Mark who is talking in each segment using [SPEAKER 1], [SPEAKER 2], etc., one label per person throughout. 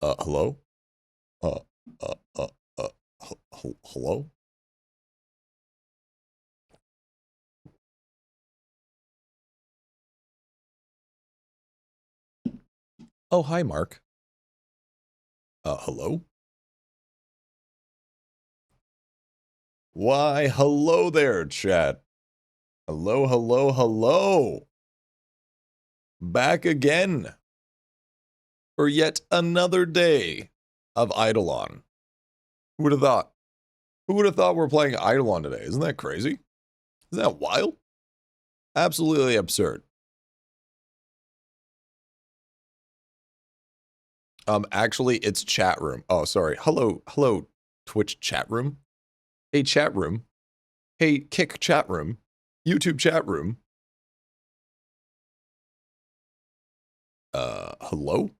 [SPEAKER 1] Hello? Uh, uh, uh, hello? Oh, hi, Mark. Hello? Why, hello there, chat. Hello, hello, hello. Back again for yet another day of IdleOn. Who would have thought? Who would have thought we're playing IdleOn today? Isn't that crazy? Isn't that wild? Absolutely absurd. Actually, it's chat room. Oh, sorry. Hello, Twitch chat room. Hey, chat room. Hey, Kick chat room. YouTube chat room. Hello?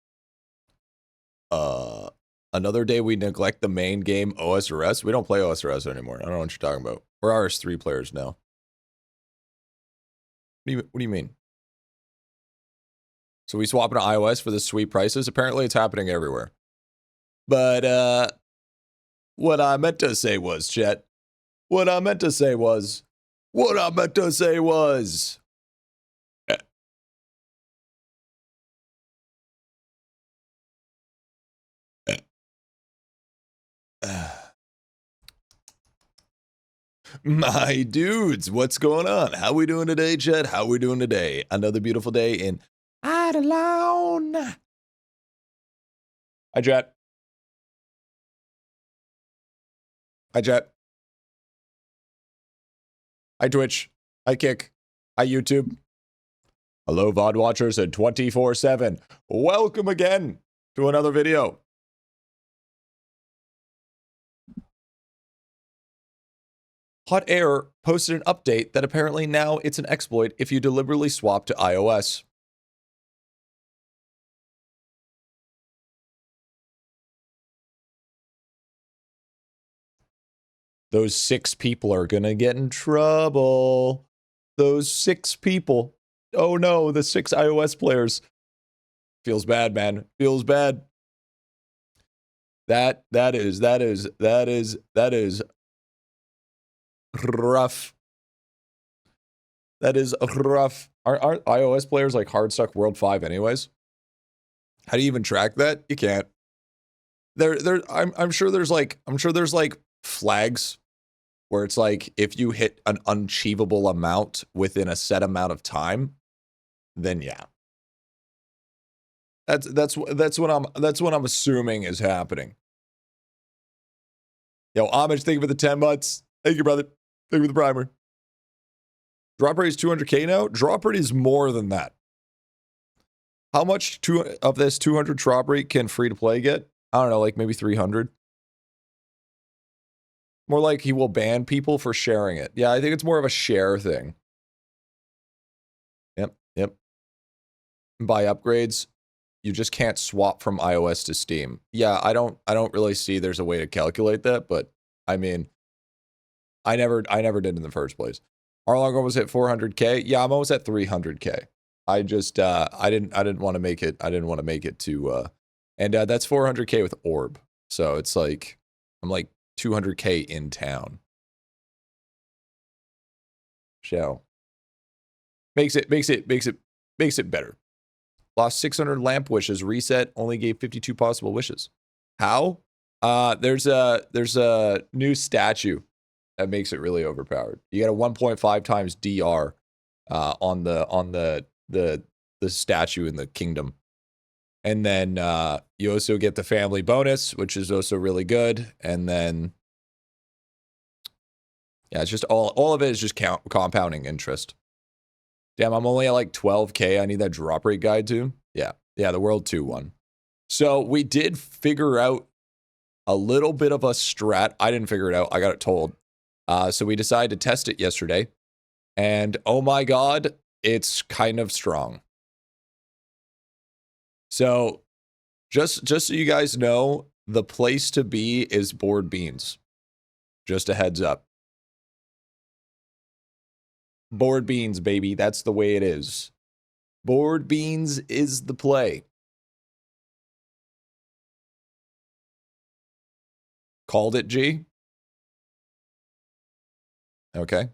[SPEAKER 1] Another day we neglect the main game OSRS. We don't play OSRS anymore. I don't know what you're talking about. We're RS3 players now. What do you mean? So we swap into iOS for the sweet prices? Apparently it's happening everywhere. But, what I meant to say was, chat. What I meant to say was. My dudes, what's going on? How we doing today, chat? How we doing today? Another beautiful day in IdleOn. Hi, chat. Hi, chat. Hi, Twitch. Hi, Kick. Hi, YouTube. Hello, VOD watchers and 24/7. Welcome again to another video. Hot Air posted an update that apparently now it's an exploit if you deliberately swap to iOS. Those 6 people are gonna get in trouble. Those 6 people. Oh no, the 6 iOS players. Feels bad, man. Feels bad. That is rough. That is rough. Aren't iOS players like hard stuck World 5 anyways? How do you even track that? You can't. I'm sure there's like flags where it's like if you hit an unachievable amount within a set amount of time, then yeah. That's what I'm assuming is happening. Yo, Homage, thank you for the 10 months. Thank you, brother. Thank you for the primer. Drop rate is 200k now? Drop rate is more than that. How much of this 200 drop rate can free to play get? I don't know, like maybe 300. More like he will ban people for sharing it. Yeah, I think it's more of a share thing. Yep. Buy upgrades. You just can't swap from iOS to Steam. Yeah, I don't really see there's a way to calculate that, but I mean, I never did in the first place. How long almost hit 400k? Yeah, I'm almost at 300k. I just I didn't want to make it. I didn't want to make it to and that's 400k with Orb. So it's like I'm like 200k in town. So makes it better. Lost 600 lamp wishes. Reset. Only gave 52 possible wishes. How? There's a new statue that makes it really overpowered. You get a 1.5 times DR on the statue in the kingdom, and then you also get the family bonus, which is also really good. And then yeah, it's just all of it is just compounding interest. Damn, I'm only at like 12k. I need that drop rate guide too. Yeah, the World 2 one. So we did figure out a little bit of a strat. I didn't figure it out. I got it told. So we decided to test it yesterday. And oh my God, it's kind of strong. So just so you guys know, the place to be is board beans. Just a heads up. Board beans, baby. That's the way it is. Board beans is the play. called it G. Okay.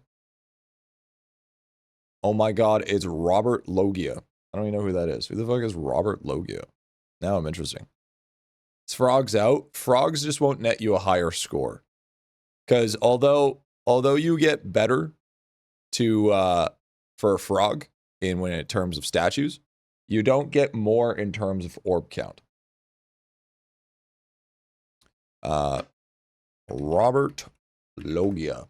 [SPEAKER 1] Oh my God, it's Robert Logia. I don't even know who that is. Who the fuck is Robert Logia? Now I'm interesting. Is Frogs out? Frogs just won't net you a higher score. Because although you get better to for a frog in terms of statues, you don't get more in terms of orb count. Robert Logia.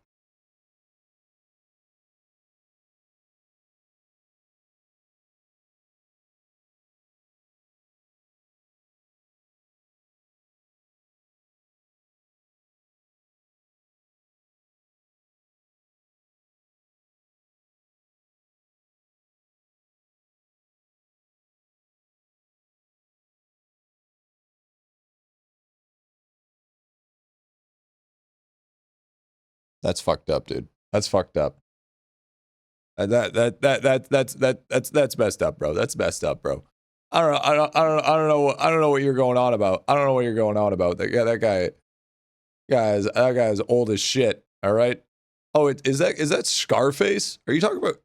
[SPEAKER 1] That's fucked up, dude. That's fucked up. That's messed up, bro. That's messed up, bro. I don't know what you're going on about. I don't know what you're going on about. That guy is old as shit. All right. Oh, is that Scarface? Are you talking about?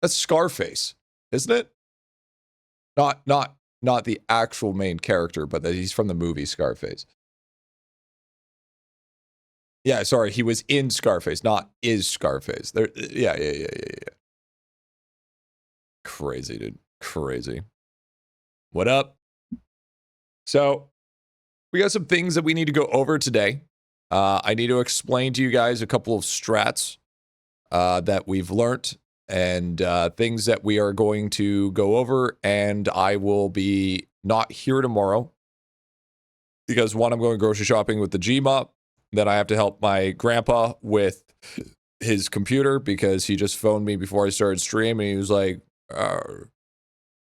[SPEAKER 1] That's Scarface, isn't it? Not the actual main character, but that he's from the movie Scarface. Yeah, sorry, he was in Scarface, not is Scarface. There, yeah. Crazy, dude. Crazy. What up? So, we got some things that we need to go over today. I need to explain to you guys a couple of strats that we've learnt and things that we are going to go over. And I will be not here tomorrow because one, I'm going grocery shopping with the Gmop. Then I have to help my grandpa with his computer because he just phoned me before I started streaming. He was like,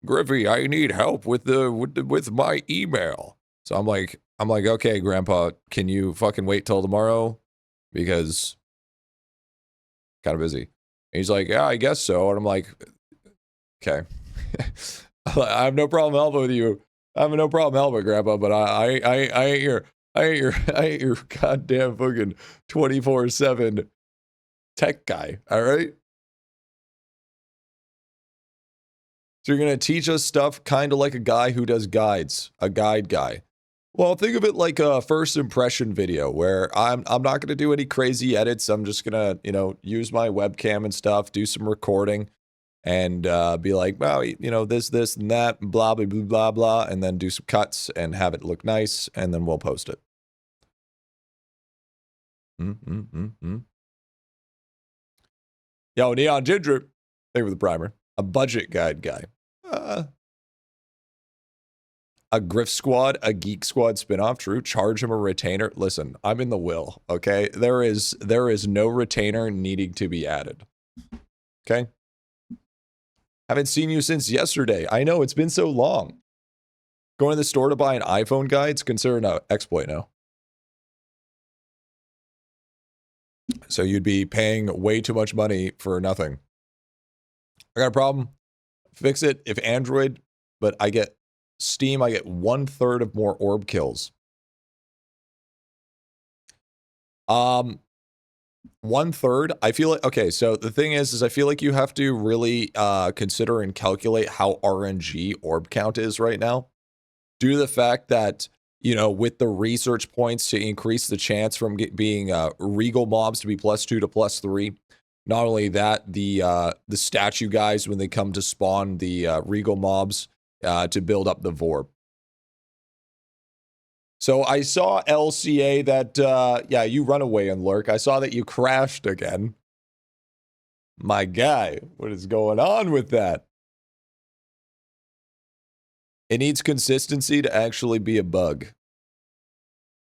[SPEAKER 1] Griffy, I need help with my email. So I'm like, okay, Grandpa, can you fucking wait till tomorrow? Because kind of busy. And he's like, yeah, I guess so. And I'm like, okay. I have no problem helping with you. I have no problem helping, Grandpa, but I ain't your goddamn fucking 24/7 tech guy, all right? So you're going to teach us stuff kind of like a guy who does guides, a guide guy. Well, think of it like a first impression video where I'm not going to do any crazy edits. I'm just going to, use my webcam and stuff, do some recording and be like, well, this and that, blah, blah, blah, blah, blah, and then do some cuts and have it look nice, and then we'll post it. Yo, Neon Ginger, thank you for the primer. A budget guide guy. A Griff Squad, a Geek Squad spinoff. True. Charge him a retainer. Listen, I'm in the will. Okay, there is no retainer needing to be added. Okay. Haven't seen you since yesterday. I know, it's been so long. Going to the store to buy an iPhone guide, it's considered an exploit now. So you'd be paying way too much money for nothing. I got a problem. Fix it if Android, but I get Steam, I get 1/3 of more orb kills. 1/3, I feel like, okay, so the thing is I feel like you have to really consider and calculate how RNG orb count is right now. Due to the fact that, with the research points to increase the chance from being regal mobs to be +2 to +3. Not only that, the statue guys, when they come to spawn the regal mobs to build up the Vorb. So I saw LCA that, yeah, you run away and lurk. I saw that you crashed again. My guy, what is going on with that? It needs consistency to actually be a bug.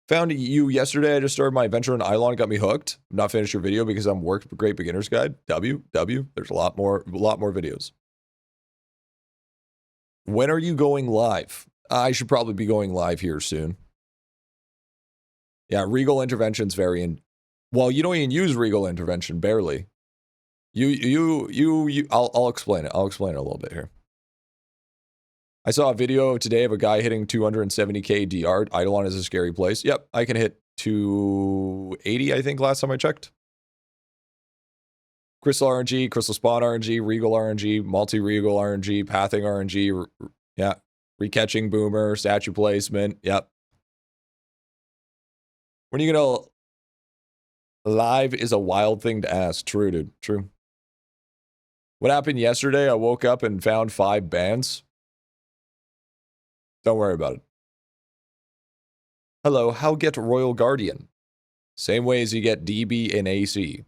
[SPEAKER 1] Found you yesterday. I just started my adventure in IdleOn. Got me hooked. Not finished your video because I'm worked for Great Beginner's Guide. W. There's a lot more videos. When are you going live? I should probably be going live here soon. Yeah, Regal Intervention's well, you don't even use Regal Intervention, barely. I'll explain it. I'll explain it a little bit here. I saw a video today of a guy hitting 270k DR. IdleOn is a scary place. Yep, I can hit 280, I think, last time I checked. Crystal RNG, Crystal Spawn RNG, Regal RNG, Multi-Regal RNG, Pathing RNG, yeah. Recatching Boomer, statue placement, yep. When are you gonna... Live is a wild thing to ask. True, dude, true. What happened yesterday? I woke up and found 5 bans. Don't worry about it. Hello, how get Royal Guardian? Same way as you get DB and AC.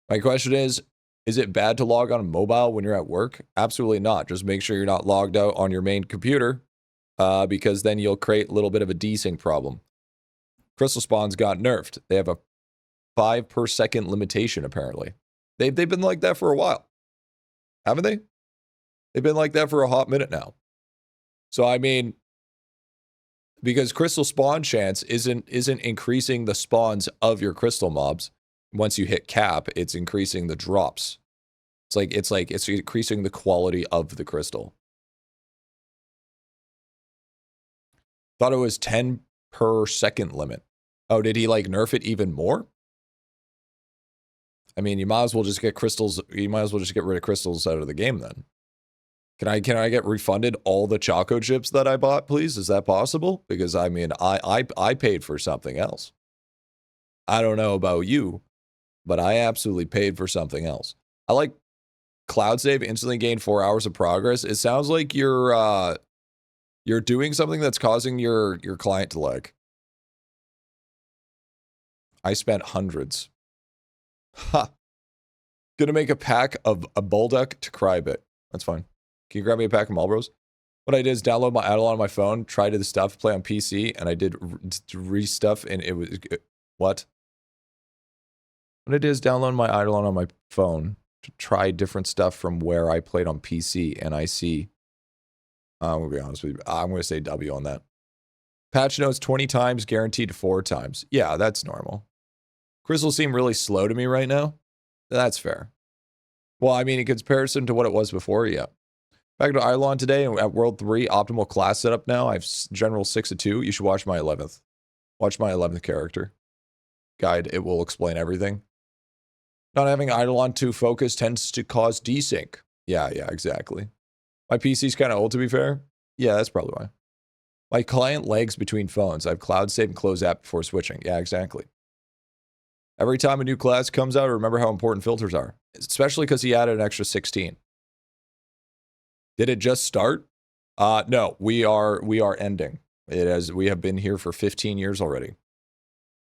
[SPEAKER 1] My question is it bad to log on mobile when you're at work? Absolutely not. Just make sure you're not logged out on your main computer, because then you'll create a little bit of a desync problem. Crystal Spawns got nerfed. They have a 5 per second limitation, apparently. They've been like that for a while. Haven't they? They've been like that for a hot minute now. So, I mean, because crystal spawn chance isn't increasing the spawns of your crystal mobs. Once you hit cap, it's increasing the drops. It's increasing the quality of the crystal. Thought it was 10 per second limit. Oh, did he like nerf it even more? I mean, you might as well just get crystals. You might as well just get rid of crystals out of the game then. Can I get refunded all the Choco chips that I bought, please? Is that possible? Because I mean, I paid for something else. I don't know about you, but I absolutely paid for something else. I like cloud save, instantly gain 4 hours of progress. It sounds like you're doing something that's causing your client to lag. I spent hundreds. Ha. Gonna make a pack of a Bulldog to GriffyBit. That's fine. Can you grab me a pack of Marlboros? What I did is download my idelon on my phone, try to the stuff, play on PC, and I did re-stuff, and it was... What? What I did is download my idelon on my phone to try different stuff from where I played on PC, and I see... I'm going to be honest with you. I'm going to say W on that. Patch notes 20 times, guaranteed 4 times. Yeah, that's normal. Crystals seem really slow to me right now. That's fair. Well, I mean, in comparison to what it was before, yeah. Back to idelon today at World 3, optimal class setup now. I have General 6 of 2. You should watch my 11th. Watch my 11th character guide. It will explain everything. Not having idelon 2 focus tends to cause desync. Yeah, exactly. My PC's kind of old, to be fair. Yeah, that's probably why. My client lags between phones. I have cloud save and close app before switching. Yeah, exactly. Every time a new class comes out, remember how important filters are. Especially because he added an extra 16. Did it just start? No, we are ending. We have been here for 15 years already.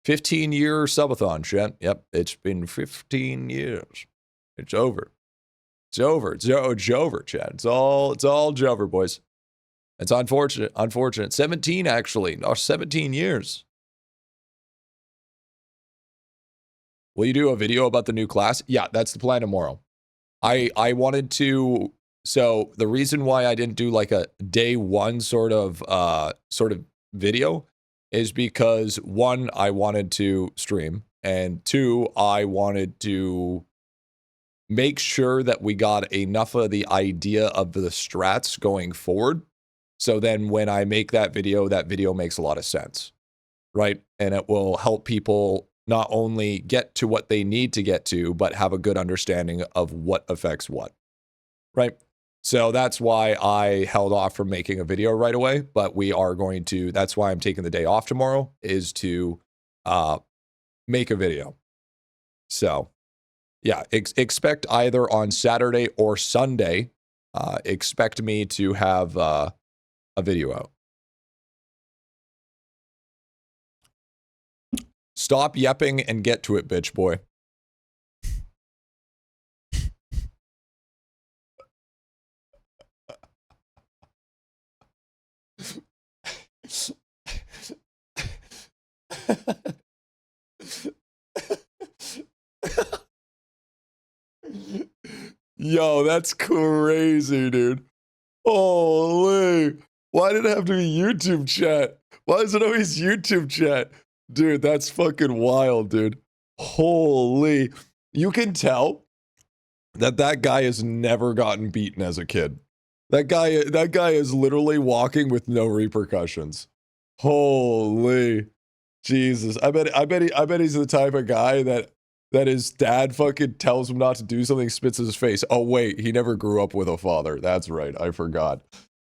[SPEAKER 1] 15-year subathon, chat. Yep, it's been 15 years. It's over. It's over. It's over, chat. It's all over, boys. It's unfortunate. 17 actually. 17 years. Will you do a video about the new class? Yeah, that's the plan tomorrow. I wanted to. So the reason why I didn't do like a day one sort of video is because 1, I wanted to stream, and 2, I wanted to make sure that we got enough of the idea of the strats going forward. So then when I make that video makes a lot of sense, right? And it will help people not only get to what they need to get to, but have a good understanding of what affects what, right? So that's why I held off from making a video right away, but we are going to, that's why I'm taking the day off tomorrow, is to make a video. So yeah, expect either on Saturday or Sunday, expect me to have a video out. Stop yapping and get to it, bitch boy. Yo, that's crazy, dude. Holy. Why did it have to be YouTube chat? Why is it always YouTube chat? Dude, that's fucking wild, dude. Holy. You can tell that guy has never gotten beaten as a kid. That guy is literally walking with no repercussions. Holy Jesus. I bet he's the type of guy that his dad fucking tells him not to do something, spits in his face. Oh wait, he never grew up with a father. That's right. I forgot.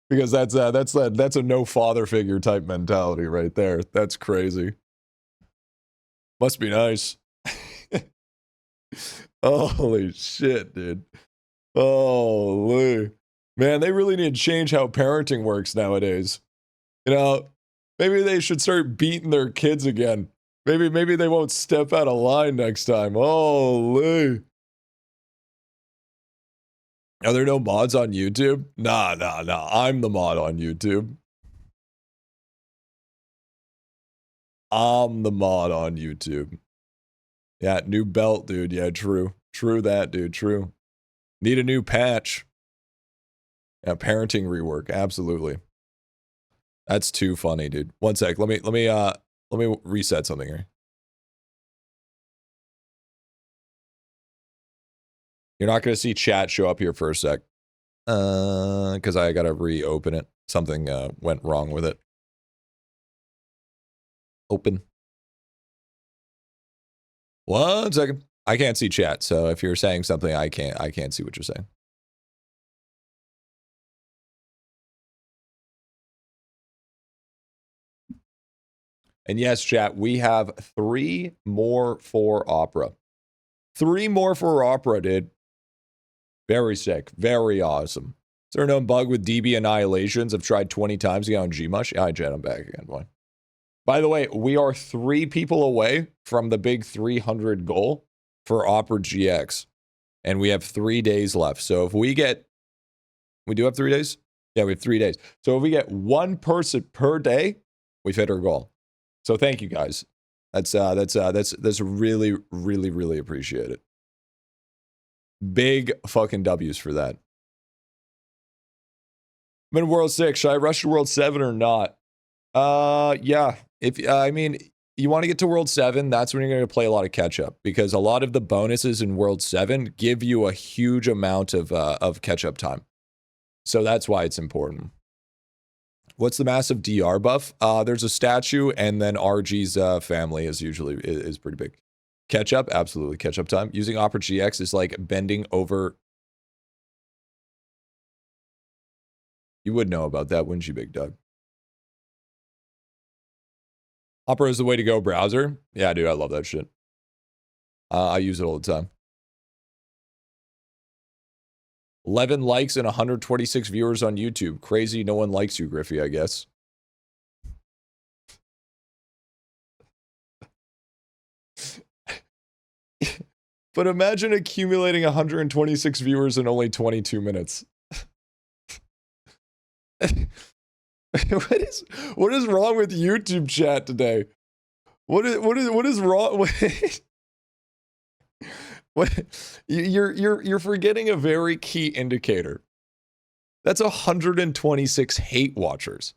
[SPEAKER 1] Because that's a no father figure type mentality right there. That's crazy. Must be nice. Holy shit, dude. Holy. Man, they really need to change how parenting works nowadays. You know, maybe they should start beating their kids again. Maybe they won't step out of line next time. Holy. Are there no mods on YouTube? Nah. I'm the mod on YouTube. I'm the mod on YouTube. Yeah, new belt, dude. Yeah, true. True that, dude. True. Need a new patch. Yeah, parenting rework. Absolutely. That's too funny, dude. One sec. Let me reset something here. You're not going to see chat show up here for a sec. Because I got to reopen it. Something went wrong with it. Open. 1 second. I can't see chat, so if you're saying something, I can't see what you're saying. And yes, chat, we have 3 more for Opera. 3 more for Opera, dude. Very sick. Very awesome. Is there no bug with DB annihilations? I've tried 20 times to get on Gmush. Hi, Jet, I'm back again. Boy. By the way, we are 3 people away from the big 300 goal for Opera GX. And we have 3 days left. So if we get... We do have 3 days? Yeah, we have 3 days. So if we get 1 person per day, we've hit our goal. So thank you guys. That's really, really, really appreciated. Big fucking W's for that. I'm in World 6. Should I rush to World 7 or not? Yeah. If I mean, you want to get to World 7, that's when you're going to play a lot of catch-up. Because a lot of the bonuses in World 7 give you a huge amount of catch-up time. So that's why it's important. What's the massive DR buff? There's a statue, and then RG's family is pretty big. Catch up, absolutely. Catch up time. Using Opera GX is like bending over. You would know about that, wouldn't you, Big Doug? Opera is the way to go browser. Yeah, dude, I love that shit. I use it all the time. 11 likes and 126 viewers on YouTube. Crazy, no one likes you, Griffy, I guess. But imagine accumulating 126 viewers in only 22 minutes. What is wrong with YouTube chat today? What is wrong? You're forgetting a very key indicator. That's 126 hate watchers.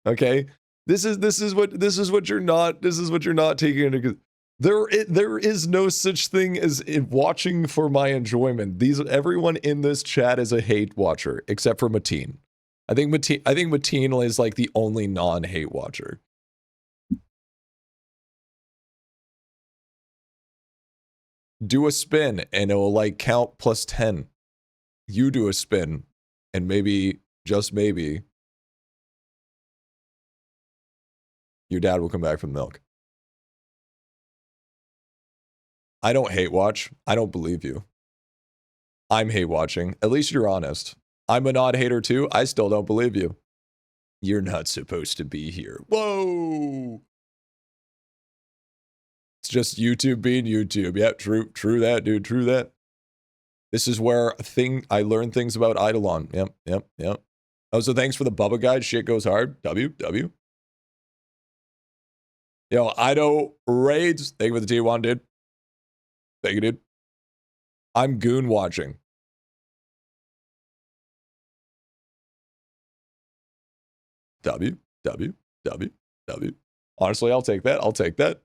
[SPEAKER 1] Okay? This is what you're not taking into. There is no such thing as watching for my enjoyment. Everyone in this chat is a hate watcher except for Mateen. I think Mateen is like the only non-hate watcher. Do a spin and it will like count plus 10. You do a spin and maybe, just maybe, your dad will come back from milk. I don't hate watch. I don't believe you. I'm hate watching. At least you're honest. I'm a not hater too. I still don't believe you. You're not supposed to be here. Whoa. It's just YouTube being YouTube. Yeah, true that, dude. True that. This is where I learn things about IdleOn. Yep. Oh, so thanks for the Bubba guide. Shit goes hard. W. Yo, Ido Raids. Thank you for the T1, dude. Thank you, dude. I'm goon watching. W. Honestly, I'll take that.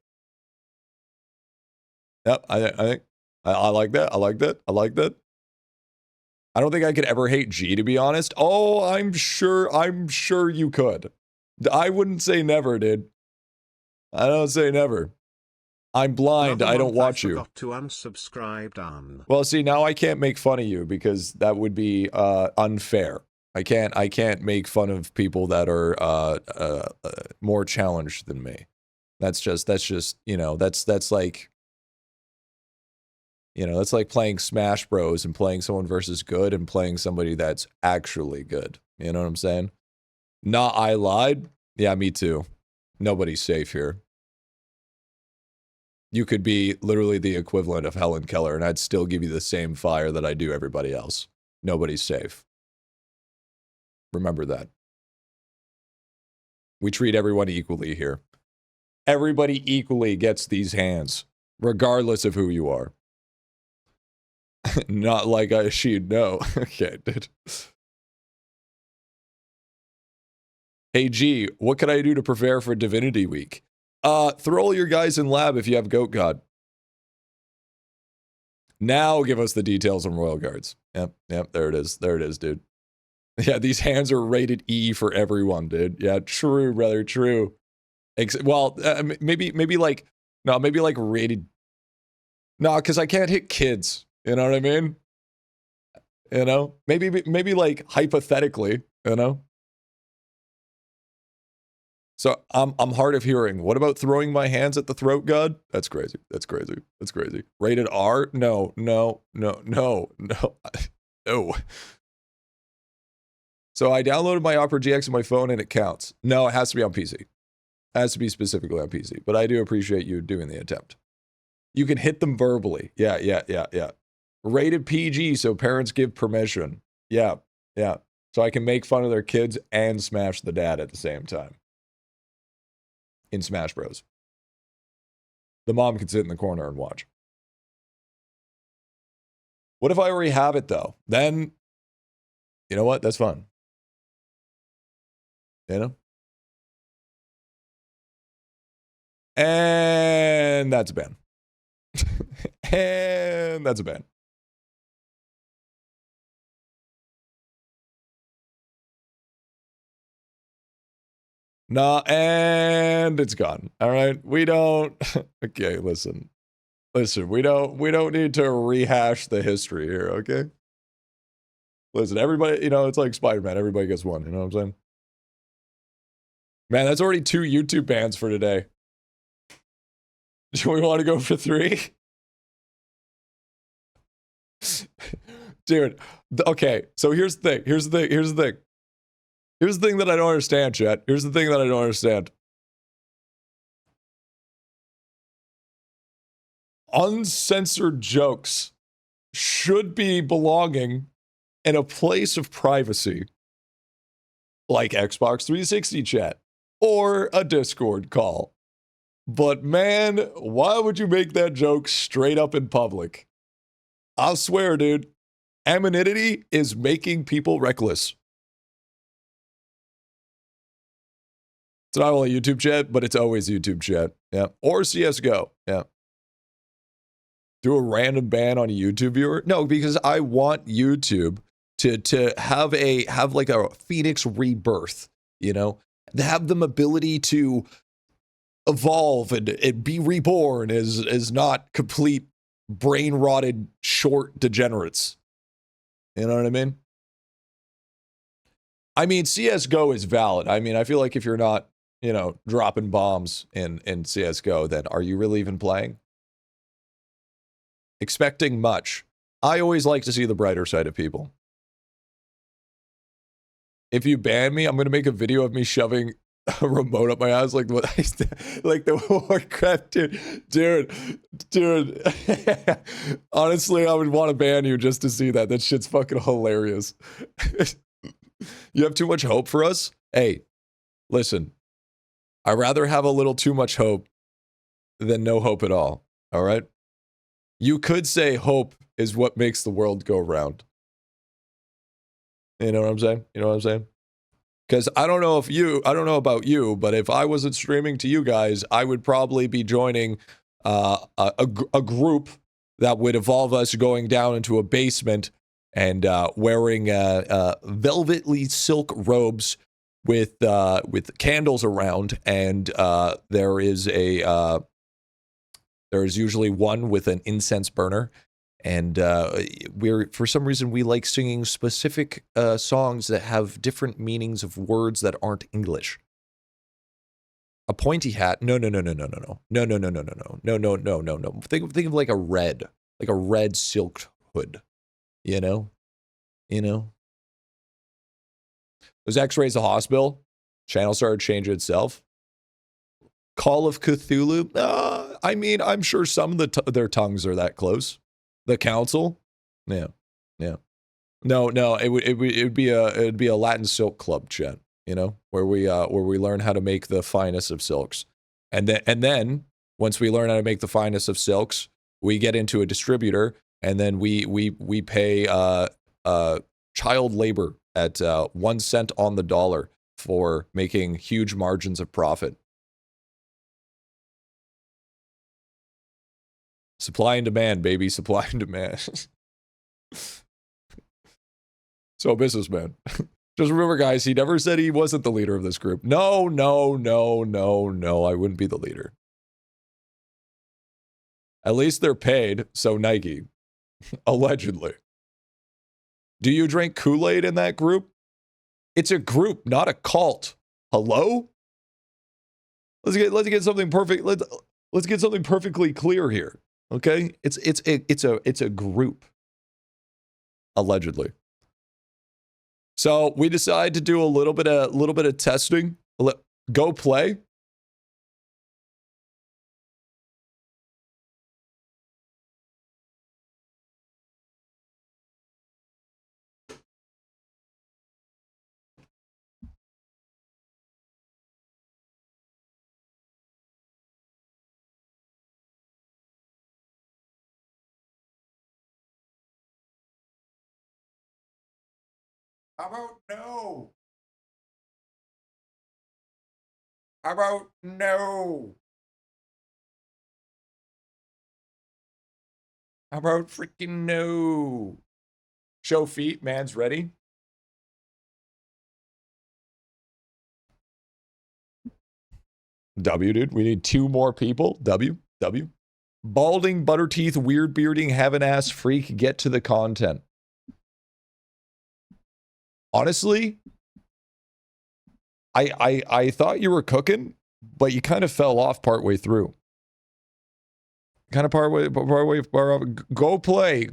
[SPEAKER 1] Yep, I think I like that. I don't think I could ever hate G, to be honest. Oh, I'm sure you could. I wouldn't say never, dude. I don't say never. I'm blind. I don't watch you.
[SPEAKER 2] I forgot to unsubscribe, Dan.
[SPEAKER 1] Well, see, now I can't make fun of you because that would be unfair. I can't make fun of people that are more challenged than me. That's just you know, that's like, you know, that's like playing Smash Bros and playing someone versus good and playing somebody that's actually good. You know what I'm saying? Nah, I lied. Yeah, me too. Nobody's safe here. You could be literally the equivalent of Helen Keller, and I'd still give you the same fire that I do everybody else. Nobody's safe. Remember that. We treat everyone equally here. Everybody equally gets these hands, regardless of who you are. Not like she'd know. Okay, dude. Hey, G, what can I do to prepare for Divinity Week? Throw all your guys in lab if you have Goat God. Now give us the details on Royal Guards. Yep, there it is. There it is, dude. Yeah, these hands are rated E for everyone, dude. Yeah, true, brother, true. Well, maybe like, no, maybe like rated. No, because I can't hit kids. You know what I mean? You know, maybe like hypothetically, you know. So I'm hard of hearing. What about throwing my hands at the throat god? That's crazy. That's crazy. That's crazy. Rated R? No. No. So I downloaded my Opera GX on my phone and it counts. No, it has to be on PC. It has to be specifically on PC. But I do appreciate you doing the attempt. You can hit them verbally. Yeah. Rated PG, so parents give permission. Yeah. So I can make fun of their kids and smash the dad at the same time. In Smash Bros. The mom can sit in the corner and watch. What if I already have it, though? Then, you know what? That's fun. You know? And that's a ban. And that's a ban. Nah, and it's gone. All right, we don't. Okay, listen. We don't need to rehash the history here. Okay. Listen, everybody. You know, it's like Spider-Man. Everybody gets one. You know what I'm saying? Man, that's already 2 YouTube bans for today. Do we want to go for 3? Dude. Okay. So here's the thing. Here's the thing that I don't understand, chat. Here's the thing that I don't understand. Uncensored jokes should be belonging in a place of privacy, like Xbox 360 chat or a Discord call. But man, why would you make that joke straight up in public? I'll swear, dude, anonymity is making people reckless. It's not only YouTube chat, but it's always YouTube chat. Yeah. Or CSGO. Yeah. Do a random ban on a YouTube viewer? No, because I want YouTube to have like a Phoenix rebirth, you know? To have the ability to evolve and be reborn as not complete brain rotted short degenerates. You know what I mean? I mean, CSGO is valid. I mean, I feel like if you're not, you know, dropping bombs in CSGO, then are you really even playing? Expecting much. I always like to see the brighter side of people. If you ban me, I'm going to make a video of me shoving a remote up my ass like what like the Warcraft dude. Honestly, I would want to ban you just to see that. That shit's fucking hilarious. You have too much hope for us? Hey, listen. I'd rather have a little too much hope than no hope at all. All right? You could say hope is what makes the world go round. You know what I'm saying? You know what I'm saying? Because I don't know about you, but if I wasn't streaming to you guys, I would probably be joining a group that would involve us going down into a basement and wearing velvetly silk robes with candles around, and there is usually one with an incense burner, and for some reason we like singing specific songs that have different meanings of words that aren't English. A pointy hat? No. Think of like a red silk hood. You know. Those X-rays of hospital. Channel started changing itself. Call of Cthulhu. I mean, I'm sure some of their tongues are that close. The council. Yeah. No. It would be a Latin silk club, chat. Where we learn how to make the finest of silks, and then once we learn how to make the finest of silks, we get into a distributor, and then we pay child labor at 1 cent on the dollar for making huge margins of profit. Supply and demand, baby, supply and demand. So, businessman. Just remember, guys, he never said he wasn't the leader of this group. No, I wouldn't be the leader. At least they're paid, so Nike. Allegedly. Do you drink Kool-Aid in that group? It's a group, not a cult. Hello? Let's get something perfect. Let's get something perfectly clear here. Okay? It's a group. Allegedly. So we decide to do a little bit of testing. Go play. How about no? How about no? How about freaking no? Show feet, man's ready. W, dude. We need 2 more people. W. Balding, butter teeth, weird bearding, have an ass freak, get to the content. Honestly, I thought you were cooking, but you kind of fell off partway through. Go play.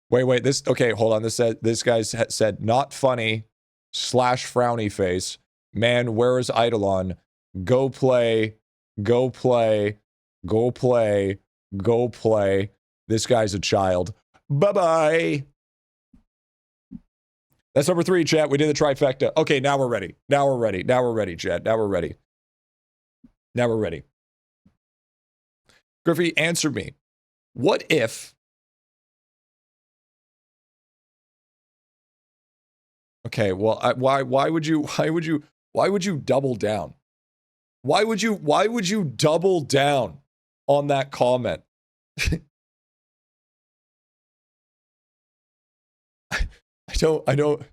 [SPEAKER 1] Wait. Okay, hold on. This guy said not funny / frowny face. Man, where is Eidolon? Go play. This guy's a child. Bye-bye. That's number 3, chat. We did the trifecta. Okay, now we're ready. Chat. Now we're ready. Griffy, answer me. What if... Okay, well, why would you double down? Why would you double down on that comment? I don't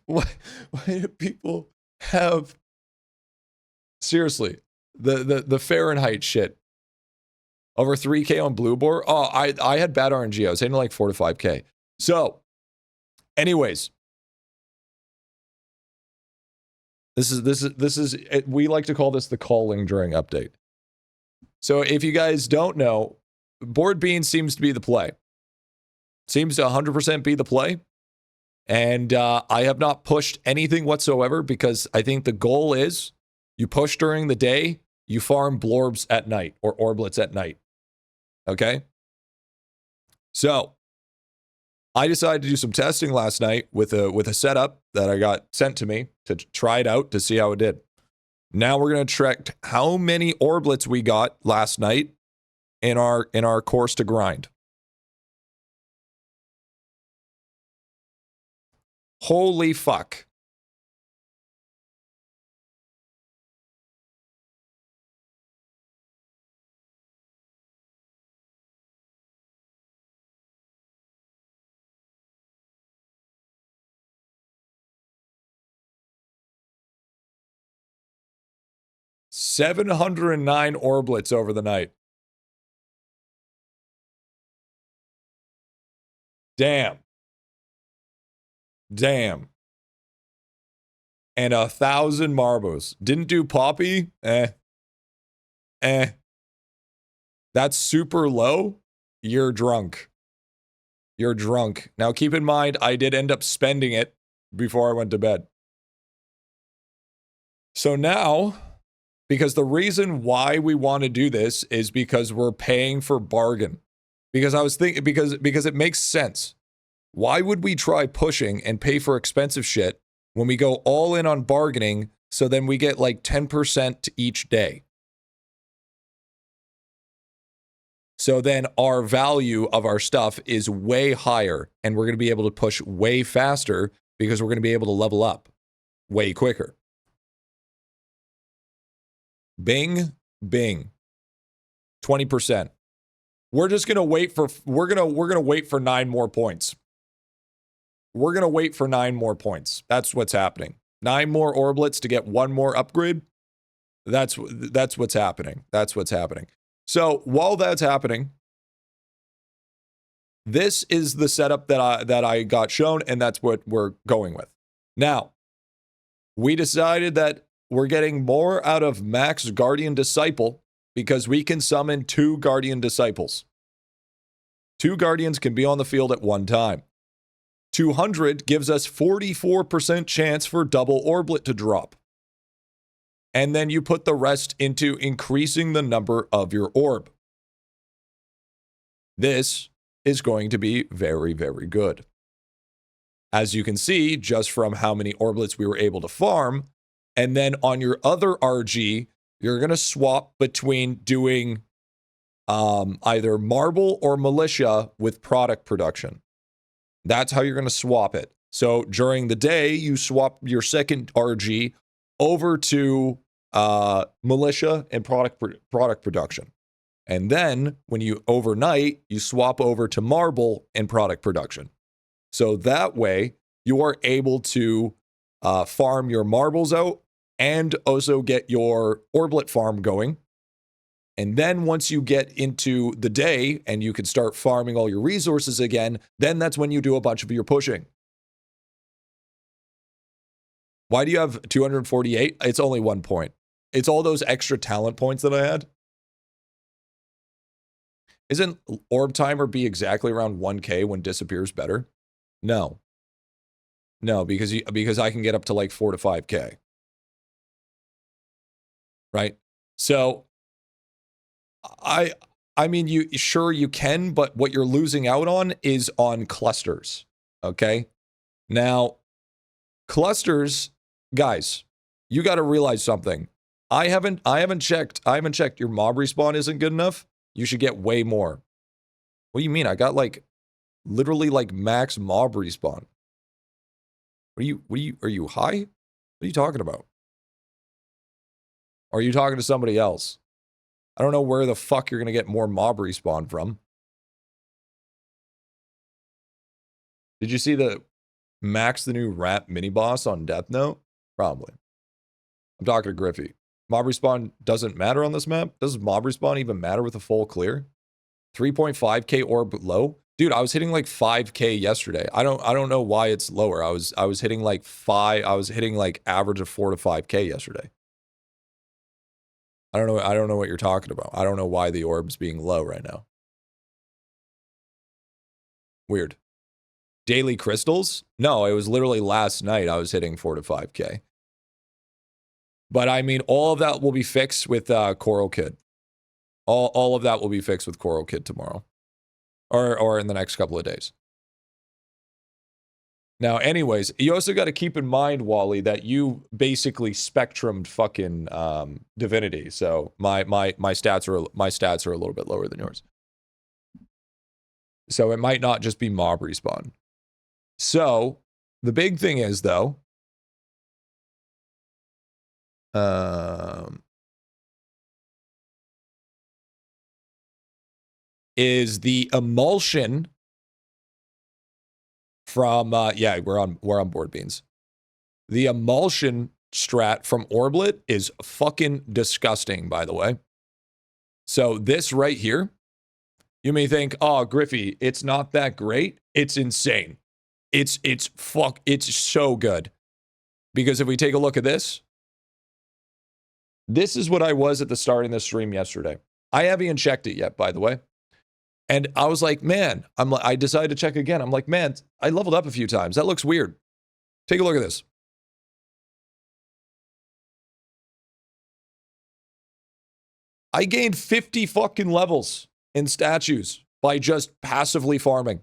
[SPEAKER 1] why do people have seriously the Fahrenheit shit over 3K on Blue Boar? Oh, I had bad RNG. I was hitting like 4 to 5K. So, anyways, this is we like to call this the calling during update. So if you guys don't know, Board Bean seems to be the play. Seems to 100% be the play. And I have not pushed anything whatsoever because I think the goal is you push during the day, you farm blorbs at night or orblets at night. Okay? So I decided to do some testing last night with a setup that I got sent to me to try it out to see how it did. Now we're going to track how many orblets we got last night in our course to grind. Holy fuck. 709 Orblets over the night. Damn. Damn. And 1,000 Marbos. Didn't do Poppy? That's super low. You're drunk. You're drunk. Now keep in mind, I did end up spending it before I went to bed. So now, because the reason why we want to do this is because we're paying for bargain. Because I was thinking, because it makes sense. Why would we try pushing and pay for expensive shit when we go all in on bargaining, so then we get like 10% each day? So then our value of our stuff is way higher, and we're going to be able to push way faster because we're going to be able to level up way quicker. Bing, bing. 20%. We're just going to wait for we're going to wait for 9 more points. We're going to wait for 9 more points. That's what's happening. 9 more Orblets to get 1 more upgrade. That's what's happening. That's what's happening. So while that's happening, this is the setup that I got shown, and that's what we're going with. Now, we decided that we're getting more out of Max Guardian Disciple because we can summon 2 Guardian Disciples. 2 Guardians can be on the field at one time. 200 gives us 44% chance for double Orblet to drop. And then you put the rest into increasing the number of your orb. This is going to be very, very good. As you can see, just from how many Orblets we were able to farm, and then on your other RG, you're going to swap between doing either Marble or Militia with product production. That's how you're going to swap it. So during the day, you swap your second RG over to Militia and product production. And then when you overnight, you swap over to Marble and product production. So that way you are able to farm your marbles out and also get your Orblet farm going. And then once you get into the day and you can start farming all your resources again, then that's when you do a bunch of your pushing. Why do you have 248? It's only 1 point. It's all those extra talent points that I had. Isn't orb timer be exactly around 1K when disappears better? No. No, because I can get up to like 4 to 5K. Right? So I mean, you can, but what you're losing out on is on clusters. Okay? Now, clusters, guys, you got to realize something. I haven't checked. Your mob respawn isn't good enough. You should get way more. What do you mean? I got like literally like max mob respawn. Are you high? What are you talking about? Or are you talking to somebody else? I don't know where the fuck you're going to get more mob respawn from. Did you see the Max the new rap mini boss on Death Note? Probably. I'm talking to Griffy. Mob respawn doesn't matter on this map? Does mob respawn even matter with a full clear? 3.5k orb low? Dude, I was hitting like 5k yesterday. I don't know why it's lower. I was hitting like average of 4 to 5k yesterday. I don't know what you're talking about. I don't know why the orb's being low right now. Weird. Daily crystals? No, it was literally last night I was hitting 4 to 5k. But I mean, all of that will be fixed with Coral Kid. All of that will be fixed with Coral Kid tomorrow. Or in the next couple of days. Now, anyways, you also got to keep in mind, Wally, that you basically spectrumed fucking Divinity. So my stats are a little bit lower than yours. So it might not just be mob respawn. So the big thing is, though, is the emulsion from yeah, we're on board, Beans. The emulsion strat from Orblet is fucking disgusting, by the way. So this right here, you may think, oh, Griffy, it's not that great. It's insane. It's so good. Because if we take a look at this, this is what I was at the start of the stream yesterday. I haven't even checked it yet, by the way. And I was like, man, I decided to check again. I'm like, man, I leveled up a few times. That looks weird. Take a look at this. I gained 50 fucking levels in statues by just passively farming.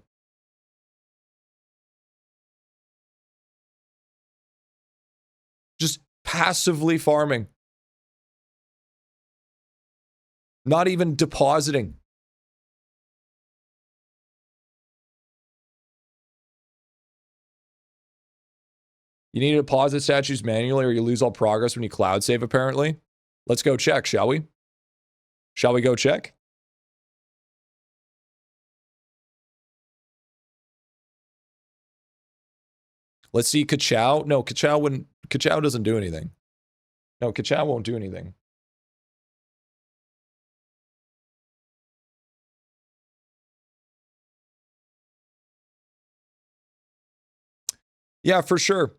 [SPEAKER 1] Just passively farming. Not even depositing. You need to deposit statues manually or you lose all progress when you cloud save, apparently. Let's go check, shall we? Shall we go check? Let's see Kachow. No, Kachow doesn't do anything. No, Kachow won't do anything. Yeah, for sure.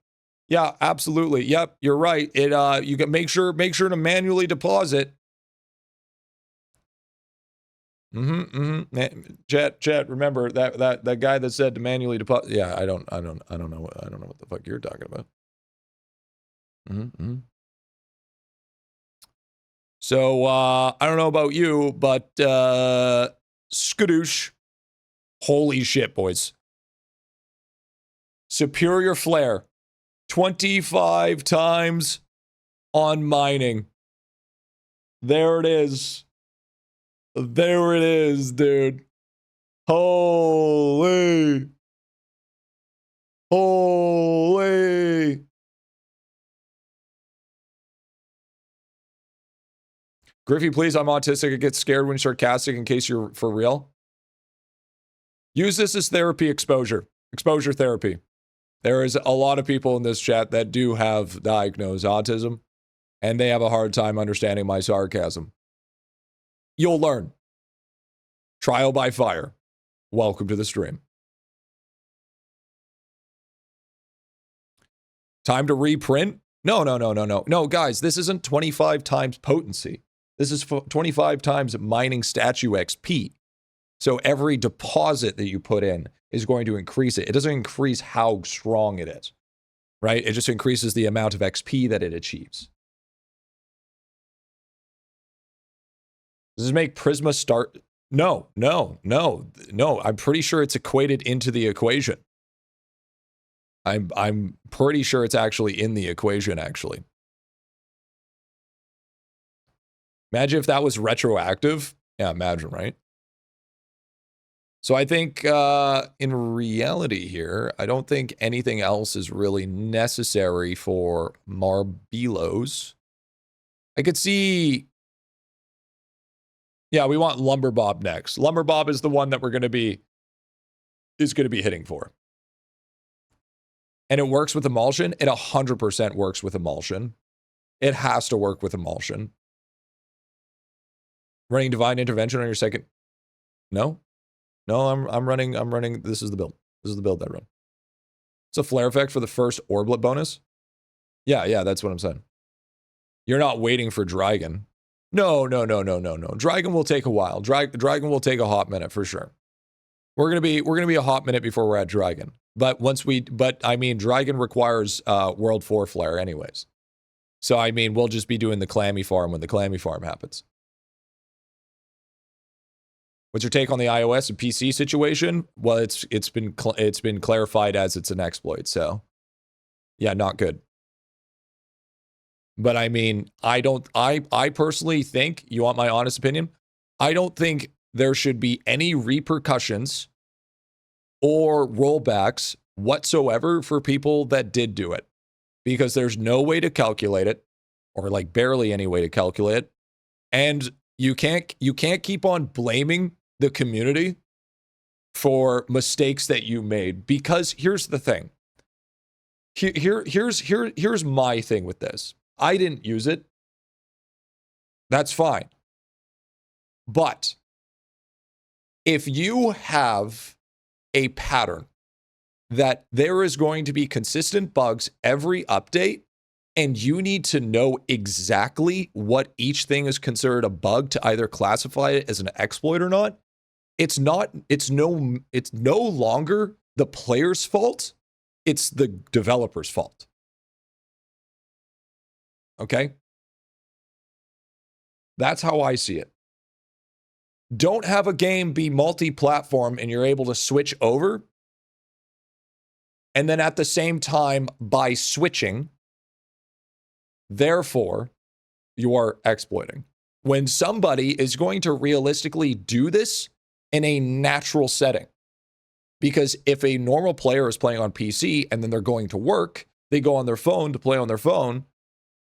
[SPEAKER 1] Yeah, absolutely. Yep, you're right. It you can make sure to manually deposit. Chat, remember that guy that said to manually deposit. Yeah, I don't know what the fuck you're talking about. So I don't know about you, but skadoosh. Holy shit, boys. Superior flare. 25 times on mining. There it is. There it is, dude. Holy. Holy. Griffy, please, I'm autistic. I get scared when you're sarcastic in case you're for real. Use this as therapy exposure. Exposure therapy. There is a lot of people in this chat that do have diagnosed autism, and they have a hard time understanding my sarcasm. You'll learn. Trial by fire. Welcome to the stream. Time to reprint? No. No, guys, this isn't 25 times potency. This is 25 times mining statue XP. So every deposit that you put in is going to increase it. It doesn't increase how strong it is, right? It just increases the amount of XP that it achieves. Does this make Prisma start? No. I'm pretty sure it's equated into the equation. I'm pretty sure it's actually in the equation, actually. Imagine if that was retroactive. Yeah, imagine, right? So I think in reality here, I don't think anything else is really necessary for Marbelos. I could see... Yeah, we want Lumberbob next. Lumberbob is the one that we're going to be... is going to be hitting for. And it works with emulsion. It 100% works with emulsion. It has to work with emulsion. Running Divine Intervention on your second... No? No, I'm running, this is the build. This is the build that I run. It's a flare effect for the first Orblet bonus. Yeah, that's what I'm saying. You're not waiting for Dragon. No. Dragon will take a while. Dragon will take a hot minute for sure. We're gonna be a hot minute before we're at Dragon. But I mean, Dragon requires World 4 flare anyways. So I mean, we'll just be doing the Clammy farm when the Clammy farm happens. What's your take on the iOS and PC situation? Well, it's been clarified as it's an exploit, so yeah, not good. But I mean, I personally think, you want my honest opinion? I don't think there should be any repercussions or rollbacks whatsoever for people that did do it, because there's no way to calculate it, or like barely any way to calculate it, and you can't keep on blaming the community for mistakes that you made, because here's the thing. Here's my thing with this. I didn't use it. That's fine. But if you have a pattern that there is going to be consistent bugs every update, and you need to know exactly what each thing is considered a bug to either classify it as an exploit or not, it's no longer the player's fault, it's the developer's fault. Okay? That's how I see it. Don't have a game be multi-platform and you're able to switch over. And then at the same time, by switching, therefore, you are exploiting. When somebody is going to realistically do this in a natural setting. Because if a normal player is playing on PC and then they're going to work, they go on their phone to play on their phone,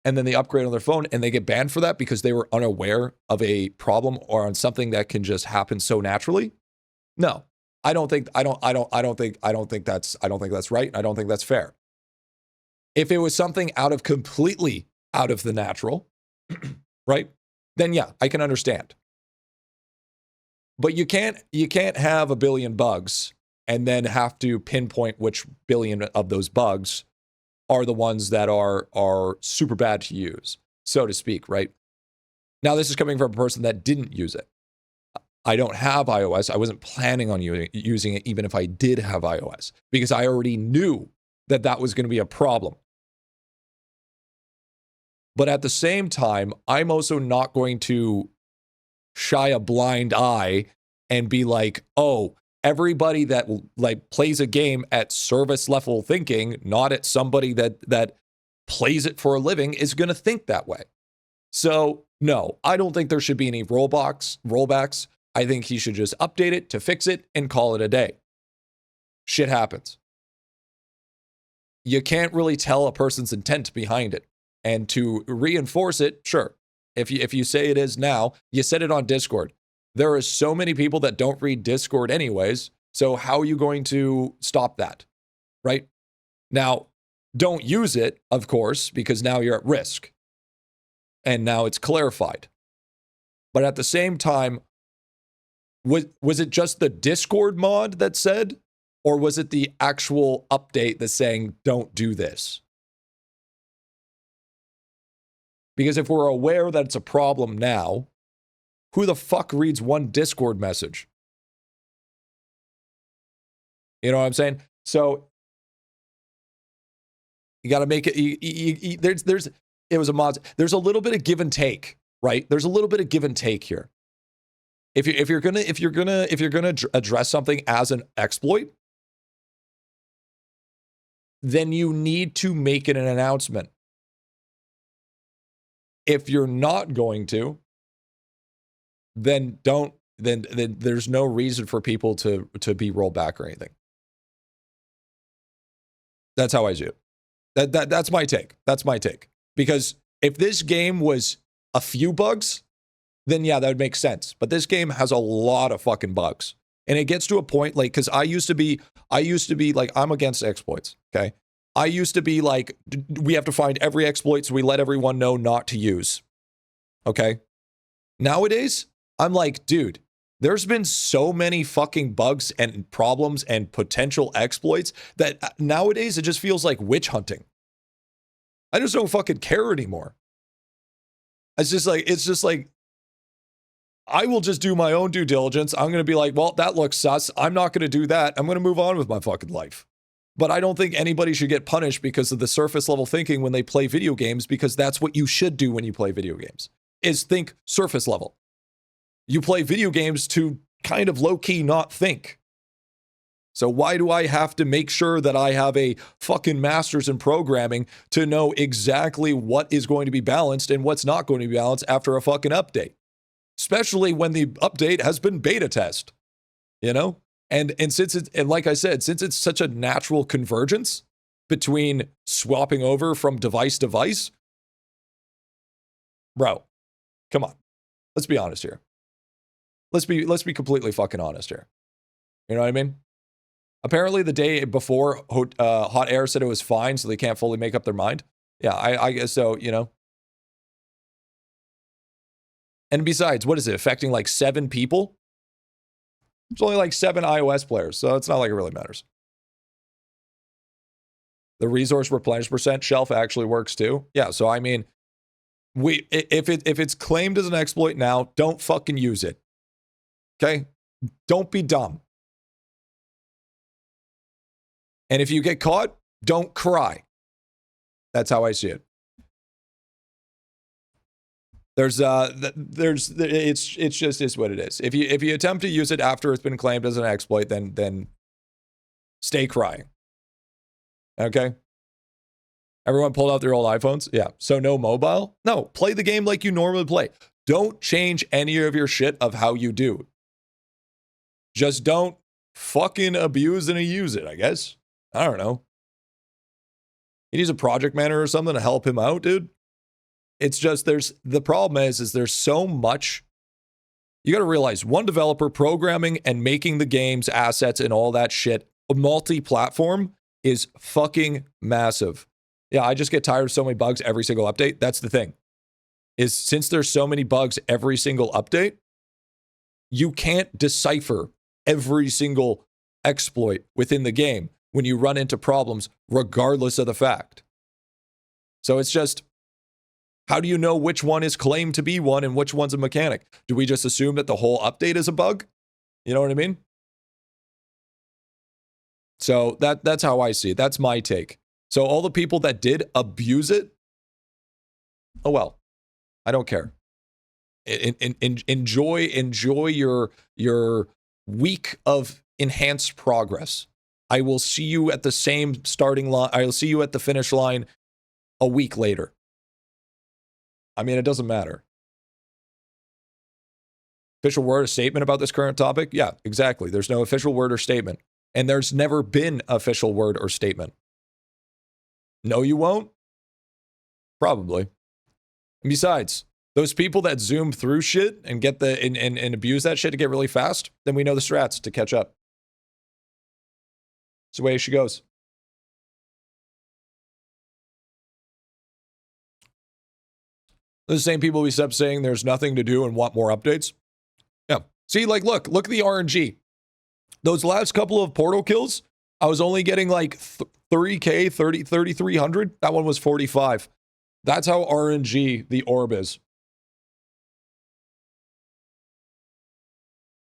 [SPEAKER 1] and then they upgrade on their phone and they get banned for that because they were unaware of a problem or on something that can just happen so naturally. No, I don't think that's right. I don't think that's fair. If it was something completely out of the natural, right? Then yeah, I can understand. But you can't have a billion bugs and then have to pinpoint which billion of those bugs are the ones that are super bad to use, so to speak, right? Now, this is coming from a person that didn't use it. I don't have iOS. I wasn't planning on using it even if I did have iOS, because I already knew that that was going to be a problem. But at the same time, I'm also not going to shy a blind eye and be like, oh, everybody that like plays a game at service level thinking, not at somebody that plays it for a living, is going to think that way. So no, I don't think there should be any rollbacks. I think he should just update it to fix it and call it a day. Shit happens. You can't really tell a person's intent behind it. And to reinforce it, sure. If you say it is now, you said it on Discord. There are so many people that don't read Discord anyways. So how are you going to stop that? Right? Now, don't use it, of course, because now you're at risk. And now it's clarified. But at the same time, was it just the Discord mod that said, or was it the actual update that's saying, don't do this? Because if we're aware that it's a problem now, who the fuck reads one Discord message? You know what I'm saying? So you got to make it. It was a mod. There's a little bit of give and take, right? There's a little bit of give and take here. If you're gonna address something as an exploit, then you need to make it an announcement. If you're not going to, then don't. Then there's no reason for people to be rolled back or anything. That's how I do it. That's my take. That's my take. Because if this game was a few bugs, then yeah, that would make sense. But this game has a lot of fucking bugs. And it gets to a point like, because I used to be like, I'm against exploits, okay? I used to be like, we have to find every exploit so we let everyone know not to use, okay? Nowadays, I'm like, dude, there's been so many fucking bugs and problems and potential exploits that nowadays it just feels like witch hunting. I just don't fucking care anymore. It's just like, I will just do my own due diligence. I'm going to be like, well, that looks sus. I'm not going to do that. I'm going to move on with my fucking life. But I don't think anybody should get punished because of the surface level thinking when they play video games, because that's what you should do when you play video games, is think surface level. You play video games to kind of low-key not think. So why do I have to make sure that I have a fucking master's in programming to know exactly what is going to be balanced and what's not going to be balanced after a fucking update? Especially when the update has been beta test, you know? And since it's, and like I said, since it's such a natural convergence between swapping over from device to device, bro, come on. Let's be honest here. Let's be completely fucking honest here. You know what I mean? Apparently, the day before, Hot Air said it was fine, so they can't fully make up their mind. Yeah, I guess so, you know. And besides, what is it, affecting like 7 people? It's only like 7 iOS players, so it's not like it really matters. The resource replenish percent shelf actually works too. Yeah, so I mean, if it's claimed as an exploit now, don't fucking use it. Okay? Don't be dumb. And if you get caught, don't cry. That's how I see it. It's just what it is. If you attempt to use it after it's been claimed as an exploit, then stay crying. Okay? Everyone pulled out their old iPhones? Yeah. So no mobile? No, play the game like you normally play. Don't change any of your shit of how you do. Just don't fucking abuse and use it, I guess. I don't know. He needs a project manager or something to help him out, dude. It's just the problem is there's so much. You got to realize one developer programming and making the game's assets and all that shit, multi-platform is fucking massive. Yeah, I just get tired of so many bugs every single update. That's the thing. Is since there's so many bugs every single update, you can't decipher every single exploit within the game when you run into problems, regardless of the fact. So it's just, how do you know which one is claimed to be one and which one's a mechanic? Do we just assume that the whole update is a bug? You know what I mean? So that's how I see it. That's my take. So all the people that did abuse it, oh well, I don't care. Enjoy your week of enhanced progress. I will see you at the same starting line. I'll see you at the finish line a week later. I mean, it doesn't matter. Official word or statement about this current topic? Yeah, exactly. There's no official word or statement. And there's never been official word or statement. No, you won't? Probably. And besides, those people that zoom through shit and get and abuse that shit to get really fast, then we know the strats to catch up. It's the way she goes. The same people we kept saying there's nothing to do and want more updates. Yeah. See, like, look at the RNG. Those last couple of portal kills, I was only getting like 3K, 3,300. That one was 45. That's how RNG the orb is.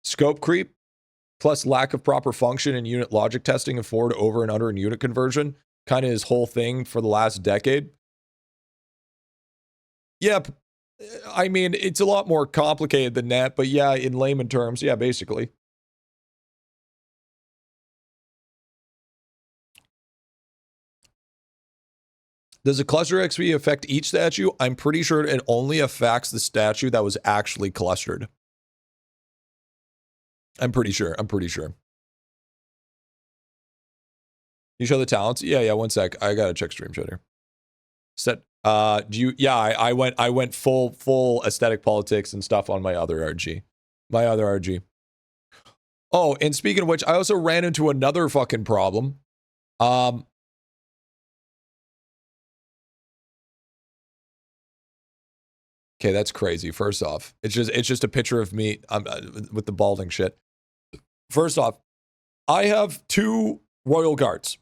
[SPEAKER 1] Scope creep plus lack of proper function in unit logic testing and forward, over, and under and unit conversion. Kind of his whole thing for the last decade. Yeah, I mean, it's a lot more complicated than that, but yeah, in layman terms, yeah, basically. Does a cluster XP affect each statue? I'm pretty sure it only affects the statue that was actually clustered. I'm pretty sure. You show the talents? Yeah, 1 sec. I gotta check stream shot here. Set I went full aesthetic politics and stuff on my other RG. Oh, and speaking of which, I also ran into another fucking problem. Okay, that's crazy. First off, it's just a picture of me with the balding shit. First off, I have 2 royal guards.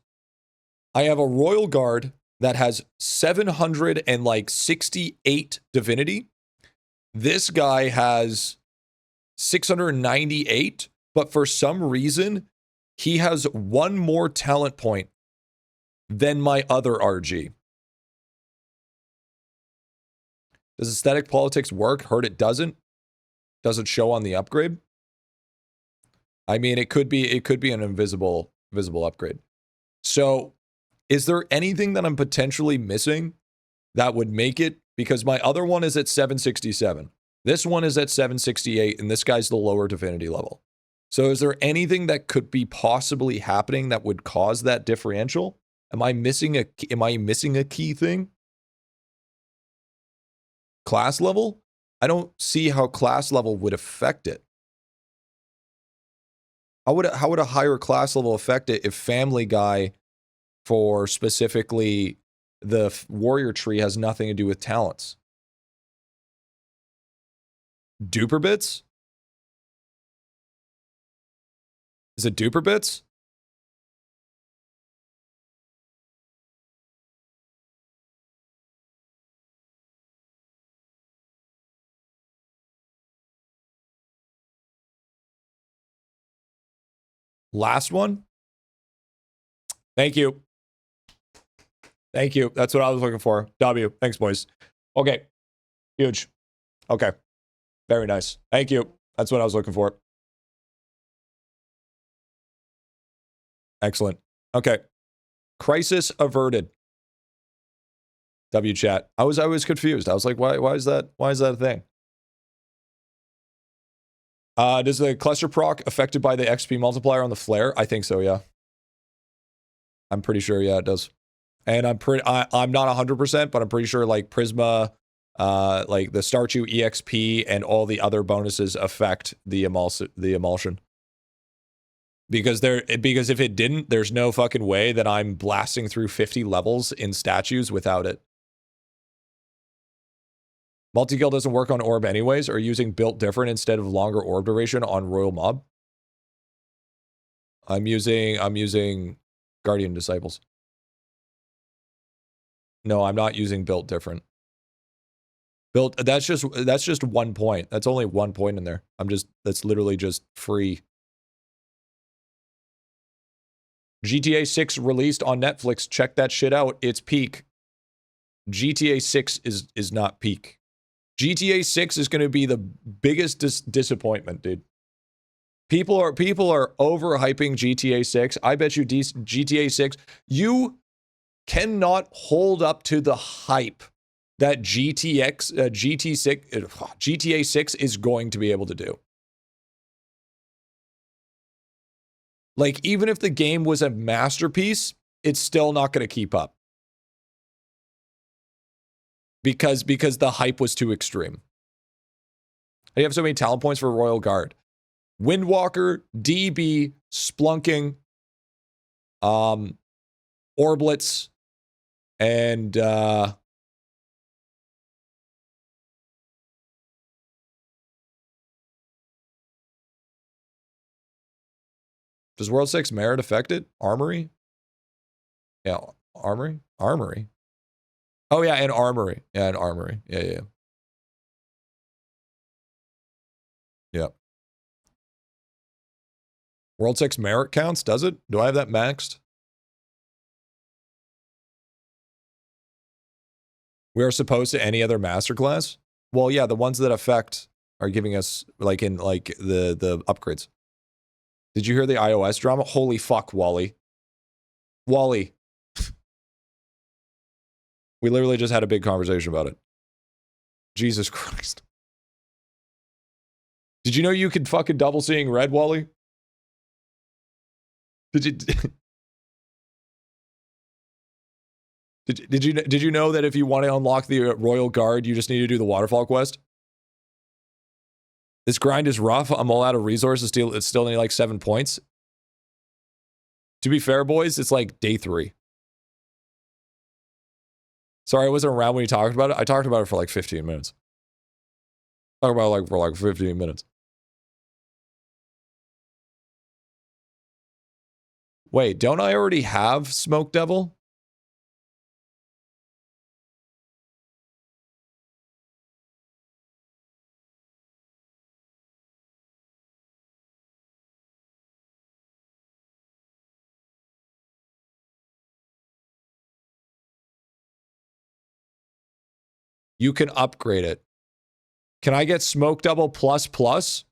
[SPEAKER 1] I have a royal guard that has 768 divinity. This guy has 698, but for some reason, he has 1 more talent point than my other RG. Does aesthetic politics work? Heard it doesn't. Doesn't show on the upgrade. I mean, it could be an invisible upgrade. So, is there anything that I'm potentially missing that would make it? Because my other one is at 767. This one is at 768, and this guy's the lower divinity level. So is there anything that could be possibly happening that would cause that differential? Am I missing a key thing? Class level? I don't see how class level would affect it. How would a higher class level affect it if Family Guy for specifically the warrior tree has nothing to do with talents? Duper bits? Is it duper bits? Last one? Thank you. Thank you. That's what I was looking for. W. Thanks, boys. Okay. Huge. Okay. Very nice. Thank you. That's what I was looking for. Excellent. Okay. Crisis averted. W chat. I was confused. I was like, why is that a thing? Does the cluster proc affected by the XP multiplier on the flare? I think so, yeah. I'm pretty sure, yeah, it does. And I'm not 100%, but I'm pretty sure like Prisma, like the Starchu EXP and all the other bonuses affect the emulsion. Because if it didn't, there's no fucking way that I'm blasting through 50 levels in statues without it. Multi-kill doesn't work on orb anyways, or using built different instead of longer orb duration on Royal Mob. I'm using Guardian Disciples. No, I'm not using built different. Built, that's just 1 point. That's only 1 point in there. That's literally just free. GTA 6 released on Netflix. Check that shit out. It's peak. GTA 6 is not peak. GTA 6 is going to be the biggest disappointment, dude. People are overhyping GTA 6. I bet you GTA 6, you cannot hold up to the hype that GTA 6 is going to be able to do. Like, even if the game was a masterpiece, it's still not going to keep up. Because the hype was too extreme. You have so many talent points for Royal Guard. Windwalker, DB, Splunking, Orblets, and does World 6 merit affect it? Armory? Yeah, Armory? Armory. Oh yeah, and Armory. Yeah, and Armory. Yeah. Yep. World 6 merit counts, does it? Do I have that maxed? We are supposed to any other masterclass? Well, yeah, the ones that affect are giving us like in like the upgrades. Did you hear the iOS drama? Holy fuck, Wally. Wally. We literally just had a big conversation about it. Jesus Christ. Did you know you could fucking double seeing red, Wally? Did you know that if you want to unlock the Royal Guard, you just need to do the waterfall quest? This grind is rough. I'm all out of resources. It's still only like 7 points. To be fair, boys, it's like day 3. Sorry, I wasn't around when you talked about it. I talked about it for like 15 minutes. Talk about it for like 15 minutes. Wait, don't I already have Smoke Devil? You can upgrade it. Can I get Smoke Devil plus plus?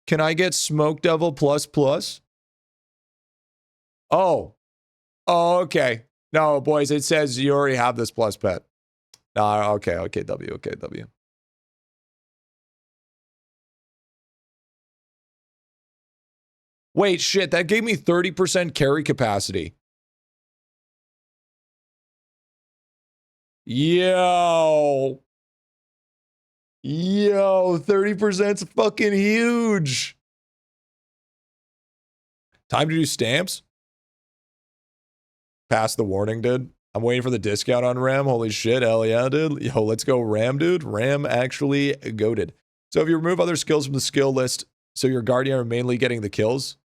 [SPEAKER 1] Can I get Smoke Devil plus plus? Oh. Oh, okay. No, boys, it says you already have this plus pet. No, okay, W. Wait, shit, that gave me 30% carry capacity. Yo. Yo, 30%'s fucking huge. Time to do stamps? Pass the warning, dude. I'm waiting for the discount on RAM. Holy shit, hell yeah, dude. Yo, let's go RAM, dude. RAM actually goated. So if you remove other skills from the skill list, so your Guardian are mainly getting the kills,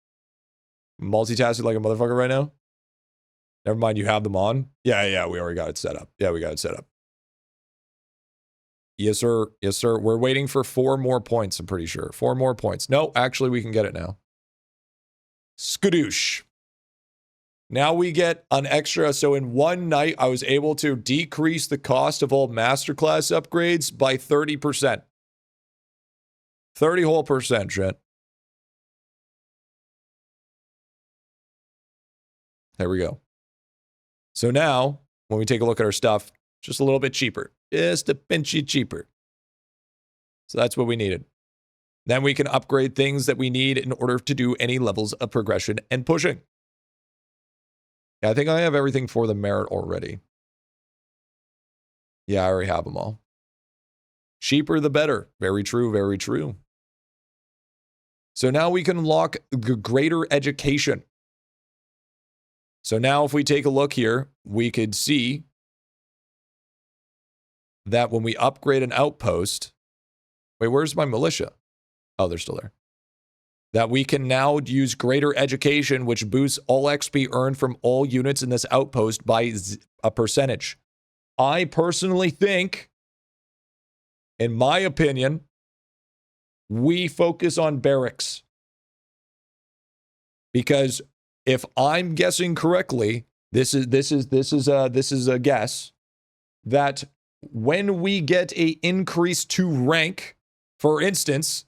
[SPEAKER 1] multitasking like a motherfucker right now. Never mind, you have them on. Yeah, we already got it set up. Yeah, we got it set up. Yes, sir. Yes, sir. We're waiting for 4 more points, I'm pretty sure. 4 more points. No, actually, we can get it now. Skadoosh. Now we get an extra. So in one night, I was able to decrease the cost of all masterclass upgrades by 30%. 30 whole percent, shit. There we go. So now, when we take a look at our stuff, just a little bit cheaper. Just a pinchy cheaper. So that's what we needed. Then we can upgrade things that we need in order to do any levels of progression and pushing. Yeah, I think I have everything for the merit already. Yeah, I already have them all. Cheaper the better. Very true, very true. So now we can unlock greater education. So now if we take a look here, we could see that when we upgrade an outpost, wait, where's my militia? Oh, they're still there. That we can now use greater education, which boosts all XP earned from all units in this outpost by a percentage. I personally think, in my opinion, we focus on barracks. Because if I'm guessing correctly, this is a guess, that when we get a increase to rank, for instance,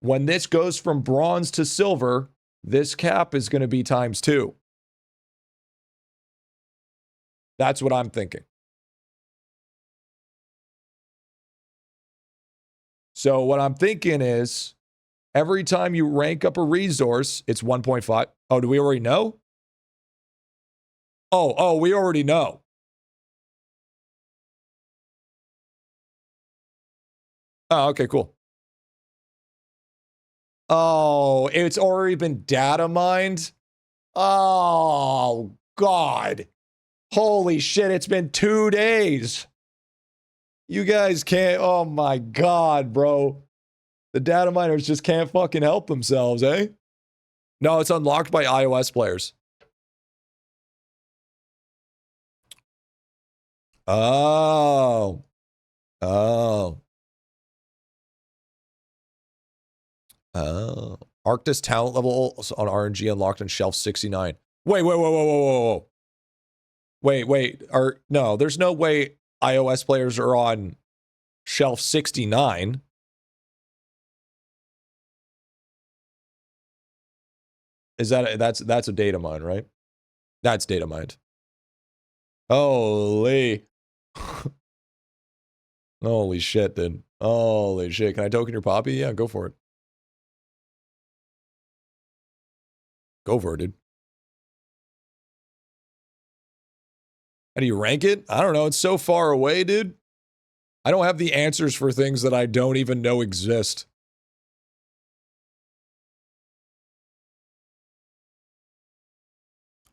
[SPEAKER 1] when this goes from bronze to silver, this cap is going to be ×2. That's what I'm thinking. So what I'm thinking is, every time you rank up a resource, it's 1.5. Oh, do we already know? Oh, we already know. Oh, okay, cool. Oh, it's already been data mined? Oh, God. Holy shit, it's been 2 days. You guys can't, oh my God, bro. The data miners just can't fucking help themselves, eh? No, it's unlocked by iOS players. Oh. Arctis talent levels on RNG unlocked on shelf 69. Wait. Wait. No, there's no way iOS players are on shelf 69. Is that's a data mine, right? That's data mined. Holy. Holy shit, dude. Holy shit. Can I token your poppy? Yeah, go for it. Go for it, dude. How do you rank it? I don't know. It's so far away, dude. I don't have the answers for things that I don't even know exist.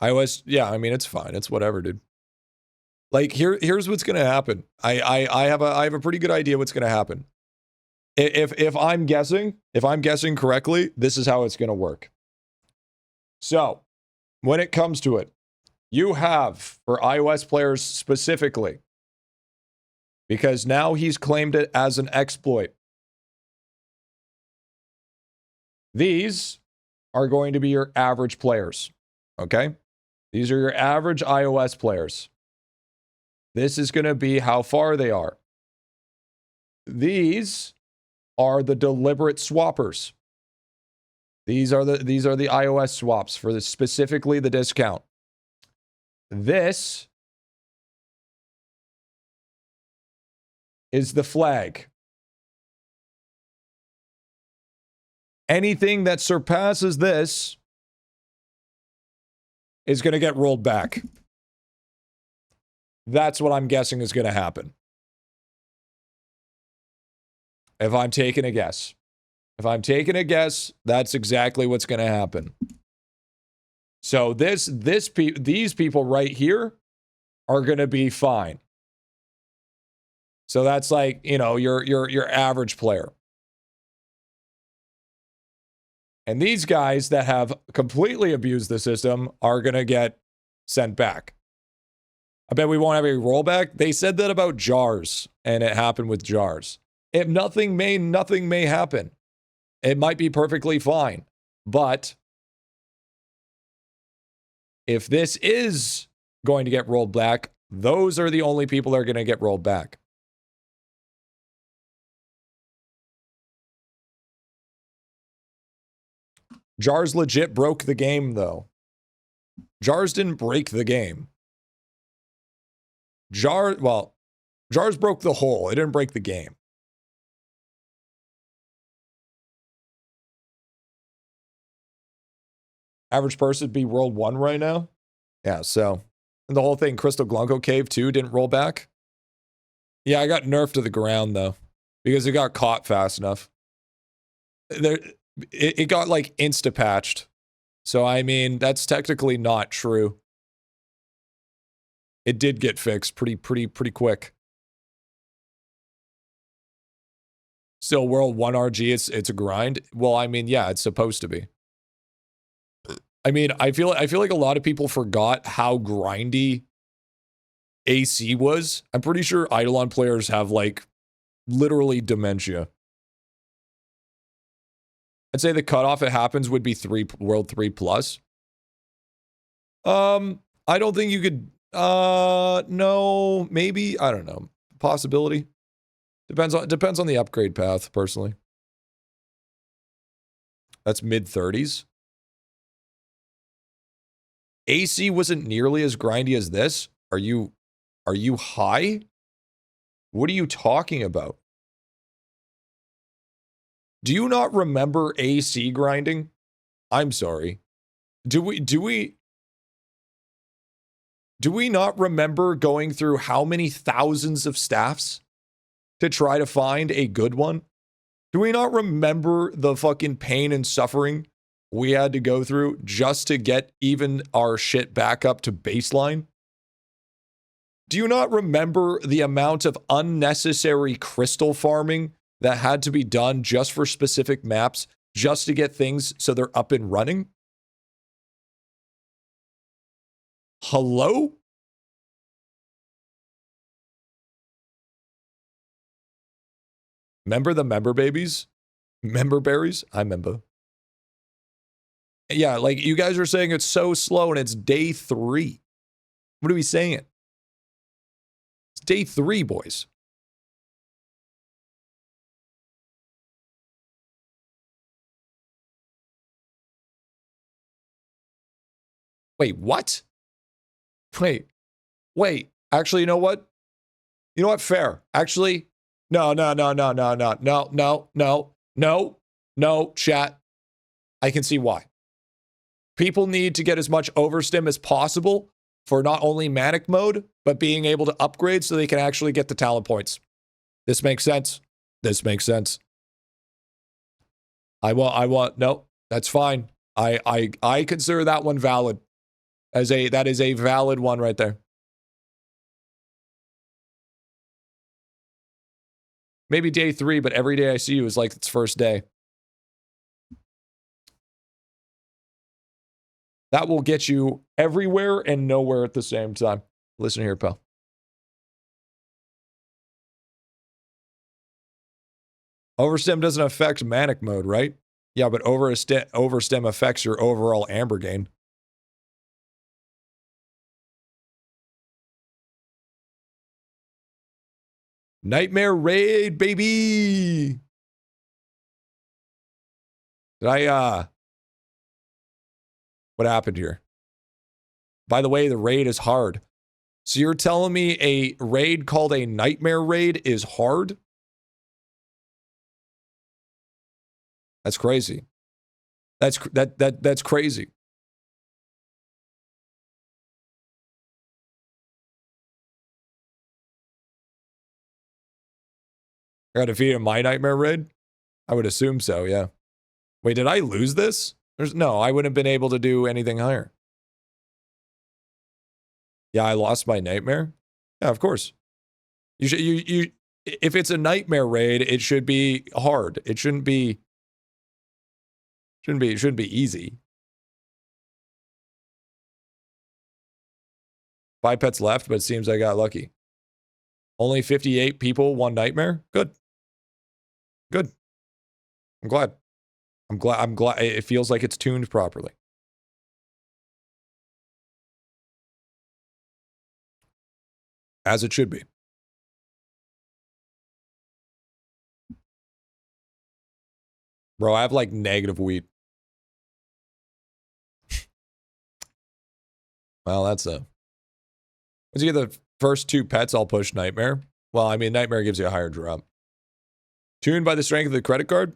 [SPEAKER 1] iOS, yeah, I mean, it's fine. It's whatever, dude. Like, here's what's gonna happen. I have a pretty good idea what's gonna happen. If I'm guessing correctly, this is how it's gonna work. So, when it comes to it, you have, for iOS players specifically, because now he's claimed it as an exploit, these are going to be your average players, okay? These are your average iOS players. This is going to be how far they are. These are the deliberate swappers. These are the iOS swaps for specifically the discount. This is the flag. Anything that surpasses this is going to get rolled back. That's what I'm guessing is going to happen. If I'm taking a guess. If I'm taking a guess, that's exactly what's going to happen. So these people right here are going to be fine. So that's like, you know, your average player. And these guys that have completely abused the system are going to get sent back. I bet we won't have a rollback. They said that about jars, and it happened with jars. If nothing may happen. It might be perfectly fine. But if this is going to get rolled back, those are the only people that are going to get rolled back. Jars legit broke the game, though. Jars didn't break the game. Jars broke the hole. It didn't break the game. Average person be World 1 right now? Yeah, so. And the whole thing, Crystal Glunko Cave, too, didn't roll back. Yeah, I got nerfed to the ground, though, because it got caught fast enough. It got, like, insta-patched. So, I mean, that's technically not true. It did get fixed pretty quick. Still, World 1 RG, it's a grind. Well, I mean, yeah, it's supposed to be. I mean, I feel like a lot of people forgot how grindy AC was. I'm pretty sure IdleOn players have, like, literally dementia. I'd say the cutoff it happens would be World 3 plus. I don't think you could, no, maybe, I don't know. Possibility. Depends on the upgrade path, personally. That's mid-30s. AC wasn't nearly as grindy as this. Are you high? What are you talking about? Do you not remember AC grinding? I'm sorry. Do we not remember going through how many thousands of staffs to try to find a good one? Do we not remember the fucking pain and suffering we had to go through just to get even our shit back up to baseline? Do you not remember the amount of unnecessary crystal farming that had to be done just for specific maps, just to get things so they're up and running? Hello? Remember the member babies? Member berries? I remember. Yeah, like you guys are saying it's so slow and it's day 3. What are we saying? It's day 3, boys. Wait, what? Wait. Actually, you know what? You know what? Fair. Actually, no, chat. I can see why. People need to get as much overstim as possible for not only manic mode, but being able to upgrade so they can actually get the talent points. This makes sense. This makes sense. No, that's fine. I consider that one valid. That is a valid one right there. Maybe day 3, but every day I see you is like its first day. That will get you everywhere and nowhere at the same time. Listen here, pal. Overstim doesn't affect manic mode, right? Yeah, but overstim affects your overall amber gain. Nightmare raid, baby! What happened here? By the way, the raid is hard. So you're telling me a raid called a nightmare raid is hard? That's crazy. That's crazy. I got defeated in my nightmare raid? I would assume so, yeah. Wait, did I lose this? No, I wouldn't have been able to do anything higher. Yeah, I lost my nightmare? Yeah, of course. If it's a nightmare raid, it should be hard. It shouldn't be easy. 5 pets left, but it seems I got lucky. Only 58 people, 1 nightmare? Good. Good. I'm glad. I'm glad it feels like it's tuned properly. As it should be. Bro, I have like negative wheat. Well, that's a... Once you get the first 2 pets, I'll push Nightmare. Well, I mean, Nightmare gives you a higher drop. Tuned by the strength of the credit card?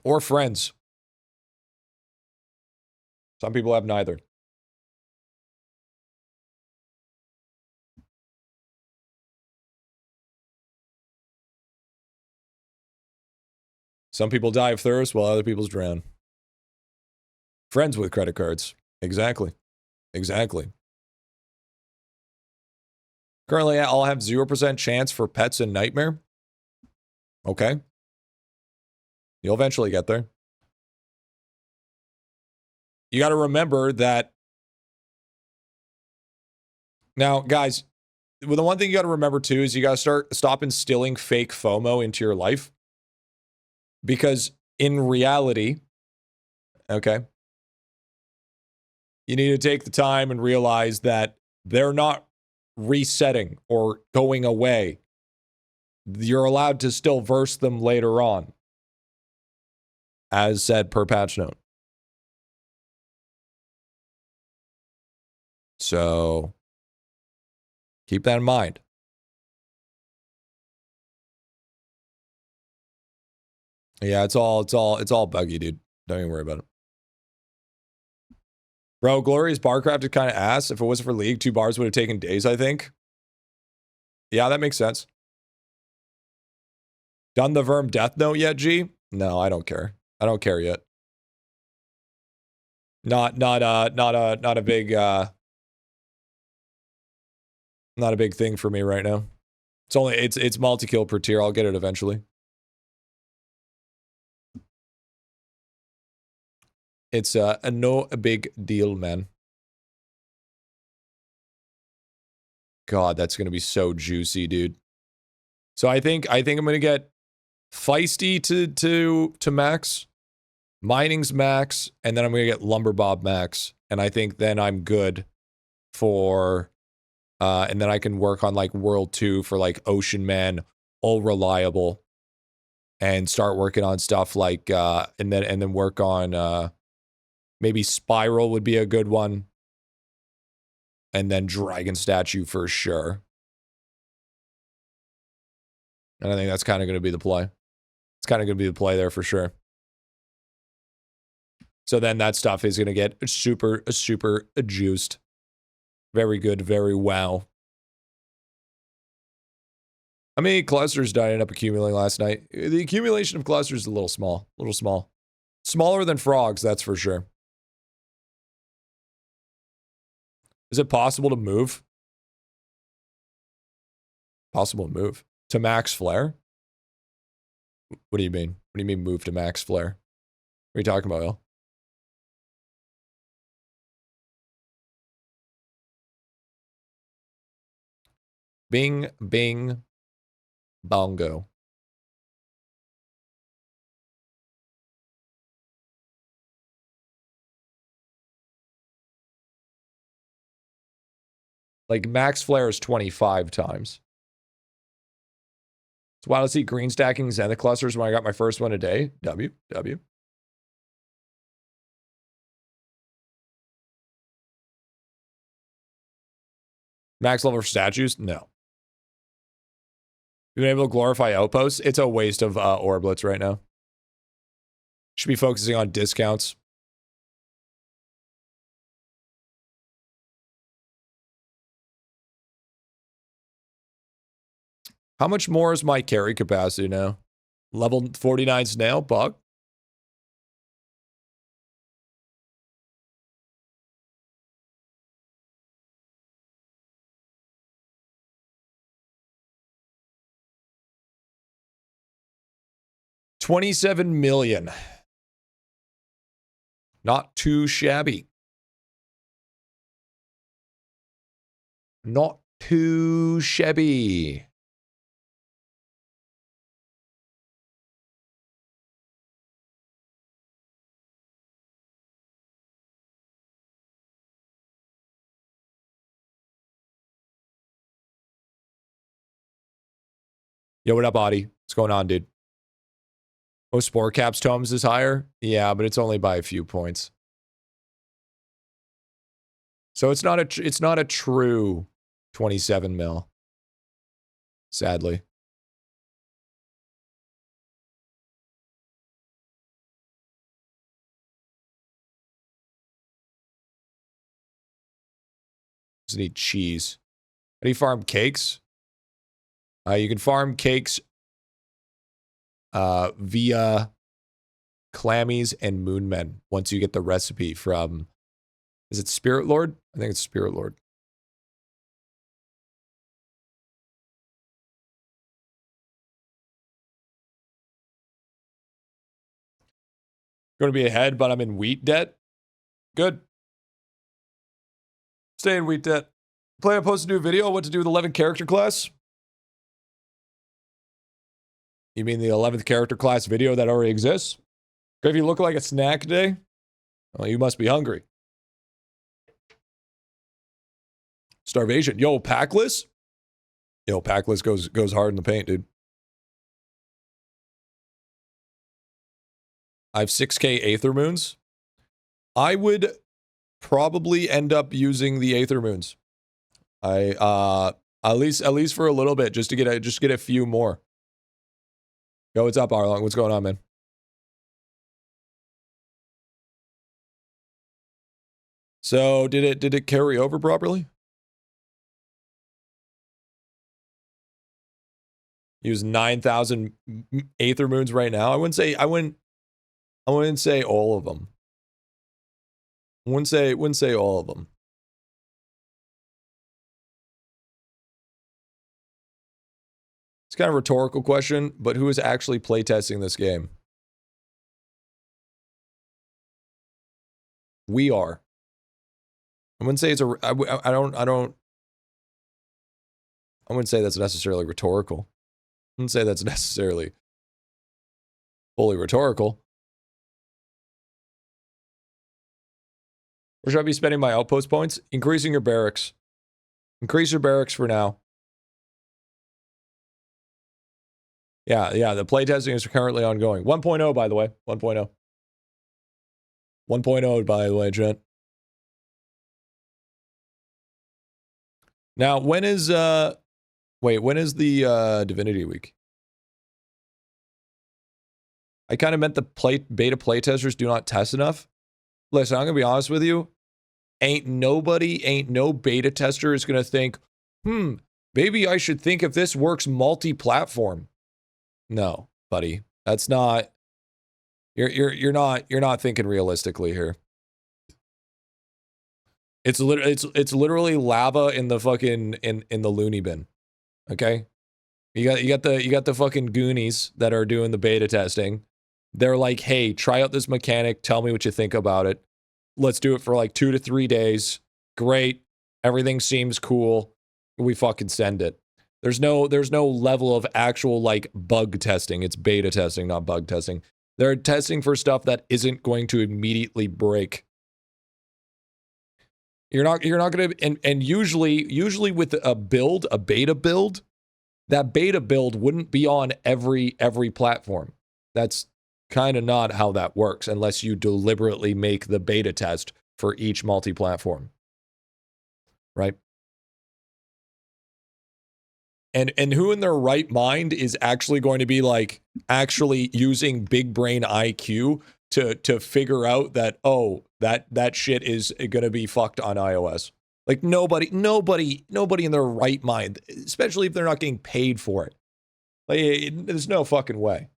[SPEAKER 1] Or friends. Some people have neither. Some people die of thirst while other people's drown. Friends with credit cards. Exactly. Exactly. Currently, I'll have 0% chance for pets and Nightmare. Okay. You'll eventually get there. You got to remember that... Now, guys, well, the one thing you got to remember, too, is you got to stop instilling fake FOMO into your life. Because in reality, okay, you need to take the time and realize that they're not resetting or going away. You're allowed to still verse them later on, as said per patch note. So keep that in mind. Yeah, it's all buggy, dude. Don't even worry about it. Bro, Glorious Barcraft is kind of ass. If it wasn't for League, 2 bars would have taken days, I think. Yeah, that makes sense. Done the Verm Death Note yet, G? No, I don't care. I don't care yet. Not a big thing for me right now. It's multi-kill per tier. I'll get it eventually. It's no big deal, man. God, that's gonna be so juicy, dude. So I think I'm gonna get Feisty to max, Mining's max, and then I'm gonna get Lumberbob max, and I think then I'm good for, and then I can work on like World 2 for like Ocean Man, all reliable, and start working on stuff like, and then work on maybe Spiral would be a good one, and then Dragon Statue for sure. And I think that's kind of going to be the play. It's kind of going to be the play there for sure. So then that stuff is going to get super juiced. Very good, very wow. How many clusters did I end up accumulating last night? The accumulation of clusters is a little small. Smaller than frogs, that's for sure. Is it possible to move? Possible to move. To max flare? What do you mean? What do you mean move to max flare? What are you talking about, El? Bing, bing, bongo. Like max flare is 25 times. It's wild to see green stacking Zenith clusters when I got my first one a day. W. Max level for statues? No. You've been able to glorify outposts? It's a waste of Orblets right now. Should be focusing on discounts. How much more is my carry capacity now? Level 49 snail, bug. $27 million. Not too shabby. Not too shabby. Yo, what up, Audie? What's going on, dude? Oh, Spore Caps Tomes is higher? Yeah, but it's only by a few points. So it's not a true 27 mil. Sadly. Just need cheese. How do you farm cakes? You can farm cakes via clammies and moonmen once you get the recipe from, is it Spirit Lord? I think it's Spirit Lord. Going to be ahead, but I'm in wheat debt. Good. Stay in wheat debt. Play a post a new video. What to do with 11 character class? You mean the 11th character class video that already exists? If you look like a snack day, well, you must be hungry. Starvation. Yo, Packless? Yo, Packless goes hard in the paint, dude. I have 6K Aether Moons. I would probably end up using the Aether Moons. At least for a little bit, just to get a few more. Yo, what's up, Arlong? What's going on, man? So did it carry over properly? Use 9,000 Aether Moons right now. I wouldn't say all of them. I wouldn't say all of them. It's kind of a rhetorical question, but who is actually playtesting this game? We are. I wouldn't say it's a. I wouldn't say that's necessarily rhetorical. I wouldn't say that's necessarily fully rhetorical. Where should I be spending my outpost points? Increasing your barracks. Increase your barracks for now. Yeah, the playtesting is currently ongoing. 1.0, by the way. 1.0. 1.0, by the way, Trent. Now, when is the Divinity Week? I kind of meant the beta playtesters do not test enough. Listen, I'm gonna be honest with you. Ain't no beta tester is gonna think, maybe I should think if this works multi-platform. No, buddy. That's not, you're not thinking realistically here. It's literally lava in the fucking in the loony bin. Okay? You got the fucking Goonies that are doing the beta testing. They're like, "Hey, try out this mechanic, tell me what you think about it. Let's do it for like 2 to 3 days. Great. Everything seems cool. We fucking send it." There's no level of actual like bug testing. It's beta testing, not bug testing. They're testing for stuff that isn't going to immediately break. You're not gonna, and usually with a beta build, that beta build wouldn't be on every platform. That's kind of not how that works unless you deliberately make the beta test for each multi-platform. Right? And who in their right mind is actually going to be like actually using big brain IQ to figure out that, oh, that shit is going to be fucked on iOS? Like nobody in their right mind, especially if they're not getting paid for it. Like, there's no fucking way.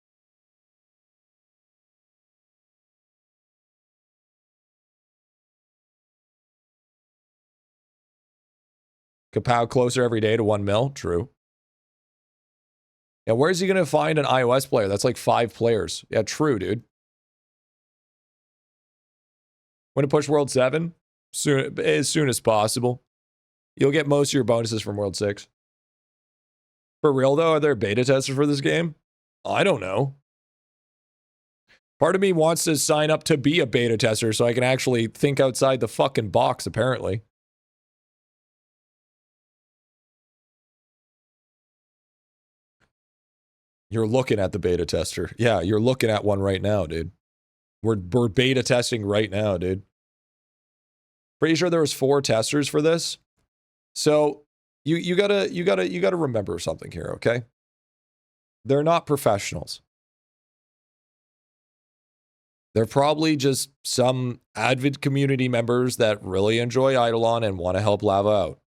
[SPEAKER 1] Kapow closer every day to 1 mil. True. Yeah, where's he going to find an iOS player? That's like 5 players. Yeah, true, dude. When to push World 7? As soon as possible. You'll get most of your bonuses from World 6. For real, though, are there beta testers for this game? I don't know. Part of me wants to sign up to be a beta tester so I can actually think outside the fucking box, apparently. You're looking at the beta tester. Yeah, you're looking at one right now, dude. We're beta testing right now, dude. Pretty sure there was 4 testers for this. So you gotta remember something here, okay? They're not professionals. They're probably just some avid community members that really enjoy IdleOn and want to help Lava out.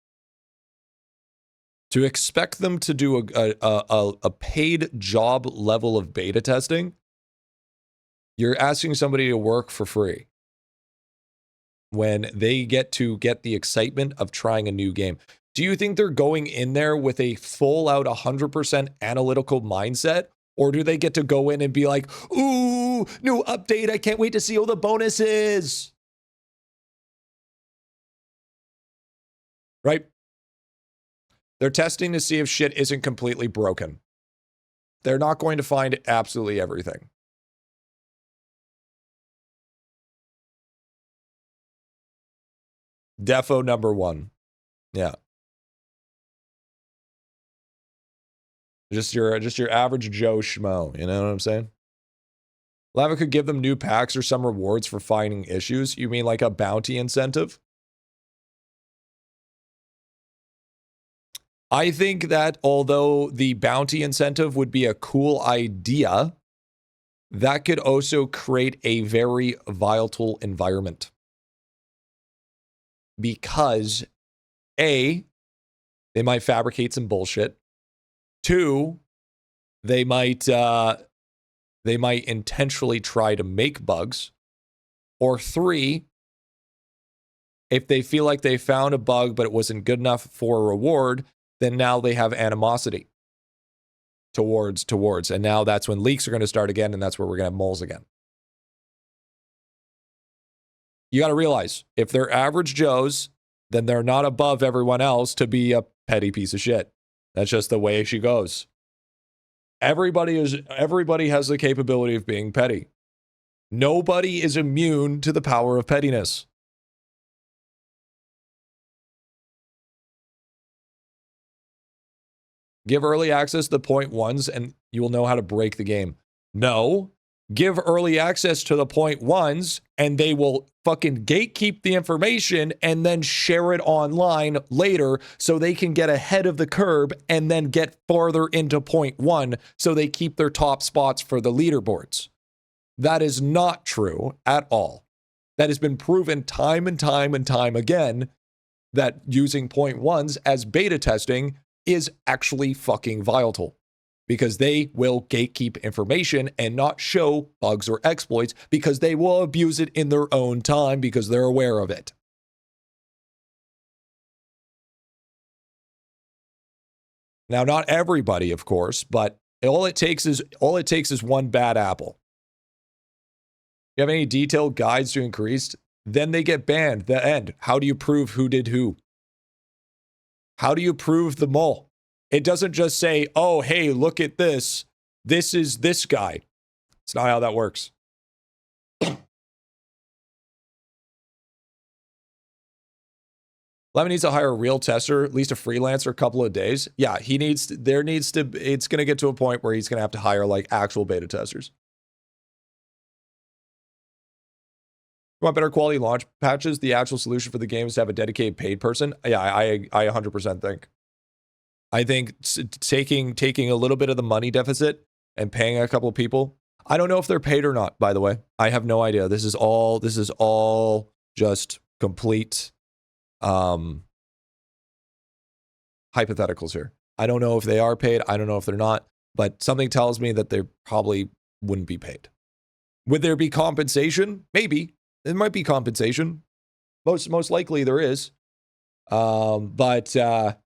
[SPEAKER 1] To expect them to do a paid job level of beta testing, you're asking somebody to work for free when they get to get the excitement of trying a new game. Do you think they're going in there with a full out 100% analytical mindset? Or do they get to go in and be like, ooh, new update, I can't wait to see all the bonuses? Right? They're testing to see if shit isn't completely broken. They're not going to find absolutely everything. Defo number 1. Yeah. Just your average Joe Schmo, you know what I'm saying? Lava could give them new packs or some rewards for finding issues. You mean like a bounty incentive? I think that although the bounty incentive would be a cool idea, that could also create a very volatile environment. Because A, they might fabricate some bullshit. 2, they might intentionally try to make bugs. Or 3, if they feel like they found a bug but it wasn't good enough for a reward, then now they have animosity towards. And now that's when leaks are going to start again, and that's where we're going to have moles again. You got to realize, if they're average Joes, then they're not above everyone else to be a petty piece of shit. That's just the way she goes. Everybody has the capability of being petty. Nobody is immune to the power of pettiness. Give early access to the 0.1s and you will know how to break the game. No. Give early access to the 0.1s and they will fucking gatekeep the information and then share it online later so they can get ahead of the curve and then get farther into 0.1 so they keep their top spots for the leaderboards. That is not true at all. That has been proven time and time and time again that using 0.1s as beta testing is actually fucking volatile because they will gatekeep information and not show bugs or exploits because they will abuse it in their own time because they're aware of it. Now, not everybody, of course, but all it takes is one bad apple. You have any detailed guides to increase? Then they get banned. The end. How do you prove who did who? How do you prove the mole? It doesn't just say, oh, hey, look at this. This is this guy. It's not how that works. Lemon needs to hire a real tester, at least a freelancer, a couple of days. Yeah, it's going to get to a point where he's going to have to hire like actual beta testers. You want better quality launch patches? The actual solution for the game is to have a dedicated paid person. Yeah, I 100% think. I think taking a little bit of the money deficit and paying a couple of people. I don't know if they're paid or not, by the way. I have no idea. This is all just complete hypotheticals here. I don't know if they are paid. I don't know if they're not. but something tells me that they probably wouldn't be paid. Would there be compensation? Maybe. There might be compensation. Most likely there is. But I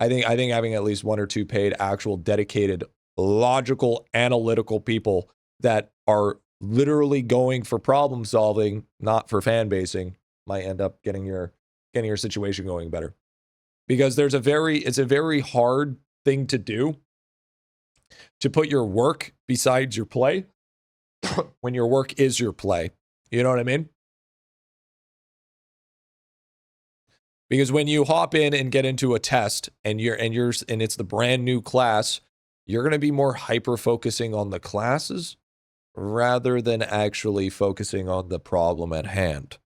[SPEAKER 1] think having at least one or two paid, actual, dedicated, logical, analytical people that are literally going for problem solving, not for fan basing, might end up getting your situation going better. Because it's a very hard thing to do, to put your work besides your play when your work is your play. You know what I mean? Because when you hop in and get into a test and it's the brand new class, you're going to be more hyper focusing on the classes rather than actually focusing on the problem at hand.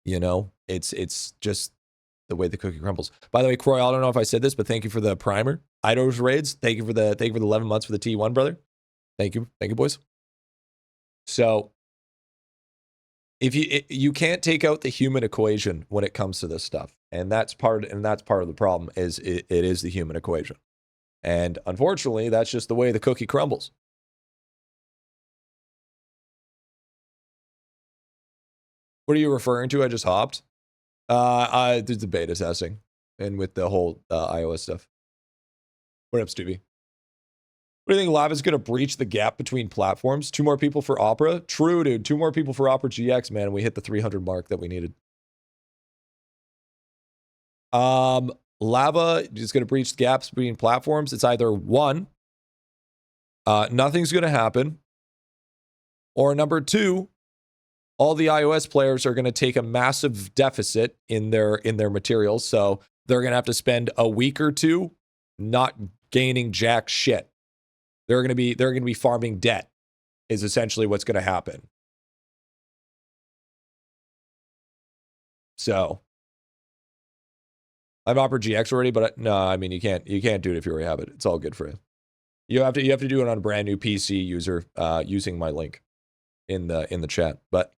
[SPEAKER 1] You know, it's just the way the cookie crumbles. By the way, Croy, I don't know if I said this, but thank you for the primer. Ido's raids. Thank you for the 11 months for the T1, brother. Thank you, boys. So if you can't take out the human equation when it comes to this stuff, and that's part of the problem. Is it is the human equation, and unfortunately, that's just the way the cookie crumbles. What are you referring to? I just hopped. There's the beta testing, and with the whole iOS stuff. What up, Stevie? What do you think? Lava's going to breach the gap between platforms? 2 more people for Opera? True, dude. 2 more people for Opera GX, man. We hit the 300 mark that we needed. Lava is going to breach the gaps between platforms. It's either 1, nothing's going to happen, or number 2, all the iOS players are going to take a massive deficit in their materials, so they're going to have to spend a week or 2 not gaining jack shit. They're going to be farming debt, is essentially what's going to happen. So I've offered GX already, but no, I mean you can't do it if you already have it. It's all good for you. You have to do it on a brand new PC user using my link in the chat. But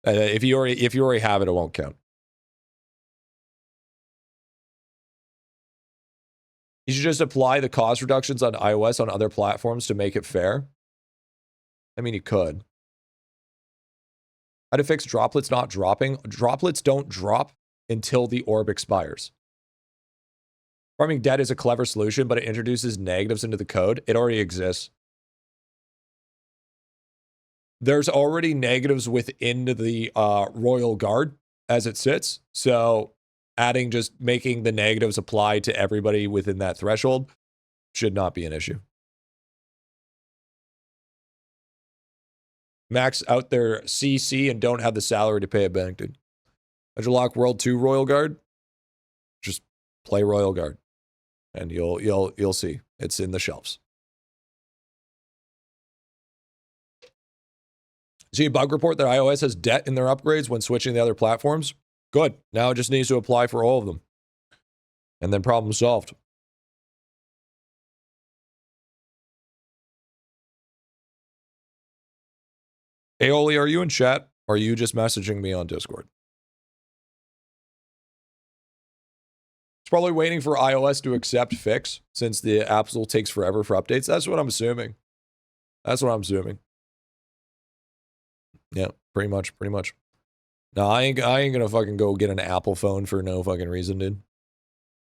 [SPEAKER 1] if you already have it, it won't count. You should just apply the cost reductions on iOS on other platforms to make it fair. I mean, you could. How to fix droplets not dropping? Droplets don't drop until the orb expires. Farming debt is a clever solution, but it introduces negatives into the code. It already exists. There's already negatives within the Royal Guard as it sits. So just making the negatives apply to everybody within that threshold should not be an issue. Max out their CC and don't have the salary to pay a bank, dude. Lock World 2 Royal Guard. Just play Royal Guard, and you'll see it's in the shelves. See a bug report that iOS has debt in their upgrades when switching to other platforms? Good. Now it just needs to apply for all of them. And then problem solved. Hey, Oli, are you in chat? Or are you just messaging me on Discord? It's probably waiting for iOS to accept fix, since the app still takes forever for updates. That's what I'm assuming. Yeah, pretty much. No, I ain't gonna fucking go get an Apple phone for no fucking reason, dude.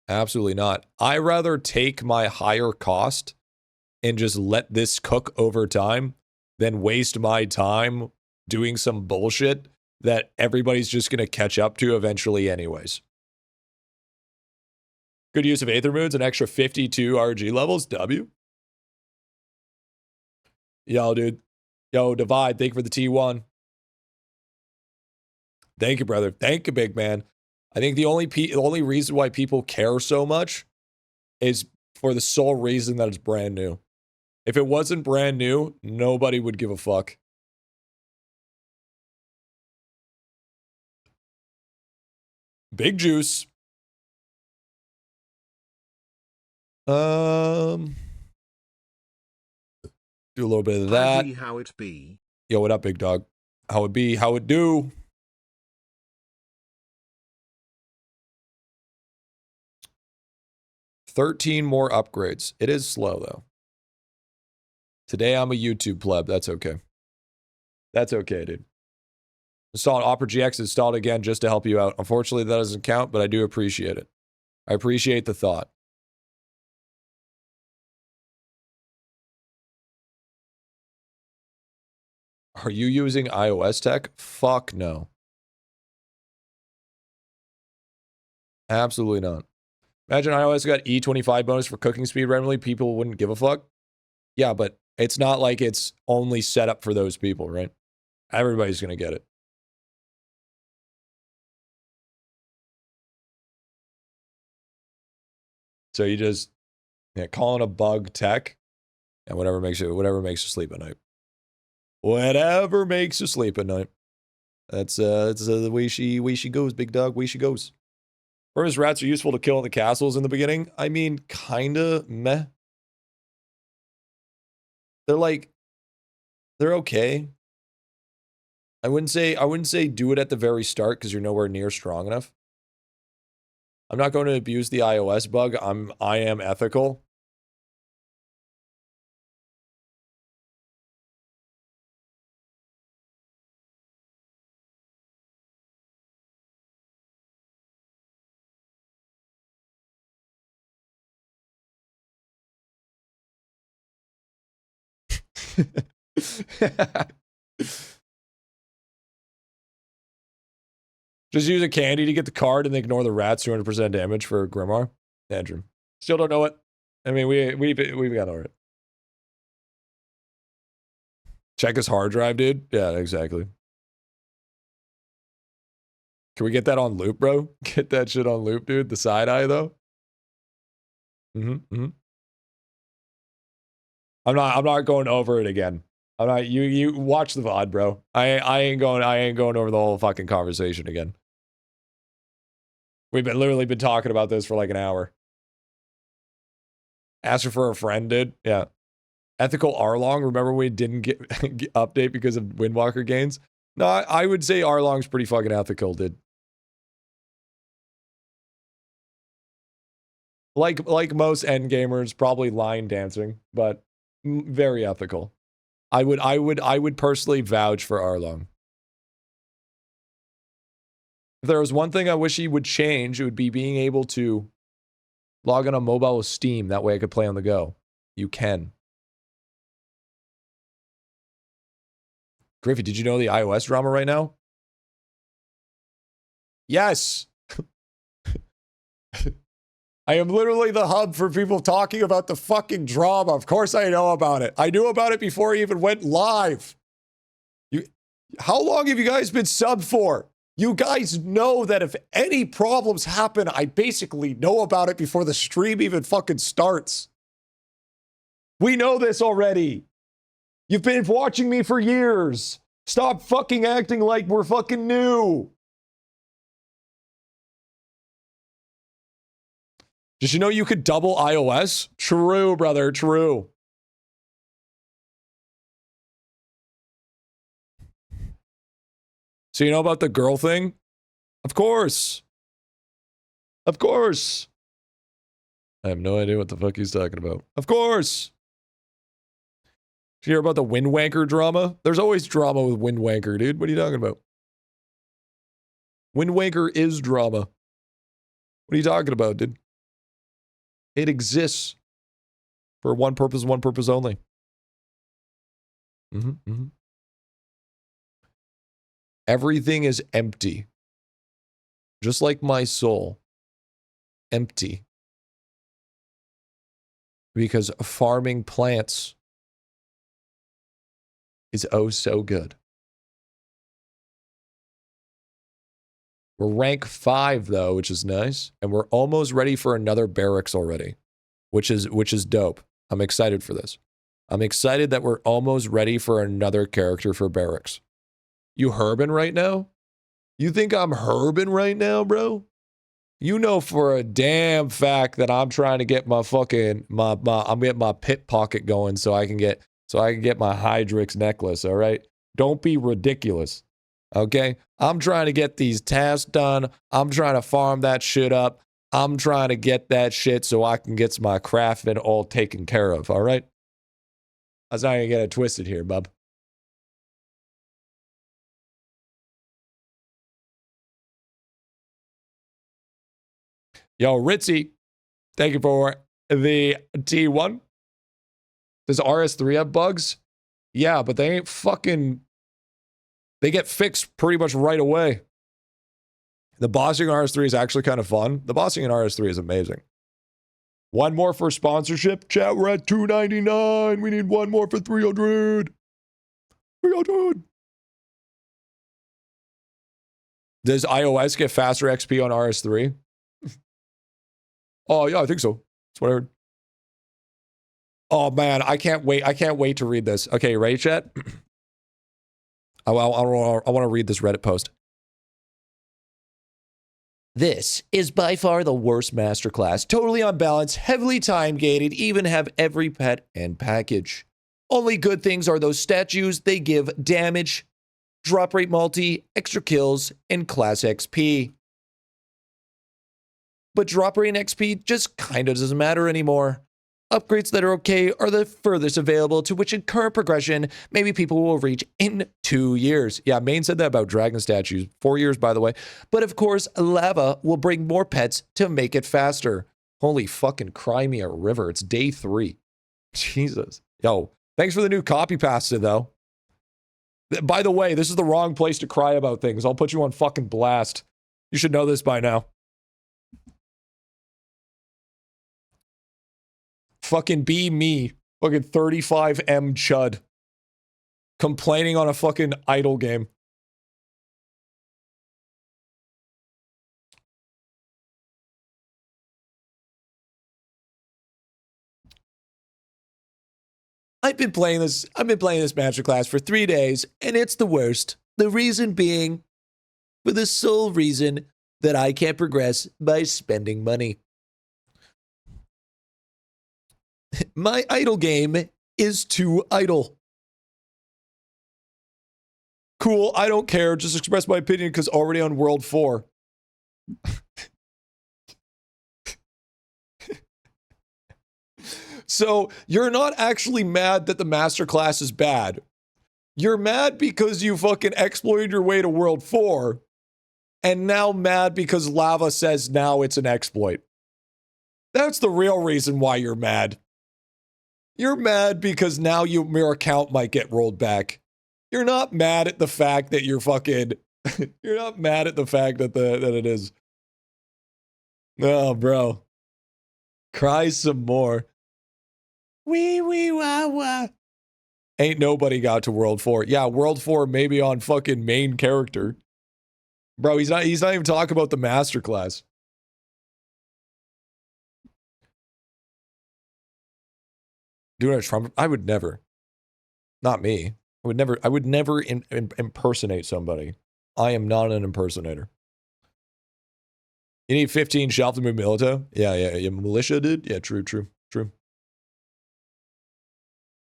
[SPEAKER 1] Absolutely not. I rather take my higher cost and just let this cook over time than waste my time doing some bullshit that everybody's just gonna catch up to eventually anyways. Good use of Aether Moods, an extra 52 RG levels. W. Yo, dude. Yo, Divide, thank you for the T1. Thank you, brother. Thank you, big man. I think the only reason why people care so much is for the sole reason that it's brand new. If it wasn't brand new, nobody would give a fuck. Big juice. Do a little bit of that.
[SPEAKER 2] How it be?
[SPEAKER 1] Yo, what up, big dog? How it be? How it do? 13 more upgrades. It is slow, though. Today, I'm a YouTube pleb. That's okay. That's okay, dude. Installed Opera GX, installed again just to help you out. Unfortunately, that doesn't count, but I do appreciate it. I appreciate the thought. Are you using iOS tech? Fuck no. Absolutely not. Imagine iOS got E25 bonus for cooking speed randomly. People wouldn't give a fuck. Yeah, but it's not like it's only set up for those people, right? Everybody's going to get it. So you just call it a bug tech and whatever makes you sleep at night. Whatever makes you sleep at night. That's the way she goes, big dog. Way she goes. First, rats are useful to kill in the castles in the beginning. I mean, kinda meh. They're okay. I wouldn't say do it at the very start because you're nowhere near strong enough. I'm not going to abuse the iOS bug. I am ethical. Just use a candy to get the card and ignore the rats 200% damage for Grimoire. Andrew. Still don't know it. I mean, we've got over it. Check his hard drive, dude. Yeah, exactly. Can we get that on loop, bro? Get that shit on loop, dude. The side eye, though. I'm not going over it again. I'm not. You watch the VOD, bro. I ain't going over the whole fucking conversation again. We've literally been talking about this for like an hour. Ask her for a friend, dude. Yeah. Ethical Arlong. Remember we didn't get update because of Windwalker gains? No, I would say Arlong's pretty fucking ethical, dude. Like most end gamers, probably line dancing, but very ethical. I would personally vouch for Arlong. If there was one thing I wish he would change, it would be being able to log on a mobile with Steam. That way I could play on the go. You can. Griffy, did you know the iOS drama right now? Yes. I am literally the hub for people talking about the fucking drama. Of course I know about it. I knew about it before it even went live. How long have you guys been subbed for? You guys know that if any problems happen, I basically know about it before the stream even fucking starts. We know this already. You've been watching me for years. Stop fucking acting like we're fucking new. Did you know you could double iOS? True, brother, true. So you know about the girl thing? Of course. Of course. I have no idea what the fuck he's talking about. Of course. Did you hear about the Windwanker drama? There's always drama with Windwanker, dude. What are you talking about? Windwanker is drama. What are you talking about, dude? It exists for one purpose only. Everything is empty. Just like my soul. Empty. Because farming plants is oh so good. We're rank 5 though, which is nice, and we're almost ready for another barracks already, which is dope. I'm excited for this. I'm excited that we're almost ready for another character for barracks. You herbin right now? You think I'm herbin right now, bro? You know for a damn fact that I'm trying to get my fucking I'm getting my pit pocket going so I can get my Hydrix necklace, all right? Don't be ridiculous. Okay? I'm trying to get these tasks done. I'm trying to farm that shit up. I'm trying to get that shit so I can get my crafting all taken care of, all right? I was not going to get it twisted here, bub. Yo, Ritzy, thank you for the T1. Does RS3 have bugs? Yeah, but they ain't fucking... They get fixed pretty much right away. The bossing in RS3 is actually kind of fun. The bossing in RS3 is amazing. One more for sponsorship. Chat, we're at $2.99. We need one more for 300. 300. Does iOS get faster XP on RS3? Oh, yeah, I think so. That's what I heard. Oh, man, I can't wait. I can't wait to read this. Okay, ready, chat? I want to read this Reddit post. This is by far the worst masterclass. Totally unbalanced, heavily time-gated, even have every pet and package. Only good things are those statues. They give damage, drop rate multi, extra kills, and class XP. But drop rate and XP just kinda doesn't matter anymore. Upgrades that are okay are the furthest available, to which in current progression, maybe people will reach in 2 years. Yeah, Maine said that about dragon statues. 4 years, by the way. But of course, lava will bring more pets to make it faster. Holy fucking cry me a river. It's day 3. Jesus. Yo, thanks for the new copy pasta, though. By the way, this is the wrong place to cry about things. I'll put you on fucking blast. You should know this by now. Fucking be me. Fucking 35M chud. Complaining on a fucking idle game. I've been playing this masterclass for 3 days, and it's the worst. The reason being, for the sole reason that I can't progress by spending money. My idle game is too idle. Cool, I don't care. Just express my opinion because already on World 4. So, you're not actually mad that the masterclass is bad. You're mad because you fucking exploited your way to World 4, and now mad because Lava says now it's an exploit. That's the real reason why you're mad. You're mad because now your account might get rolled back. You're not mad at the fact that you're fucking... You're not mad at the fact that that it is. Oh, bro. Cry some more. Wee wee wah wah. Ain't nobody got to World 4. Yeah, World 4 maybe on fucking main character. Bro, he's not even talking about the masterclass. Doing a Trump, I would never. Not me. I would never impersonate somebody. I am not an impersonator. You need 15 shelf to move Milito? Yeah, militia, dude. Yeah, true.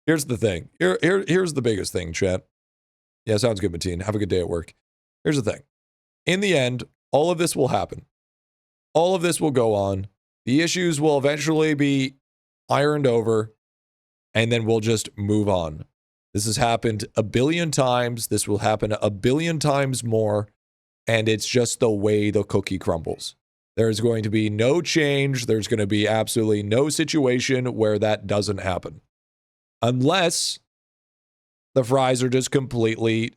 [SPEAKER 1] Here's the thing. Here's the biggest thing, chat. Yeah, sounds good, Mateen. Have a good day at work. Here's the thing. In the end, all of this will happen. All of this will go on. The issues will eventually be ironed over, and then we'll just move on. This has happened a billion times. This will happen a billion times more, and it's just the way the cookie crumbles. There's going to be no change. There's going to be absolutely no situation where that doesn't happen. Unless the fries are just completely,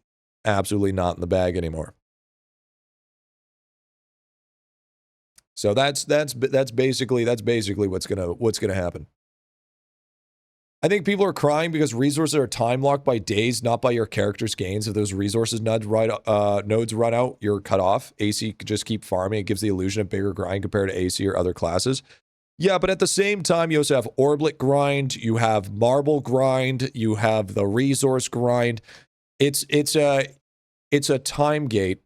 [SPEAKER 1] absolutely not in the bag anymore. So that's basically what's gonna happen. I think people are crying because resources are time locked by days, not by your character's gains. If those resources nodes run out, you're cut off. AC could just keep farming. It gives the illusion of bigger grind compared to AC or other classes. Yeah, but at the same time, you also have Orblet grind, you have Marble grind, you have the resource grind. It's a time gate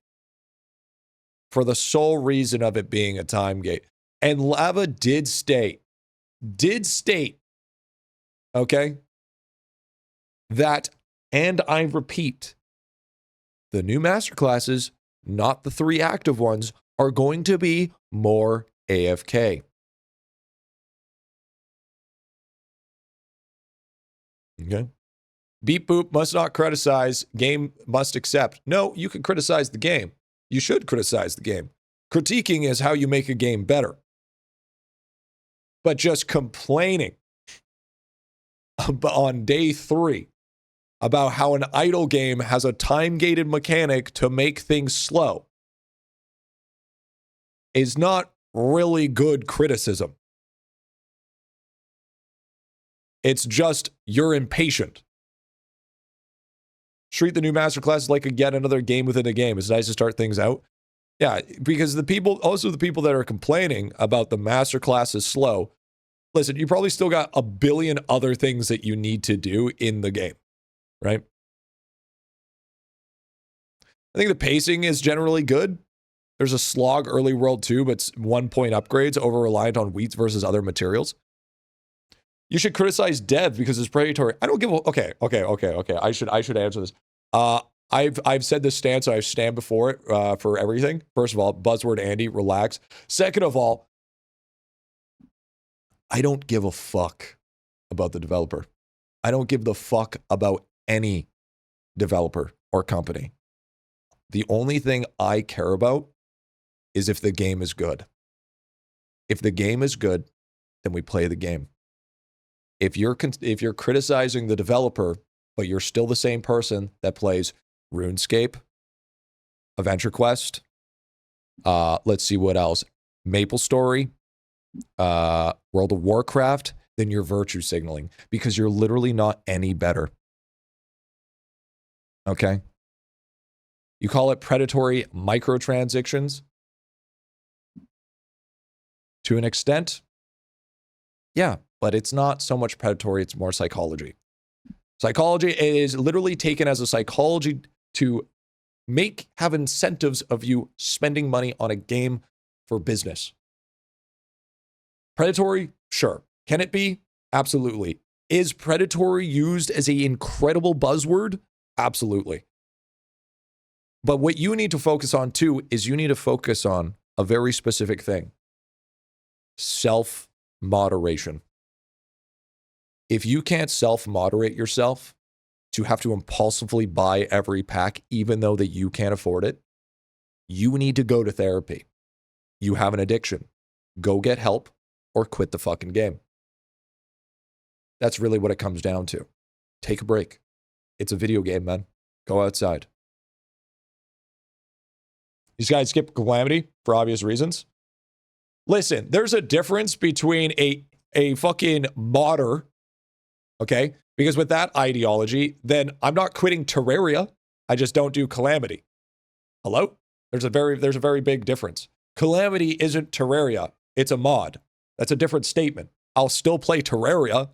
[SPEAKER 1] for the sole reason of it being a time gate. And Lava did state, okay, that, and I repeat, the new masterclasses, not the 3 active ones, are going to be more AFK. Okay. Beep boop must not criticize, game must accept. No, you can criticize the game. You should criticize the game. Critiquing is how you make a game better. But just complaining on day 3 about how an idle game has a time-gated mechanic to make things slow is not really good criticism. It's just you're impatient. Treat the new masterclass as like yet another game within a game. It's nice to start things out. Yeah, because the people that are complaining about the masterclass is slow, listen, you probably still got a billion other things that you need to do in the game, right? I think the pacing is generally good. There's a slog early world too, but it's 1-point upgrades over reliant on wheats versus other materials. You should criticize dev because it's predatory. I don't give a okay. I should answer this. I've said this stance, I've stand before it for everything. First of all, buzzword Andy, relax. Second of all, I don't give a fuck about the developer. I don't give the fuck about any developer or company. The only thing I care about is if the game is good. If the game is good, then we play the game. If you're criticizing the developer, but you're still the same person that plays RuneScape, Adventure Quest, let's see what else, MapleStory, World of Warcraft, then you're virtue signaling because you're literally not any better. Okay? You call it predatory microtransactions? To an extent, yeah, but it's not so much predatory, it's more psychology. Psychology is literally taken as a psychology to have incentives of you spending money on a game for business. Predatory? Sure. Can it be? Absolutely. Is predatory used as an incredible buzzword? Absolutely. But what you need to focus on too is you need to focus on a very specific thing. Self-moderation. If you can't self-moderate yourself to have to impulsively buy every pack, even though that you can't afford it, you need to go to therapy. You have an addiction. Go get help or quit the fucking game. That's really what it comes down to. Take a break. It's a video game, man. Go outside. These guys skip Calamity for obvious reasons. Listen, there's a difference between a fucking modder, okay? Because with that ideology, then I'm not quitting Terraria. I just don't do Calamity. Hello? There's a very big difference. Calamity isn't Terraria. It's a mod. That's a different statement. I'll still play Terraria.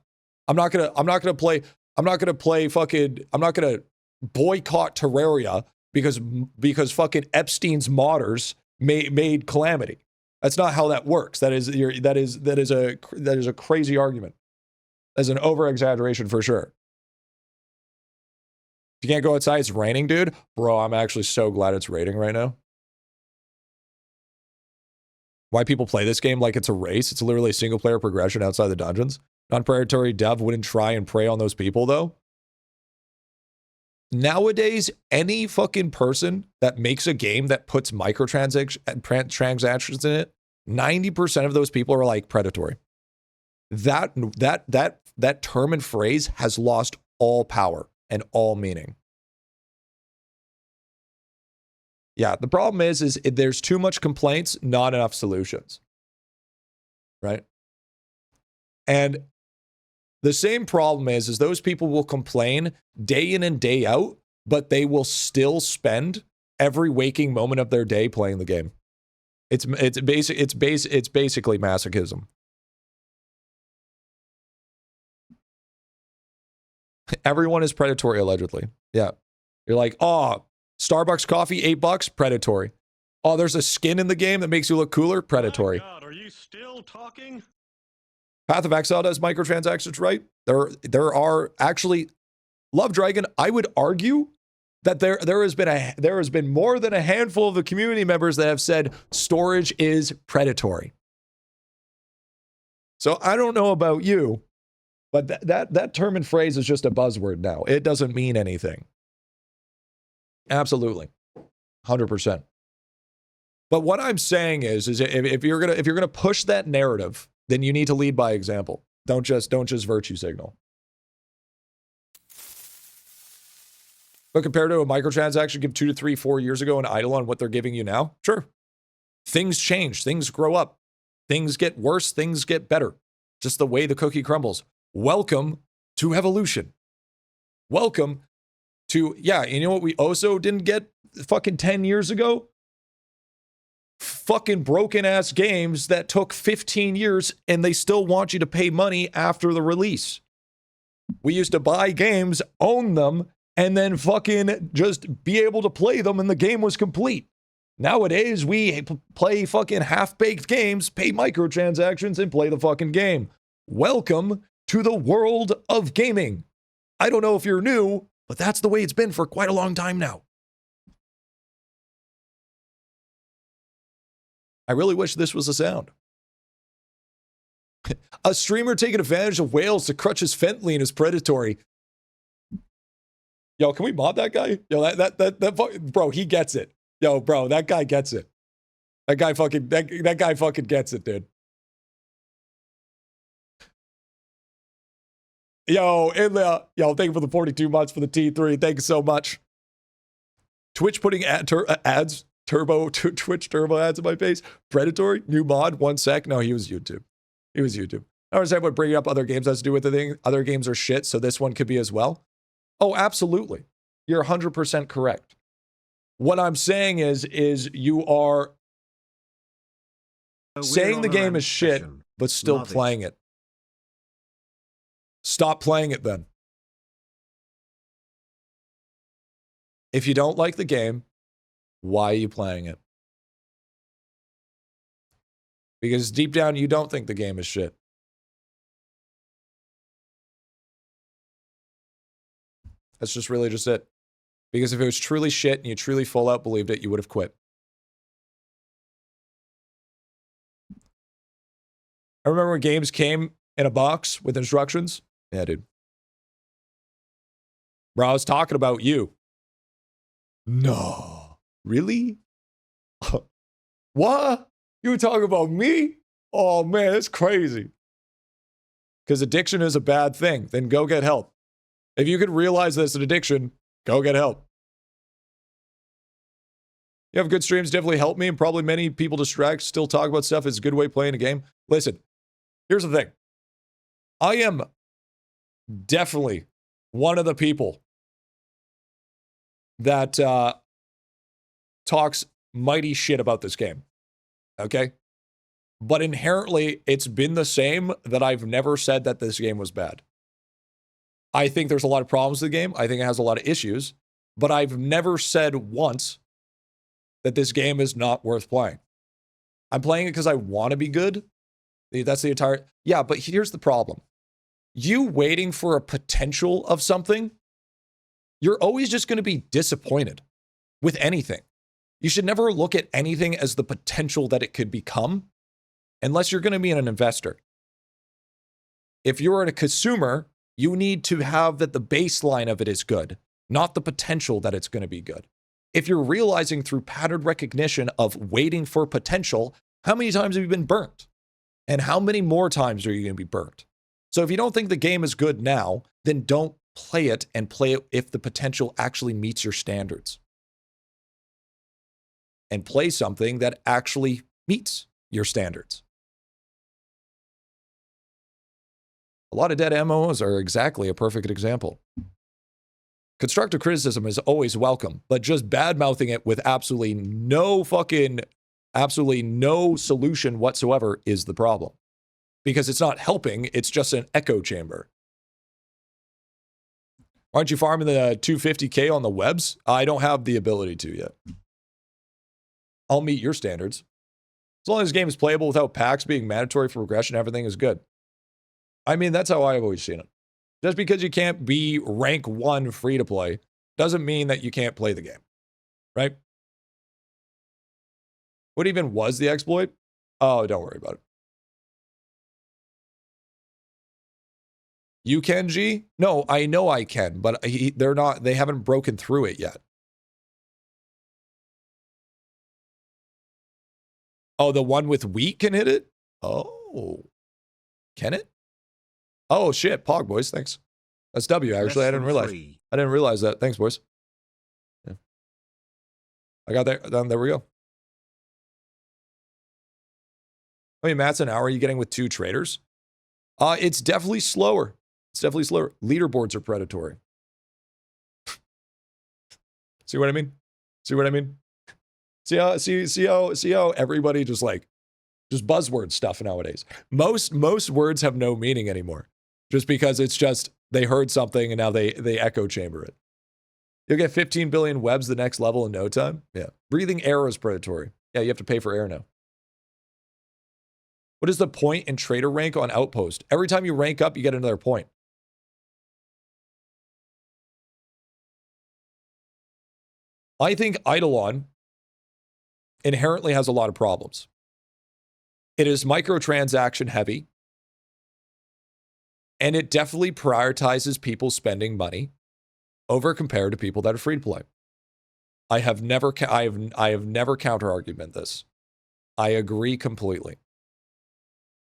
[SPEAKER 1] I'm not gonna boycott Terraria because fucking Epstein's modders made Calamity. That's not how that works. That is a crazy argument. That's an over-exaggeration for sure. If you can't go outside, it's raining, dude. Bro, I'm actually so glad it's raining right now. Why people play this game like it's a race? It's literally a single-player progression outside the dungeons. Non-predatory dev wouldn't try and prey on those people, though. Nowadays, any fucking person that makes a game that puts microtransactions in it, 90% of those people are like predatory. That term and phrase has lost all power and all meaning. Yeah, the problem is there's too much complaints, not enough solutions. Right? And the same problem is those people will complain day in and day out, but they will still spend every waking moment of their day playing the game. It's basically masochism. Everyone is predatory allegedly. Yeah. You're like, oh, Starbucks coffee, $8, predatory. Oh, there's a skin in the game that makes you look cooler, predatory.
[SPEAKER 2] My God, are you still talking?
[SPEAKER 1] Path of Exile does microtransactions, right? There are actually, Love Dragon, I would argue that there has been more than a handful of the community members that have said storage is predatory. So I don't know about you, but that term and phrase is just a buzzword now. It doesn't mean anything. Absolutely. 100%. But what I'm saying is if you're gonna push that narrative, then you need to lead by example. Don't just virtue signal. But compared to a microtransaction give 2 to 3, 4 years ago in IdleOn what they're giving you now, sure. Things change, things grow up, things get worse, things get better. Just the way the cookie crumbles. Welcome to evolution. Welcome to, yeah, you know what we also didn't get fucking 10 years ago? Fucking broken ass games that took 15 years and they still want you to pay money after the release. We used to buy games, own them, and then fucking just be able to play them and the game was complete. Nowadays, we play fucking half-baked games, pay microtransactions, and play the fucking game. Welcome to the world of gaming. I don't know if you're new, but that's the way it's been for quite a long time now. I really wish this was a sound. A streamer taking advantage of whales to crutch his Fentanyl is predatory. Yo, can we mod that guy? Yo, that bro, he gets it. Yo, bro, that guy gets it. That guy fucking gets it, dude. Yo, yo, thank you for the 42 months for the T3. Thank you so much. Twitch putting Twitch turbo ads in my face. Predatory, new mod, 1 sec. No, he was YouTube. He was YouTube. I understand what bringing up other games has to do with the thing. Other games are shit, so this one could be as well. Oh, absolutely. You're 100% correct. What I'm saying is you are saying the game is shit, but still playing it. Stop playing it then. If you don't like the game, why are you playing it? Because deep down, you don't think the game is shit. That's just really just it. Because if it was truly shit and you truly full out believed it, you would have quit. I remember when games came in a box with instructions. Yeah, dude. Bro, I was talking about you. No. Really? What? You were talking about me? Oh, man, that's crazy. Because addiction is a bad thing. Then go get help. If you could realize that's an addiction, go get help. You have good streams, definitely help me, and probably many people distract, still talk about stuff. It's a good way of playing a game. Listen, here's the thing. I am definitely one of the people that talks mighty shit about this game. Okay? But inherently, it's been the same that I've never said that this game was bad. I think there's a lot of problems with the game. I think it has a lot of issues. But I've never said once that this game is not worth playing. I'm playing it because I want to be good. That's the entire... Yeah, but here's the problem. You waiting for a potential of something, you're always just going to be disappointed with anything. You should never look at anything as the potential that it could become unless you're going to be an investor. If you're a consumer, you need to have that the baseline of it is good, not the potential that it's going to be good. If you're realizing through pattern recognition of waiting for potential, how many times have you been burnt? And how many more times are you going to be burnt? So if you don't think the game is good now, then don't play it and play it if the potential actually meets your standards. And play something that actually meets your standards. A lot of dead MMOs are exactly a perfect example. Constructive criticism is always welcome, but just bad-mouthing it with absolutely no solution whatsoever is the problem. Because it's not helping, it's just an echo chamber. Aren't you farming the 250K on the webs? I don't have the ability to yet. I'll meet your standards. As long as the game is playable without packs being mandatory for progression, everything is good. I mean, that's how I've always seen it. Just because you can't be rank 1 free to play doesn't mean that you can't play the game, right? What even was the exploit? Oh, don't worry about it. You can, G? No, I know I can, but they're not, they haven't broken through it yet. Oh, the one with wheat can hit it? Oh. Can it? Oh, shit. Pog, boys. Thanks. That's W, actually. I didn't realize. I didn't realize that. Thanks, boys. Yeah. I got there. There we go. I mean, Matt's an hour. Are you getting with 2 traders? It's definitely slower. It's definitely slower. Leaderboards are predatory. See what I mean? See what I mean? See how everybody just buzzword stuff nowadays. Most words have no meaning anymore. Just because it's just they heard something and now they echo chamber it. You'll get 15 billion webs the next level in no time. Yeah. Breathing air is predatory. Yeah, you have to pay for air now. What is the point in trader rank on Outpost? Every time you rank up, you get another point. I think IdleOn inherently has a lot of problems. It is microtransaction heavy. And it definitely prioritizes people spending money over compared to people that are free to play. I have never counter-argument this. I agree completely.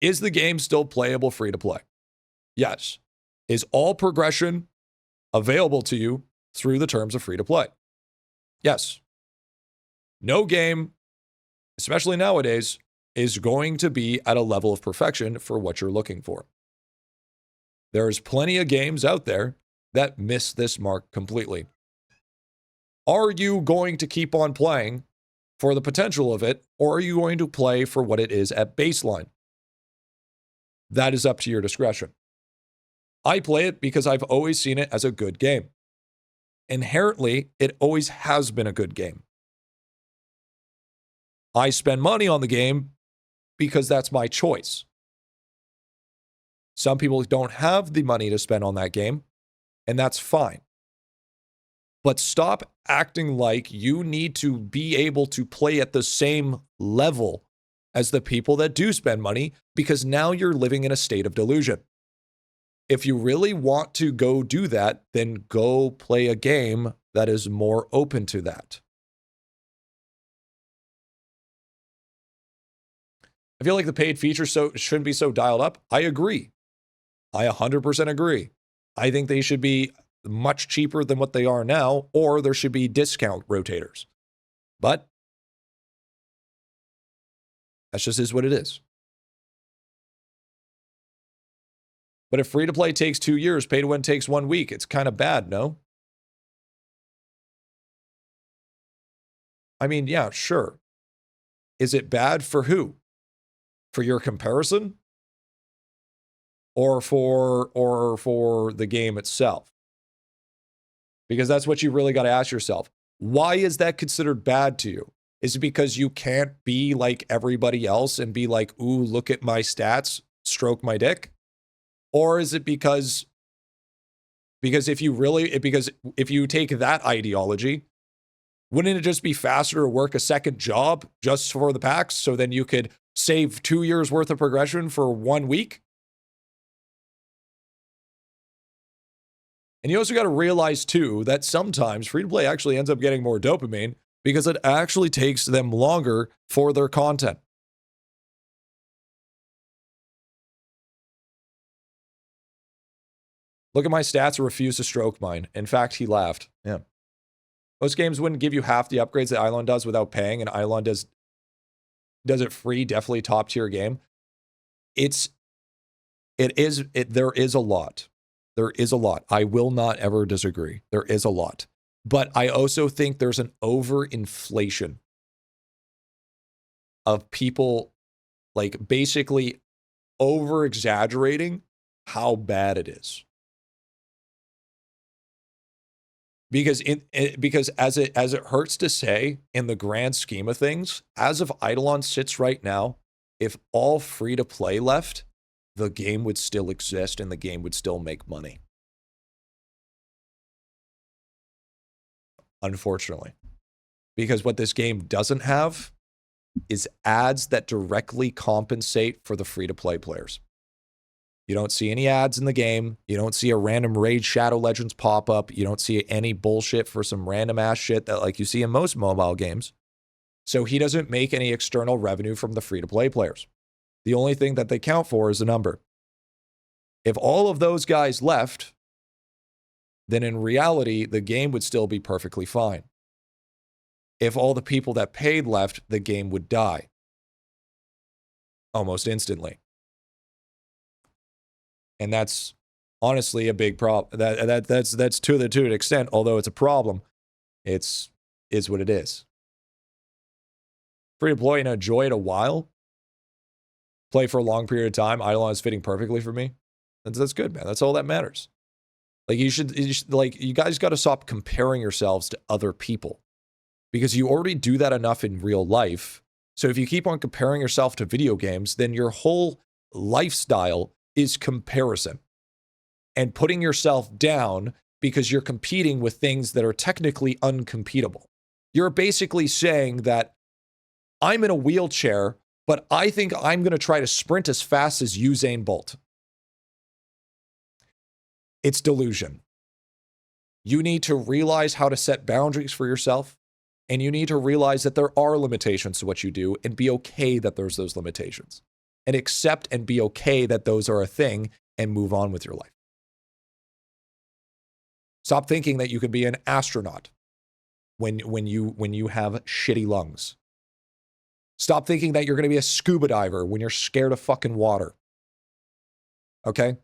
[SPEAKER 1] Is the game still playable free to play? Yes. Is all progression available to you through the terms of free to play? Yes. No game, especially nowadays, is going to be at a level of perfection for what you're looking for. There's plenty of games out there that miss this mark completely. Are you going to keep on playing for the potential of it, or are you going to play for what it is at baseline? That is up to your discretion. I play it because I've always seen it as a good game. Inherently, it always has been a good game. I spend money on the game because that's my choice. Some people don't have the money to spend on that game, and that's fine. But stop acting like you need to be able to play at the same level as the people that do spend money, because now you're living in a state of delusion. If you really want to go do that, then go play a game that is more open to that. I feel like the paid features shouldn't be so dialed up. I agree. I 100% agree. I think they should be much cheaper than what they are now, or there should be discount rotators. But that just is what it is. But if free-to-play takes 2 years, pay-to-win takes 1 week, it's kind of bad, no? I mean, yeah, sure. Is it bad for who? For your comparison? Or for the game itself? Because that's what you really got to ask yourself. Why is that considered bad to you? Is it because you can't be like everybody else and be like, ooh, look at my stats, stroke my dick? Or is it because if you take that ideology, wouldn't it just be faster to work a second job just for the packs so then you could save 2 years worth of progression for 1 week? And you also got to realize, too, that sometimes free-to-play actually ends up getting more dopamine because it actually takes them longer for their content. Look at my stats and refuse to stroke mine. In fact, he laughed. Yeah. Most games wouldn't give you half the upgrades that idelon does without paying, and idelon does it free, definitely top-tier game. There is a lot. There is a lot. I will not ever disagree. There is a lot. But I also think there's an overinflation of people like basically over-exaggerating how bad it is. Because as it hurts to say, in the grand scheme of things, as of IdleOn sits right now, if all free-to-play left, the game would still exist and the game would still make money. Unfortunately. Because what this game doesn't have is ads that directly compensate for the free-to-play players. You don't see any ads in the game. You don't see a random Raid Shadow Legends pop up. You don't see any bullshit for some random ass shit that like you see in most mobile games. So he doesn't make any external revenue from the free-to-play players. The only thing that they count for is a number. If all of those guys left, then in reality, the game would still be perfectly fine. If all the people that paid left, the game would die. Almost instantly. And that's honestly a big problem. That's to an extent, although it's a problem, is what it is. Free to play and enjoy it a while. Play for a long period of time. IdleOn is fitting perfectly for me. That's good, man. That's all that matters. Like you guys got to stop comparing yourselves to other people, because you already do that enough in real life. So if you keep on comparing yourself to video games, then your whole lifestyle is comparison and putting yourself down because you're competing with things that are technically uncompetable. You're basically saying that I'm in a wheelchair, but I think I'm going to try to sprint as fast as Usain Bolt. It's delusion. You need to realize how to set boundaries for yourself, and you need to realize that there are limitations to what you do and be okay that there's those limitations. And accept and be okay that those are a thing and move on with your life. Stop thinking that you can be an astronaut when you have shitty lungs. Stop thinking that you're going to be a scuba diver when you're scared of fucking water. Okay?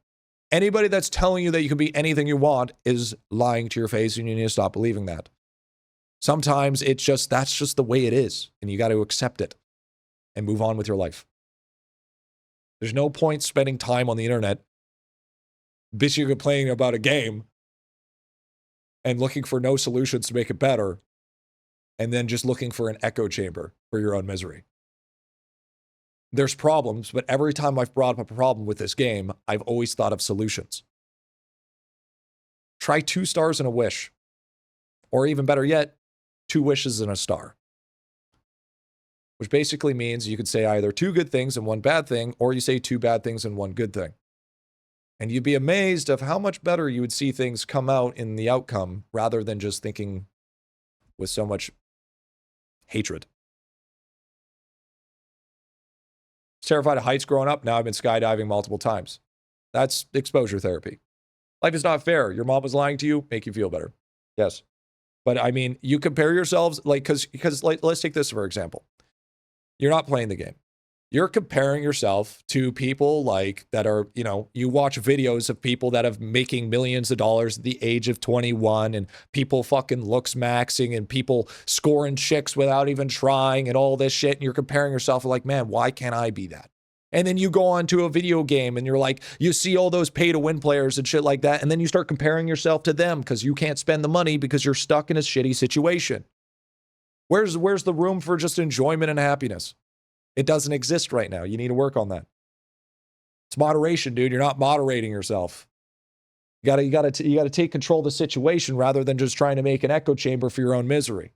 [SPEAKER 1] Anybody that's telling you that you can be anything you want is lying to your face, and you need to stop believing that. Sometimes that's just the way it is, and you got to accept it and move on with your life. There's no point spending time on the internet bitching and complaining about a game and looking for no solutions to make it better, and then just looking for an echo chamber for your own misery. There's problems, but every time I've brought up a problem with this game, I've always thought of solutions. Try 2 stars and a wish. Or even better yet, 2 wishes and a star. Which basically means you could say either 2 good things and 1 bad thing, or you say 2 bad things and 1 good thing. And you'd be amazed of how much better you would see things come out in the outcome rather than just thinking with so much hatred. Terrified of heights growing up. Now I've been skydiving multiple times. That's exposure therapy. Life is not fair. Your mom was lying to you. Make you feel better. Yes. But I mean, you compare yourselves, like, because let's take this for example. You're not playing the game. You're comparing yourself to people like that are, you watch videos of people that have making millions of dollars at the age of 21, and people fucking looks maxing and people scoring chicks without even trying and all this shit. And you're comparing yourself like, man, why can't I be that? And then you go on to a video game and you're like, you see all those pay to win players and shit like that. And then you start comparing yourself to them because you can't spend the money because you're stuck in a shitty situation. Where's the room for just enjoyment and happiness? It doesn't exist right now. You need to work on that. It's moderation, dude. You're not moderating yourself. You gotta take control of the situation rather than just trying to make an echo chamber for your own misery.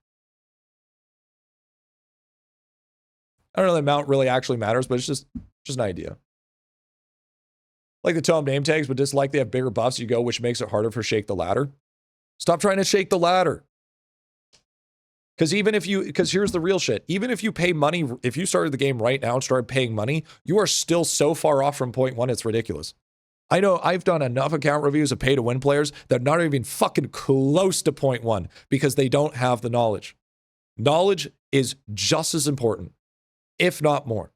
[SPEAKER 1] I don't know if the amount really actually matters, but it's just an idea. Like the tome name tags, but dislike they have bigger buffs you go, which makes it harder for shake the ladder. Stop trying to shake the ladder. Because here's the real shit. Even if you pay money, if you started the game right now and started paying money, you are still so far off from point 1, it's ridiculous. I know I've done enough account reviews of pay to win players that are not even fucking close to point 1 because they don't have the knowledge. Knowledge is just as important, if not more.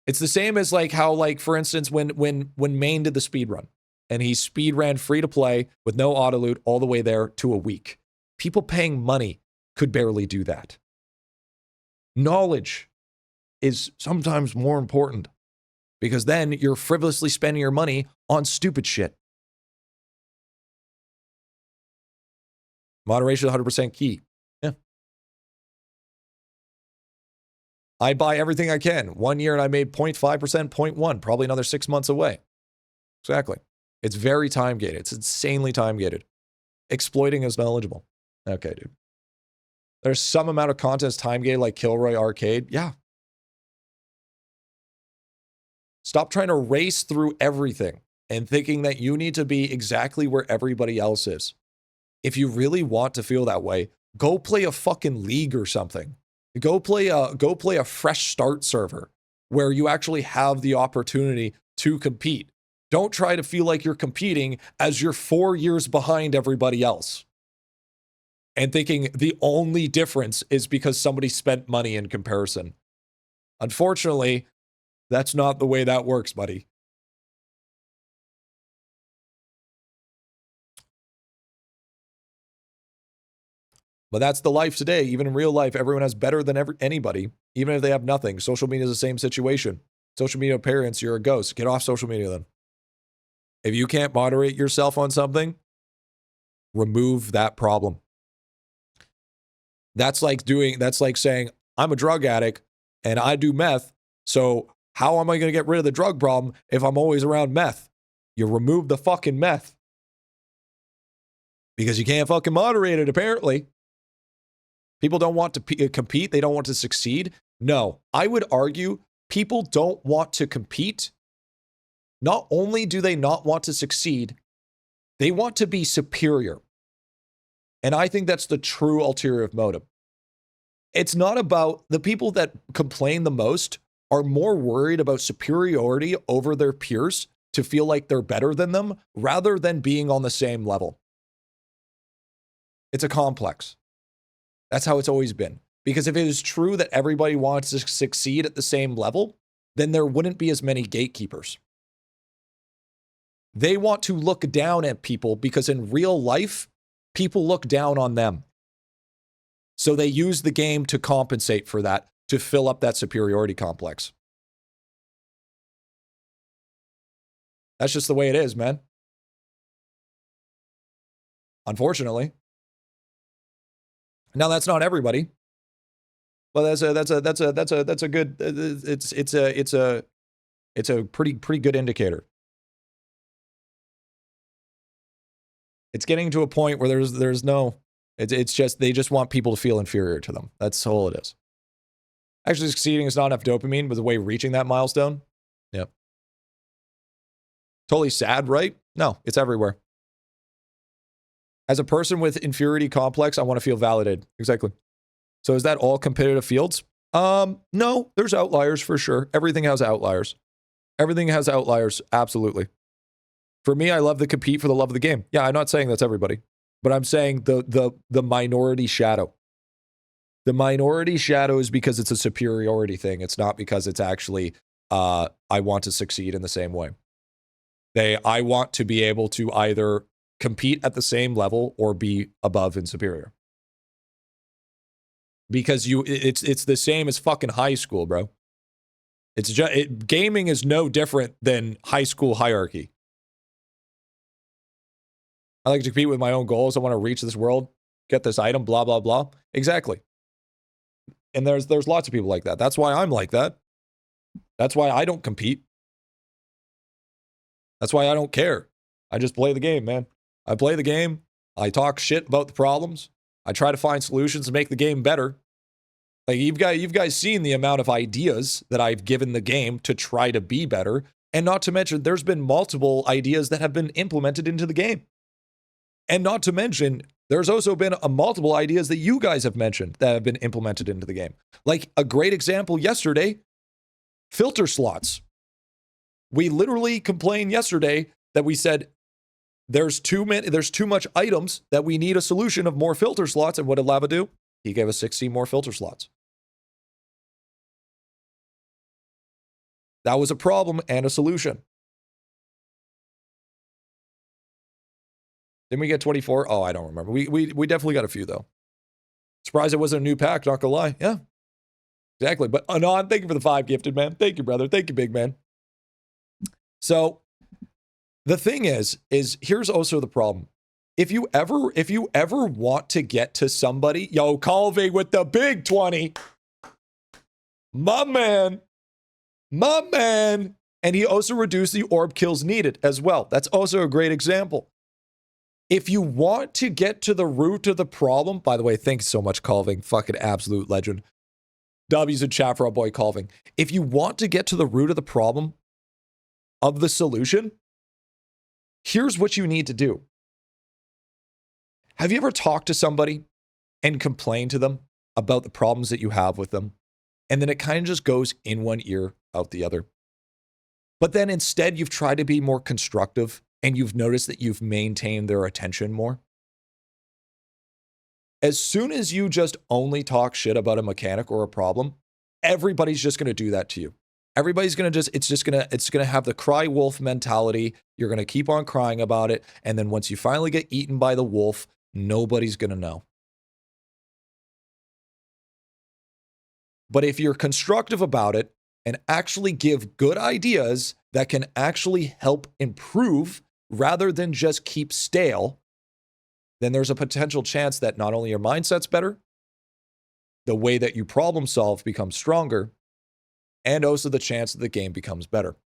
[SPEAKER 1] It's the same as like how, like, for instance, when Maine did the speed run and he speed ran free to play with no auto loot all the way there to a week. People paying money could barely do that. Knowledge is sometimes more important because then you're frivolously spending your money on stupid shit. Moderation is 100% key. Yeah. I buy everything I can. 1 year and I made 0.5%, 0.1, probably another 6 months away. Exactly. It's very time gated. It's insanely time gated. Exploiting is knowledgeable. Okay, dude. There's some amount of content time gated like Kilroy Arcade. Yeah. Stop trying to race through everything and thinking that you need to be exactly where everybody else is. If you really want to feel that way, go play a fucking league or something. Go play a fresh start server where you actually have the opportunity to compete. Don't try to feel like you're competing as you're 4 years behind everybody else and thinking the only difference is because somebody spent money in comparison. Unfortunately, that's not the way that works, buddy. But that's the life today. Even in real life, everyone has better than anybody, even if they have nothing. Social media is the same situation. Social media parents, you're a ghost. Get off social media then. If you can't moderate yourself on something, remove that problem. That's like saying, I'm a drug addict and I do meth. So how am I going to get rid of the drug problem if I'm always around meth? You remove the fucking meth. Because you can't fucking moderate it, apparently. People don't want to compete. They don't want to succeed. No, I would argue people don't want to compete. Not only do they not want to succeed, they want to be superior. And I think that's the true ulterior motive. It's not about the people that complain the most are more worried about superiority over their peers to feel like they're better than them rather than being on the same level. It's a complex. That's how it's always been. Because if it is true that everybody wants to succeed at the same level, then there wouldn't be as many gatekeepers. They want to look down at people because in real life, people look down on them. So they use the game to compensate for that, to fill up that superiority complex. That's just the way it is, man. Unfortunately. Now that's not everybody. But that's a good it's a pretty good indicator. It's getting to a point where there's no it's just they just want people to feel inferior to them. That's all it is. Actually succeeding is not enough dopamine, but the way reaching that milestone. Yep. Totally sad, right? No, it's everywhere. As a person with inferiority complex, I want to feel validated. Exactly. So is that all competitive fields? No, there's outliers for sure. Everything has outliers. Everything has outliers, absolutely. For me, I love to compete for the love of the game. Yeah, I'm not saying that's everybody, but I'm saying the minority shadow. The minority shadow is because it's a superiority thing. It's not because it's actually I want to succeed in the same way. I want to be able to either compete at the same level or be above and superior. Because it's the same as fucking high school, bro. It's just gaming is no different than high school hierarchy. I like to compete with my own goals. I want to reach this world, get this item, blah blah blah. Exactly. And there's lots of people like that. That's why I'm like that. That's why I don't compete. That's why I don't care. I just play the game, man. I play the game. I talk shit about the problems. I try to find solutions to make the game better. Like you've guys seen the amount of ideas that I've given the game to try to be better. And not to mention, there's been multiple ideas that have been implemented into the game. And not to mention, there's also been multiple ideas that you guys have mentioned that have been implemented into the game. Like a great example yesterday, filter slots. We literally complained yesterday that we said there's too much items that we need a solution of more filter slots. And what did Lava do? He gave us 16 more filter slots. That was a problem and a solution. Didn't we get 24? Oh, I don't remember. We definitely got a few though. Surprised it wasn't a new pack, not gonna lie. Yeah. Exactly. But Anon, thank you for the 5 gifted, man. Thank you, brother. Thank you, big man. So the thing is here's also the problem. If you ever want to get to somebody, yo, Calving with the big 20. My man. And he also reduced the orb kills needed as well. That's also a great example. If you want to get to the root of the problem, by the way, thanks so much, Calving. Fucking absolute legend. W's in chat for our boy Calving. If you want to get to the root of the problem, of the solution, here's what you need to do. Have you ever talked to somebody and complained to them about the problems that you have with them? And then it kind of just goes in one ear, out the other. But then instead, you've tried to be more constructive and you've noticed that you've maintained their attention more. As soon as you just only talk shit about a mechanic or a problem, everybody's just going to do that to you. Everybody's going to it's going to have the cry wolf mentality. You're going to keep on crying about it. And then once you finally get eaten by the wolf, nobody's going to know. But if you're constructive about it and actually give good ideas that can actually help improve rather than just keep stale, then there's a potential chance that not only your mindset's better, the way that you problem solve becomes stronger, and also the chance that the game becomes better.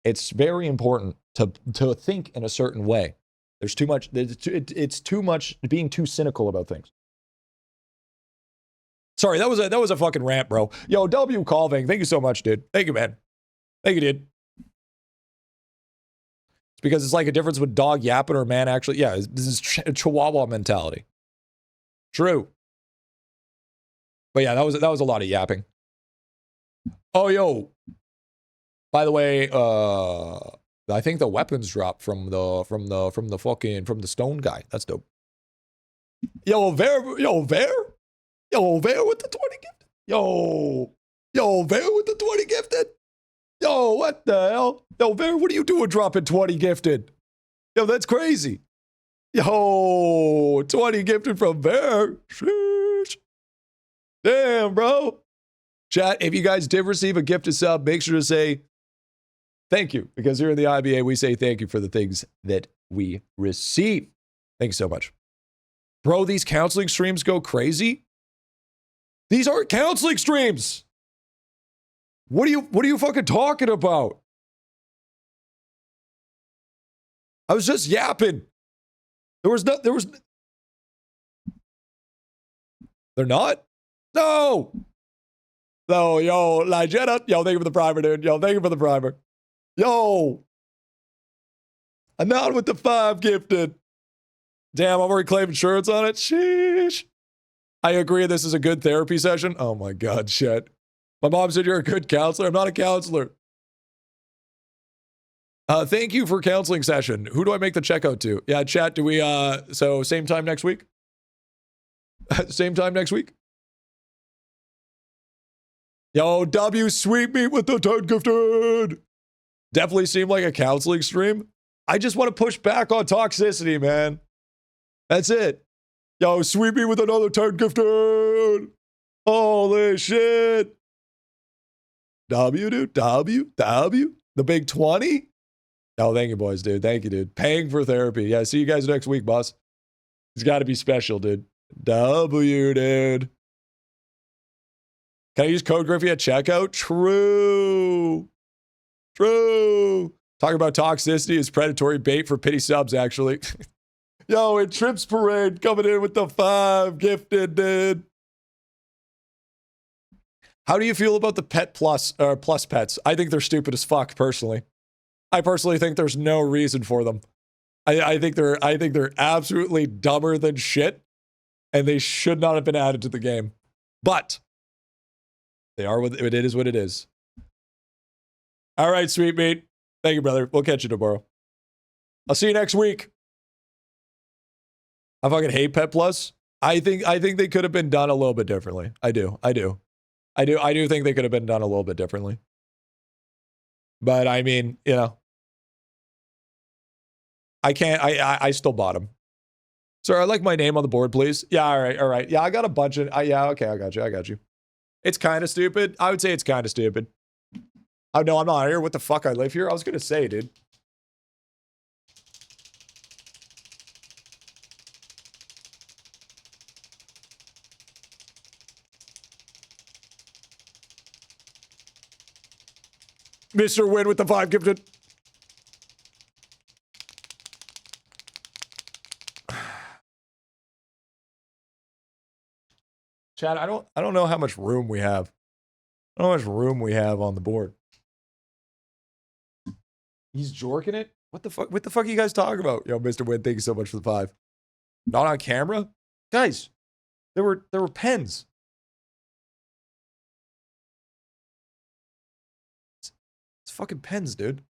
[SPEAKER 1] It's very important to think in a certain way. There's too much, it's too much being too cynical about things. Sorry, that was a fucking rant, bro. Yo, W. Colving, thank you so much, dude. Thank you, man. Thank you, dude. It's because it's like a difference with dog yapping or man actually. Yeah, this is Chihuahua mentality. True. But yeah, that was a lot of yapping. Oh, yo. By the way, I think the weapons dropped from the stone guy. That's dope. Yo, Ver with the 20 gifted. Yo, Ver with the 20 gifted. Yo, what the hell? Yo, Ver, what are you doing dropping 20 gifted? Yo, that's crazy. Yo, 20 gifted from Ver. Sheesh. Damn, bro. Chat, if you guys did receive a gifted sub, make sure to say thank you. Because here in the IBA, we say thank you for the things that we receive. Thank you so much. Bro, these counseling streams go crazy. These aren't counseling streams. What are you fucking talking about? I was just yapping. They're not? No, yo, Ligetta. Yo, thank you for the primer, dude. Yo, thank you for the primer. Yo. I'm out with the 5 gifted. Damn, I'm already claiming insurance on it. Sheesh. I agree this is a good therapy session. Oh my God, shit. My mom said you're a good counselor. I'm not a counselor. Thank you for counseling session. Who do I make the checkout to? Yeah, chat, do we, so same time next week? Same time next week? Yo, W, sweep me with the 10 gifted. Definitely seemed like a counseling stream. I just want to push back on toxicity, man. That's it. Yo, sweep me with another 10 gifted. Holy shit. W, dude. W. The big 20. Oh, thank you, boys, dude. Thank you, dude. Paying for therapy. Yeah, see you guys next week, boss. It's got to be special, dude. W, dude. Can I use code Griffy at checkout? True. Talking about toxicity is predatory bait for pity subs, actually. Yo, and Trips Parade coming in with the 5 gifted, dude. How do you feel about the pet plus pets? I think they're stupid as fuck, personally. I personally think there's no reason for them. I think they're absolutely dumber than shit, and they should not have been added to the game. But they are what it is. What it is. All right, sweet meat. Thank you, brother. We'll catch you tomorrow. I'll see you next week. I fucking hate Pet Plus. I think they could have been done a little bit differently. I do think they could have been done a little bit differently. But I mean, you know, I still bought them. Sir, I'd like my name on the board, please. Yeah, all right. Yeah, I got a bunch of, yeah, okay, I got you. It's kind of stupid. I would say it's kind of stupid. Oh, no, I'm not here. What the fuck? I live here? I was going to say, dude. Mr. Win with the 5 gifted. Chad, I don't know how much room we have. I don't know how much room we have on the board. He's jorking it? What the fuck? What the fuck are you guys talking about? Yo, Mr. Win, thank you so much for the 5. Not on camera? Guys, there were pens. It's fucking pens, dude.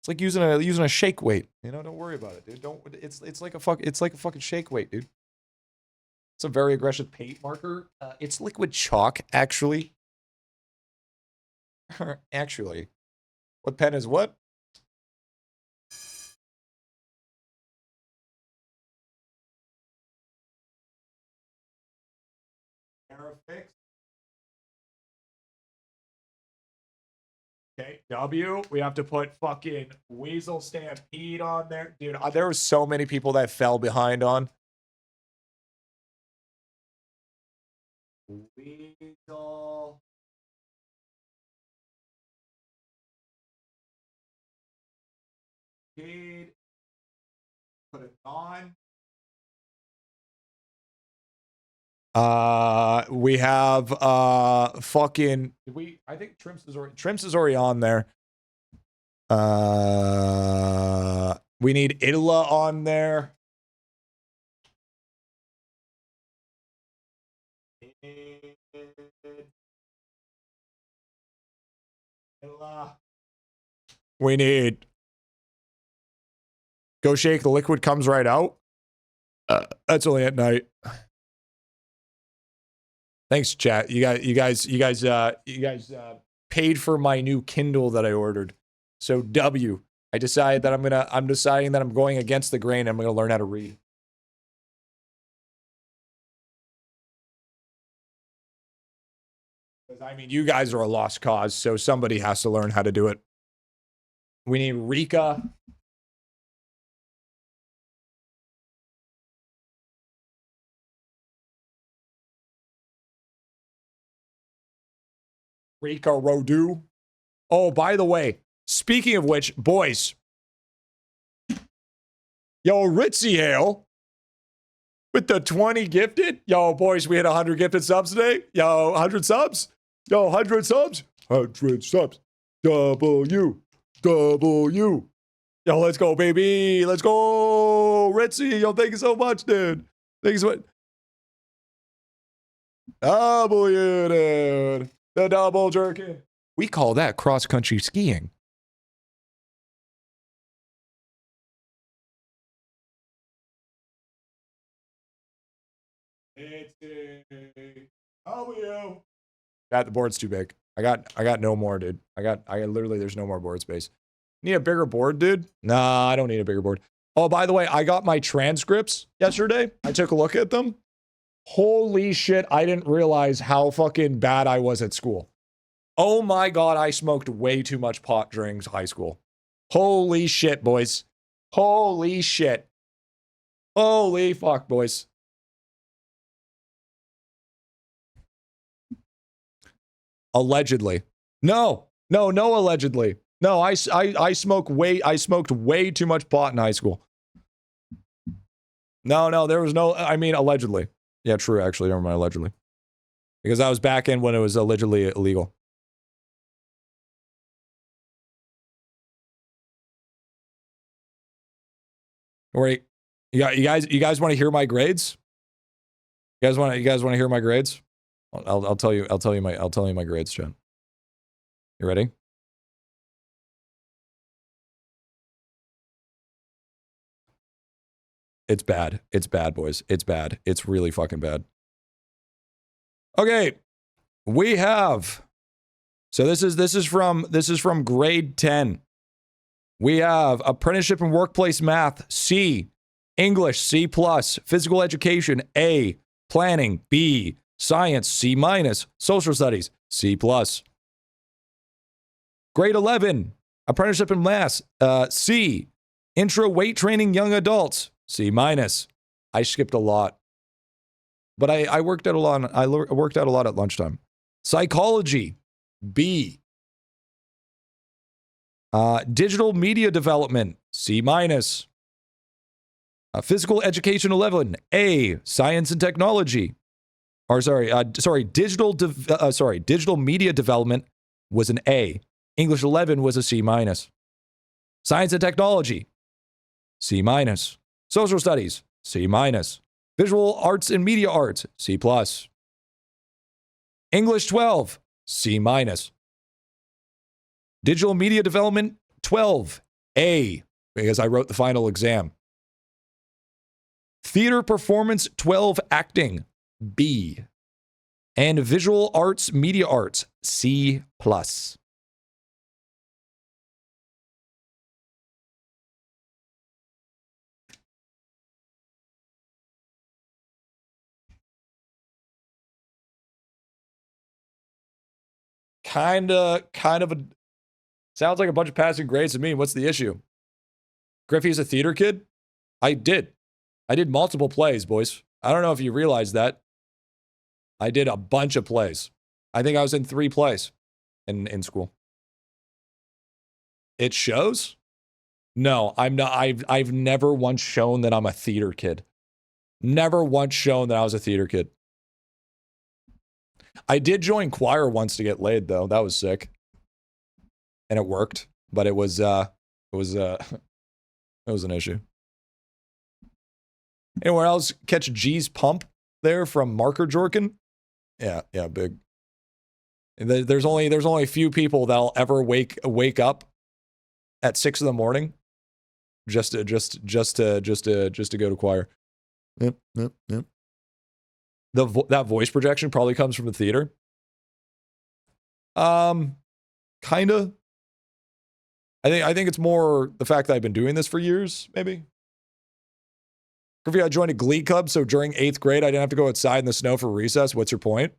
[SPEAKER 1] It's like using a shake weight. You know, don't worry about it, dude. Don't it's like a fucking shake weight, dude. It's a very aggressive paint marker. It's liquid chalk, actually. Actually. What pen is what? Okay, W. We have to put fucking Weasel Stampede on there. Dude, there were so many people that fell behind on. Weasel. Stampede. Put it on. We have fucking I think Trimps is already on there. We need IdleOn on there. We need Go Shake, the liquid comes right out. That's only at night. Thanks, chat. You guys paid for my new Kindle that I ordered. So W. I'm deciding that I'm going against the grain. I'm gonna learn how to read. Because I mean, you guys are a lost cause, so somebody has to learn how to do it. We need Rika. Rika Rodu. Oh, by the way, speaking of which, boys. Yo, Ritzy Hale. With the 20 gifted. Yo, boys, we had 100 gifted subs today. Yo, 100 subs. Yo, 100 subs. 100 subs. W. Yo, let's go, baby. Let's go. Ritzy. Yo, thank you so much, dude. Thank you so much. W, dude. The double jerkin. We call that cross-country skiing. It's a W. That the board's too big. I got no more, dude. I literally there's no more board space. Need a bigger board, dude? Nah, I don't need a bigger board. Oh, by the way, I got my transcripts yesterday. I took a look at them. Holy shit, I didn't realize how fucking bad I was at school. Oh my God, I smoked way too much pot during high school. Holy shit, boys. Holy shit. Holy fuck, boys. Allegedly. No, allegedly. No, I smoked way too much pot in high school. No, there was no, I mean, allegedly. Yeah, true, actually, never mind, allegedly. Because I was back in when it was allegedly illegal. Wait, you guys want to hear my grades? You guys want to hear my grades? I'll tell you my grades, Jen. You ready? It's bad. It's bad, boys. It's bad. It's really fucking bad. Okay. We have. So this is from grade 10. We have apprenticeship and workplace math, C, English, C+, physical education, A, planning, B, science, C-, social studies, C+. Grade 11, apprenticeship in math, C, intro weight training young adults, C-. I skipped a lot. But I worked out a lot. I worked out a lot at lunchtime. Psychology, B. Digital media development, C-. Physical education 11, A. Science and technology. Or digital media development was an A. English 11 was a C-. Science and technology, C minus. Social studies, C minus. Visual arts and media arts, C plus. English 12, C minus. Digital media development 12, A, because I wrote the final exam. Theater performance 12, acting, B. And visual arts, media arts, C plus. Kind of a, sounds like a bunch of passing grades to me. What's the issue? Griffy's a theater kid? I did multiple plays, boys. I don't know if you realize that. I did a bunch of plays. I think I was in 3 plays in school. It shows? No, I'm not. I've never once shown that I'm a theater kid. Never once shown that I was a theater kid. I did join choir once to get laid, though. That was sick. And it worked, but it was an issue. Anyone else catch G's pump there from Marker Jorkin? Yeah, big. There's only a few people that'll ever wake up at 6 in the morning just to go to choir. Yep. That voice projection probably comes from the theater. Kinda. I think it's more the fact that I've been doing this for years, maybe. Griffy, I joined a glee club, so during 8th grade, I didn't have to go outside in the snow for recess. What's your point?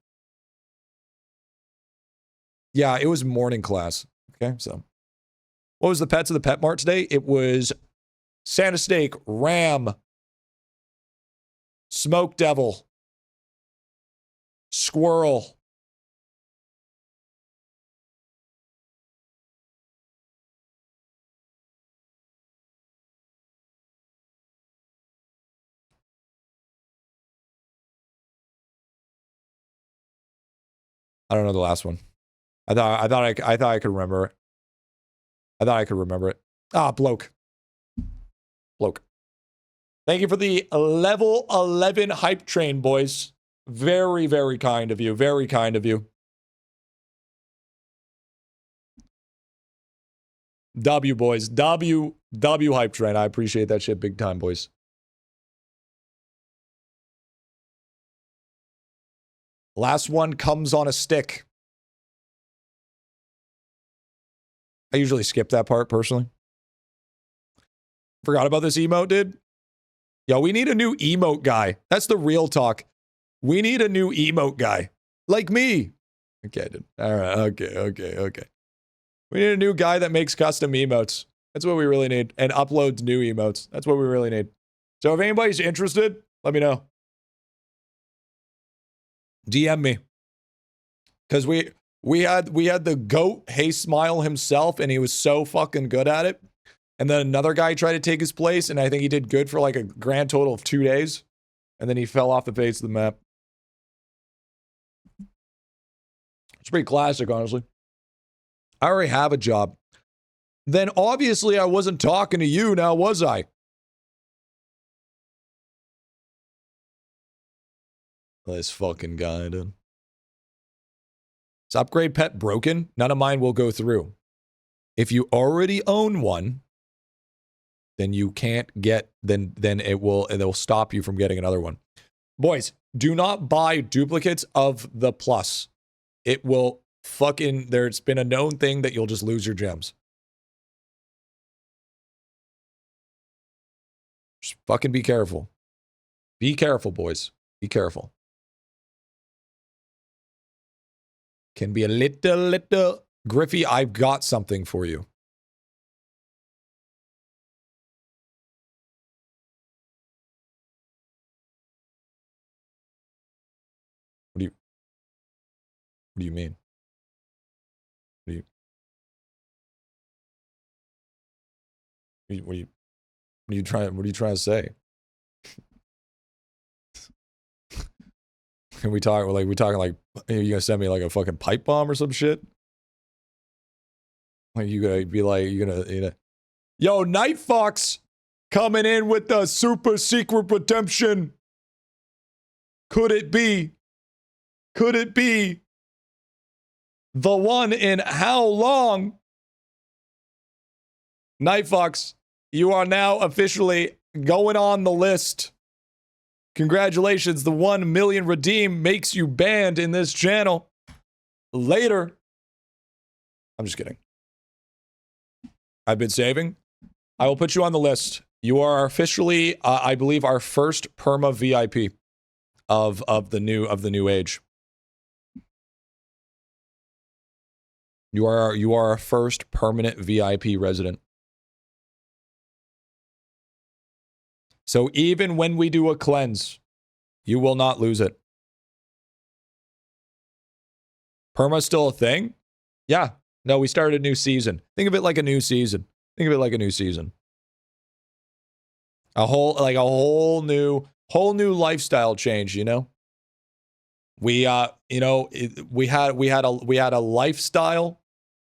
[SPEAKER 1] Yeah, it was morning class. Okay, so. What was the pets of the Pet Mart today? It was Santa Steak, Ram, Smoke Devil, Squirrel. I don't know the last one. I thought I could remember it. I thought I could remember it. Ah, bloke. Thank you for the level 11 hype train, boys. Very, very kind of you. Very kind of you. W, boys. W hype train. I appreciate that shit big time, boys. Last one comes on a stick. I usually skip that part, personally. Forgot about this emote, dude. Yo, we need a new emote guy. That's the real talk. We need a new emote guy. Like me. Okay, dude. All right. Okay. We need a new guy that makes custom emotes. That's what we really need. And uploads new emotes. That's what we really need. So if anybody's interested, let me know. DM me. Because we had the GOAT Hey Smile himself, and he was so fucking good at it. And then another guy tried to take his place, and I think he did good for like a grand total of 2 days. And then he fell off the face of the map. It's pretty classic, honestly. I already have a job. Then obviously I wasn't talking to you now, was I? This fucking guy, dude. Is upgrade pet broken? None of mine will go through. If you already own one, then you can't get, then it'll stop you from getting another one. Boys, do not buy duplicates of the plus. It will fucking, there's been a known thing that you'll just lose your gems. Just fucking be careful. Be careful, boys. Be careful. Can be a little. Griffy, I've got something for you. What do you mean? What are you trying to say? Can we talk like are you gonna send me like a fucking pipe bomb or some shit? Like you gonna be like you know Yo, Night Fox coming in with the super secret redemption. Could it be? Could it be the one in how long? Night Fox, you are now officially going on the list. Congratulations, the 1 million redeem makes you banned in this channel. Later. I'm just kidding. I've been saving. I will put you on the list. You are officially, I believe, our first perma VIP of the new age. You are our first permanent VIP resident. So even when we do a cleanse, you will not lose it. Perma's still a thing? Yeah. No, we started a new season. Think of it like a new season. Think of it like a new season. A whole new lifestyle change, you know? We we had a lifestyle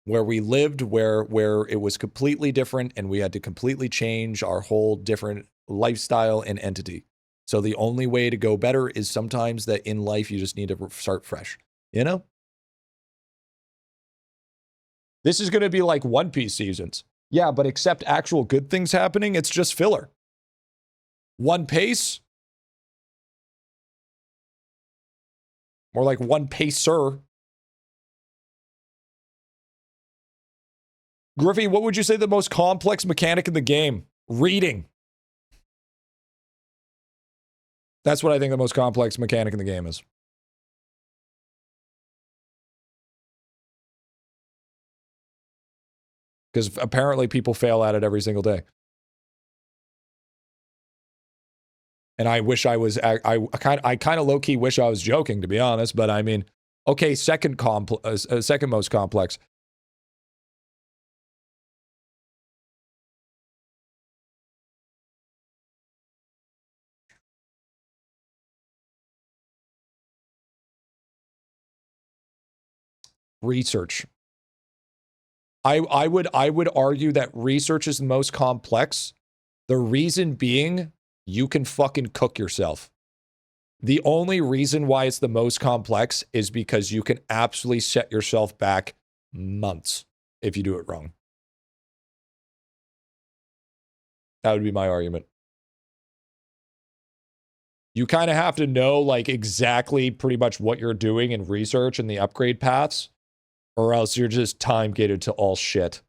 [SPEAKER 1] where we lived where it was completely different, and we had to completely change our whole different lifestyle and entity. So the only way to go better is sometimes that in life you just need to start fresh, you know? This is going to be like One Piece seasons. Yeah, but except actual good things happening, it's just filler. One Pace? More like One Pacer. Griffy, what would you say the most complex mechanic in the game? Reading. That's what I think the most complex mechanic in the game is. Because apparently people fail at it every single day. And I wish I was, I kind of low-key wish I was joking, to be honest, but I mean, okay, second most complex. Research. I would argue that research is the most complex. The reason being, you can fucking cook yourself. The only reason why it's the most complex is because you can absolutely set yourself back months if you do it wrong. That would be my argument. You kind of have to know like exactly pretty much what you're doing in research and the upgrade paths, or else you're just time gated to all shit.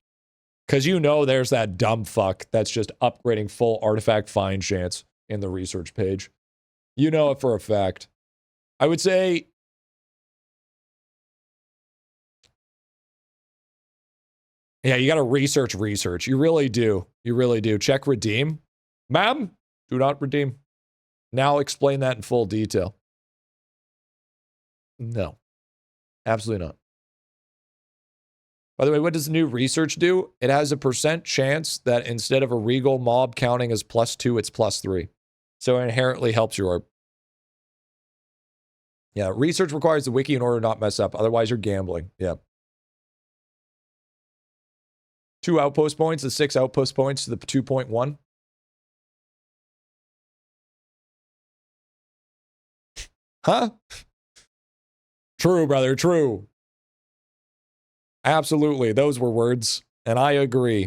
[SPEAKER 1] Because you know there's that dumb fuck that's just upgrading full artifact find chance in the research page. You know it for a fact. I would say... Yeah, you got to research. You really do. You really do. Check redeem. Ma'am, do not redeem. Now explain that in full detail. No. Absolutely not. By the way, what does the new research do? It has a % chance that instead of a regal mob counting as +2, it's +3. So it inherently helps your orb. Yeah, research requires the wiki in order to not mess up. Otherwise, you're gambling. Yeah. 2 outpost points, the 6 outpost points to the 2.1. Huh? True, brother, true. Absolutely, those were words, and I agree.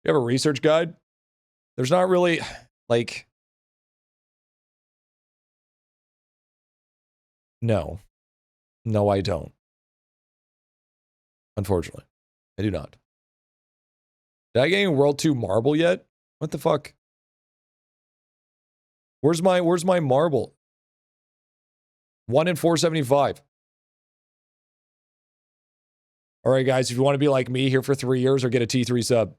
[SPEAKER 1] You have a research guide? There's not really, like... No. No, I don't. Unfortunately. I do not. Did I get any World 2 marble yet? What the fuck? Where's my marble? 1 in 475. All right, guys, if you want to be like me here for 3 years or get a T3 sub.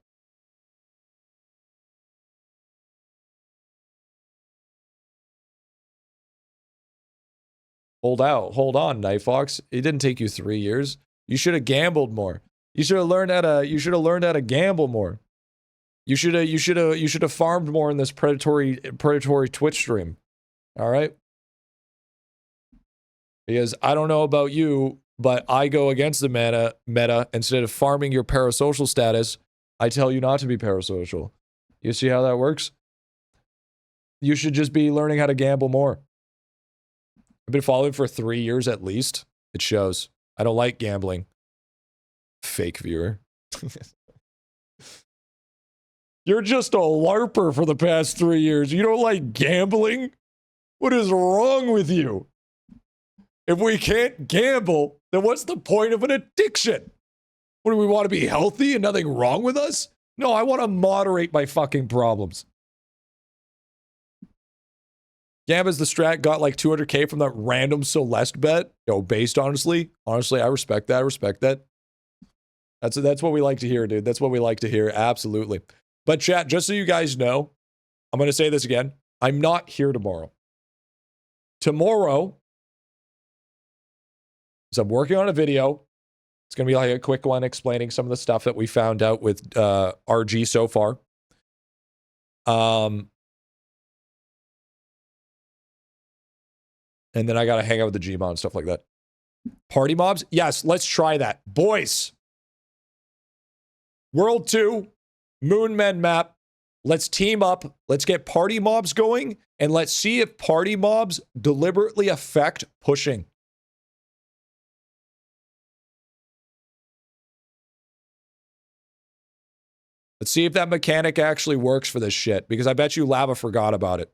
[SPEAKER 1] Hold out. Hold on, Night Fox. It didn't take you 3 years. You should have gambled more. You should have learned how to gamble more. You should have farmed more in this predatory Twitch stream. All right? Because I don't know about you, but I go against the meta. Instead of farming your parasocial status, I tell you not to be parasocial. You see how that works? You should just be learning how to gamble more. I've been following for 3 years at least. It shows. I don't like gambling. Fake viewer. You're just a LARPer for the past 3 years. You don't like gambling? What is wrong with you? If we can't gamble, then what's the point of an addiction? What, do we want to be healthy and nothing wrong with us? No, I want to moderate my fucking problems. Gamba's the strat got like 200k from that random Celeste bet. Yo, based honestly, I respect that. I respect that. That's what we like to hear, dude. That's what we like to hear. Absolutely. But chat, just so you guys know, I'm going to say this again. I'm not here tomorrow. Tomorrow, so I'm working on a video. It's going to be like a quick one explaining some of the stuff that we found out with RG so far. And then I got to hang out with the Gmod and stuff like that. Party mobs? Yes, let's try that. Boys. World 2, Moonmen map. Let's team up. Let's get party mobs going. And let's see if party mobs deliberately affect pushing. Let's see if that mechanic actually works for this shit. Because I bet you Lava forgot about it.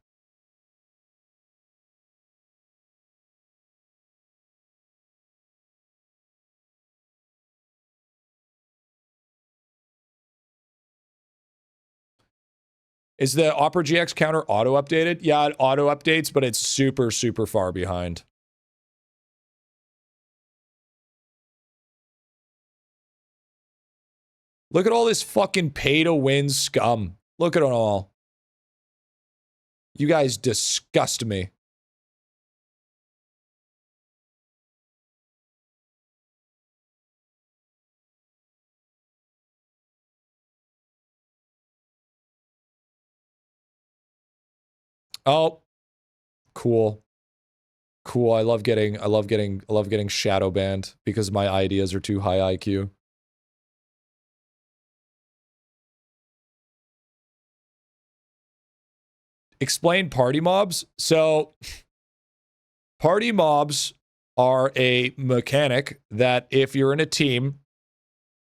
[SPEAKER 1] Is the Opera GX counter auto-updated? Yeah, it auto-updates, but it's super, super far behind. Look at all this fucking pay-to-win scum. Look at it all. You guys disgust me. Oh, cool. Cool. I love getting shadow banned because my ideas are too high IQ. Explain party mobs. So, party mobs are a mechanic that if you're in a team,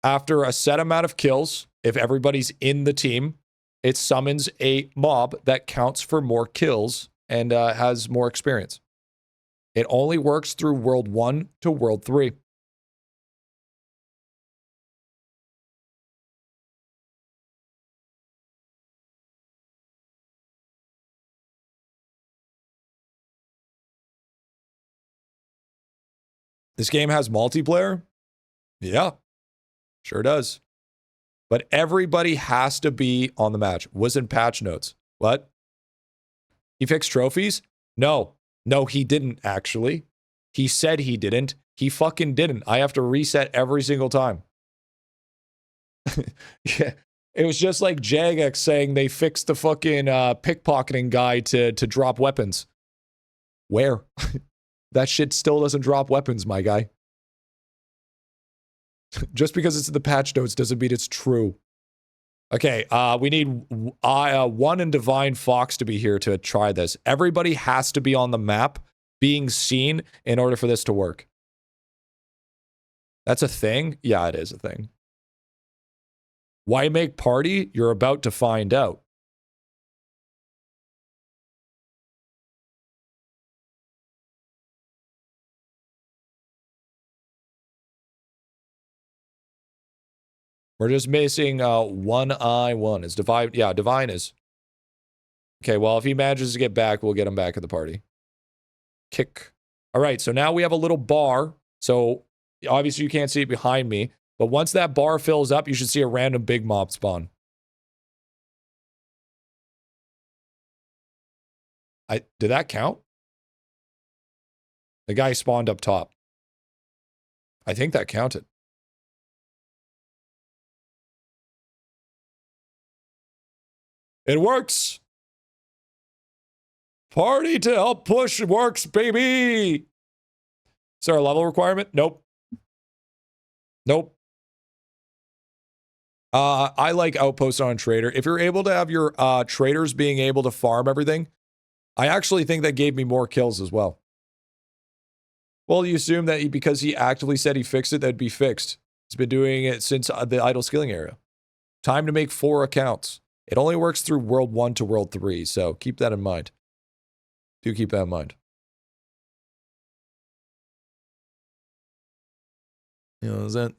[SPEAKER 1] after a set amount of kills, if everybody's in the team, it summons a mob that counts for more kills and has more experience. It only works through World 1 to World 3. This game has multiplayer? Yeah, sure does. But everybody has to be on the match. Was in patch notes. What? He fixed trophies? No. No, he didn't, actually. He said he didn't. He fucking didn't. I have to reset every single time. Yeah. It was just like Jagex saying they fixed the fucking pickpocketing guy to drop weapons. Where? That shit still doesn't drop weapons, my guy. Just because it's in the patch notes doesn't mean it's true. Okay, we need one and Divine Fox to be here to try this. Everybody has to be on the map being seen in order for this to work. That's a thing? Yeah, it is a thing. Why make party? You're about to find out. We're just missing one I1. Is Divine? Yeah, Divine is. Okay, well, if he manages to get back, we'll get him back at the party. Kick. All right, so now we have a little bar. So obviously you can't see it behind me. But once that bar fills up, you should see a random big mob spawn. Did that count? The guy spawned up top. I think that counted. It works. Party to help push works, baby. Is there a level requirement? Nope. Nope. I like Outpost on Trader. If you're able to have your traders being able to farm everything, I actually think that gave me more kills as well. Well, you assume that because he actively said he fixed it, that'd be fixed. He's been doing it since the idle skilling area. Time to make 4 accounts. It only works through World 1 to World 3, so keep that in mind. Do keep that in mind. You know, is that...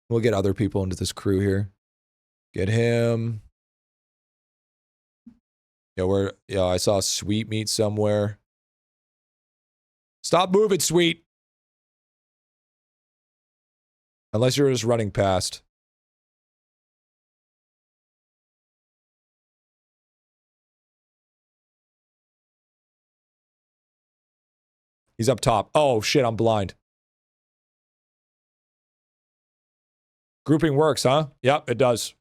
[SPEAKER 1] We'll get other people into this crew here. Get him. Yeah, I saw Sweet Meat somewhere. Stop moving, Sweet. Unless you're just running past. He's up top. Oh, shit, I'm blind. Grouping works, huh? Yep, it does.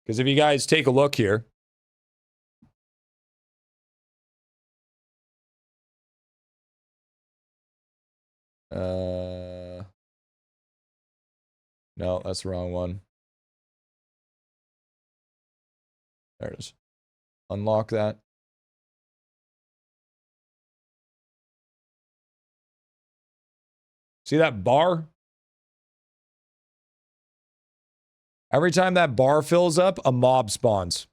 [SPEAKER 1] Because if you guys take a look here. No, that's the wrong one. There it is. Unlock that. See that bar? Every time that bar fills up, a mob spawns.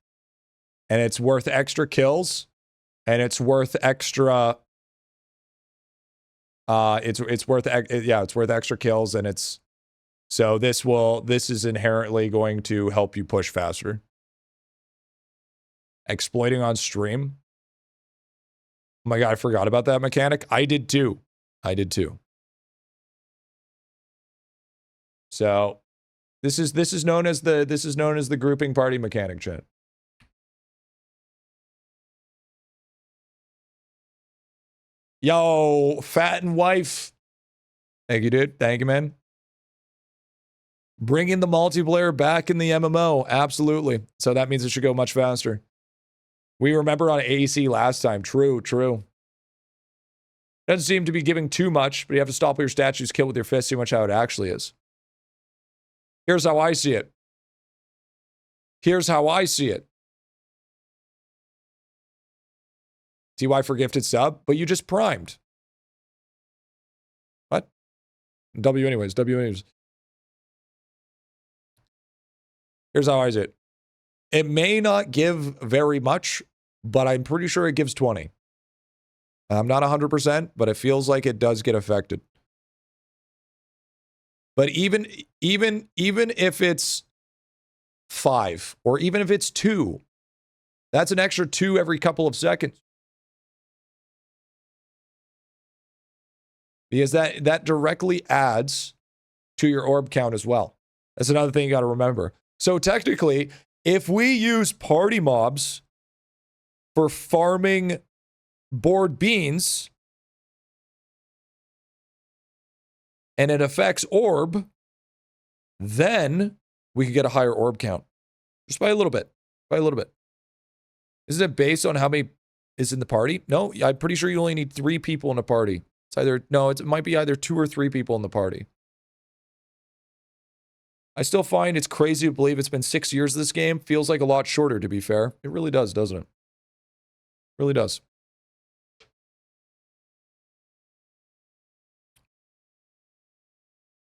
[SPEAKER 1] And it's worth extra kills. And it's worth extra... it's worth extra kills, and it's... So this is inherently going to help you push faster. Exploiting on stream. Oh my god, I forgot about that mechanic. I did too. So this is known as the grouping party mechanic, chat. Yo, Fat and Wife. Thank you, dude. Thank you, man. Bringing the multiplayer back in the MMO. Absolutely. So that means it should go much faster. We remember on AC last time. True. Doesn't seem to be giving too much, but you have to stop your statues kill with your fist, see much how it actually is. Here's how I see it. TY for gifted sub, but you just primed. What? W anyways. Here's how I see it. It may not give very much, but I'm pretty sure it gives 20. I'm not 100%, but it feels like it does get affected. But even if it's 5, or even if it's 2, that's an extra 2 every couple of seconds. Because that directly adds to your orb count as well. That's another thing you got to remember. So technically, if we use party mobs for farming board beans, and it affects orb, then we could get a higher orb count. Just by a little bit. Isn't it based on how many is in the party? No, I'm pretty sure you only need 3 people in a party. It might be either 2 or 3 people in the party. I still find it's crazy to believe it's been 6 years of this game. Feels like a lot shorter, to be fair. It really does, doesn't it? Really does.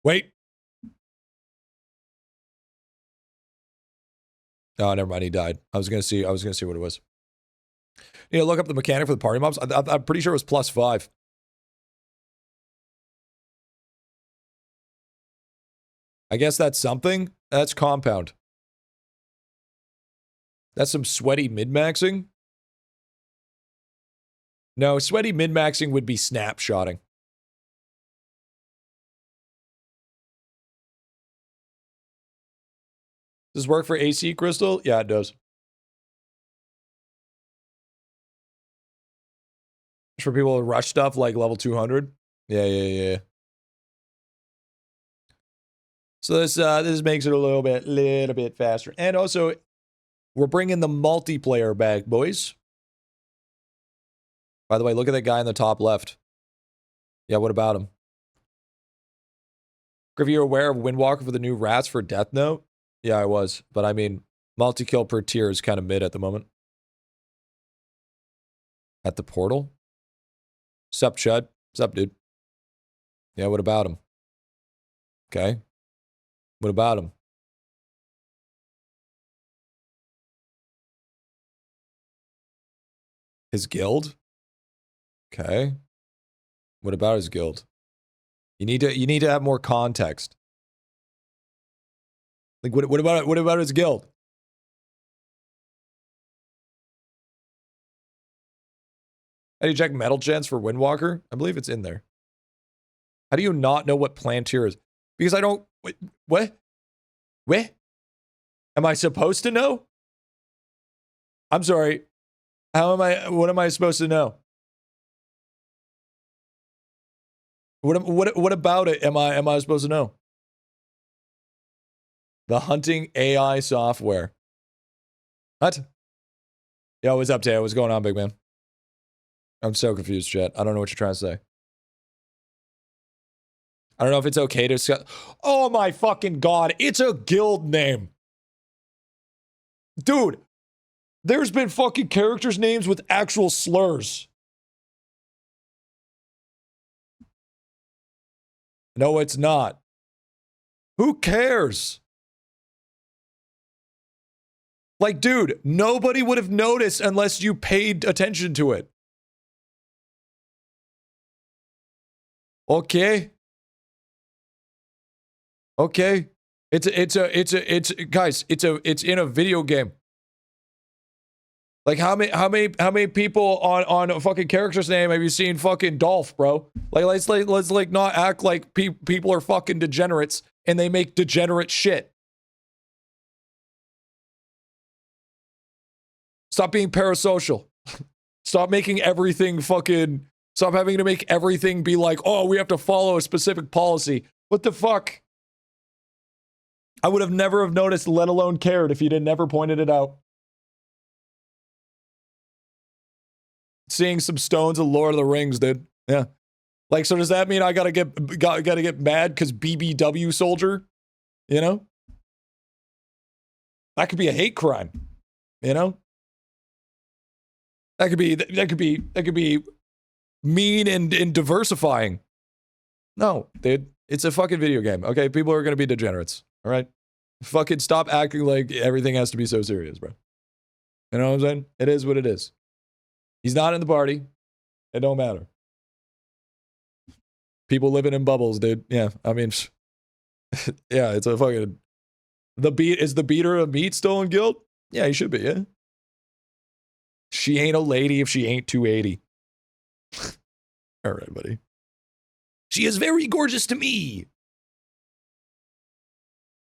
[SPEAKER 1] Wait. Oh, never mind. He died. I was gonna see what it was. You know, look up the mechanic for the party mobs. I'm pretty sure it was +5. I guess that's something. That's compound. That's some sweaty min-maxing. No, sweaty min-maxing would be snapshotting. Does this work for AC, Crystal? Yeah, it does. For people to rush stuff like level 200? Yeah. So this makes it a little bit faster. And also, we're bringing the multiplayer back, boys. By the way, look at that guy in the top left. Yeah, what about him? Griffy, you're aware of Windwalker for the new rats for Death Note? Yeah, I was. But I mean, multi-kill per tier is kind of mid at the moment. At the portal? Sup, Chud? Sup, dude? Yeah, what about him? Okay. What about him? His guild? Okay. What about his guild? You need to have more context. Like what about his guild? How do you check metal chance for Windwalker? I believe it's in there. How do you not know what Plantier is? Because I don't... What? What? Am I supposed to know? I'm sorry. What am I supposed to know? What about it am I supposed to know? The hunting AI software. What? Yo, what's up, Teo? What's going on, big man? I'm so confused, chat. I don't know what you're trying to say. I don't know if it's okay to discuss. Oh my fucking god, it's a guild name. Dude, there's been fucking characters' names with actual slurs. No, it's not. Who cares? Like, dude, nobody would have noticed unless you paid attention to it. Okay. Okay. It's in a video game. Like how many people on a fucking character's name have you seen fucking Dolph, bro? Like let's not act like people are fucking degenerates and they make degenerate shit. Stop being parasocial. Stop making everything fucking... Stop having to make everything be like, oh, we have to follow a specific policy. What the fuck? I would have never have noticed, let alone cared, if you'd have never pointed it out. Seeing some stones of Lord of the Rings, dude. Yeah. Like, so does that mean I gotta get mad because BBW soldier? You know? That could be a hate crime. You know? That could be mean and diversifying. No, dude. It's a fucking video game, okay? People are gonna be degenerates, all right? Fucking stop acting like everything has to be so serious, bro. You know what I'm saying? It is what it is. He's not in the party. It don't matter. People living in bubbles, dude. Yeah, I mean, yeah, it's a fucking... Is the beater of meat still in guild? Yeah, he should be, yeah. She ain't a lady if she ain't 280. All right, buddy. She is very gorgeous to me.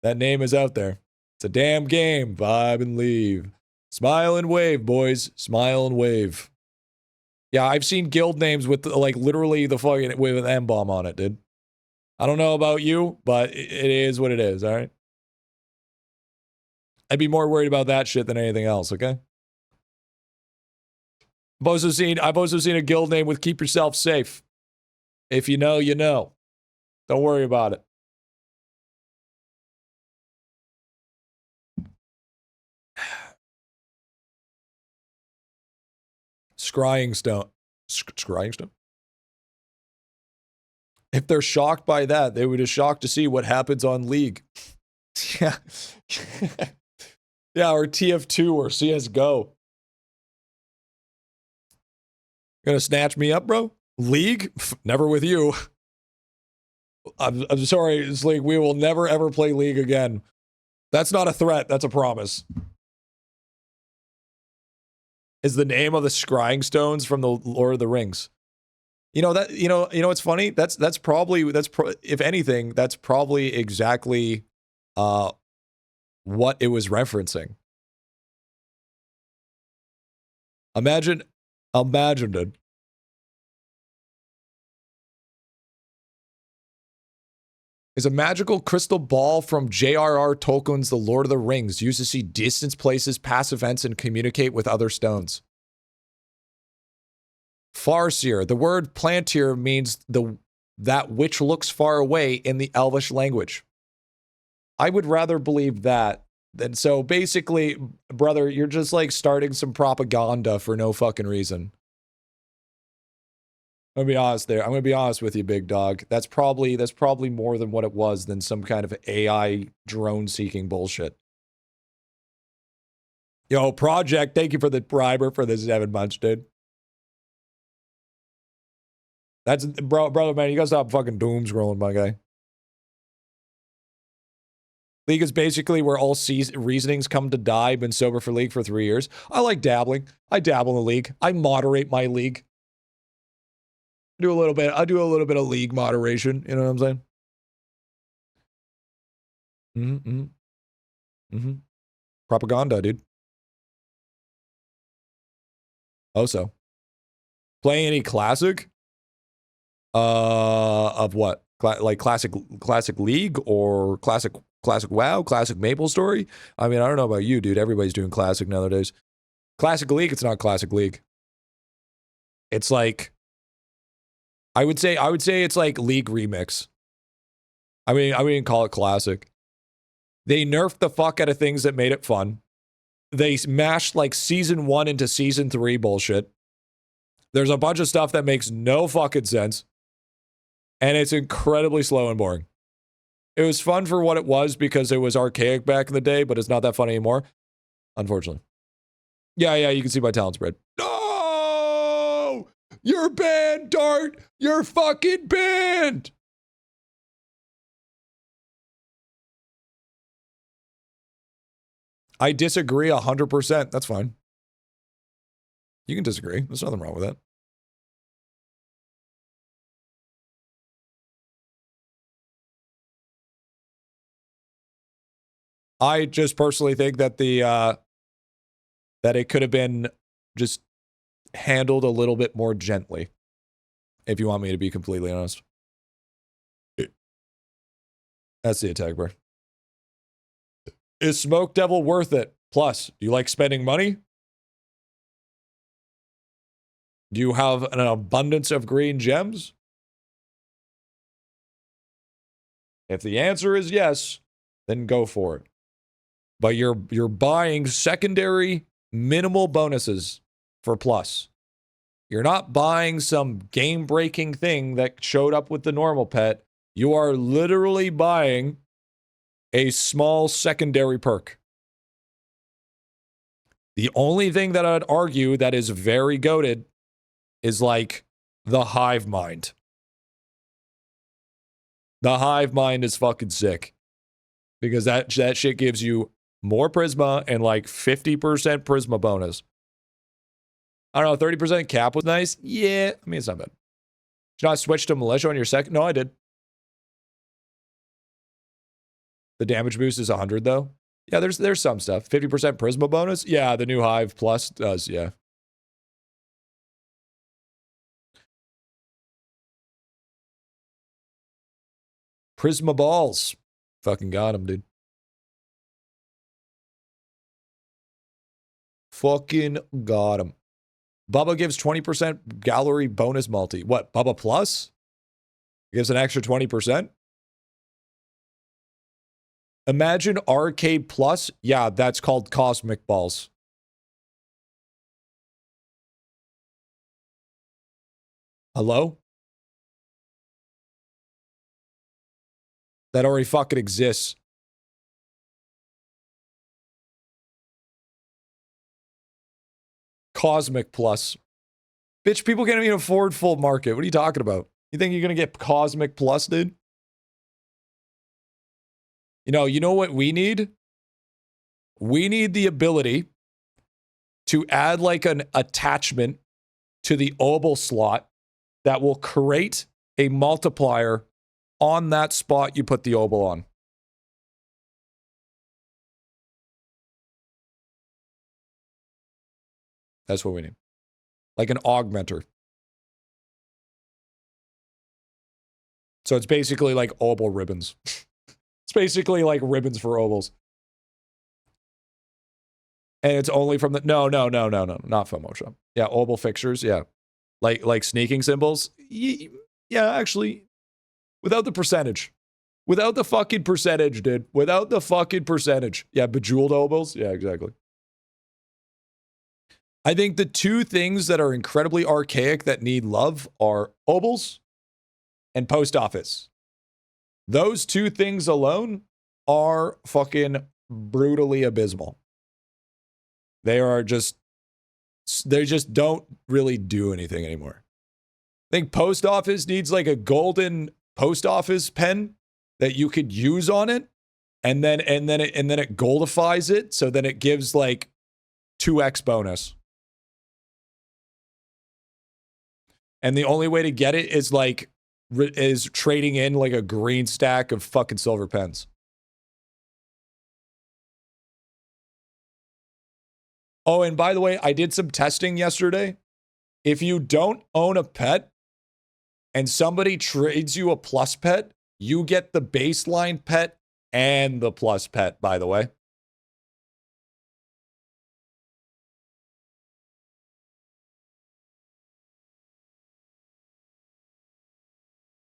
[SPEAKER 1] That name is out there. It's a damn game. Vibe and leave. Smile and wave, boys. Smile and wave. Yeah, I've seen guild names with, like, literally the fucking... with an M-bomb on it, dude. I don't know about you, but it is what it is, all right? I'd be more worried about that shit than anything else, okay? I've also seen a guild name with keep yourself safe. If you know, you know. Don't worry about it. Scrying stone. Scrying stone? If they're shocked by that, they were just shocked to see what happens on League. Yeah. Yeah, or TF2 or CSGO. Gonna snatch me up, bro? League? Never with you. I'm sorry, it's like we will never ever play League again. That's not a threat, that's a promise. Is the name of the scrying stones from the Lord of the Rings. You know that you know what's funny? That's probably if anything, that's probably exactly what it was referencing. Imagine it. is a magical crystal ball from J.R.R. Tolkien's The Lord of the Rings, used to see distance places, pass events, and communicate with other stones. Farseer. The word plantir means that which looks far away in the Elvish language. I would rather believe that than so. Basically, brother, you're just like starting some propaganda for no fucking reason. I'm gonna be honest there. I'm gonna be honest with you, big dog. That's probably more than what it was than some kind of AI drone seeking bullshit. Yo, Project, thank you for the primer for the 7 months, dude. That's brother, man. You gotta stop fucking doom scrolling, my guy. League is basically where all reasonings come to die. Been sober for League for 3 years. I like dabbling. I dabble in the League. I moderate my League. I do a little bit of League moderation. You know what I'm saying? Propaganda, dude. Oh, so. Play any classic? Of what? Like classic League or classic WoW, classic MapleStory? I mean, I don't know about you, dude. Everybody's doing classic nowadays. Classic League, it's not classic League. It's like I would say it's like League Remix. I wouldn't call it classic. They nerfed the fuck out of things that made it fun. They mashed like season 1 into season 3 bullshit. There's a bunch of stuff that makes no fucking sense. And it's incredibly slow and boring. It was fun for what it was because it was archaic back in the day, but it's not that fun anymore. Unfortunately. Yeah, you can see my talent spread. No! You're banned, Dart! You're fucking banned! I disagree 100%. That's fine. You can disagree. There's nothing wrong with that. I just personally think that that it could have been just handled a little bit more gently, if you want me to be completely honest. That's the attack bar. Is Smoke Devil worth it? Plus, do you like spending money? Do you have an abundance of green gems? If the answer is yes, then go for it. But you're buying secondary minimal bonuses for plus. You're not buying some game-breaking thing that showed up with the normal pet. You are literally buying a small secondary perk. The only thing that I'd argue that is very goated is like the hive mind. The hive mind is fucking sick. Because that shit gives you more Prisma and like 50% Prisma bonus. I don't know, 30% cap was nice. Yeah, I mean, it's not bad. Did you not switch to Militia on your second? No, I did. The damage boost is 100, though. Yeah, there's some stuff. 50% Prisma bonus? Yeah, the new Hive Plus does, yeah. Prisma balls. Fucking got him, dude. Fucking got him. Bubba gives 20% gallery bonus multi. What, Bubba Plus? Gives an extra 20%? Imagine Arcade Plus. Yeah, that's called Cosmic Balls. Hello? That already fucking exists. Cosmic Plus. Bitch, people can't even afford full market. What are you talking about? You think you're going to get Cosmic Plus, dude? You know what we need? We need the ability to add like an attachment to the obel slot that will create a multiplier on that spot you put the obel on. That's what we need. Like an augmenter. So it's basically like obol ribbons. It's basically like ribbons for obols. And it's only from the no, not FOMO shop. Yeah, obol fixtures, yeah. Like sneaking symbols. Yeah, actually, without the percentage. Without the fucking percentage, dude. Without the fucking percentage. Yeah, bejeweled obols. Yeah, exactly. I think the two things that are incredibly archaic that need love are obols and post office. Those two things alone are fucking brutally abysmal. They just don't really do anything anymore. I think post office needs like a golden post office pen that you could use on it, and then it goldifies it, so then it gives like 2x bonus. And the only way to get it is like is trading in like a green stack of fucking silver pens. Oh, and by the way, I did some testing yesterday. If you don't own a pet and somebody trades you a plus pet, you get the baseline pet and the plus pet, by the way.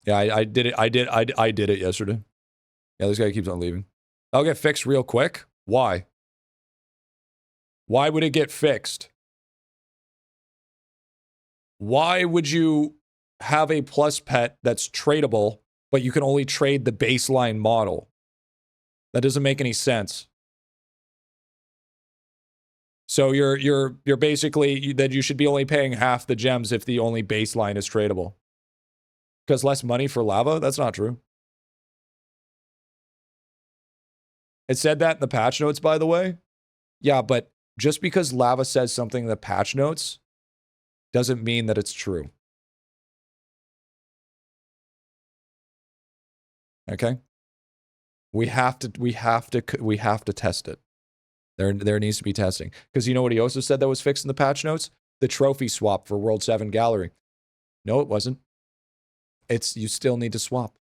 [SPEAKER 1] Yeah, I did it. I did it yesterday. Yeah, this guy keeps on leaving. I'll get fixed real quick. Why? Why would it get fixed? Why would you have a plus pet that's tradable, but you can only trade the baseline model? That doesn't make any sense. So you're basically that you should be only paying half the gems if the only baseline is tradable. Because less money for lava? That's not true. It said that in the patch notes, by the way. Yeah, but just because lava says something in the patch notes doesn't mean that it's true. Okay? We have to test it. There needs to be testing. Because you know what he also said that was fixed in the patch notes? The trophy swap for World 7 Gallery. No, it wasn't. You still need to swap.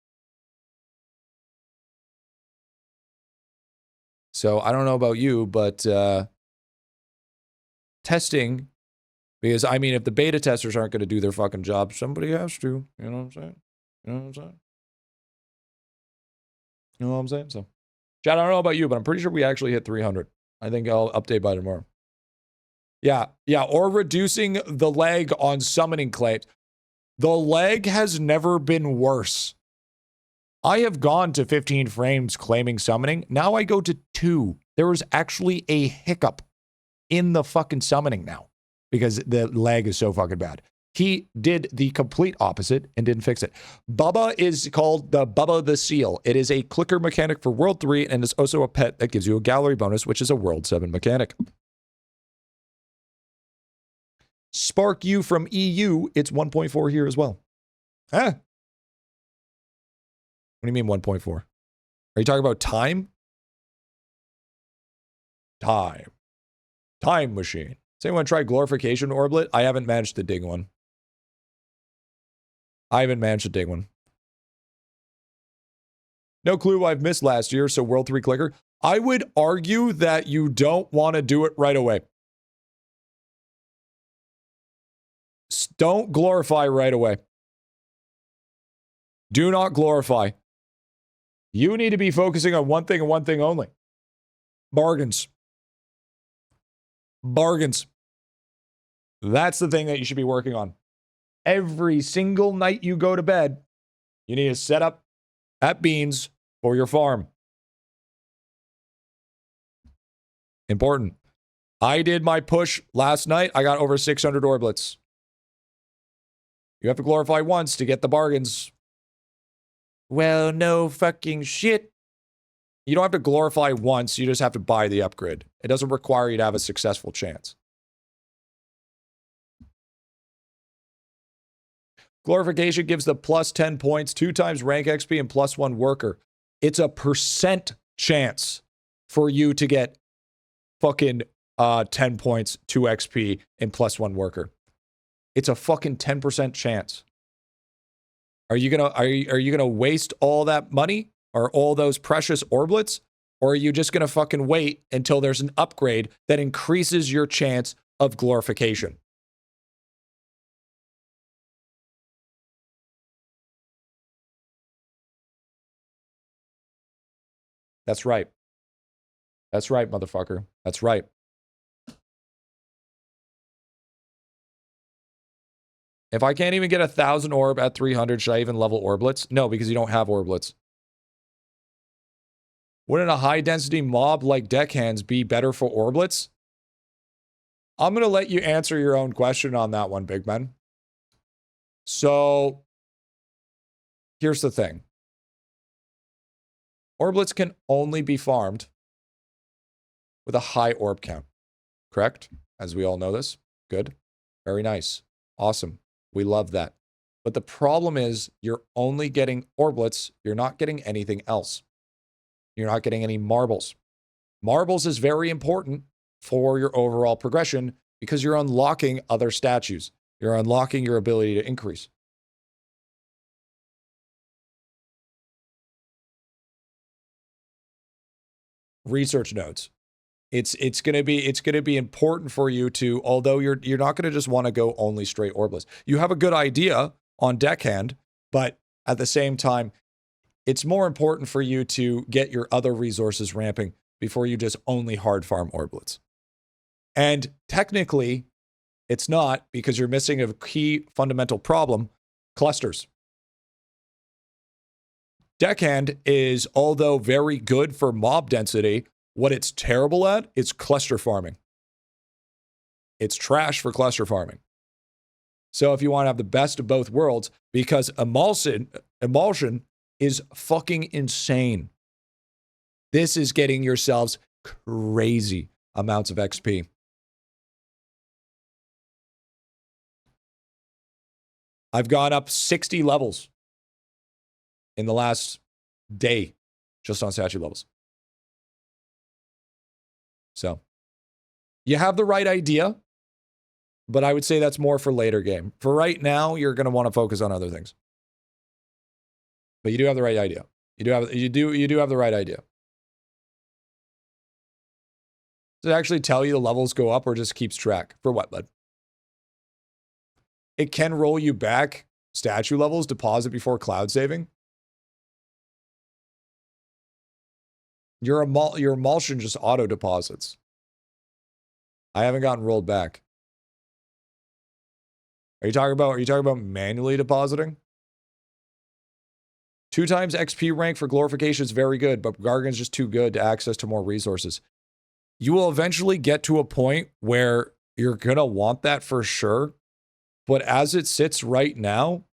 [SPEAKER 1] So I don't know about you, but testing, because I mean, if the beta testers aren't going to do their fucking job, somebody has to. You know what I'm saying? You know what I'm saying? You know what I'm saying? So, Chad, I don't know about you, but I'm pretty sure we actually hit 300. I think I'll update by tomorrow. Yeah, or reducing the lag on summoning claims. The lag has never been worse. I have gone to 15 frames claiming summoning. Now I go to 2. There was actually a hiccup in the fucking summoning now because the lag is so fucking bad. He did the complete opposite and didn't fix it. Bubba is called the Bubba the Seal. It is a clicker mechanic for World 3, and it's also a pet that gives you a gallery bonus, which is a World 7 mechanic. Spark U from EU, it's 1.4 here as well. What do you mean 1.4? Are you talking about time? Time machine. Does anyone try glorification Orblet? I haven't managed to dig one. No clue what I've missed last year, so World 3 clicker. I would argue that you don't want to do it right away. Don't glorify right away. Do not glorify. You need to be focusing on one thing and one thing only. Bargains. That's the thing that you should be working on. Every single night you go to bed, you need to set up at beans for your farm. Important. I did my push last night. I got over 600 Orblets. You have to glorify once to get the bargains. Well, no fucking shit. You don't have to glorify once. You just have to buy the upgrade. It doesn't require you to have a successful chance. Glorification gives the plus 10 points, 2 times rank XP, and plus 1 worker. It's a % chance for you to get fucking 10 points, 2 XP, and plus 1 worker. It's a fucking 10% chance. Are you gonna waste all that money or all those precious orblets? Or are you just gonna fucking wait until there's an upgrade that increases your chance of glorification? That's right. That's right, motherfucker. That's right. If I can't even get 1,000 orb at 300, should I even level orblets? No, because you don't have orblets. Wouldn't a high-density mob like deckhands be better for orblets? I'm going to let you answer your own question on that one, Big Ben. So, here's the thing. Orblets can only be farmed with a high orb count, correct? As we all know this. Good. Very nice. Awesome. We love that. But the problem is you're only getting orblets. You're not getting anything else. You're not getting any marbles. Marbles is very important for your overall progression because you're unlocking other statues. You're unlocking your ability to increase. Research notes. It's gonna be important for you to, although you're not gonna just want to go only straight orblets. You have a good idea on deckhand, but at the same time, it's more important for you to get your other resources ramping before you just only hard farm orblets. And technically, it's not, because you're missing a key fundamental problem: clusters. Deckhand is, although very good for mob density, what it's terrible at is cluster farming. It's trash for cluster farming. So if you want to have the best of both worlds, because emulsion is fucking insane. This is getting yourselves crazy amounts of XP. I've gone up 60 levels in the last day just on statue levels. So you have the right idea, but I would say that's more for later game. For right now, you're going to want to focus on other things. But you do have the right idea. You do have the right idea. Does it actually tell you the levels go up or just keeps track? For what, bud? It can roll you back statue levels, deposit before cloud saving. Your emulsion just auto deposits. I haven't gotten rolled back. Are you talking about manually depositing? 2 times XP rank for glorification is very good, but Gargan's just too good to access to more resources. You will eventually get to a point where you're going to want that for sure. But as it sits right now,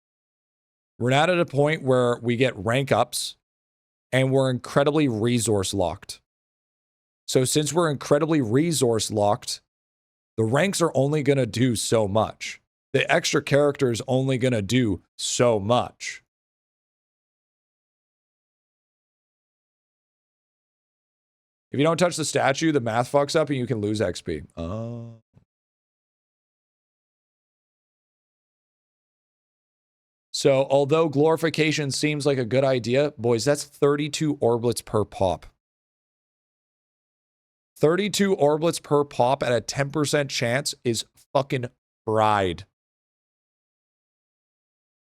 [SPEAKER 1] we're not at a point where we get rank ups and we're incredibly resource locked. So since we're incredibly resource locked, the ranks are only going to do so much. The extra character is only going to do so much. If you don't touch the statue, the math fucks up and you can lose XP. Oh. So, although glorification seems like a good idea, boys, that's 32 orblets per pop. 32 orblets per pop at a 10% chance is fucking fried.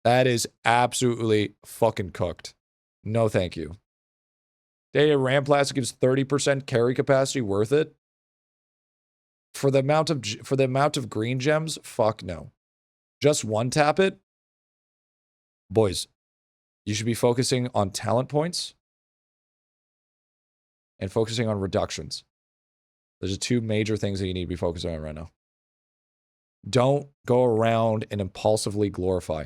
[SPEAKER 1] That is absolutely fucking cooked. No, thank you. Data RAM plastic gives 30% carry capacity. Worth it? For the amount of green gems? Fuck no. Just one tap it? Boys, you should be focusing on talent points and focusing on reductions. Those are 2 major things that you need to be focusing on right now. Don't go around and impulsively glorify,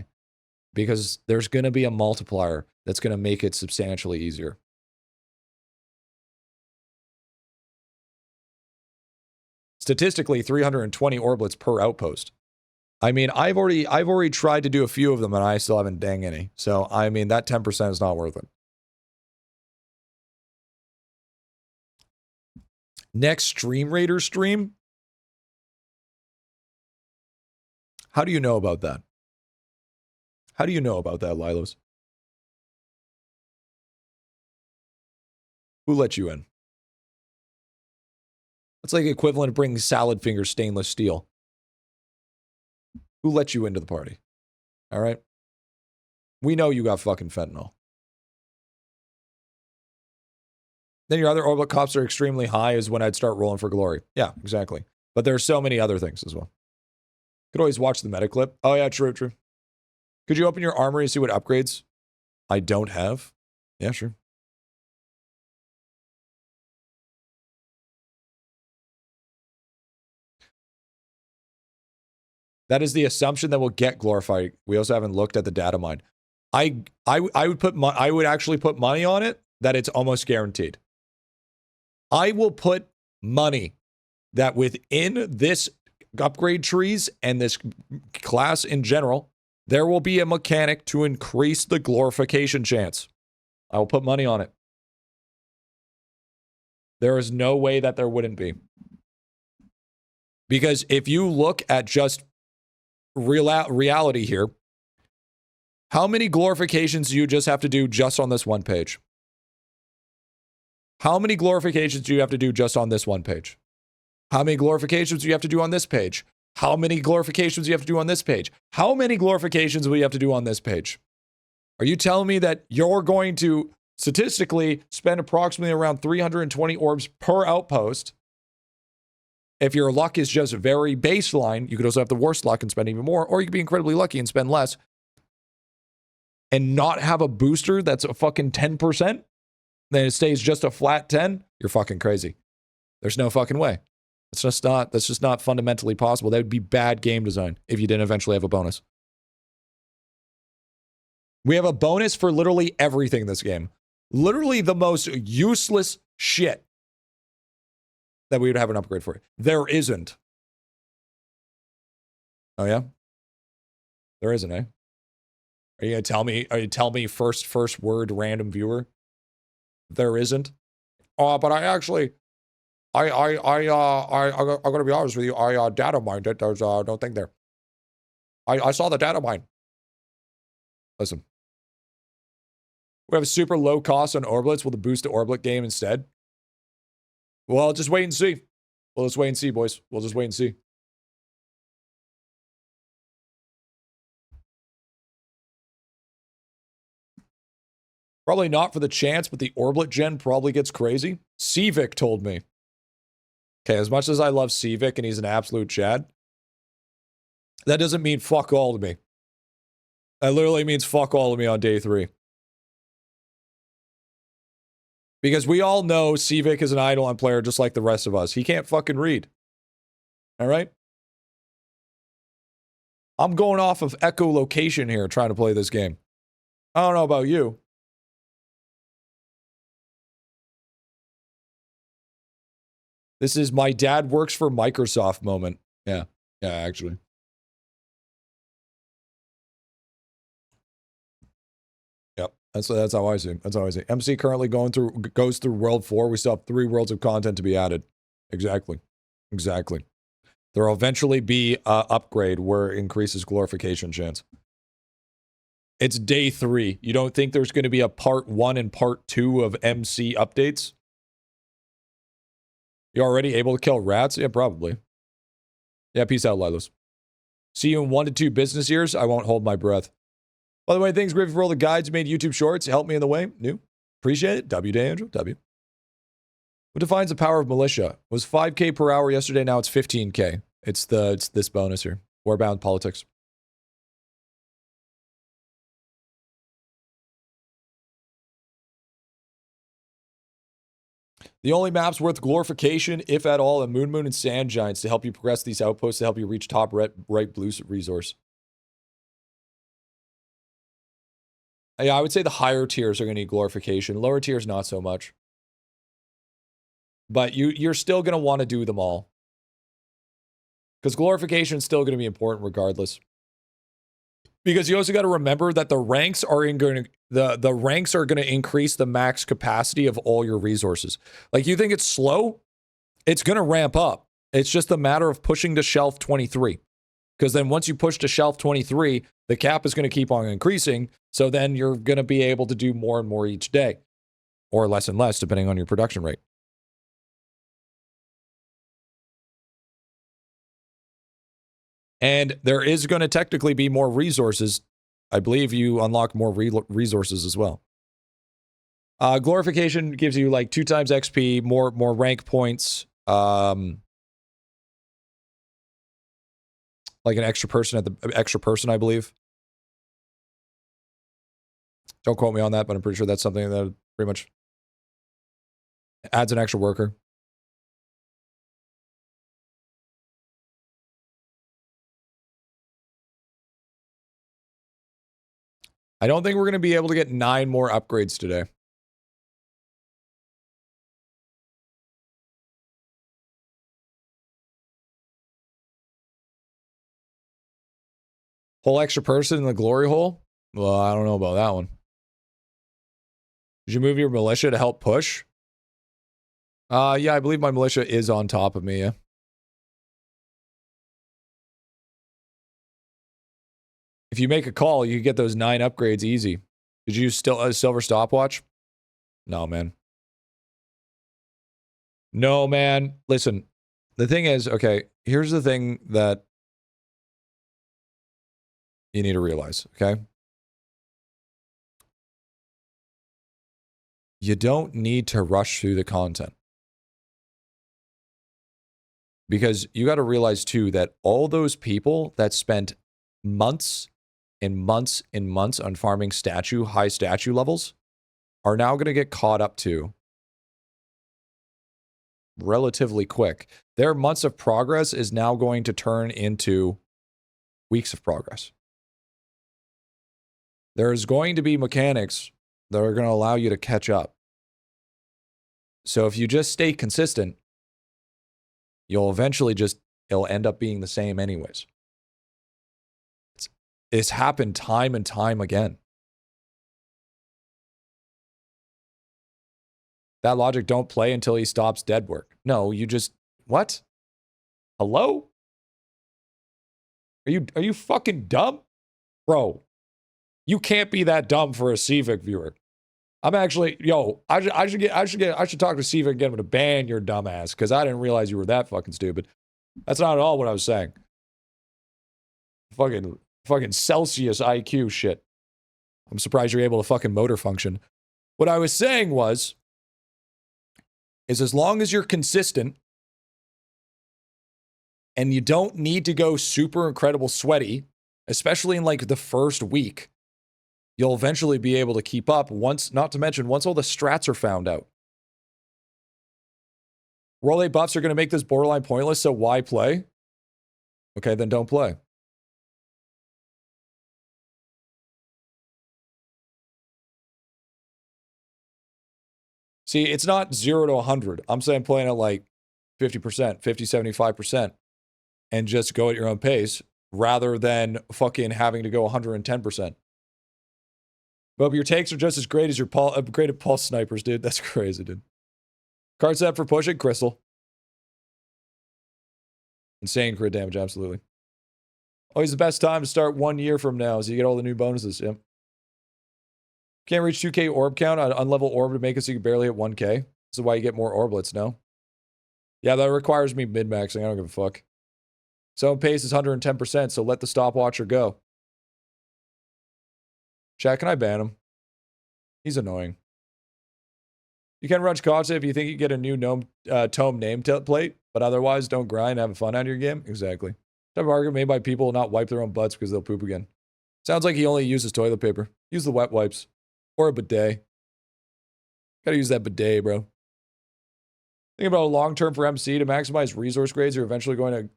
[SPEAKER 1] because there's going to be a multiplier that's going to make it substantially easier. Statistically, 320 orblets per outpost. I mean, I've already tried to do a few of them and I still haven't dang any. So, I mean, that 10% is not worth it. Next Stream Raider stream? How do you know about that? How do you know about that, Lilos? Who let you in? That's like equivalent of bringing salad finger stainless steel. Who let you into the party? All right? We know you got fucking fentanyl. Then your other Orblet cops are extremely high is when I'd start rolling for glory. Yeah, exactly. But there are so many other things as well. Could always watch the meta clip. Oh yeah, true. Could you open your armory and see what upgrades I don't have? Yeah, sure. That is the assumption that we'll get glorified. We also haven't looked at the data mine. I would actually put money on it that it's almost guaranteed. I will put money that within this upgrade trees and this class in general, there will be a mechanic to increase the glorification chance. I will put money on it. There is no way that there wouldn't be. Because if you look at just reality here, how many glorifications do you just have to do just on this one page? How many glorifications do you have to do just on this one page? How many glorifications do you have to do on this page? How many glorifications do you have to do on this page? How many glorifications will you have to do on this page? Are you telling me that you're going to statistically spend approximately around 320 orbs per outpost? If your luck is just very baseline, you could also have the worst luck and spend even more, or you could be incredibly lucky and spend less and not have a booster that's a fucking 10%, then it stays just a flat 10, you're fucking crazy. There's no fucking way. That's just not fundamentally possible. That would be bad game design if you didn't eventually have a bonus. We have a bonus for literally everything in this game. Literally the most useless shit that we would have an upgrade for. There isn't. Oh yeah? There isn't, eh? Are you gonna tell me first word random viewer? There isn't. But I actually I gotta be honest with you, I data mined it. There's no thing there. I saw the data mine. Listen. We have a super low cost on Orblets. Will the boost the Orblet game instead? Well, just wait and see. Well, let's wait and see, boys. We'll just wait and see. Probably not for the chance, but the Orblet gen probably gets crazy. Civic told me. Okay, as much as I love Civic and he's an absolute Chad, that doesn't mean fuck all to me. That literally means fuck all to me on day 3. Because we all know Civic is an IdleOn player just like the rest of us. He can't fucking read. All right? I'm going off of echolocation here trying to play this game. I don't know about you. This is my dad works for Microsoft moment. Yeah. Yeah, actually. Yep. That's how I see it. That's how I see it. MC currently goes through World 4. We still have 3 worlds of content to be added. Exactly. Exactly. There will eventually be an upgrade where it increases glorification chance. It's day 3. You don't think there's going to be a part 1 and part 2 of MC updates? You already able to kill rats? Yeah, probably. Yeah, peace out, Lilos. See you in 1 to 2 business years. I won't hold my breath. By the way, thanks, Griffy, for all the guides you made YouTube shorts. Help me in the way. New. Appreciate it. W Day, Andrew. W. What defines the power of militia? It was 5K per hour yesterday. Now it's 15K. It's this bonus here. Warbound politics. The only maps worth glorification, if at all, are Moon and Sand Giants to help you progress these outposts to help you reach top right blue resource. Yeah, I would say the higher tiers are going to need glorification. Lower tiers, not so much. But you're still going to want to do them all. Because glorification is still going to be important regardless. Because you also got to remember that the ranks are going to increase the max capacity of all your resources. Like, you think it's slow? It's going to ramp up. It's just a matter of pushing to shelf 23. Because then once you push to shelf 23, the cap is going to keep on increasing. So then you're going to be able to do more and more each day, or less and less, depending on your production rate. And there is going to technically be more resources. I believe you unlock more resources as well. Glorification gives you like 2 times XP, more rank points. Like an extra person I believe. Don't quote me on that, but I'm pretty sure that's something that pretty much adds an extra worker. I don't think we're going to be able to get 9 more upgrades today. Whole extra person in the glory hole? Well, I don't know about that one. Did you move your militia to help push? Yeah, I believe my militia is on top of me, yeah. If you make a call, you get those 9 upgrades easy. Did you use a silver stopwatch? No, man. No, man. Listen, the thing is, okay, here's the thing that you need to realize, okay? You don't need to rush through the content. Because you got to realize, too, that all those people that spent months and months and months on farming high statue levels are now going to get caught up to relatively quick. Their months of progress is now going to turn into weeks of progress. There's going to be mechanics that are going to allow you to catch up. So if you just stay consistent, you'll eventually it'll end up being the same anyways. It's happened time and time again. That logic, don't play until he stops dead work. No, you just, what? Hello? Are you fucking dumb? Bro, you can't be that dumb for a CVIC viewer. I'm actually, I should talk to CVIC and get him to ban your dumb ass, because I didn't realize you were that fucking stupid. That's not at all what I was saying. Fucking Celsius IQ shit. I'm surprised you're able to fucking motor function. What I was saying is as long as you're consistent and you don't need to go super incredible sweaty, especially in like the first week, you'll eventually be able to keep up not to mention once all the strats are found out. Role 8 buffs are going to make this borderline pointless, so why play? Okay, then don't play. See, it's not 0 to 100. I'm saying playing at like 50%, 50, 75%, and just go at your own pace rather than fucking having to go 110%. But your takes are just as great as your upgraded pulse snipers, dude. That's crazy, dude. Card set for pushing, Crystal. Insane crit damage, absolutely. Always the best time to start 1 year from now, so you get all the new bonuses. Yep. Can't reach 2k orb count on unlevel orb to make it so you can barely hit 1k. This is why you get more orblets, no? Yeah, that requires me mid-maxing. I don't give a fuck. So pace is 110%, so let the stopwatcher go. Chat, can I ban him? He's annoying. You can run Kotze if you think you get a new tome name plate, but otherwise don't grind and have fun out of your game. Exactly. Type of argument made by people will not wipe their own butts because they'll poop again. Sounds like he only uses toilet paper. Use the wet wipes. Or a bidet. Gotta use that bidet, bro. Think about long term for MC to maximize resource grades. You're eventually going to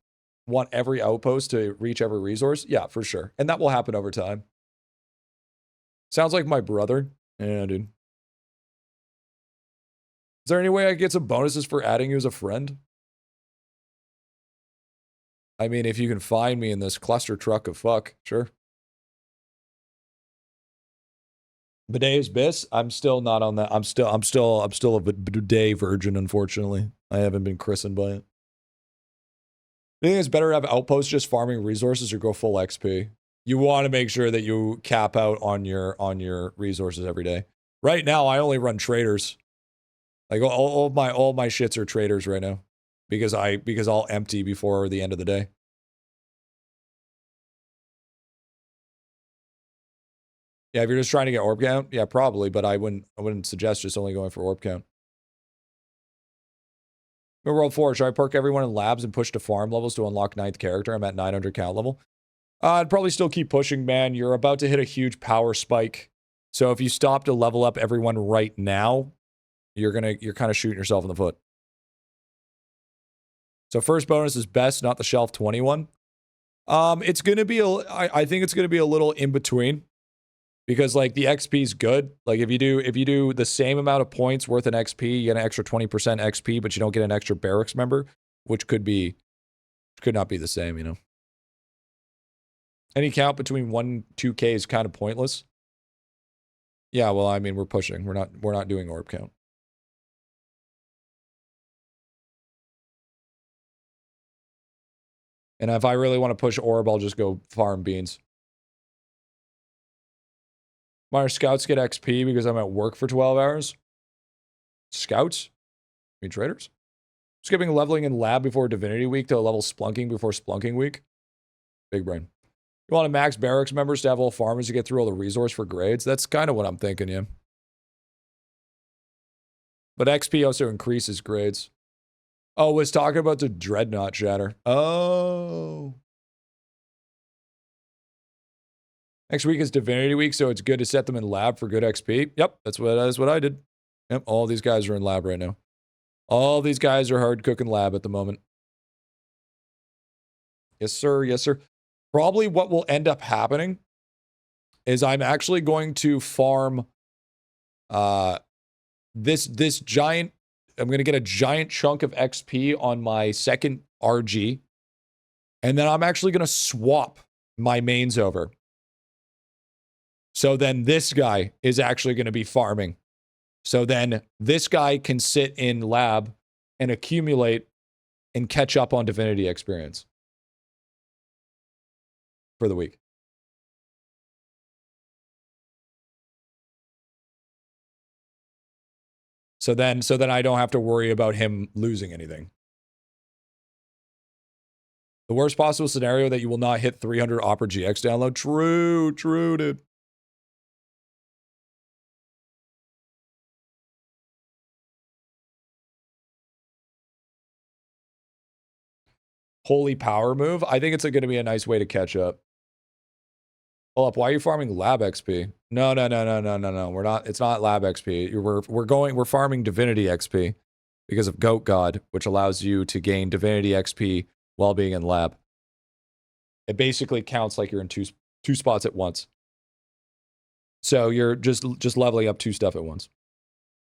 [SPEAKER 1] want every outpost to reach every resource. Yeah, for sure. And that will happen over time. Sounds like my brother. Yeah, dude. Is there any way I can get some bonuses for adding you as a friend? I mean, if you can find me in this cluster truck of fuck, sure. Bidet is bis. I'm still not on that. I'm still a bidet virgin, unfortunately. I haven't been christened by it. I think it's better to have outposts just farming resources or go full XP. You want to make sure that you cap out on your resources every day. Right now, I only run traders. Like all my shits are traders right now, because I'll empty before the end of the day. Yeah, if you're just trying to get orb count, yeah, probably, but I wouldn't suggest just only going for orb count. In World 4, should I perk everyone in labs and push to farm levels to unlock 9th character? I'm at 900 count level. I'd probably still keep pushing, man. You're about to hit a huge power spike. So if you stop to level up everyone right now, you're kind of shooting yourself in the foot. So first bonus is best, not the shelf 21. It's gonna be I think it's gonna be a little in between. Because like the XP is good. Like if you do the same amount of points worth an XP, you get an extra 20% XP, but you don't get an extra barracks member, which could not be the same, you know. Any count between 1 and 2K is kind of pointless. Yeah, well, I mean, we're pushing. We're not doing orb count. And if I really want to push orb, I'll just go farm beans. My scouts get XP because I'm at work for 12 hours. Scouts? I mean, traders? Skipping leveling in lab before Divinity Week to a level splunking before Splunking Week. Big brain. You want to max barracks members to have all farmers to get through all the resource for grades? That's kind of what I'm thinking, yeah. But XP also increases grades. Oh, was talking about the Dreadnought shatter. Oh. Next week is Divinity Week, so it's good to set them in lab for good XP. Yep, that's what I did. Yep, all these guys are in lab right now. All these guys are hard cooking lab at the moment. Yes, sir. Yes, sir. Probably what will end up happening is I'm actually going to farm this giant. I'm going to get a giant chunk of XP on my second RG. And then I'm actually going to swap my mains over. So then this guy is actually going to be farming. So then this guy can sit in lab and accumulate and catch up on divinity experience for the week. So then I don't have to worry about him losing anything. The worst possible scenario that you will not hit 300 Opera GX download. True, dude. Holy power move. I think it's going to be a nice way to catch up. Hold up, why are you farming lab XP? No. We're not, it's not lab XP. We're farming divinity XP because of Goat God, which allows you to gain divinity XP while being in lab. It basically counts like you're in two spots at once. So you're just leveling up 2 stuff at once.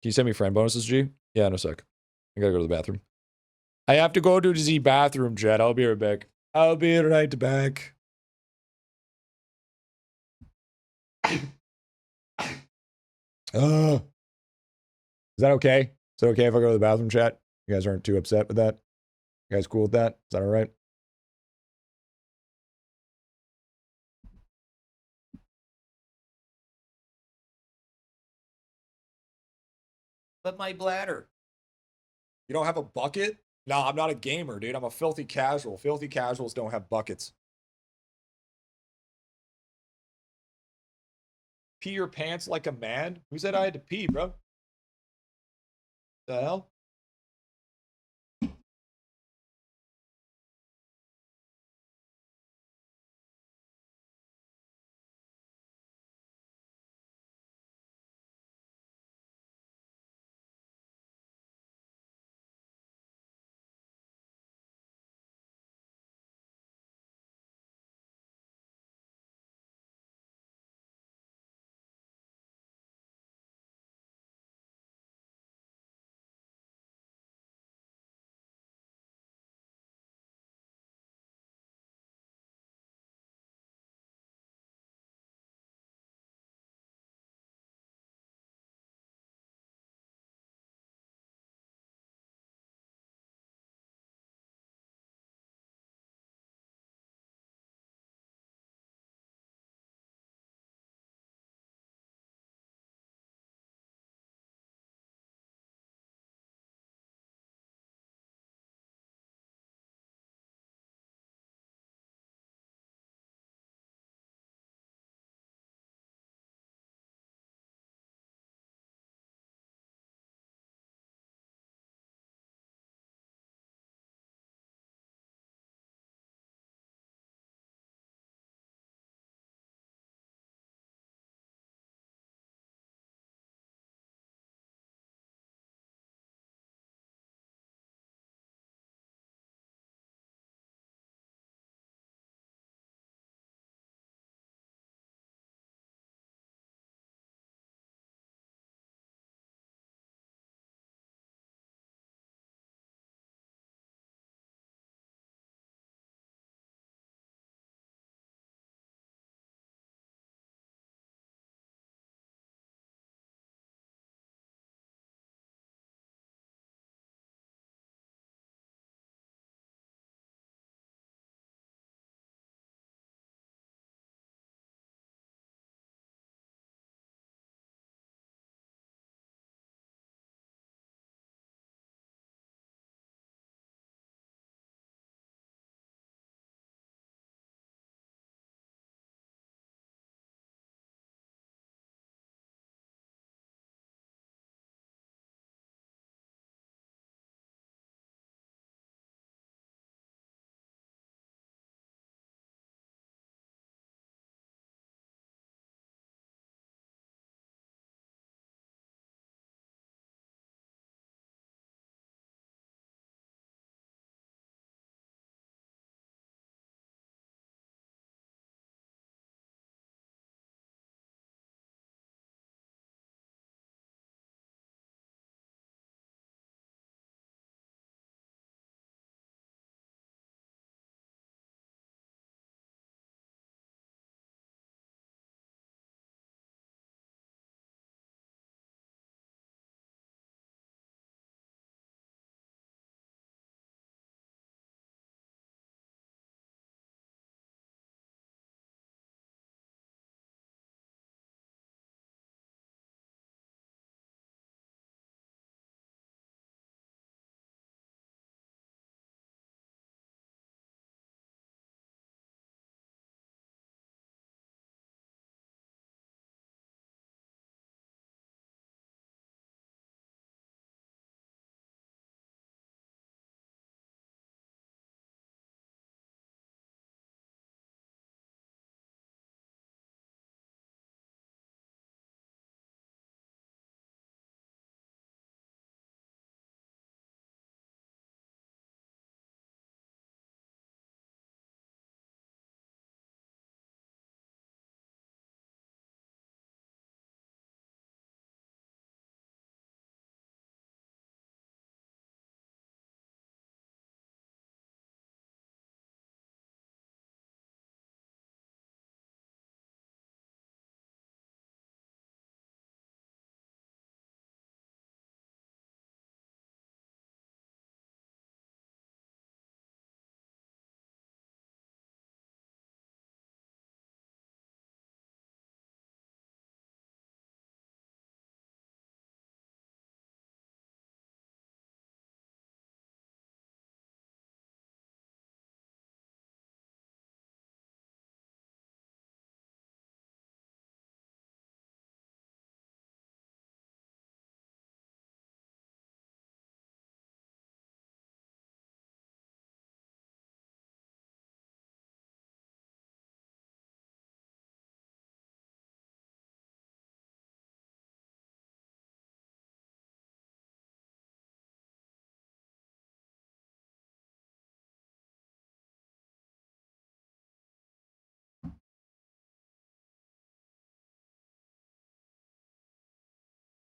[SPEAKER 1] Can you send me friend bonuses, G? Yeah, in a sec. I gotta go to the bathroom. I have to go to the bathroom, Jed. I'll be right back. I'll be right back. Is that okay? Is it okay if I go to the bathroom, chat? You guys aren't too upset with that? You guys cool with that? Is that all right? But my bladder. You don't have a bucket? No, I'm not a gamer, dude. I'm a filthy casual. Filthy casuals don't have buckets. Pee your pants like a man? Who said I had to pee, bro? The hell?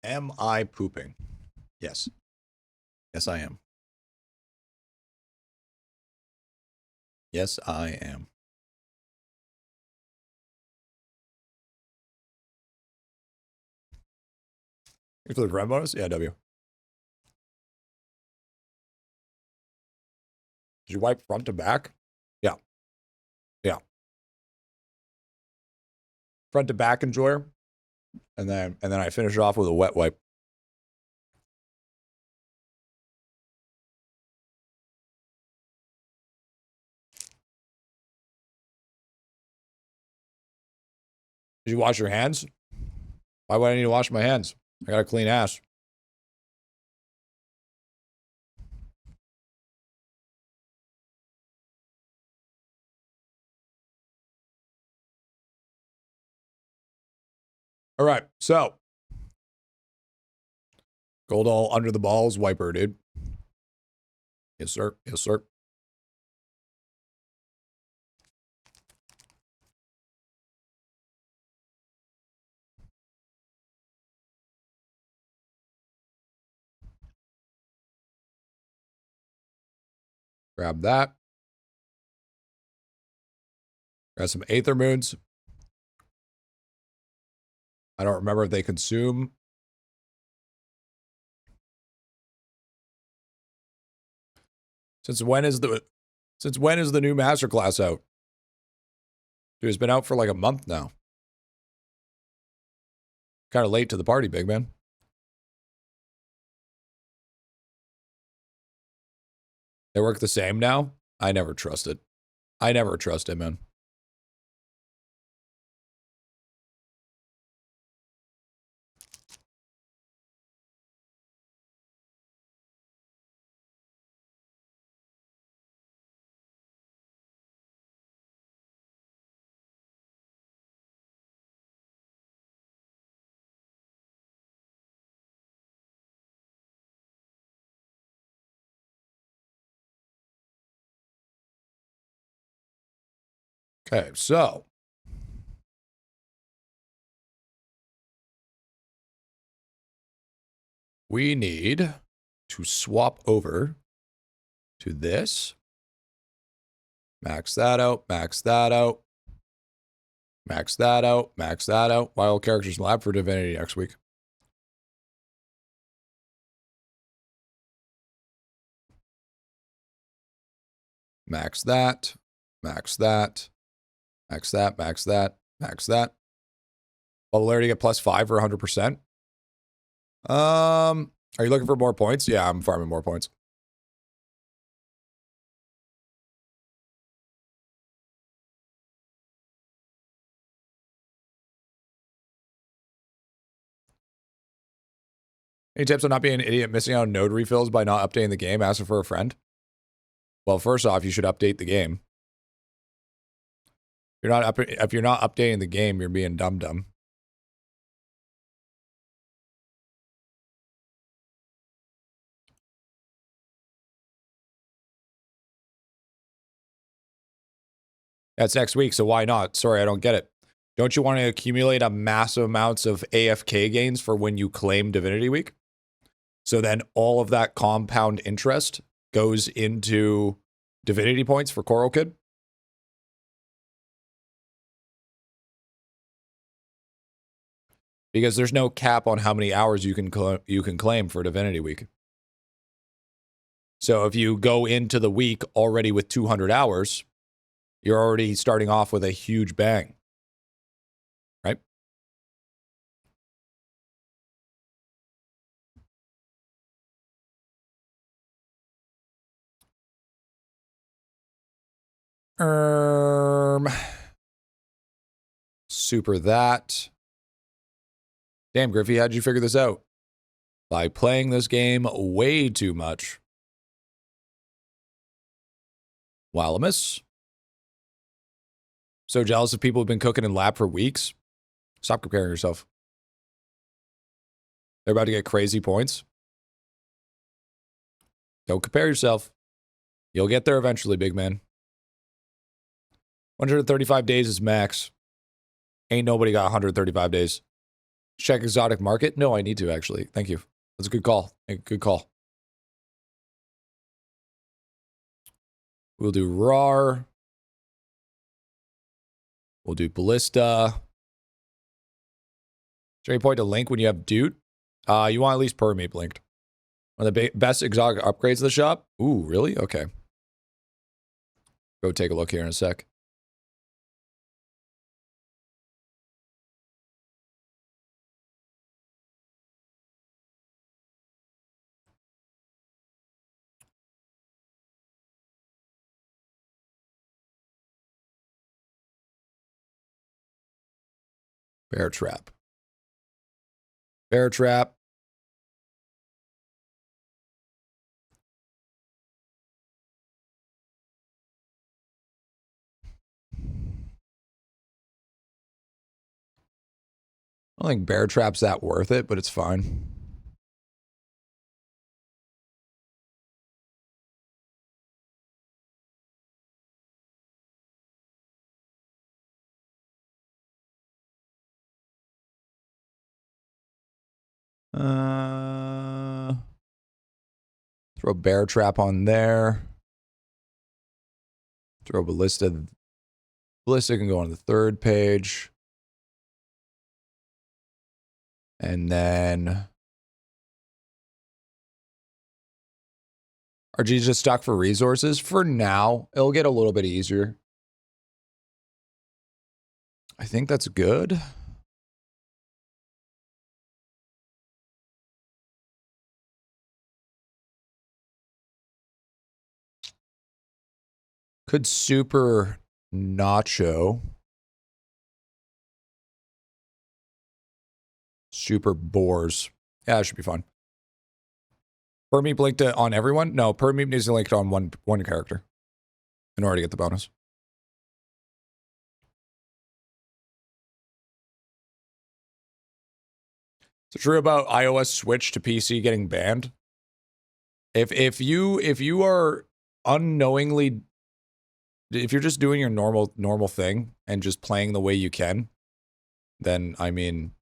[SPEAKER 1] Am I pooping? Yes. Yes, I am. Yes, I am. You for the grand bonus? Yeah, W. Did you wipe front to back? Yeah. Yeah. Front to back enjoyer. And then I finish it off with a wet wipe. Did you wash your hands? Why would I need to wash my hands? I got a clean ass. All right, so gold all under the balls wiper, dude. Yes, sir. Yes, sir. Grab that. Got some Aether Moons. I don't remember if they consume. Since when is the new masterclass out? Dude, it's been out for like a month now. Kind of late to the party, big man. They work the same now? I never trust it. I never trust it, man. Okay, so we need to swap over to this. Max that out, max that out. Max that out, max that out. Wild characters lab for Divinity next week. Max that, max that, max that, max that, max that. Popularity get +5 for 100%. Are you looking for more points? Yeah, I'm farming more points. Any tips on not being an idiot missing out on node refills by not updating the game, asking for a friend? Well, first off, you should update the game. If you're not updating the game, you're being dumb. That's next week, so why not? Sorry, I don't get it. Don't you want to accumulate a massive amounts of AFK gains for when you claim Divinity Week? So then all of that compound interest goes into Divinity points for Coral Kid? Because there's no cap on how many hours you can claim for Divinity Week. So if you go into the week already with 200 hours, you're already starting off with a huge bang. Right? Super that. Damn, Griffy, how'd you figure this out? By playing this game way too much. Wallamus. So jealous of people who've been cooking in lab for weeks. Stop comparing yourself. They're about to get crazy points. Don't compare yourself. You'll get there eventually, big man. 135 days is max. Ain't nobody got 135 days. Check exotic market? No, I need to, actually. Thank you. That's a good call. Good call. We'll do RAR. We'll do Ballista. Is there any point to link when you have Dude? You want at least Permeep linked. One of the best exotic upgrades of the shop? Ooh, really? Okay. Go take a look here in a sec. Bear Trap. Bear Trap. I don't think Bear Trap's that worth it, but it's fine. Throw Bear Trap on there. Throw Ballista. Ballista can go on the third page. And then RG's just stuck for resources. For now, it'll get a little bit easier. I think that's good. Could super Nacho. Super Boars. Yeah, it should be fun. Permeep linked on everyone? No, Permeep needs to link it on one character in order to get the bonus. Is it true about iOS switch to PC getting banned? If you are unknowingly, if you're just doing your normal thing and just playing the way you can, then I mean,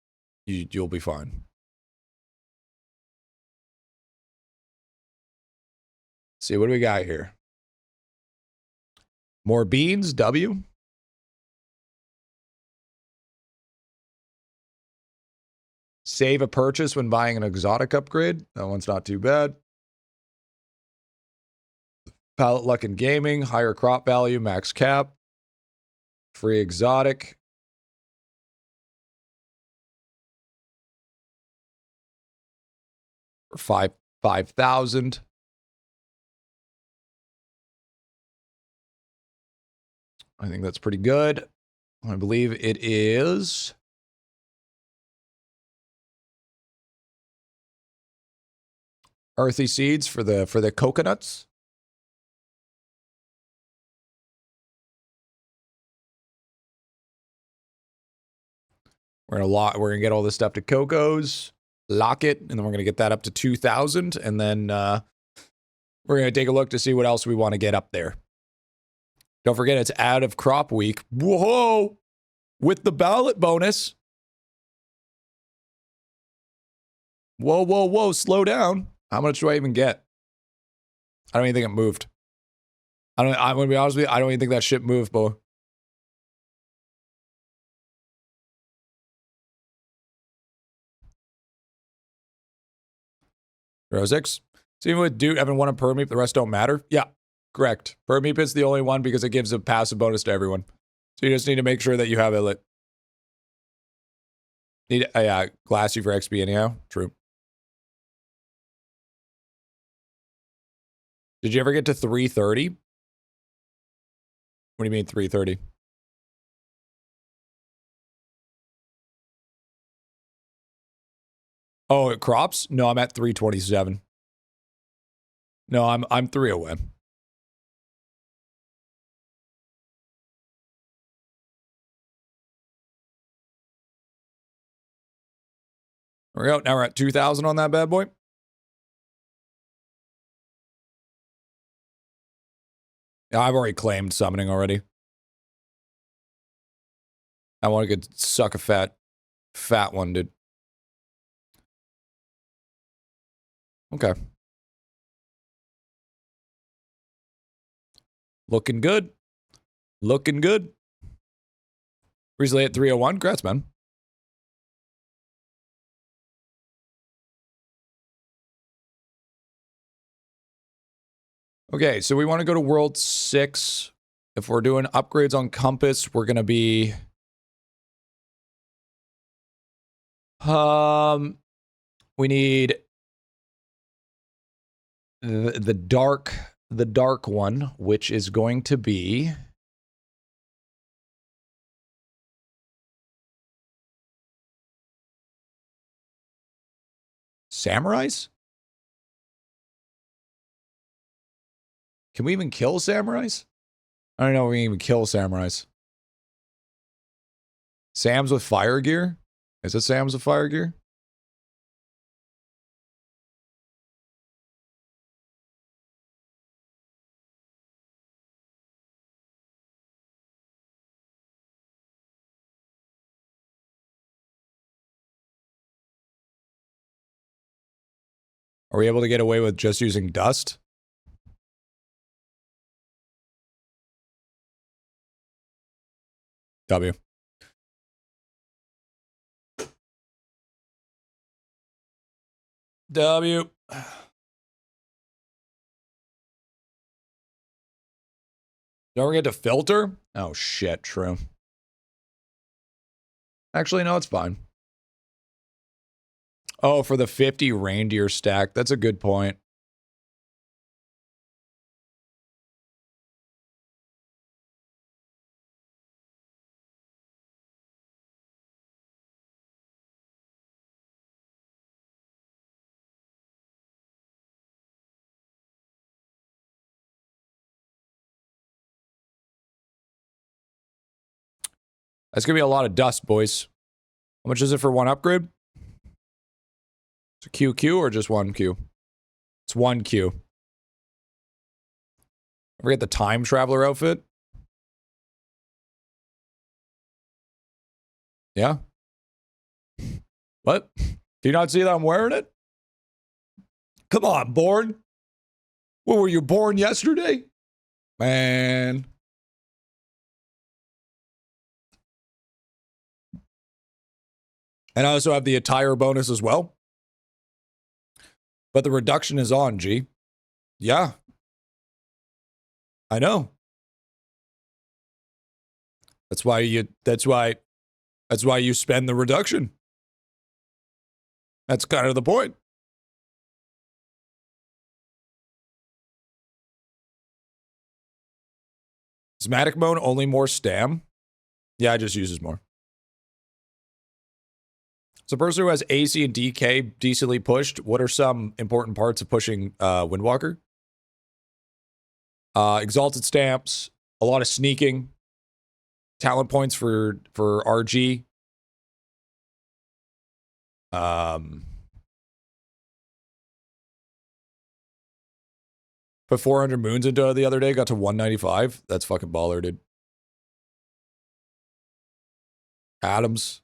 [SPEAKER 1] you'll be fine. See, what do we got here? More beans, W. Save a purchase when buying an exotic upgrade. That one's not too bad. Palette luck in gaming, higher crop value, max cap. Free exotic. For 5,000. I think that's pretty good. I believe it is earthy seeds for the coconuts. We're gonna get all this stuff to Coco's, lock it, and then we're gonna get that up to 2,000, and then we're gonna take a look to see what else we want to get up there. Don't forget, it's out of crop week. Whoa! With the ballot bonus. Whoa, whoa, whoa, slow down. How much do I even get? I don't even think it moved. I'm gonna be honest with you, I don't even think that shit moved, boy. Row 6. So even with Dude having one on Permeep, the rest don't matter? Yeah, correct. Permeep is the only one because it gives a passive bonus to everyone. So you just need to make sure that you have it lit. Need Glassy for XP anyhow. True. Did you ever get to 330? What do you mean 330? Oh, it crops? No, I'm at 327. No, I'm 3 away. There we go. Now we're at 2,000 on that bad boy. Yeah, I've already claimed summoning already. I want to get suck a fat one, dude. Okay. Looking good. Looking good. Recently at 301. Congrats, man. Okay, so we want to go to World 6. If we're doing upgrades on Compass, we're going to be... we need the dark one, which is going to be... Samurais? Can we even kill samurais? I don't know if we can even kill samurais. Sam's with fire gear? Is it Sam's with fire gear? Are we able to get away with just using dust? W. W. Don't forget to filter? Oh, shit, true. Actually, no, it's fine. Oh, for the 50 reindeer stack. That's a good point. That's going to be a lot of dust, boys. How much is it for one upgrade? It's a QQ or just one Q? It's one Q. I forget the time traveler outfit. Yeah. What? Do you not see that I'm wearing it? Come on, born. What, were you born yesterday? Man. And I also have the attire bonus as well. But the reduction is on, G. Yeah. I know. That's why you spend the reduction. That's kind of the point. Is Matic mode only more stam? Yeah, it just uses more. So, person who has AC and DK decently pushed, what are some important parts of pushing Windwalker? Exalted stamps, a lot of sneaking, talent points for RG. Put 400 moons into it the other day, got to 195. That's fucking baller, dude. Adams.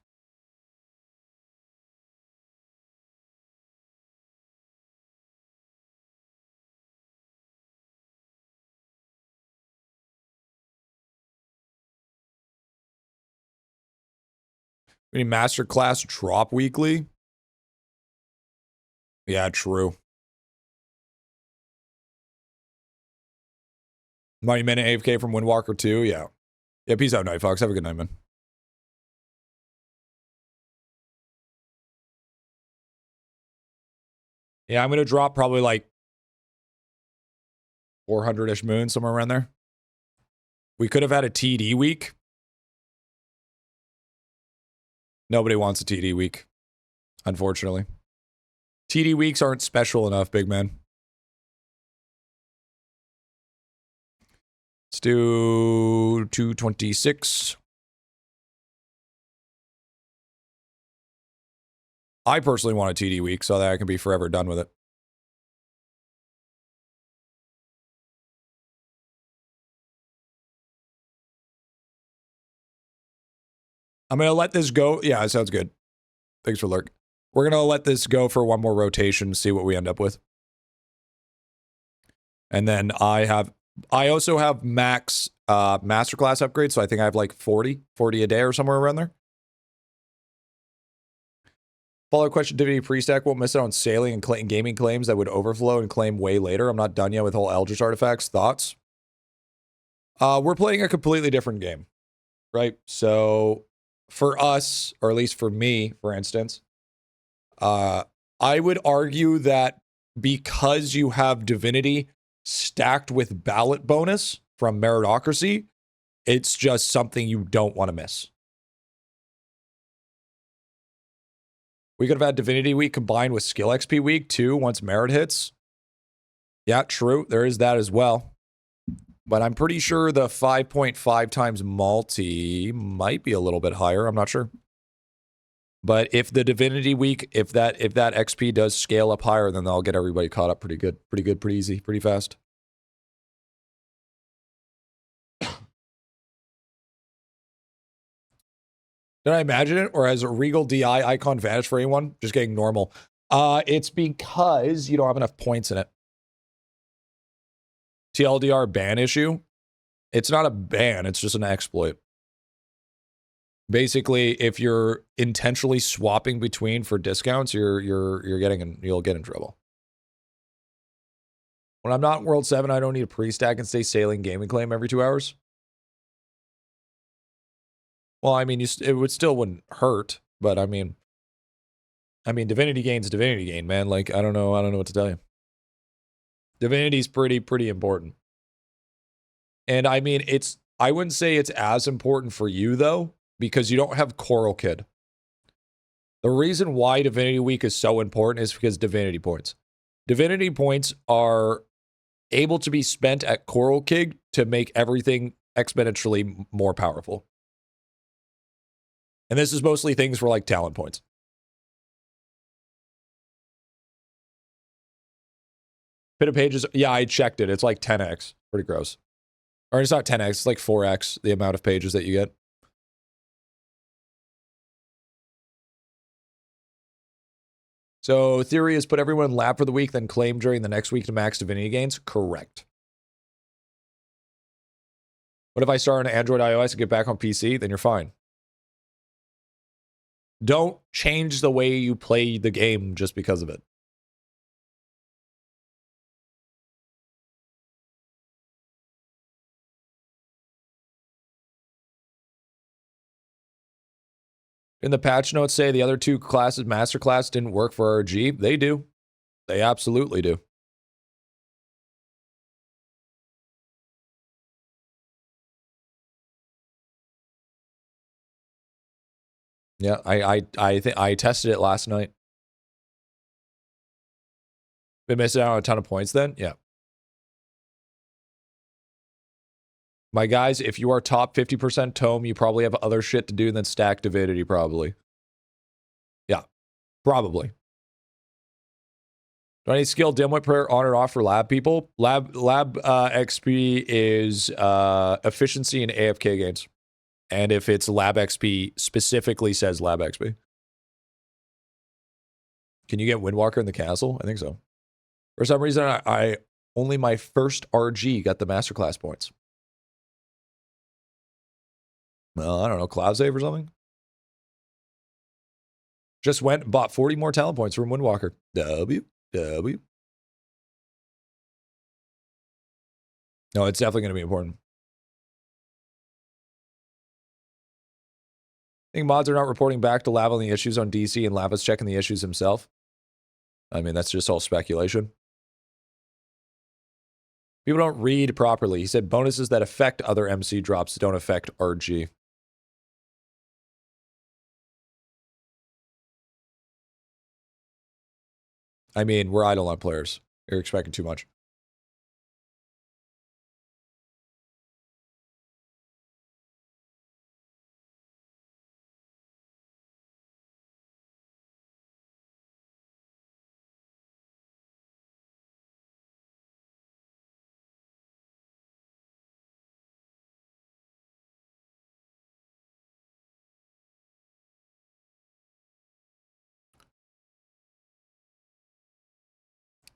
[SPEAKER 1] We need masterclass drop weekly. Yeah, true. Money Minute AFK from Windwalker 2. Yeah. Yeah, peace out, Night Fox. Have a good night, man. Yeah, I'm going to drop probably like 400-ish moons, somewhere around there. We could have had a TD week. Nobody wants a TD week, unfortunately. TD weeks aren't special enough, big man. Let's do 226. I personally want a TD week so that I can be forever done with it. I'm going to let this go. Yeah, it sounds good. Thanks for lurk. We're going to let this go for one more rotation, see what we end up with. And then I also have max masterclass upgrades, so I think I have like 40 a day or somewhere around there. Follow-up question, Divinity Pre-Stack won't miss out on sailing and gaming claims that would overflow and claim way later. I'm not done yet with whole Eldritch artifacts. Thoughts? We're playing a completely different game, right? So for us, or at least for me, for instance, I would argue that because you have Divinity stacked with ballot bonus from Meritocracy, it's just something you don't want to miss. We could have had Divinity Week combined with Skill XP Week too, once Merit hits. Yeah, true. There is that as well. But I'm pretty sure the 5.5 times multi might be a little bit higher. I'm not sure. But if the Divinity Week, if that XP does scale up higher, then they'll get everybody caught up pretty good, pretty easy, pretty fast. Did I imagine it? Or has a Regal DI icon vanished for anyone? Just getting normal. It's because you don't have enough points in it. TLDR ban issue. It's not a ban, it's just an exploit. Basically, if you're intentionally swapping between for discounts, you'll get in trouble. When I'm not in World 7, I don't need a pre-stack and stay sailing gaming claim every 2 hours. Well, I mean, it still wouldn't hurt, but I mean, Divinity Gain's Divinity Gain, man. Like, I don't know what to tell you. Divinity's pretty important. And I mean, I wouldn't say it's as important for you though, because you don't have Coral Kid. The reason why Divinity Week is so important is because Divinity points. Divinity points are able to be spent at Coral Kid to make everything exponentially more powerful. And this is mostly things for like talent points. Pit of Pages, yeah, I checked it. It's like 10x. Pretty gross. Or it's not 10x, it's like 4x the amount of pages that you get. So theory is put everyone in lab for the week, then claim during the next week to max Divinity gains? Correct. What if I start on Android, iOS, and get back on PC? Then you're fine. Don't change the way you play the game just because of it. In the patch notes say the other two classes, masterclass, didn't work for RG. They do. They absolutely do. Yeah, I tested it last night. Been missing out on a ton of points then? Yeah. My guys, if you are top 50% tome, you probably have other shit to do than stack Divinity, probably. Yeah, probably. Do I need skill dimwit prayer on or off for lab people? Lab XP is efficiency and AFK gains. And if it's lab XP, specifically says lab XP. Can you get Windwalker in the castle? I think so. For some reason, I only my first RG got the masterclass points. Well, I don't know, Cloud Save or something? Just went and bought 40 more talent points from Windwalker. W. No, it's definitely going to be important. I think mods are not reporting back to Lav on the issues on DC, and Lav is checking the issues himself. I mean, that's just all speculation. People don't read properly. He said bonuses that affect other MC drops don't affect RG. I mean, we're IdleOn players. You're expecting too much.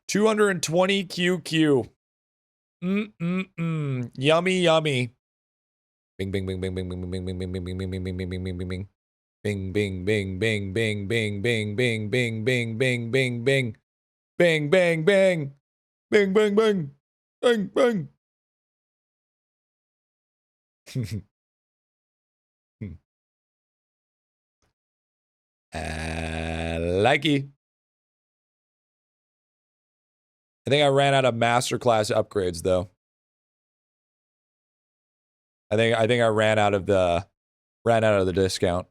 [SPEAKER 1] $220 QQ. Yummy, yummy. Bing, bing, bing, bing, bing, bing, bing, bing, bing, bing, bing, bing, bing, bing, bing, bing, bing, bing. Bing, bing, bing, bing, bing, bing, bing, bing, bing, bing, bing, bing, bing. Bing, bang, bang. Bing, bang, bang. Bang, bang. Likey. I think I ran out of masterclass upgrades though. I think I ran out of the discount.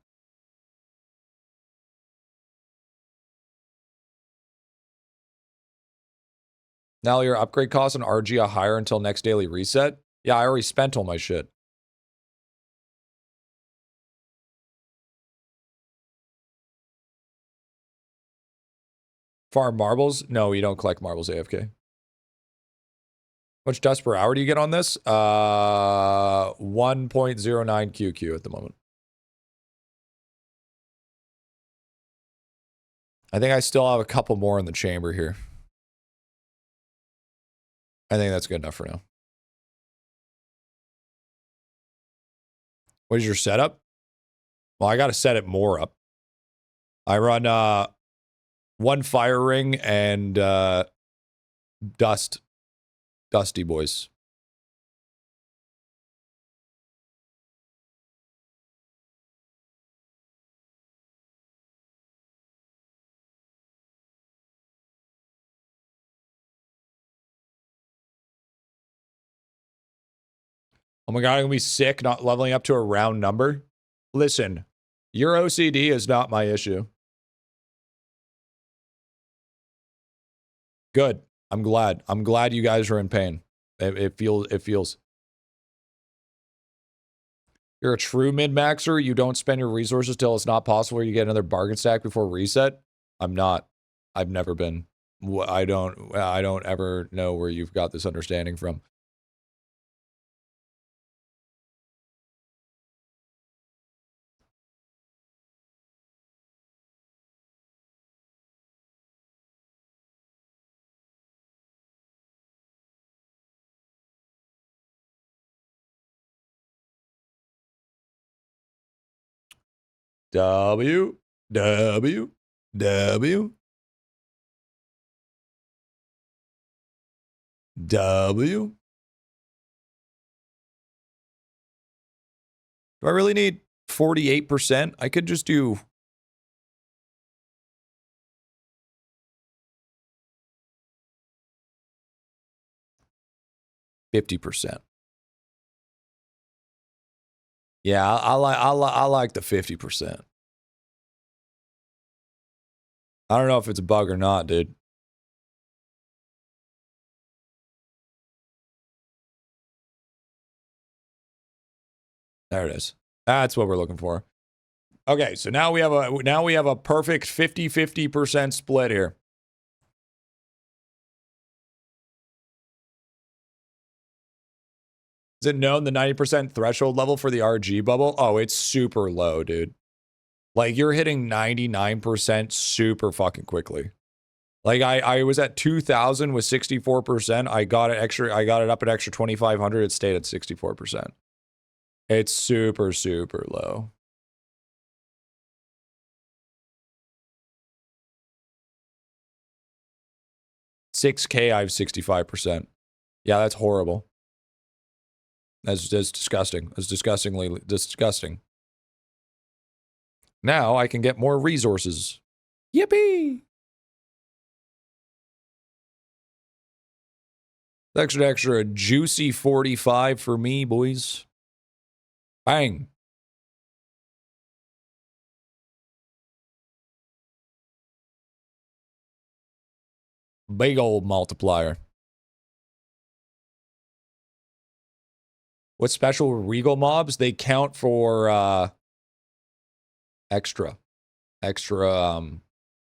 [SPEAKER 1] Now your upgrade costs on RG are higher until next daily reset. Yeah, I already spent all my shit. Farm marbles? No, you don't collect marbles AFK. How much dust per hour do you get on this? 1.09 QQ at the moment. I think I still have a couple more in the chamber here. I think that's good enough for now. What is your setup? Well, I got to set it more up. I run one fire ring and dusty boys. Oh my god, I'm gonna be sick not leveling up to a round number. Listen, your OCD is not my issue. Good. I'm glad. I'm glad you guys are in pain. It feels. You're a true min-maxer. You don't spend your resources till it's not possible. Or you get another bargain stack before reset. I'm not. I've never been. I don't ever know where you've got this understanding from. W. Do I really need 48%? I could just do... %50. Yeah, I like the 50%. I don't know if it's a bug or not, dude. There it is. That's what we're looking for. Okay, so now we have a perfect 50-50% split here. Is it known the 90% threshold level for the RG bubble? Oh, it's super low, dude. Like, you're hitting 99% super fucking quickly. Like, I was at 2,000 with 64%. I got it up an extra 2,500. It stayed at 64%. It's super, super low. $6K, I have 65%. Yeah, that's horrible. That's disgusting. That's disgustingly disgusting. Now I can get more resources. Yippee! Extra juicy 45 for me, boys. Bang. Big old multiplier. What's special with Regal mobs? They count for extra. And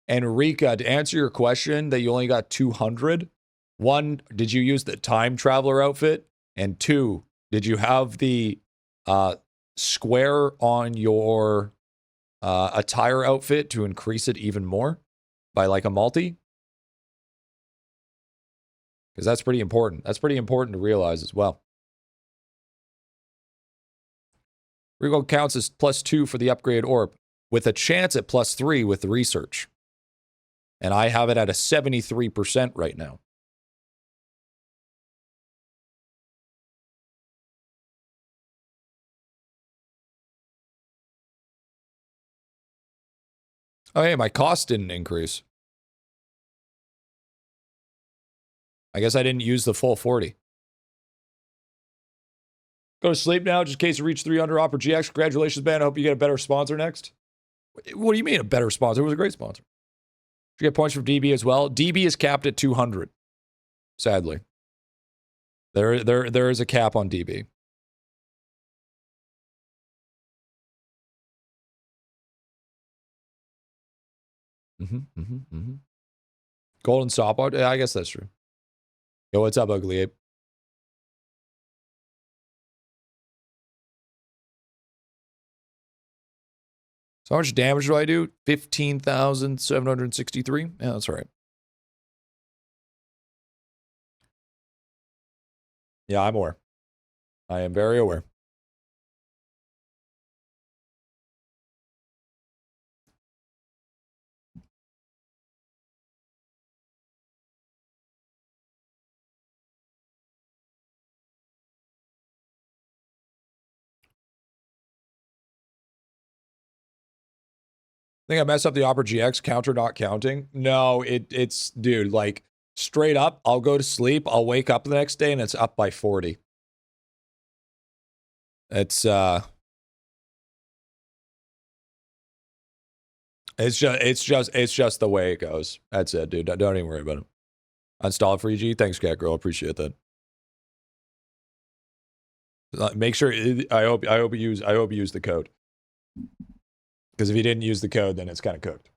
[SPEAKER 1] Rika, to answer your question that you only got 200, one, did you use the time traveler outfit? And two, did you have the square on your attire outfit to increase it even more by like a multi? Because that's pretty important. That's pretty important to realize as well. Regal counts as +2 for the upgrade orb, with a chance at +3 with the research. And I have it at a 73% right now. Oh, hey, my cost didn't increase. I guess I didn't use the full 40. Go to sleep now, just in case you reach 300 Opera GX. Congratulations, man. I hope you get a better sponsor next. What do you mean a better sponsor? It was a great sponsor. You get points from DB as well. DB is capped at 200. Sadly. There is a cap on DB. Golden stopwatch? Yeah, I guess that's true. Yo, what's up, Ugly Ape? So how much damage do I do? 15,763? Yeah, that's right. Yeah, I'm aware. I am very aware. I think I messed up the Opera GX counter not counting. No, it's dude, like straight up, I'll go to sleep, I'll wake up the next day and it's up by 40. It's just the way it goes. That's it, dude. Don't even worry about it. Install it for EG. Thanks, Cat Girl. Appreciate that. Make sure. I hope you use the code. Because if you didn't use the code, then it's kind of cooked.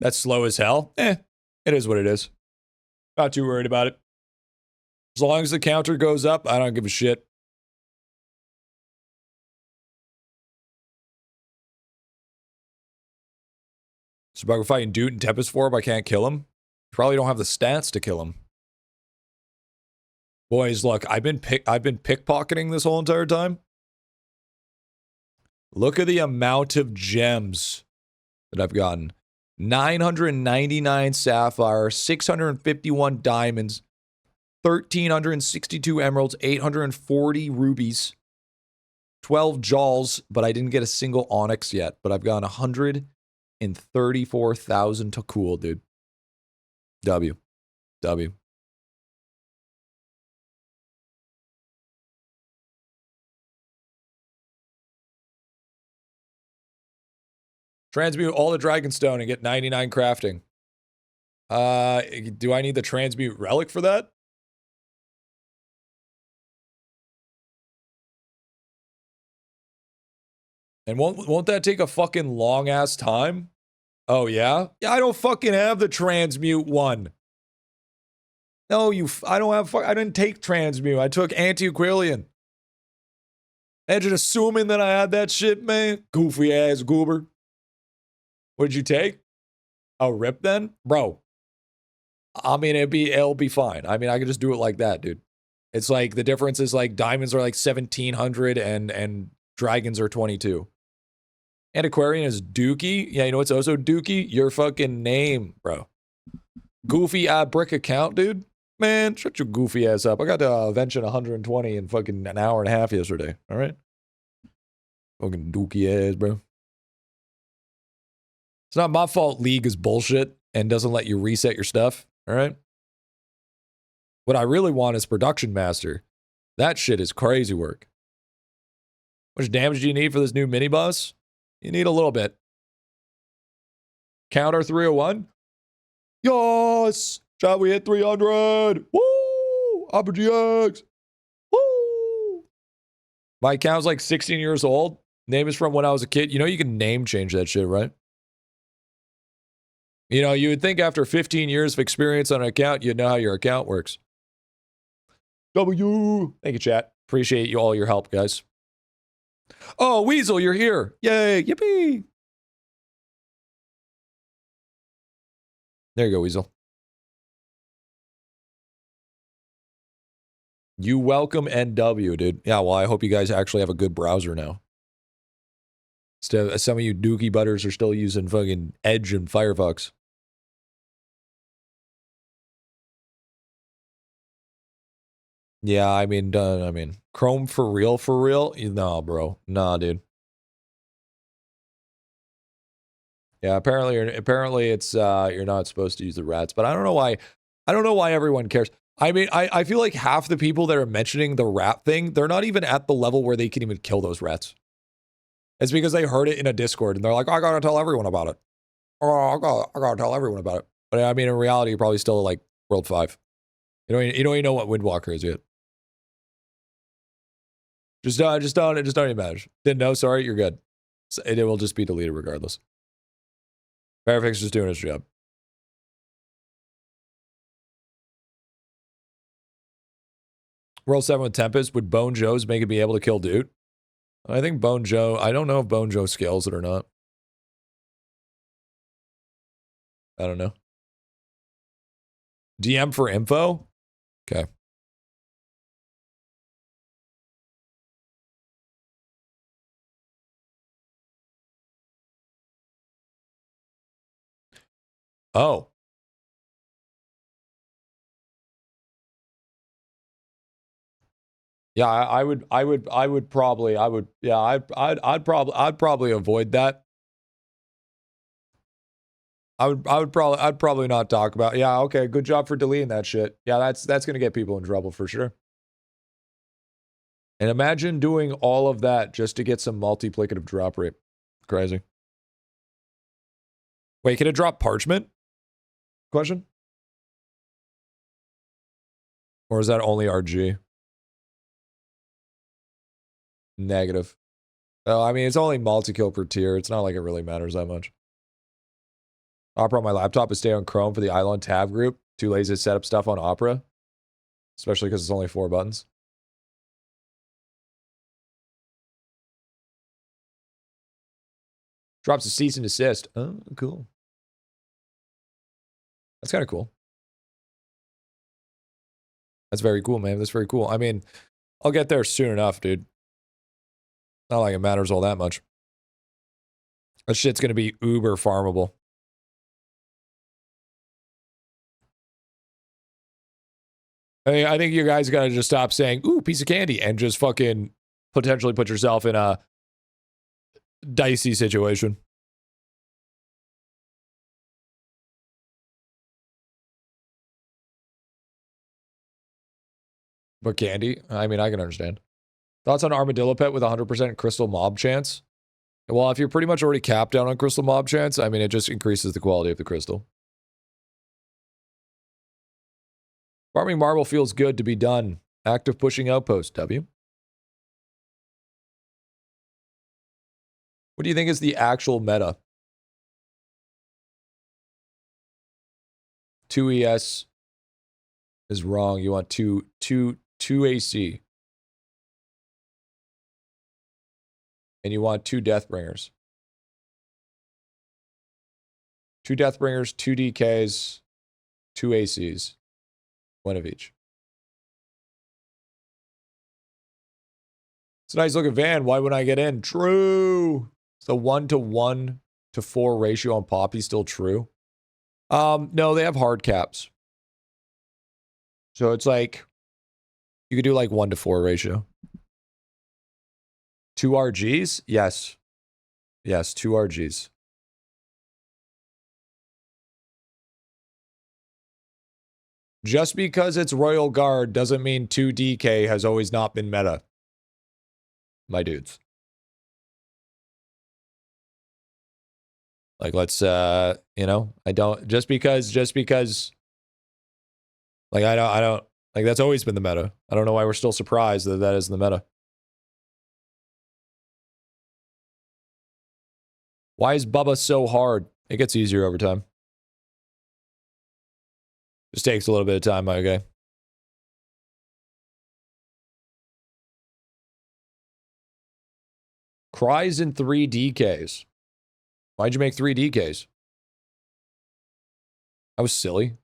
[SPEAKER 1] That's slow as hell. It is what it is. Not too worried about it. As long as the counter goes up, I don't give a shit. So if we're fighting Doot and Tempest Form, I can't kill him. Probably don't have the stats to kill him. Boys, look, I've been pickpocketing this whole entire time. Look at the amount of gems that I've gotten. 999 sapphire, 651 diamonds, 1,362 emeralds, 840 rubies, 12 jawls, but I didn't get a single onyx yet. But I've gotten 134,000 to cool, dude. W. Transmute all the Dragonstone and get 99 crafting. Do I need the transmute relic for that? And won't that take a fucking long ass time? Oh yeah? Yeah, I don't fucking have the transmute one. No, I didn't take transmute. I took anti-Aquilian. Imagine assuming that I had that shit, man. Goofy ass goober. What did you take? A rip then? Bro. I mean, it'll be fine. I mean, I could just do it like that, dude. It's like the difference is like diamonds are like 1,700 and dragons are 22. And Aquarian is Dookie. Yeah, you know what's also Dookie? Your fucking name, bro. Goofy brick account, dude. Man, shut your goofy ass up. I got to Vention 120 in fucking an hour and a half yesterday. All right? Fucking Dookie ass, bro. It's not my fault League is bullshit and doesn't let you reset your stuff. All right? What I really want is Production Master. That shit is crazy work. How much damage do you need for this new mini boss? You need a little bit. Counter 301? Yes! Shall we hit 300? Woo! Opera GX! Woo! My account's like 16 years old. Name is from when I was a kid. You know you can name change that shit, right? You know, you would think after 15 years of experience on an account, you'd know how your account works. W! Thank you, chat. Appreciate you all your help, guys. Oh, Weasel, you're here. Yay, yippee. There you go, Weasel. You welcome NW, dude. Yeah, well, I hope you guys actually have a good browser now. Some of you dookie butters are still using fucking Edge and Firefox. Yeah, I mean, Chrome for real? No, bro. Nah, dude. Yeah, apparently it's you're not supposed to use the rats, but I don't know why. I don't know why everyone cares. I mean, I feel like half the people that are mentioning the rat thing, they're not even at the level where they can even kill those rats. It's because they heard it in a Discord and they're like, I gotta tell everyone about it. Oh, I gotta tell everyone about it. But I mean, in reality, you're probably still like World 5. You don't even know what Windwalker is yet. Just don't even matter. Didn't know, sorry, you're good. It will just be deleted regardless. Fairfix is just doing his job. World 7 with Tempest, would Bone Joe's make it be able to kill Dude? I think Bone Joe, I don't know if Bone Joe scales it or not. I don't know. DM for info? Okay. Oh. Yeah, I'd probably avoid that. I'd probably not talk about. Yeah, okay, good job for deleting that shit. Yeah, that's gonna get people in trouble for sure. And imagine doing all of that just to get some multiplicative drop rate. Crazy. Wait, can it drop parchment? Question? Or is that only RG? Negative. Oh, I mean, it's only multi-kill per tier. It's not like it really matters that much. Opera on my laptop is stay on Chrome for the idelon tab group. Too lazy to set up stuff on Opera. Especially because it's only 4 buttons. Drops a cease and desist. Oh, cool. That's kind of cool. That's very cool, man. That's very cool. I mean, I'll get there soon enough, dude. Not like it matters all that much. That shit's gonna be uber farmable. I think you guys gotta just stop saying, ooh, piece of candy, and just fucking potentially put yourself in a dicey situation. But candy? I mean, I can understand. Thoughts on Armadillo Pet with 100% crystal mob chance? Well, if you're pretty much already capped down on crystal mob chance, I mean, it just increases the quality of the crystal. Farming marble feels good to be done. Active pushing outpost, W. What do you think is the actual meta? 2 ES is wrong. You want 2 AC. And you want 2 Deathbringers. 2 Deathbringers, 2 DKs, 2 ACs. 1 of each. It's a nice looking van. Why wouldn't I get in? True. Is the 1 to 4 ratio on Poppy still true? No, they have hard caps. So it's like, you could do like 1 to 4 ratio. 2 RGs? Yes. Yes, 2 RGs. Just because it's Royal Guard doesn't mean 2 DK has always not been meta. My dudes. Like, let's, you know, I don't, just because, like, I don't, like, that's always been the meta. I don't know why we're still surprised that that is the meta. Why is Bubba so hard? It gets easier over time. Just takes a little bit of time, okay? Cries in 3 DKs. Why'd you make 3 DKs? I was silly.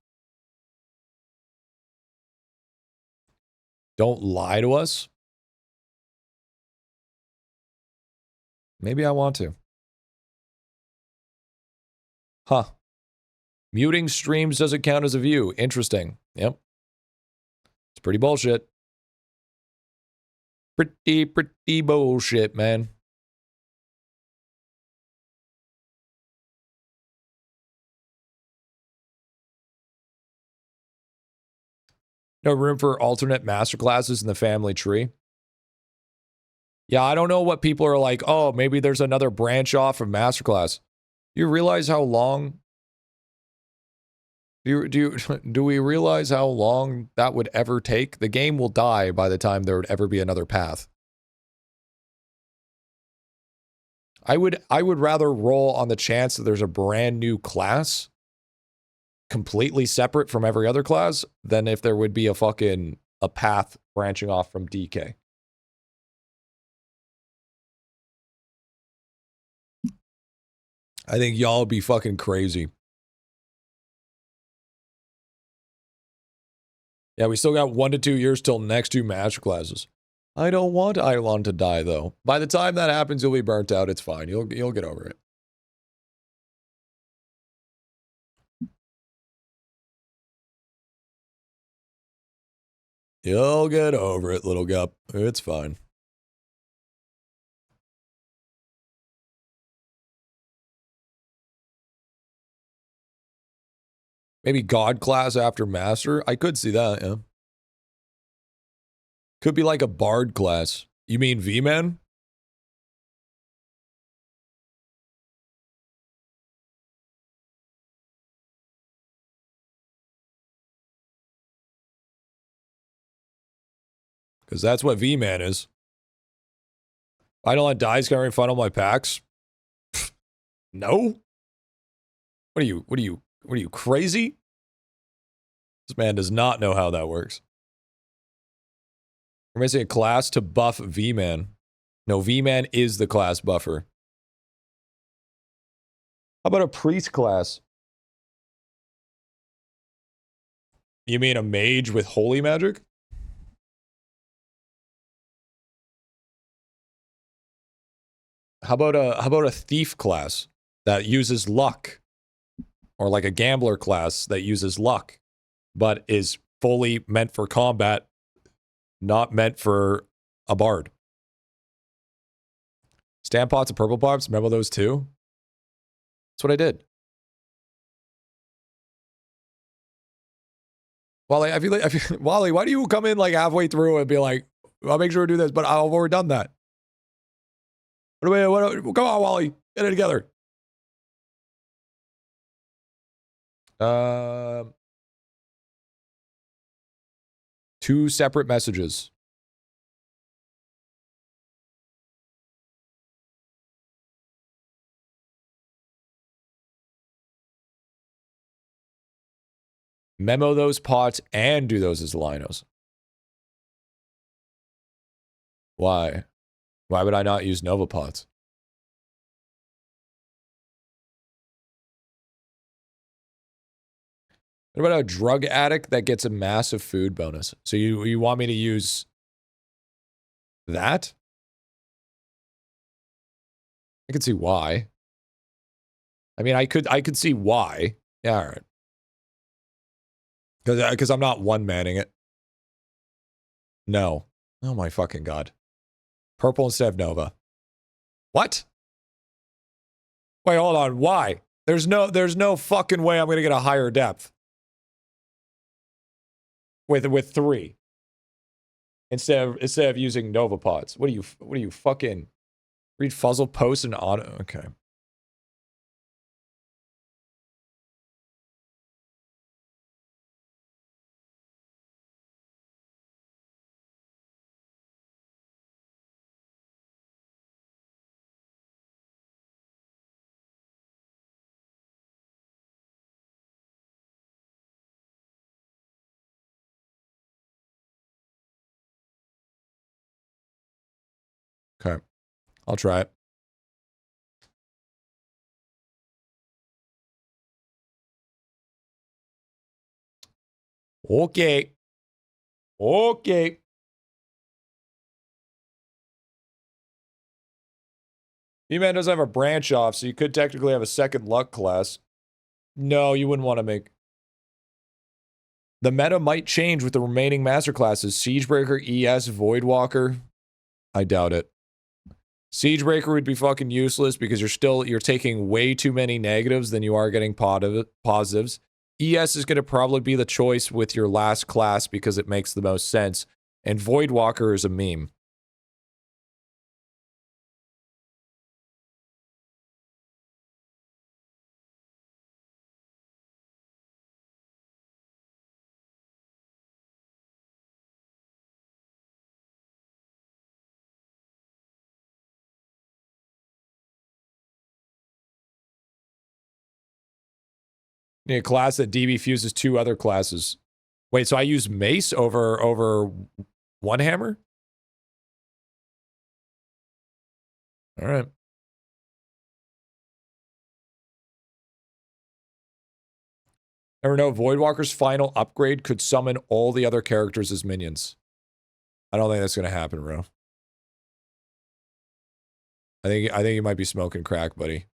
[SPEAKER 1] Don't lie to us. Maybe I want to. Huh. Muting streams doesn't count as a view. Interesting. Yep. It's pretty bullshit. Pretty bullshit, man. No room for alternate masterclasses in the family tree. Yeah, I don't know what people are like, oh, maybe there's another branch off of masterclass. You realize how long do we realize how long that would ever take? The game will die by the time there would ever be another path. I would rather roll on the chance that there's a brand new class completely separate from every other class than if there would be a path branching off from DK. I think y'all would be fucking crazy. Yeah, we still got 1 to 2 years till next 2 master classes. I don't want idelon to die though. By the time that happens, you'll be burnt out. It's fine. You'll get over it. You'll get over it, little gup. It's fine. Maybe God class after Master? I could see that, yeah. Could be like a Bard class. You mean V-Man? Because that's what V-Man is. I don't let dice carry fun on my packs. No? What are you, crazy? This man does not know how that works. We're missing a class to buff V-Man. No, V-Man is the class buffer. How about a priest class? You mean a mage with holy magic? How about a thief class that uses luck? Or like a gambler class that uses luck, but is fully meant for combat, not meant for a bard. Stamp pots and purple pops, remember those too? That's what I did. Wally, Wally, why do you come in like halfway through and be like, I'll make sure to do this, but I've already done that. Come on, Wally, get it together. Two separate messages. Memo those pots and do those as linos. Why? Why would I not use Nova pots? What about a drug addict that gets a massive food bonus? So you want me to use that? I could see why. I mean, I could see why. Yeah, all right. Because I'm not one-manning it. No. Oh my fucking god. Purple instead of Nova. What? Wait, hold on. Why? There's no fucking way I'm gonna get a higher depth. With 3. Instead of using Nova pods. What are you fucking read fuzzle post and auto? Okay. Okay. I'll try it. Okay. Okay. E-Man doesn't have a branch off, so you could technically have a second luck class. No, you wouldn't want to make... The meta might change with the remaining master classes. Siegebreaker, ES, Voidwalker. I doubt it. Siegebreaker would be fucking useless because you're taking way too many negatives than you are getting positives. ES is going to probably be the choice with your last class because it makes the most sense. And Voidwalker is a meme. You need a class that DB fuses two other classes. Wait, so I use Mace over one hammer? All right. Ever know Voidwalker's final upgrade could summon all the other characters as minions? I don't think that's gonna happen, bro. I think you might be smoking crack, buddy.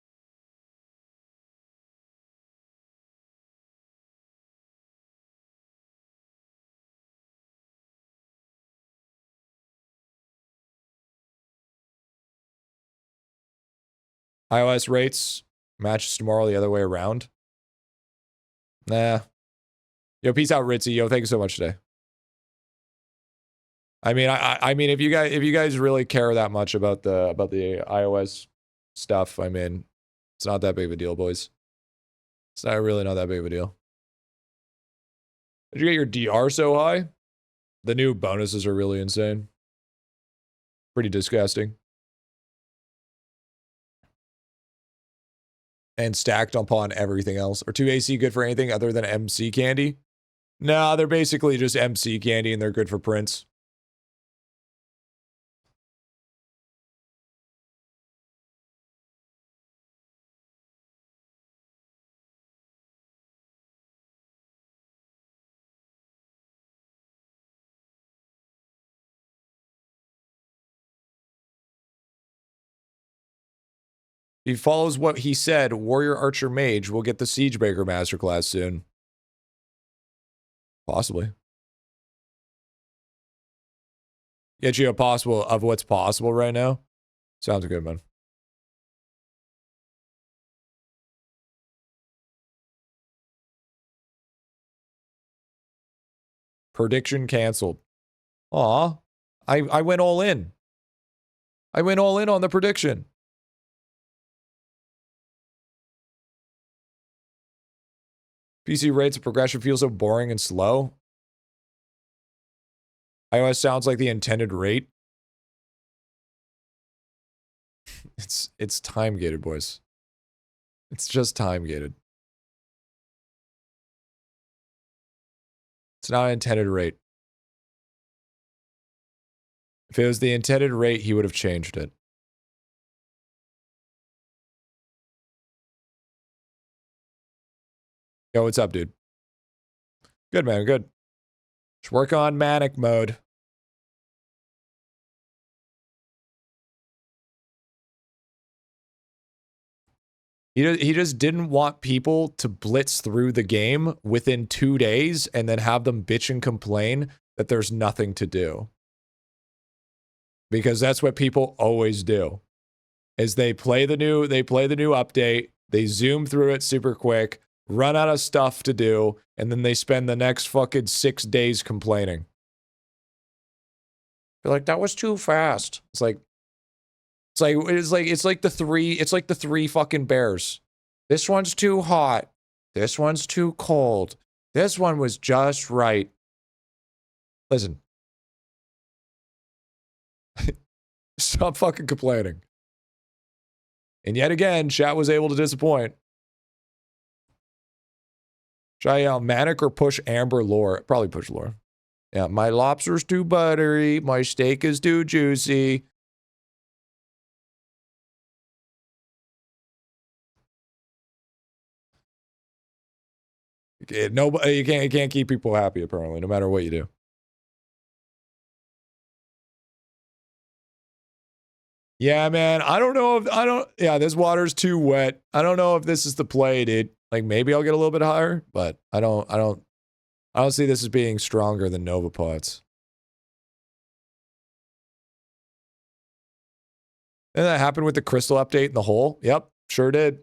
[SPEAKER 1] iOS rates matches tomorrow the other way around. Nah. Yo, peace out, Ritzy. Yo, thank you so much today. I mean, I mean, if you guys really care that much about the iOS stuff, I mean, it's not that big of a deal, boys. It's really not that big of a deal. Did you get your DR so high? The new bonuses are really insane. Pretty disgusting. And stacked upon everything else. Are 2 AC good for anything other than MC candy? Nah, they're basically just MC candy and they're good for prints. He follows what he said, Warrior Archer Mage will get the Siegebreaker Masterclass soon. Possibly. Get you a possible of what's possible right now? Sounds good, man. Prediction canceled. Aw. I went all in. I went all in on the prediction. PC rates of progression feel so boring and slow. iOS sounds like the intended rate. It's time gated, boys. It's just time gated. It's not intended rate. If it was the intended rate, he would have changed it. Yo, what's up, dude? Good, man, good. Just work on manic mode. He just didn't want people to blitz through the game within 2 days and then have them bitch and complain that there's nothing to do. Because that's what people always do. Is they play the new update, they zoom through it super quick, run out of stuff to do, and then they spend the next fucking 6 days complaining. They're like, that was too fast. It's like the three fucking bears. This one's too hot. This one's too cold. This one was just right. Listen. Stop fucking complaining. And yet again, chat was able to disappoint. Should I manic or push Amber lore? Probably push lore. Yeah, my lobster's too buttery. My steak is too juicy. Nobody, you can't keep people happy apparently, no matter what you do. Yeah, man. Yeah, this water's too wet. I don't know if this is the play, dude. Like maybe I'll get a little bit higher, but I don't see this as being stronger than Nova Pots. And that happened with the crystal update in the hole. Yep, sure did.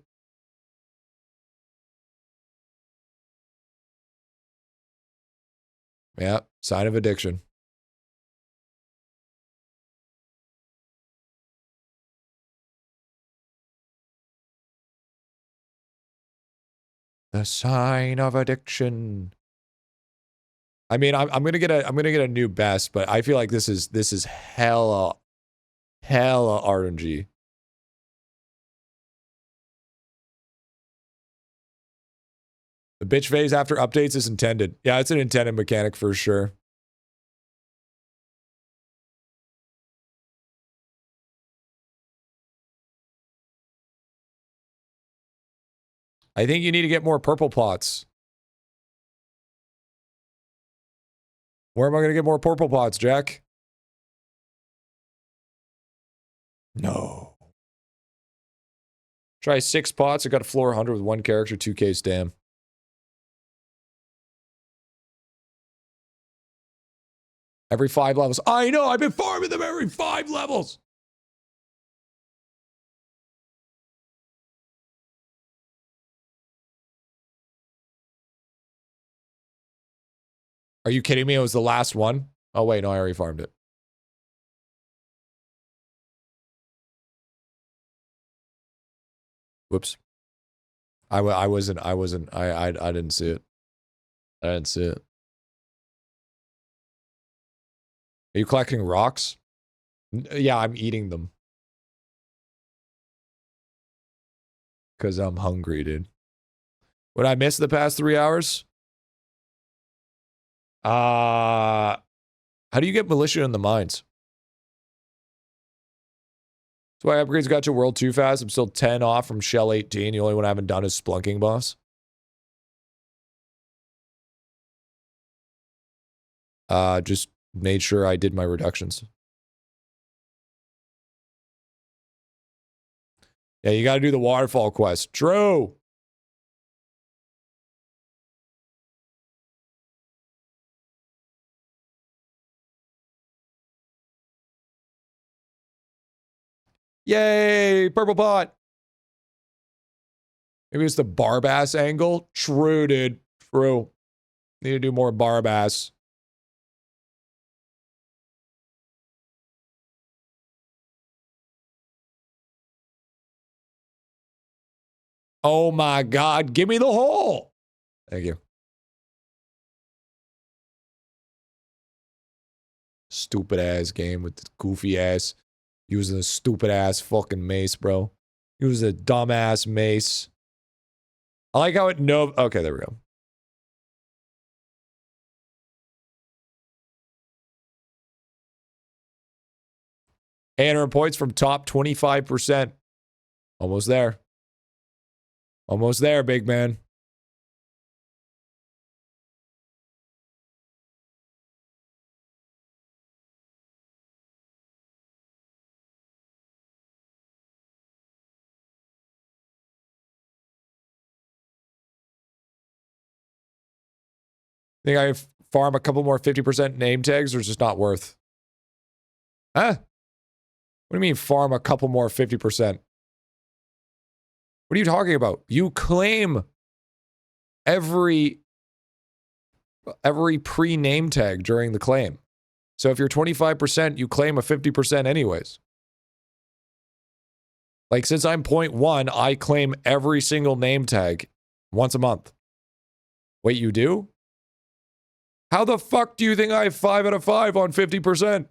[SPEAKER 1] Yeah, sign of addiction. The sign of addiction. I mean, I'm gonna get a new best, but I feel like this is hella RNG. The bitch phase after updates is intended. Yeah, it's an intended mechanic for sure. I think you need to get more purple pots. Where am I going to get more purple pots, Jack? No. Try 6 pots. I got a floor 100 with 1 character, 2k stam. Every 5 levels. I know, I've been farming them every 5 levels. Are you kidding me? It was the last one? Oh, wait, no, I already farmed it. Whoops. I didn't see it. I didn't see it. Are you collecting rocks? Yeah, I'm eating them. Because I'm hungry, dude. What I missed the past 3 hours? How do you get militia in the mines? That's why upgrades got to world too fast. I'm still 10 off from shell 18. The only one I haven't done is splunking boss. Just made sure I did my reductions. Yeah, you gotta do the waterfall quest. True. Yay, purple pot. Maybe it's the barbass angle. True, dude. True. Need to do more barbass. Oh my god, give me the hole. Thank you. Stupid ass game with the goofy ass. Using a stupid ass fucking mace, bro. Use a dumb ass mace. I like how it okay, there we go. $800 points from top 25%. Almost there. Almost there, big man. Think I farm a couple more 50% name tags or it's just not worth? Huh? What do you mean farm a couple more 50%? What are you talking about? You claim every pre-name tag during the claim. So if you're 25%, you claim a 50% anyways. Like since I'm 0.1, I claim every single name tag once a month. Wait, you do? How the fuck do you think I have 5 out of 5 on 50%?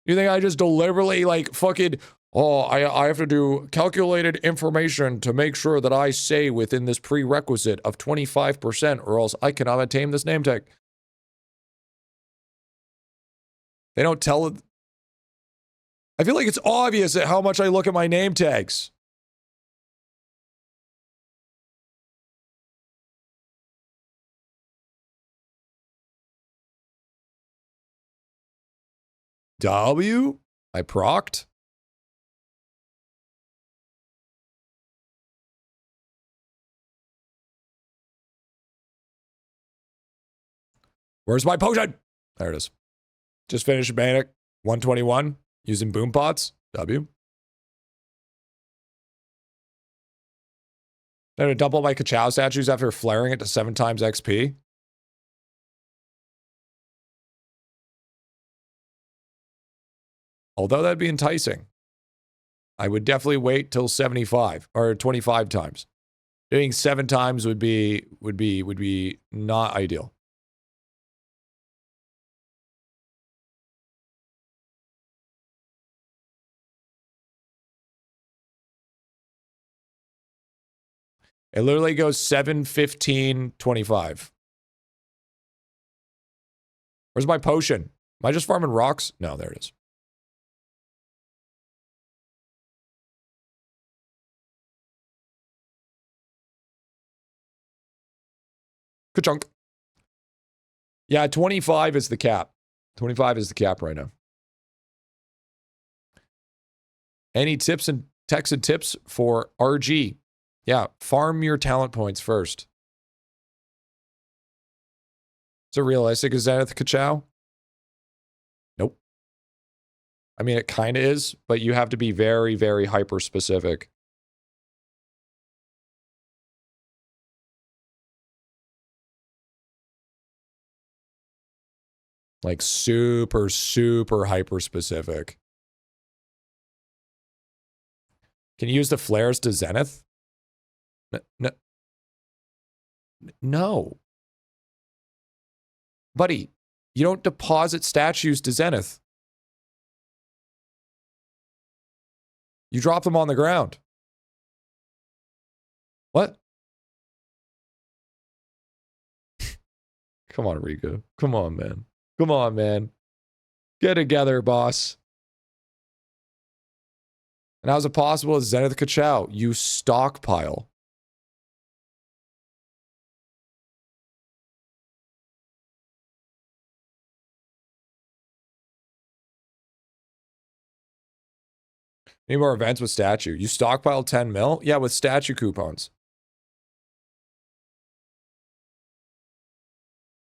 [SPEAKER 1] You think I just deliberately like fucking, oh, I have to do calculated information to make sure that I say within this prerequisite of 25% or else I cannot attain this name tag. They don't tell it. I feel like it's obvious at how much I look at my name tags. W? I procced? Where's my potion? There it is. Just finished Manic 121 using boom pots. W. Then to double my Kachow statues after flaring it to 7 times XP. Although that'd be enticing. I would definitely wait till 75 or 25 times. Doing 7 times would be not ideal. It literally goes 7, 15, 25. Where's my potion? Am I just farming rocks? No, there it is. Ka-chunk. Yeah, 25 is the cap. 25 is the cap right now. Any tips and techs and tips for RG? Yeah, farm your talent points first. Is it realistic as Zenith Kachow? Nope. I mean, it kind of is, but you have to be very, very hyper-specific. Like super, super hyper-specific. Can you use the flares to Zenith? No. Buddy, you don't deposit statues to Zenith. You drop them on the ground. What? Come on, Rico. Come on, man. Come on, man. Get together, boss. And how's it possible as Zenith Kachow? You stockpile. Need more events with statue. You stockpile 10 mil? Yeah, with statue coupons.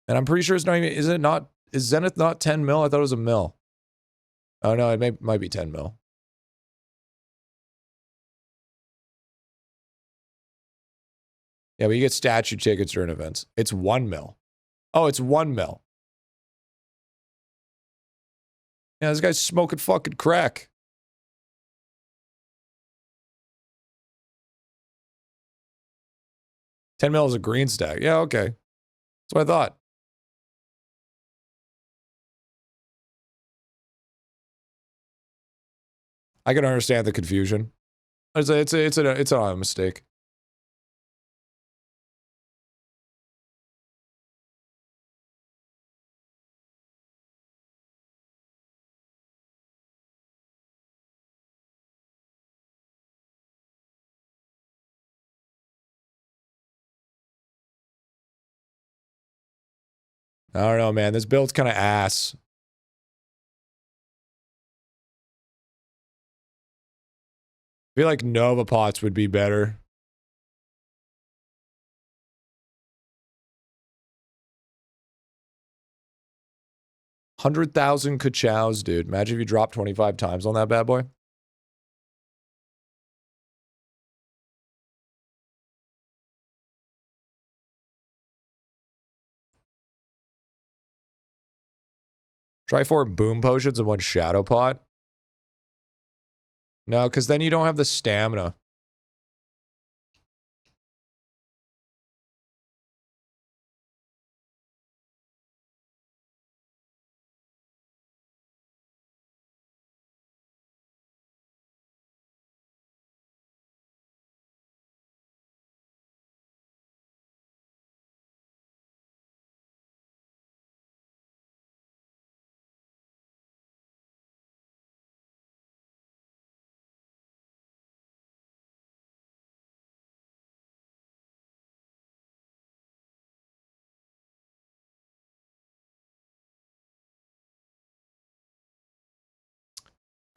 [SPEAKER 1] And I'm pretty sure it's not even, is Zenith not 10 mil? I thought it was a mil. Oh no, it might be 10 mil. Yeah, but you get statue tickets during events. It's 1 mil. Oh, it's 1 mil. Yeah, this guy's smoking fucking crack. $10 mil is a green stack. Yeah, okay. That's what I thought. I can understand the confusion. It's a mistake. I don't know, man. This build's kind of ass. I feel like Nova Pots would be better. $100,000 Kachows, dude. Imagine if you dropped 25 times on that bad boy. Try 4 boom potions and 1 shadow pot. No, because then you don't have the stamina.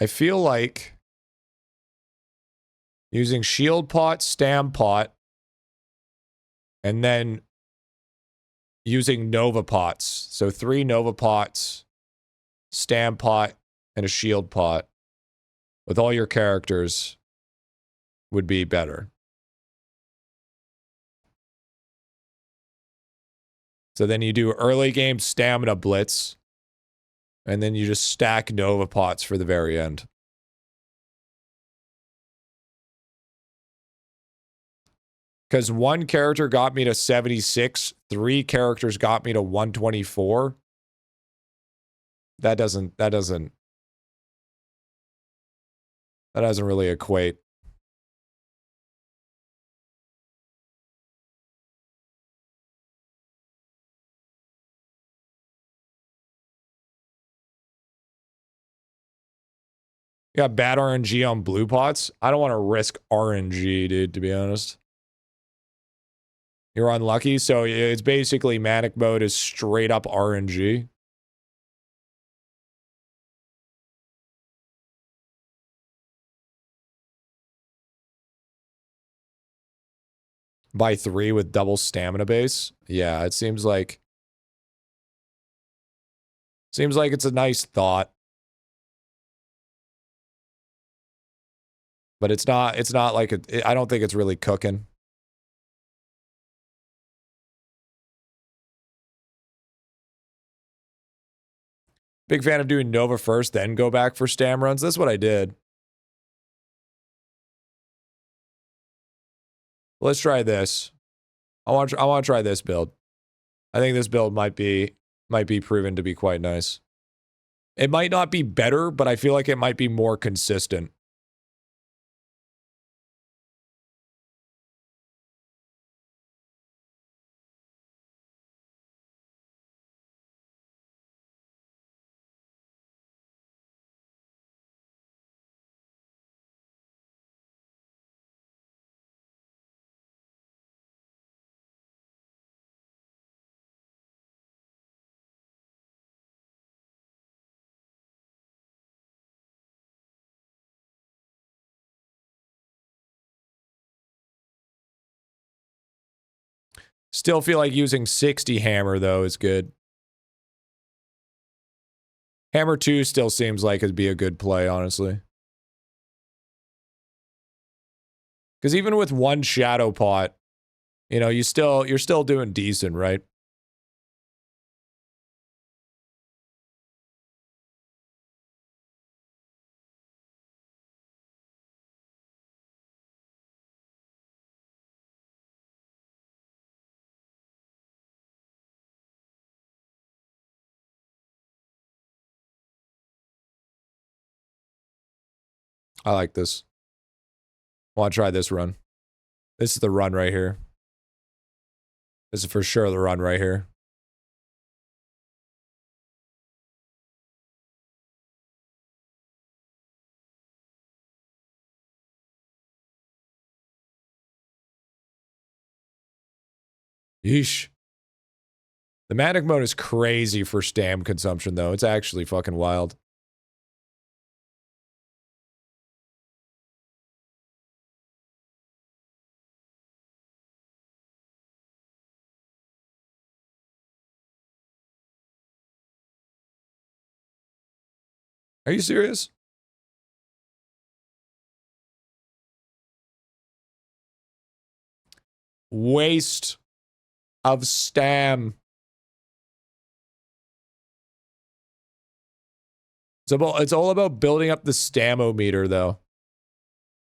[SPEAKER 1] I feel like using shield pot, stam pot, and then using Nova pots. So 3 Nova pots, stam pot, and a shield pot with all your characters would be better. So then you do early game stamina blitz, and then you just stack Nova pots for the very end. Because 1 character got me to 76, 3 characters got me to 124. That doesn't really equate. You got bad RNG on blue pots. I don't want to risk RNG, dude, to be honest. You're unlucky, so it's basically manic mode is straight up RNG. By 3 with double stamina base. Yeah, it seems like it's a nice thought. But it's not like I don't think it's really cooking. Big fan of doing Nova first, then go back for stam runs. That's what I did. Let's try this. I want to try this build. I think this build might be proven to be quite nice. It might not be better, but I feel like it might be more consistent. Still feel like using 60 hammer, though, is good. Hammer 2 still seems like it'd be a good play, honestly. Because even with 1 shadow pot, you know, you're still doing decent, right? I like this. I want to try this run. This is the run right here. This is for sure the run right here. Yeesh. The manic mode is crazy for stam consumption, though. It's actually fucking wild. Are you serious? Waste of stam. It's all about building up the stamometer, though.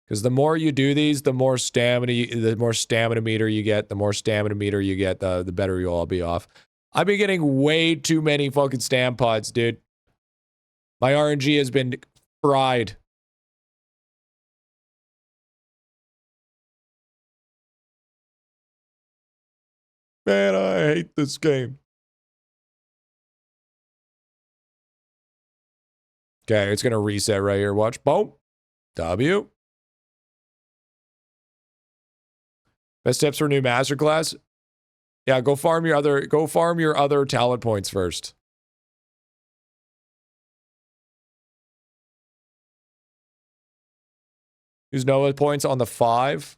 [SPEAKER 1] Because the more you do these, the more stamina meter you get, the better you'll all be off. I've been getting way too many fucking stam pods, dude. My RNG has been fried. Man, I hate this game. Okay, it's gonna reset right here. Watch. Boom. W. Best tips for new masterclass? Yeah, go farm your other talent points first. Use Nova points on the 5.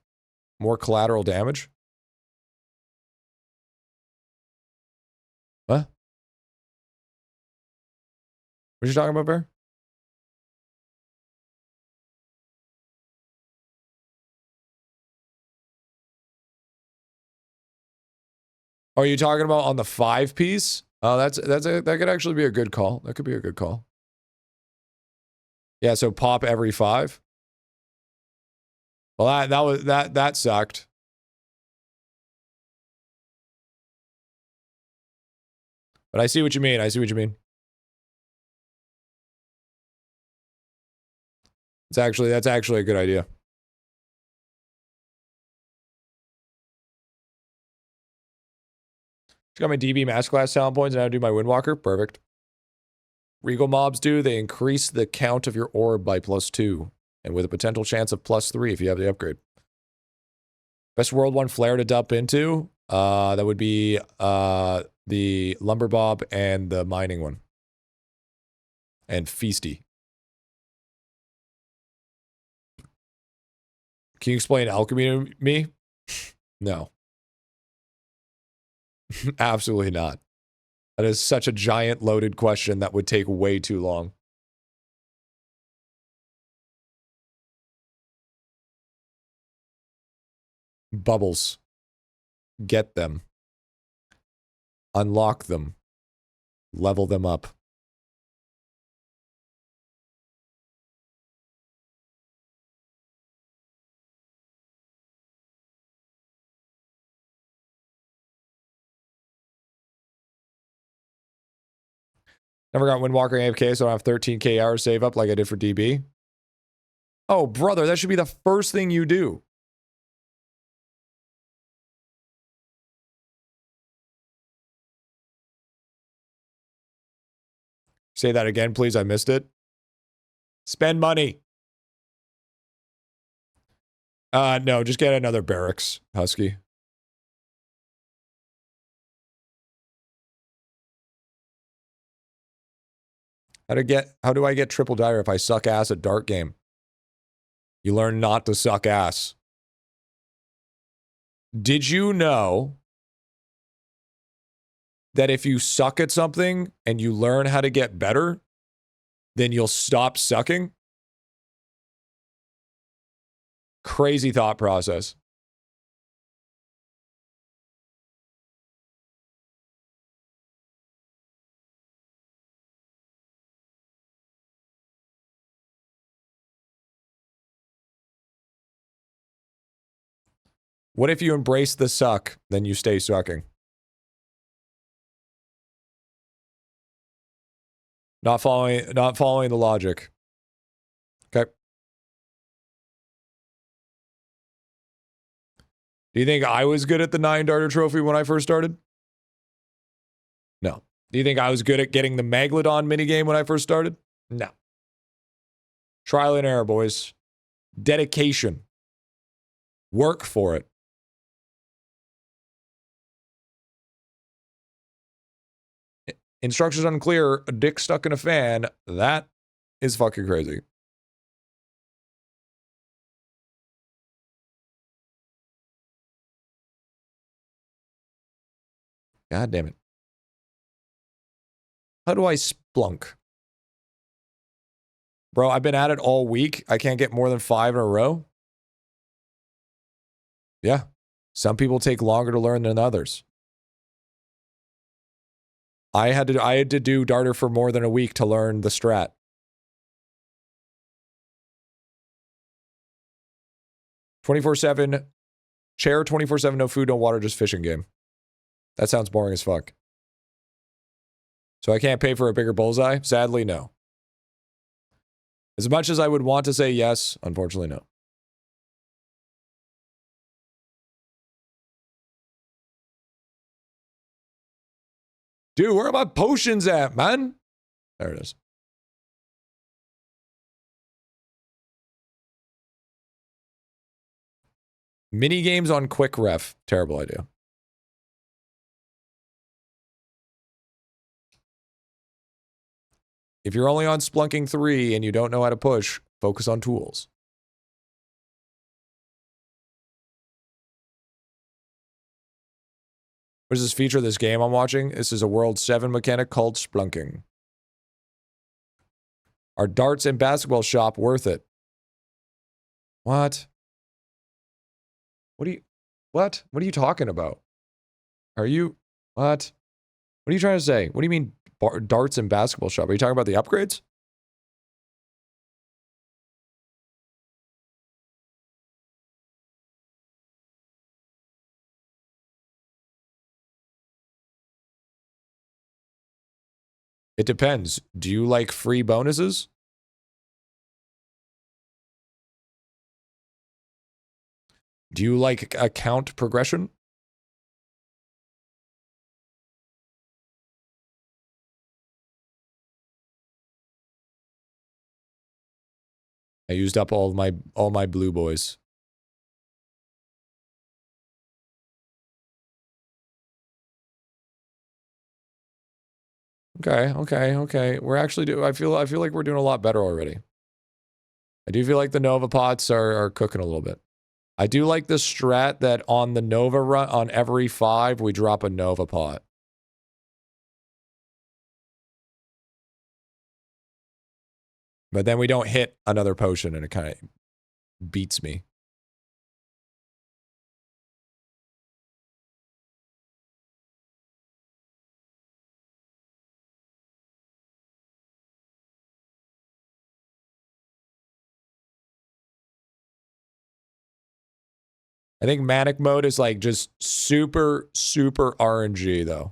[SPEAKER 1] More collateral damage. What? What you talking about, Bear? Are you talking about on the 5 piece? Oh, that could actually be a good call. That could be a good call. Yeah, so pop every 5. Well, that sucked. But I see what you mean. I see what you mean. That's actually a good idea. Just got my DB Masterclass talent points and now do my Windwalker. Perfect. Regal mobs they increase the count of your orb by +2. And with a potential chance of +3 if you have the upgrade. Best World 1 flare to dump into? That would be the Lumber Bob and the mining one. And Feasty. Can you explain alchemy to me? No. Absolutely not. That is such a giant loaded question that would take way too long. Bubbles. Get them. Unlock them. Level them up. Never got Windwalker AFK, so I have 13k hours save up like I did for DB. Oh, brother, that should be the first thing you do. Say that again, please. I missed it. Spend money. No, just get another barracks, Husky. How do I get triple dire if I suck ass at dart game? You learn not to suck ass. Did you know that if you suck at something and you learn how to get better, then you'll stop sucking? Crazy thought process. What if you embrace the suck, then you stay sucking? Not following the logic. Okay. Do you think I was good at the 9 darter trophy when I first started? No. Do you think I was good at getting the Megalodon minigame when I first started? No. Trial and error, boys. Dedication. Work for it. Instructions unclear, a dick stuck in a fan. That is fucking crazy. God damn it. How do I splunk? Bro, I've been at it all week. I can't get more than 5 in a row. Yeah. Some people take longer to learn than others. I had to do darter for more than a week to learn the strat. "24/7 chair, 24/7 no food, no water, just fishing game." That sounds boring as fuck. So I can't pay for a bigger bullseye? Sadly, no. As much as I would want to say yes, unfortunately, no. Dude, where are my potions at, man? There it is. Mini games on quick ref. Terrible idea. If you're only on Splunking 3 and you don't know how to push, focus on tools. What is this feature of this game I'm watching? This is a World 7 mechanic called Splunking. Are darts and basketball shop worth it? What? What are you talking about? Are you, what? What are you trying to say? What do you mean darts and basketball shop? Are you talking about the upgrades? It depends. Do you like free bonuses? Do you like account progression? I used up all my blue boys. Okay. We're actually I feel like we're doing a lot better already. I do feel like the Nova pots are cooking a little bit. I do like the strat that on the Nova run, on every 5, we drop a Nova pot. But then we don't hit another potion and it kind of beats me. I think manic mode is like just super RNG though.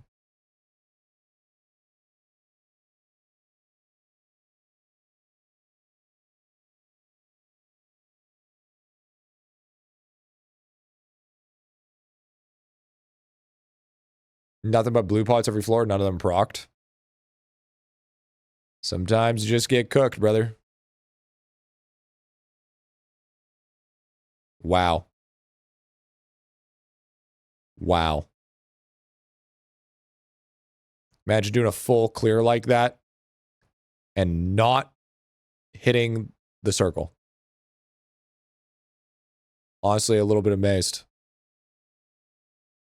[SPEAKER 1] Nothing but blue pots every floor, none of them procced. Sometimes you just get cooked, brother. Wow. Wow. Imagine doing a full clear like that and not hitting the circle. Honestly, a little bit amazed.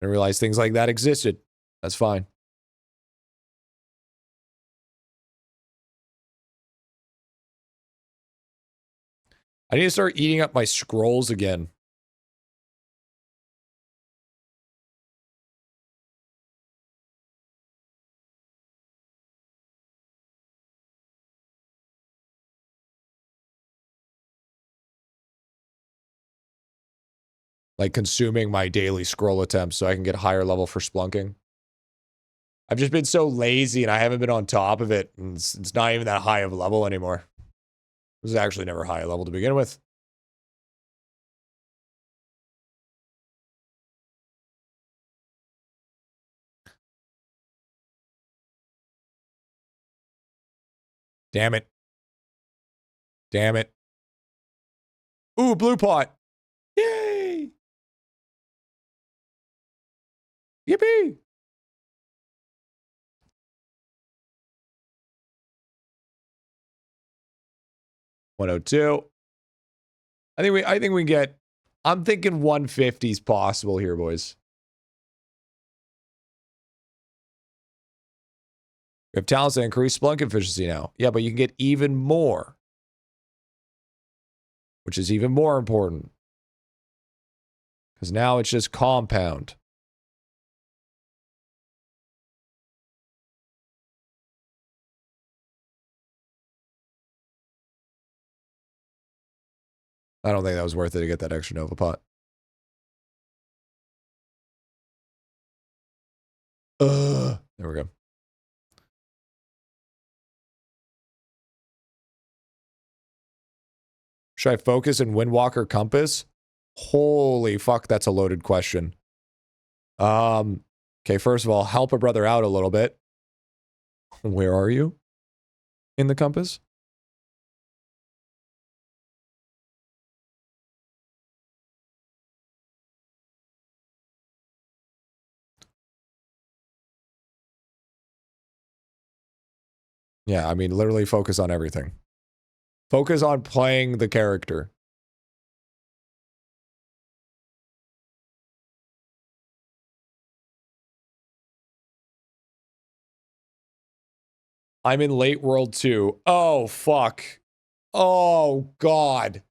[SPEAKER 1] I realized things like that existed. That's fine. I need to start eating up my scrolls again. Like consuming my daily scroll attempts so I can get higher level for splunking. I've just been so lazy and I haven't been on top of it. And it's not even that high of a level anymore. It was actually never high level to begin with. Damn it. Damn it. Ooh, blue pot. Yay. Yippee. $102. I think we get, I'm thinking 150 is possible here, boys. We have talents that increase splunk efficiency now. Yeah, but you can get even more. Which is even more important. Because now it's just compound. I don't think that was worth it to get that extra Nova pot. There we go. Should I focus in Windwalker Compass? Holy fuck, that's a loaded question. Okay, first of all, help a brother out a little bit. Where are you? In the compass? Yeah, I mean, literally focus on everything. Focus on playing the character. I'm in late world 2. Oh, fuck. Oh, God.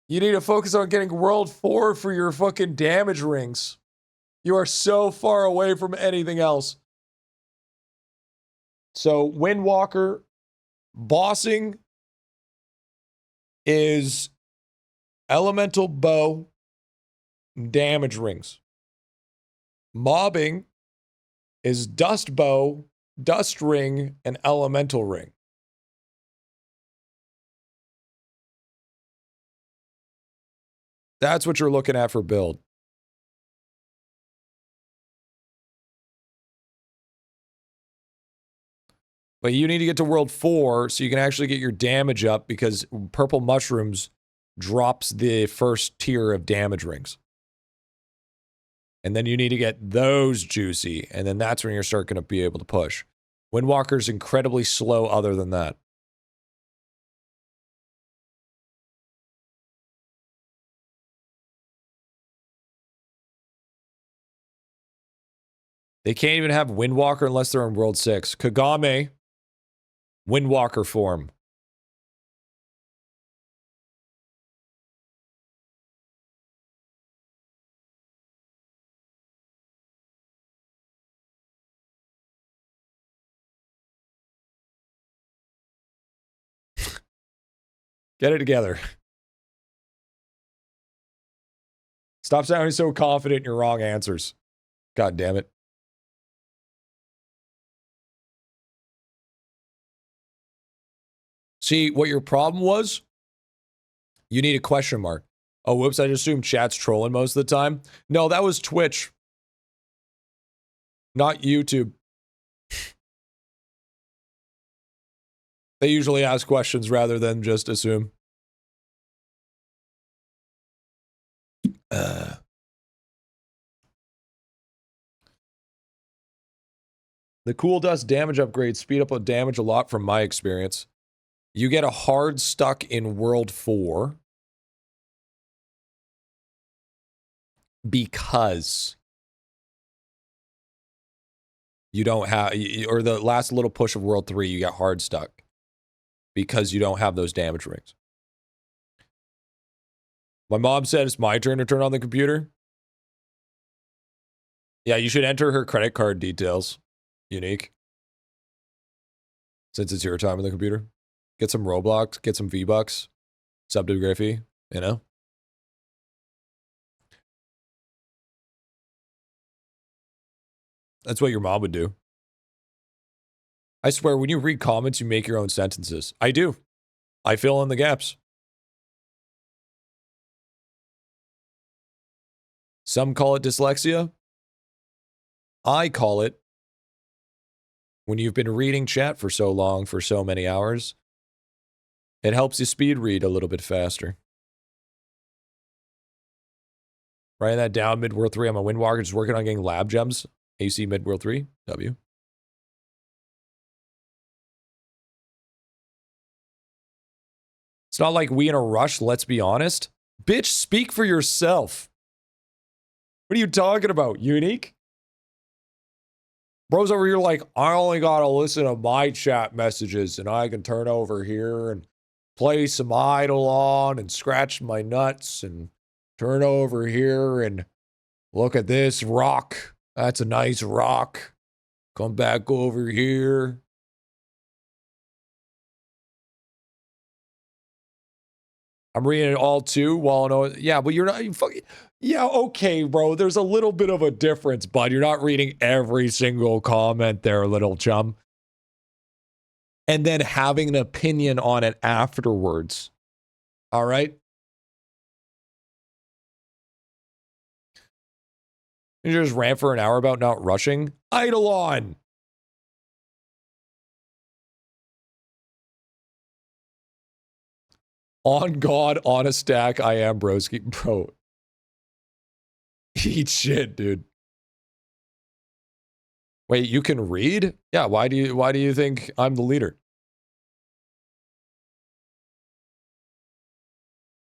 [SPEAKER 1] You need to focus on getting world 4 for your fucking damage rings. You are so far away from anything else. So, Windwalker bossing is elemental bow, damage rings. Mobbing is dust bow, dust ring, and elemental ring. That's what you're looking at for build. But you need to get to world 4 so you can actually get your damage up, because purple mushrooms drops the first tier of damage rings. And then you need to get those juicy, and then that's when you're starting to be able to push. Windwalker's incredibly slow other than that. They can't even have Windwalker unless they're in World 6. Kagame, Windwalker form. Get it together. Stop sounding so confident in your wrong answers. God damn it. See, what your problem was? You need a question mark. Oh, whoops, I just assumed chat's trolling most of the time. No, that was Twitch. Not YouTube. They usually ask questions rather than just assume. The cool dust damage upgrades speed up damage a lot from my experience. You get a hard stuck in World 4 because you don't have, or the last little push of World 3, you get hard stuck because you don't have those damage rings. My mom said it's my turn to turn on the computer. Yeah, you should enter her credit card details. Unique. Since it's your time on the computer. Get some Roblox, get some V-Bucks. Sub to Griffy, you know? That's what your mom would do. I swear, when you read comments, you make your own sentences. I do. I fill in the gaps. Some call it dyslexia. I call it, when you've been reading chat for so long, for so many hours, it helps you speed read a little bit faster. Writing that down, mid-world 3. I'm a Windwalker, just working on getting lab gems. AC mid-world 3, W. It's not like we in a rush, let's be honest. Bitch, speak for yourself. What are you talking about, Unique? Bro's over here like, I only gotta listen to my chat messages and I can turn over here and play some IdleOn and scratch my nuts and turn over here and look at this rock. That's a nice rock. Come back over here. I'm reading it all too while I know. Yeah, but you're not. Yeah, okay, bro. There's a little bit of a difference, bud. You're not reading every single comment there, little chum. And then having an opinion on it afterwards. All right? You just rant for an hour about not rushing. IdleOn. On God, on a stack, I am broski. Bro. Eat shit, dude. Wait, you can read? Yeah, why do you think I'm the leader?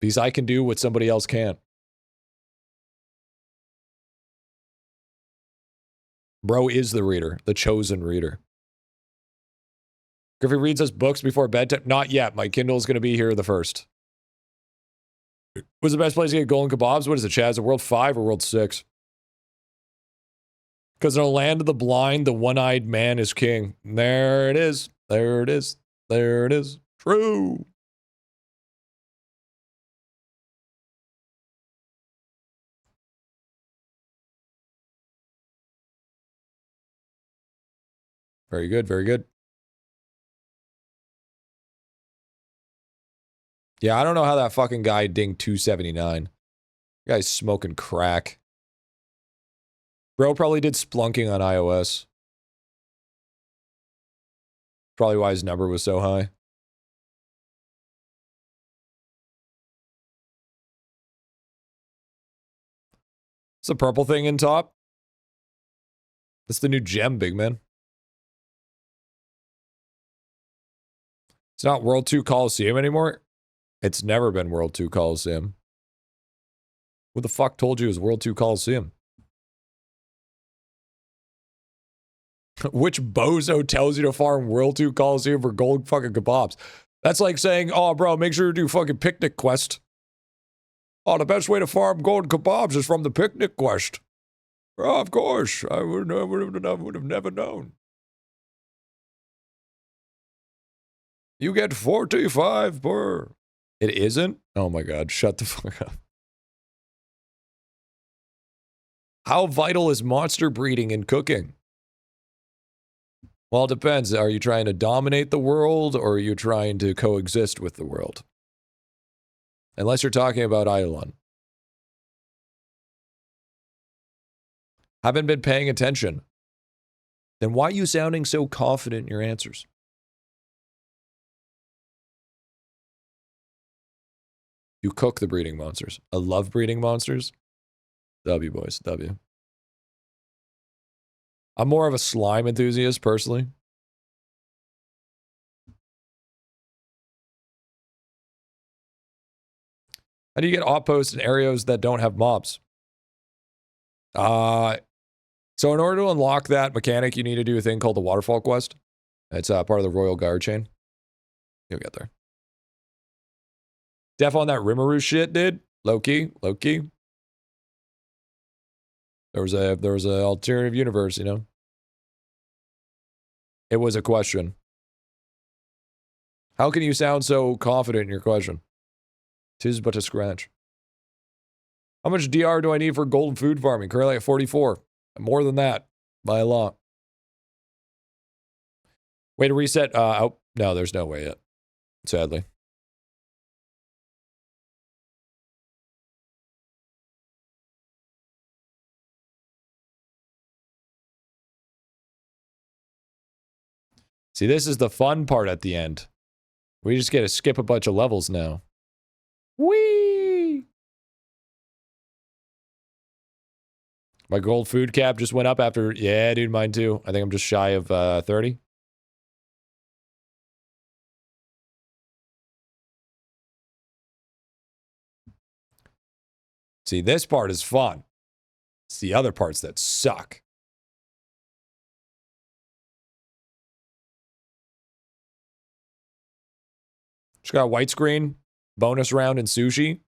[SPEAKER 1] Because I can do what somebody else can't. Bro is the reader, the chosen reader. Griffy reads us books before bedtime. Not yet. My Kindle's going to be here the first. What's the best place to get golden kebabs? What is it, Chaz? Is it World 5 or World 6? Because in a land of the blind, the one-eyed man is king. There it is. There it is. There it is. True. Very good. Very good. Yeah, I don't know how that fucking guy dinged 279. Guy's smoking crack. Bro probably did splunking on iOS. Probably why his number was so high. It's the purple thing in top. That's the new gem, big man. It's not World 2 Coliseum anymore. It's never been World 2 Coliseum. Who the fuck told you it was World 2 Coliseum? Which bozo tells you to farm World 2 Coliseum for gold fucking kebabs? That's like saying, oh, bro, make sure you do fucking picnic quest. Oh, the best way to farm gold kebabs is from the picnic quest. Oh, of course. I would have never known. You get 45 per. It isn't? Oh my god, shut the fuck up. How vital is monster breeding in cooking? Well, it depends. Are you trying to dominate the world, or are you trying to coexist with the world? Unless you're talking about IdleOn. Haven't been paying attention. Then why are you sounding so confident in your answers? You cook the breeding monsters. I love breeding monsters. W, boys. W. I'm more of a slime enthusiast, personally. How do you get outposts in areas that don't have mobs? So in order to unlock that mechanic, you need to do a thing called the Waterfall Quest. It's part of the Royal Guard chain. You'll get there. Def on that Rimuru shit, dude. Low key, low key. There was a alternative universe, you know. It was a question. How can you sound so confident in your question? 'Tis but a scratch. How much DR do I need for golden food farming? Currently at 44. More than that by a lot. Way to reset. Oh, no, there's no way yet. Sadly. See, this is the fun part at the end. We just get to skip a bunch of levels now. Whee! My gold food cap just went up after... Yeah, dude, mine too. I think I'm just shy of 30. See, this part is fun. It's the other parts that suck. Just got a white screen. Bonus round in sushi.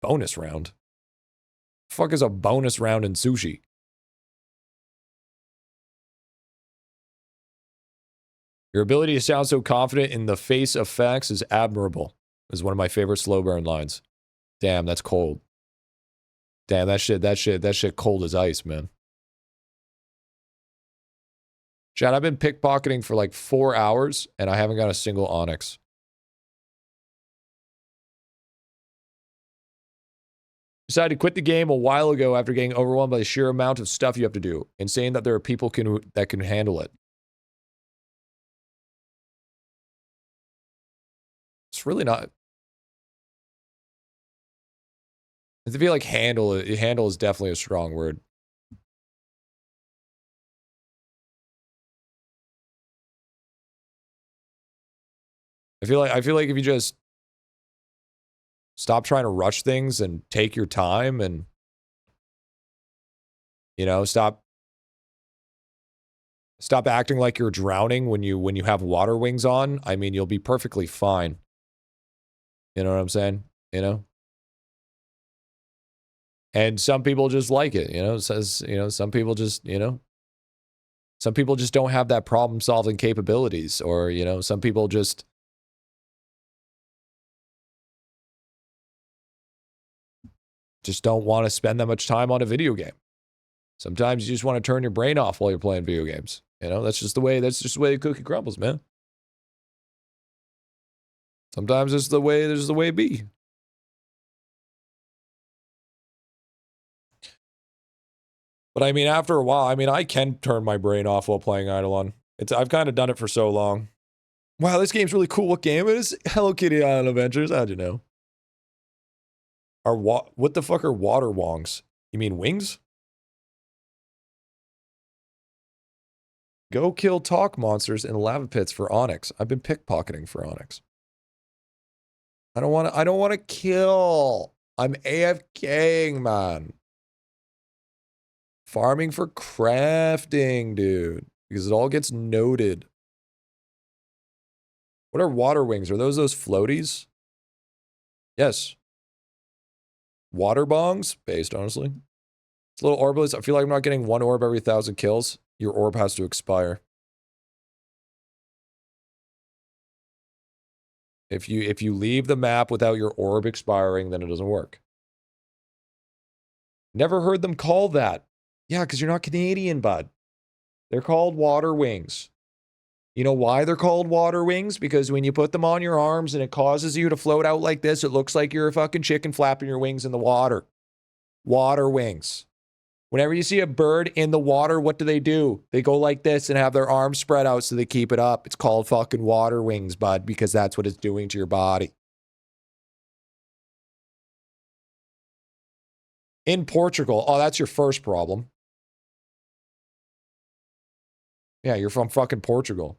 [SPEAKER 1] Bonus round? The fuck is a bonus round in sushi? Your ability to sound so confident in the face of facts is admirable. Is one of my favorite slow burn lines. Damn, that's cold. Damn, that shit cold as ice, man. Chad, I've been pickpocketing for like 4 hours, and I haven't got a single onyx. Decided to quit the game a while ago after getting overwhelmed by the sheer amount of stuff you have to do. Insane that there are people that can handle it. It's really not. I feel like handle is definitely a strong word. I feel like if you just stop trying to rush things and take your time and, you know, stop Stop acting like you're drowning when you have water wings on. I mean, you'll be perfectly fine. You know what I'm saying? You know? And some people just like it, you know? It says, you know, some people just, you know, some people just don't have that problem-solving capabilities, or, you know, some people just don't want to spend that much time on a video game. Sometimes you just want to turn your brain off while you're playing video games. You know, that's just the way the cookie crumbles, man. Sometimes there's the way it be. But I mean, after a while, I mean, I can turn my brain off while playing IdleOn. I've kind of done it for so long. Wow, this game's really cool. What game it is? Hello Kitty Island Adventures. How'd you know? What the fuck are water wongs? You mean wings? Go kill talk monsters in lava pits for Onyx. I've been pickpocketing for Onyx. I don't want to kill. I'm AFKing, man. Farming for crafting, dude. Because it all gets noted. What are water wings? Are those floaties? Yes. Water bongs? Based, honestly. It's little orblets. I feel like I'm not getting 1 orb every 1,000 kills. Your orb has to expire. If you leave the map without your orb expiring, then it doesn't work. Never heard them call that. Yeah, because you're not Canadian, bud. They're called water wings. You know why they're called water wings? Because when you put them on your arms and it causes you to float out like this, it looks like you're a fucking chicken flapping your wings in the water. Water wings. Whenever you see a bird in the water, what do? They go like this and have their arms spread out so they keep it up. It's called fucking water wings, bud, because that's what it's doing to your body. In Portugal. Oh, that's your first problem. Yeah, you're from fucking Portugal.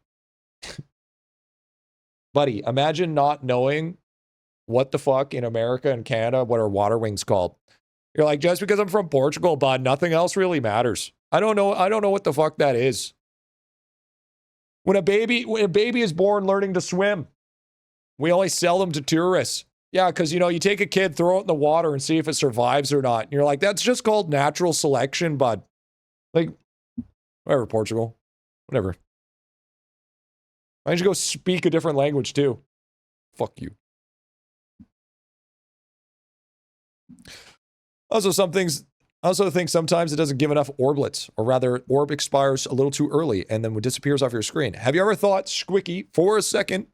[SPEAKER 1] Buddy, imagine not knowing what the fuck in America and Canada, what are water wings called? You're like, just because I'm from Portugal, bud, nothing else really matters. I don't know what the fuck that is. When a baby is born learning to swim, we only sell them to tourists. Yeah, because, you know, you take a kid, throw it in the water and see if it survives or not. And you're like, that's just called natural selection, bud. Like, whatever, Portugal. Whatever. Why don't you go speak a different language, too? Fuck you. I also think sometimes it doesn't give enough orblets, or rather, orb expires a little too early and then disappears off your screen. Have you ever thought, Squicky, for a second,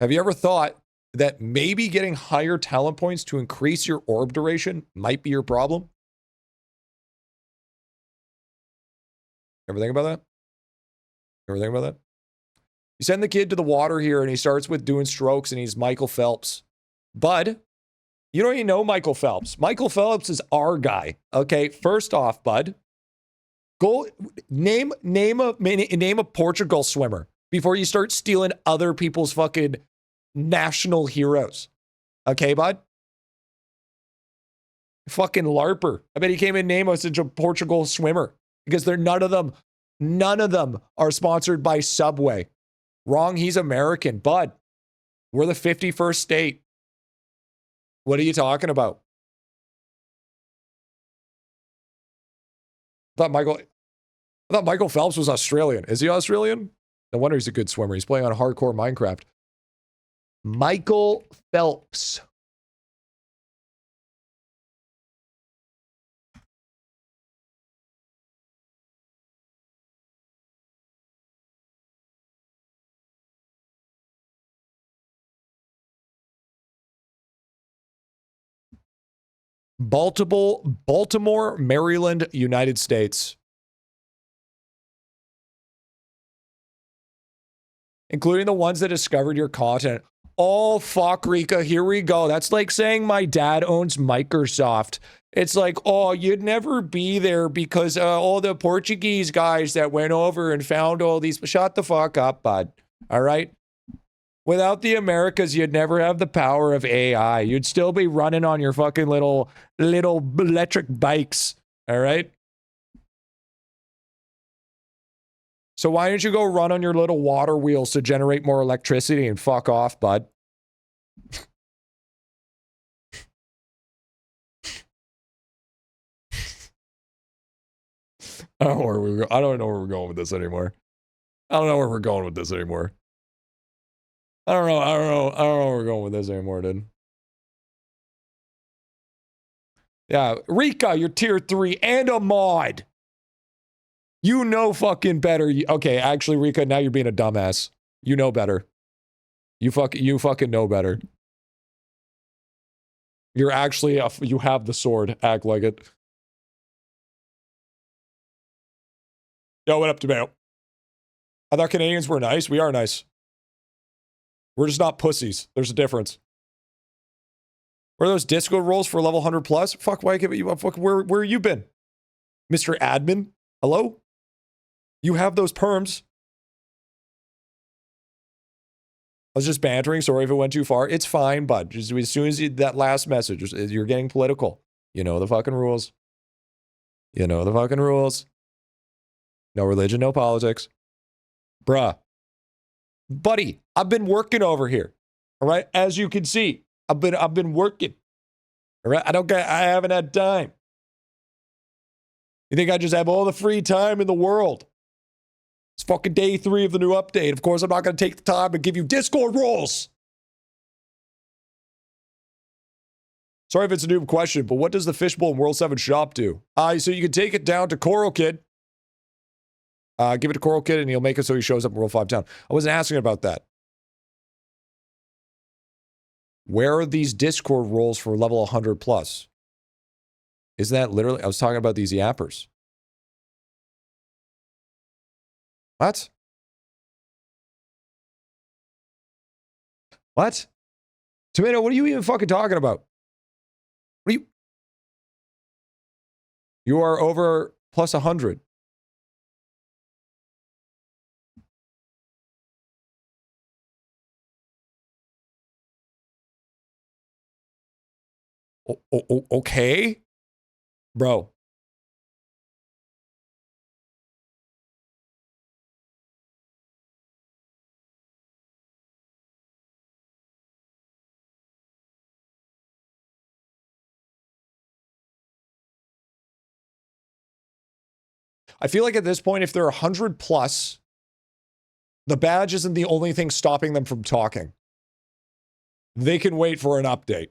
[SPEAKER 1] have you ever thought that maybe getting higher talent points to increase your orb duration might be your problem? Ever think about that? Ever think about that? You send the kid to the water here and he starts with doing strokes and he's Michael Phelps. Bud, you don't even know Michael Phelps. Michael Phelps is our guy. Okay, first off, bud, go name a Portugal swimmer before you start stealing other people's fucking national heroes. Okay, bud? Fucking LARPer. I bet he came in name such a Portugal swimmer because they're none of them are sponsored by Subway. Wrong, he's American. Bud, we're the 51st state. What are you talking about? I thought Michael Phelps was Australian. Is he Australian? No wonder he's a good swimmer. He's playing on hardcore Minecraft. Michael Phelps. Baltimore, Maryland, United States. Including the ones that discovered your content. Oh, fuck, Rika, here we go. That's like saying my dad owns Microsoft. It's like, oh, you'd never be there because all the Portuguese guys that went over and found all these. Shut the fuck up, bud. All right? Without the Americas, you'd never have the power of AI. You'd still be running on your fucking little electric bikes. All right? So why don't you go run on your little water wheels to generate more electricity and fuck off, bud? I don't know where we're going with this anymore. I don't know where we're going with this anymore. I don't know where we're going with this anymore, dude. Yeah, Rika, you're tier 3 and a mod. You know fucking better. Okay, actually, Rika, now you're being a dumbass. You know better. You fucking know better. You're actually, you have the sword. Act like it. Yo, what up, Tomato? I thought Canadians were nice. We are nice. We're just not pussies. There's a difference. Where are those disco rolls for level 100 plus? Fuck, why give it you up? Fuck, where you been? Mr. Admin? Hello? You have those perms. I was just bantering. Sorry if it went too far. It's fine, bud. Just as soon as that last message, you're getting political. You know the fucking rules. You know the fucking rules. No religion, no politics. Bruh. Buddy, I've been working over here. All right? As you can see, I've been working. All right? I haven't had time. You think I just have all the free time in the world? It's fucking day 3 of the new update. Of course, I'm not going to take the time to give you Discord roles. Sorry if it's a noob question, but what does the fishbowl in World 7 shop do? So you can take it down to Coral Kid. Give it to Coral Kid and he'll make it so he shows up in World 5 Town. I wasn't asking about that. Where are these Discord roles for level 100 plus? Isn't that literally? I was talking about these yappers. What? What? Tomato, what are you even fucking talking about? What are you? You are over plus 100. Okay? Bro. I feel like at this point, if they're 100 plus, the badge isn't the only thing stopping them from talking. They can wait for an update.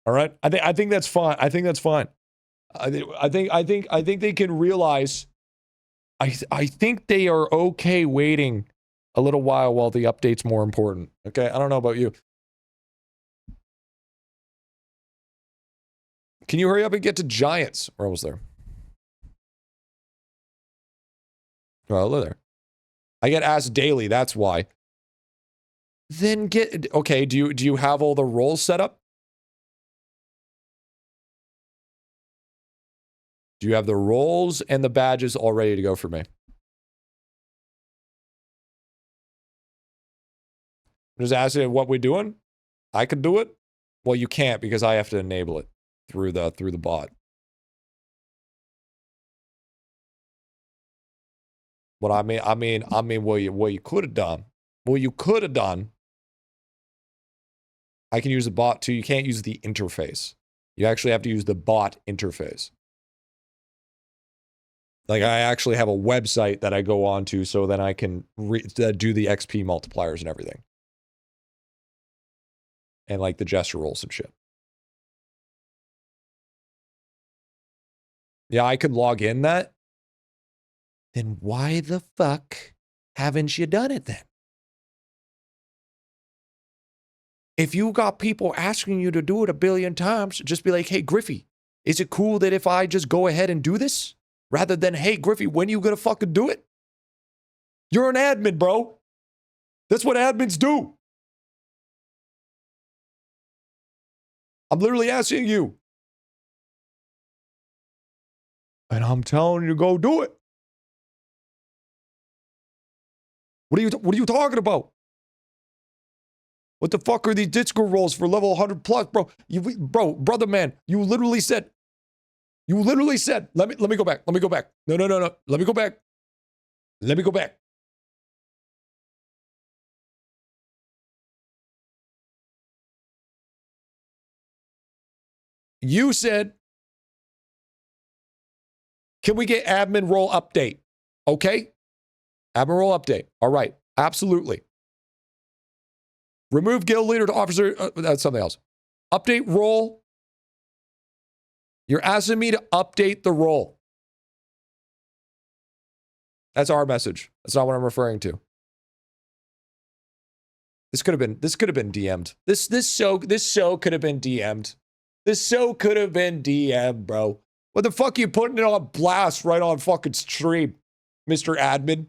[SPEAKER 1] All right? I think that's fine. I think that's fine. I think they can realize. I think they are okay waiting a little while the update's more important. Okay? I don't know about you. Can you hurry up and get to Giants? We're almost there. Well, there. I get asked daily, that's why. Then get, okay, do you have all the roles set up? Do you have the roles and the badges all ready to go for me? I'm just asking what we're doing. I could do it. Well, you can't because I have to enable it through the bot. What I mean, what you could have done. What you could have done. I can use the bot too. You can't use the interface. You actually have to use the bot interface. Like I actually have a website that I go on to so then I can do the XP multipliers and everything. And like the gesture rolls and shit. Yeah, I could log in that. Then why the fuck haven't you done it then? If you got people asking you to do it a billion times, just be like, hey, Griffy, is it cool that if I just go ahead and do this? Rather than, hey, Griffy, when are you going to fucking do it? You're an admin, bro. That's what admins do. I'm literally asking you. And I'm telling you to go do it. What are you talking about? What the fuck are these Discord rolls for level 100 plus, bro? Brother man, you literally said, You literally said, let me go back. Let me go back. No. Let me go back. Let me go back. You said, can we get admin role update? Okay. Admin role update. All right. Absolutely. Remove guild leader to officer. That's something else. Update role. You're asking me to update the role. That's our message. That's not what I'm referring to. This could have been DM'd. This show could have been DM'd. This show could have been DM'd, bro. What the fuck are you putting it on blast right on fucking stream, Mr. Admin?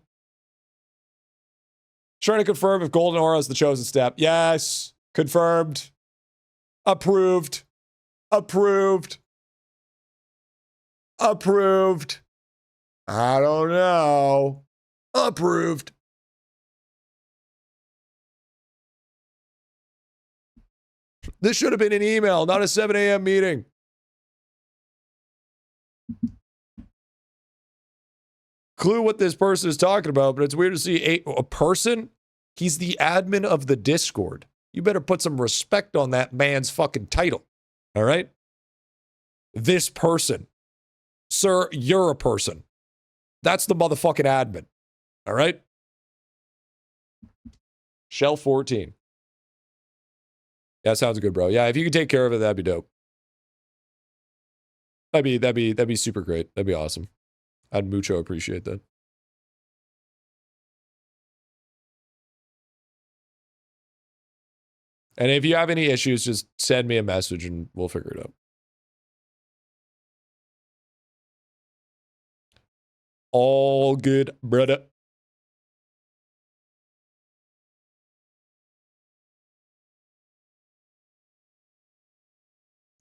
[SPEAKER 1] Trying to confirm if Golden Aura is the chosen step. Yes. Confirmed. Approved. Approved. Approved. I don't know. Approved. This should have been an email, not a 7 a.m. meeting. Clue what this person is talking about, but it's weird to see a person. He's the admin of the Discord. You better put some respect on that man's fucking title. All right? This person. Sir, you're a person. That's the motherfucking admin. All right? Shell 14. Yeah, sounds good, bro. Yeah, if you could take care of it, that'd be dope. That'd be super great. That'd be awesome. I'd mucho appreciate that. And if you have any issues, just send me a message and we'll figure it out. All good, brother.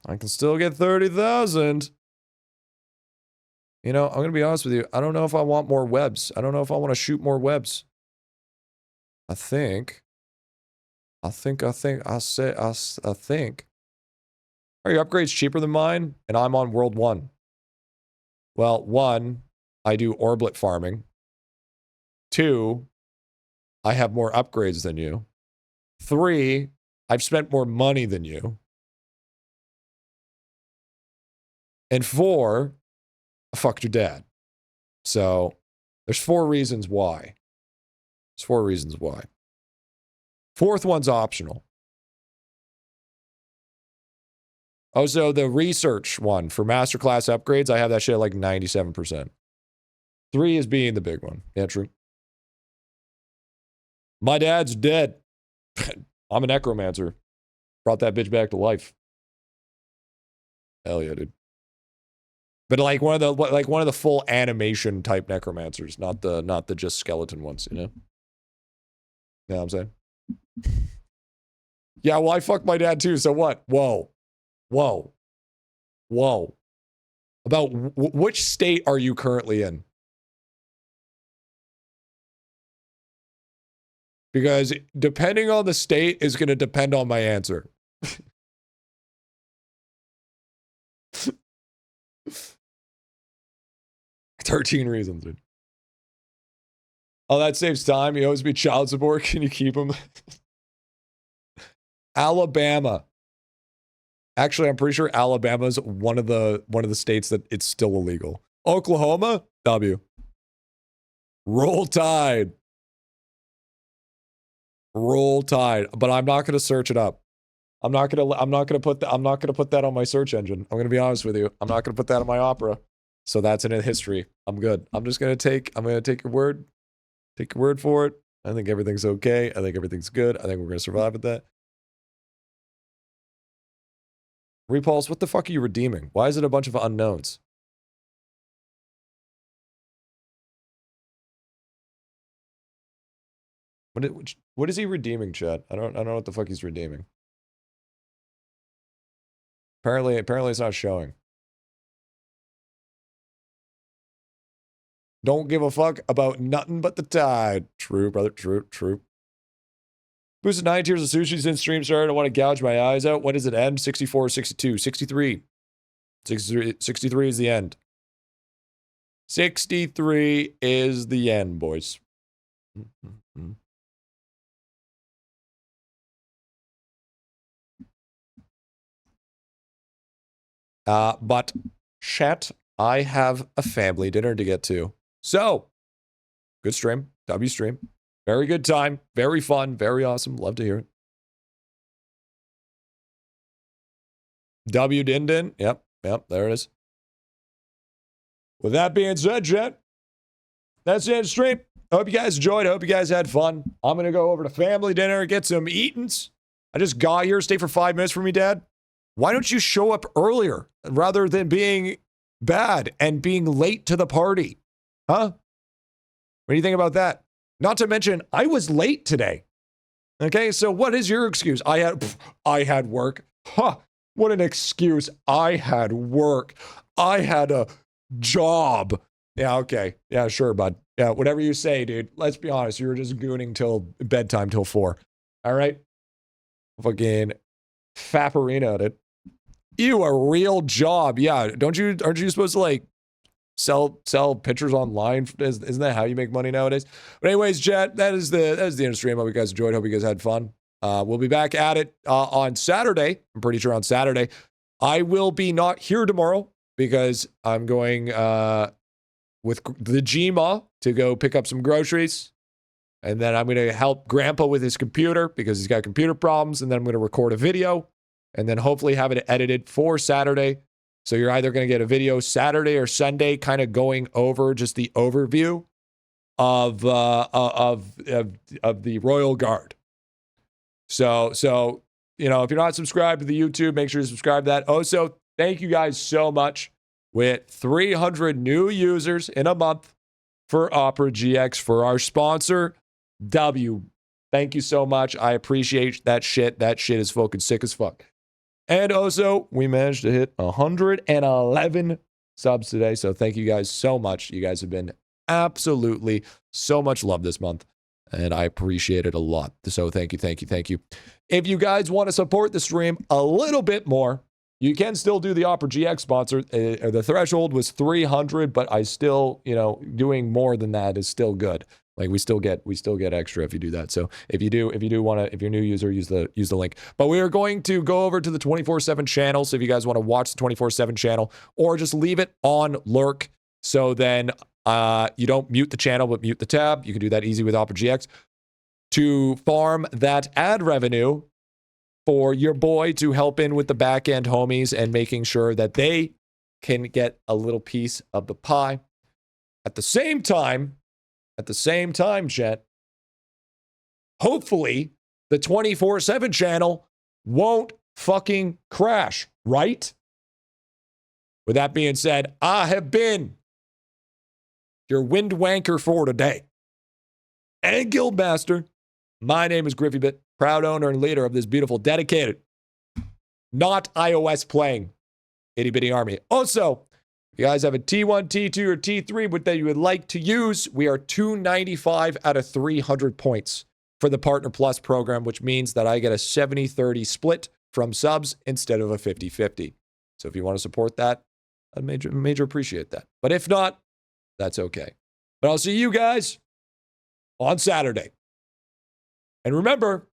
[SPEAKER 1] I can still get 30,000. You know, I'm going to be honest with you. I don't know if I want more webs. I don't know if I want to shoot more webs. I think. Are your upgrades cheaper than mine? And I'm on World 1. Well, 1, I do Orblet farming. 2, I have more upgrades than you. 3, I've spent more money than you. And 4, I fucked your dad. So, there's 4 reasons why. There's 4 reasons why. 4th one's optional. Oh, so the research one for masterclass upgrades, I have that shit at like 97%. 3 is being the big one. Yeah, true. My dad's dead. I'm a necromancer. Brought that bitch back to life. Hell yeah, dude. But like one of the full animation type necromancers, not the just skeleton ones, you know? You know what I'm saying? Yeah, well, I fucked my dad too, so what? Whoa. Whoa. Whoa. About which state are you currently in? Because depending on the state is going to depend on my answer. 13 reasons, dude. Oh, that saves time. He owes me child support. Can you keep him? Alabama. Actually, I'm pretty sure Alabama's one of the states that it's still illegal. Oklahoma, W. Roll Tide. Roll Tide. But I'm not gonna search it up. I'm not gonna put that on my search engine. I'm gonna be honest with you. I'm not gonna put that on my Opera. So that's in history. I'm good. I'm gonna take your word. Take your word for it. I think everything's okay. I think everything's good. I think we're gonna survive with that. Repulse, what the fuck are you redeeming? Why is it a bunch of unknowns? What is he redeeming, chat? I don't know what the fuck he's redeeming. Apparently it's not showing. Don't give a fuck about nothing but the tide. True, brother. True. Boosted 9 tiers of sushi since stream started. I want to gouge my eyes out. When does it end? 64, 62, 63. 63 is the end. 63 is the end, boys. But chat, I have a family dinner to get to. So, good stream. W stream. Very good time. Very fun. Very awesome. Love to hear it. W Din Din. Yep. There it is. With that being said, chat, that's the end of the stream. I hope you guys enjoyed. I hope you guys had fun. I'm going to go over to family dinner, get some eatins. I just got here. Stay for 5 minutes for me, Dad. Why don't you show up earlier rather than being bad and being late to the party? Huh? What do you think about that? Not to mention, I was late today. Okay, so what is your excuse? I had work. Huh, what an excuse. I had work. I had a job. Yeah, okay. Yeah, sure, bud. Yeah, whatever you say, dude. Let's be honest. You were just gooning till bedtime till 4. All right? Fucking fapperina at it. Ew, a real job. Yeah, aren't you supposed to like sell pictures online? Isn't that how you make money nowadays? But anyways, chat, that is the end of the stream. Hope you guys enjoyed. Hope you guys had fun. We'll be back at it on Saturday. I'm pretty sure on Saturday. I will be not here tomorrow because I'm going with the Gma to go pick up some groceries. And then I'm going to help Grandpa with his computer because he's got computer problems. And then I'm going to record a video and then hopefully have it edited for Saturday. So you're either going to get a video Saturday or Sunday kind of going over just the overview of the Royal Guard. So you know, if you're not subscribed to the YouTube, make sure you subscribe to that. Also, thank you guys so much. With 300 new users in a month for Opera GX for our sponsor, W. Thank you so much. I appreciate that shit. That shit is fucking sick as fuck. And also, we managed to hit 111 subs today. So thank you guys so much. You guys have been absolutely so much love this month. And I appreciate it a lot. So thank you. If you guys want to support the stream a little bit more, you can still do the Opera GX sponsor. The threshold was 300, but I still, doing more than that is still good. Like we still get extra if you do that. So if you do want to, if you're a new user, use the link. But we are going to go over to the 24/7 channel. So if you guys want to watch the 24/7 channel, or just leave it on lurk, so then you don't mute the channel but mute the tab. You can do that easy with Opera GX to farm that ad revenue for your boy to help in with the back end homies and making sure that they can get a little piece of the pie. At the same time, chat, hopefully the 24/7 channel won't fucking crash, right? With that being said, I have been your wind wanker for today and Guildmaster. My name is GriffyBit, proud owner and leader of this beautiful, dedicated, not iOS playing itty bitty army. Also, if you guys have a T1, T2, or T3 that you would like to use, we are 295 out of 300 points for the Partner Plus program, which means that I get a 70-30 split from subs instead of a 50-50. So if you want to support that, I'd major appreciate that. But if not, that's okay. But I'll see you guys on Saturday. And remember,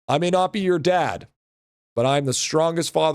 [SPEAKER 1] I may not be your dad, but I'm the strongest father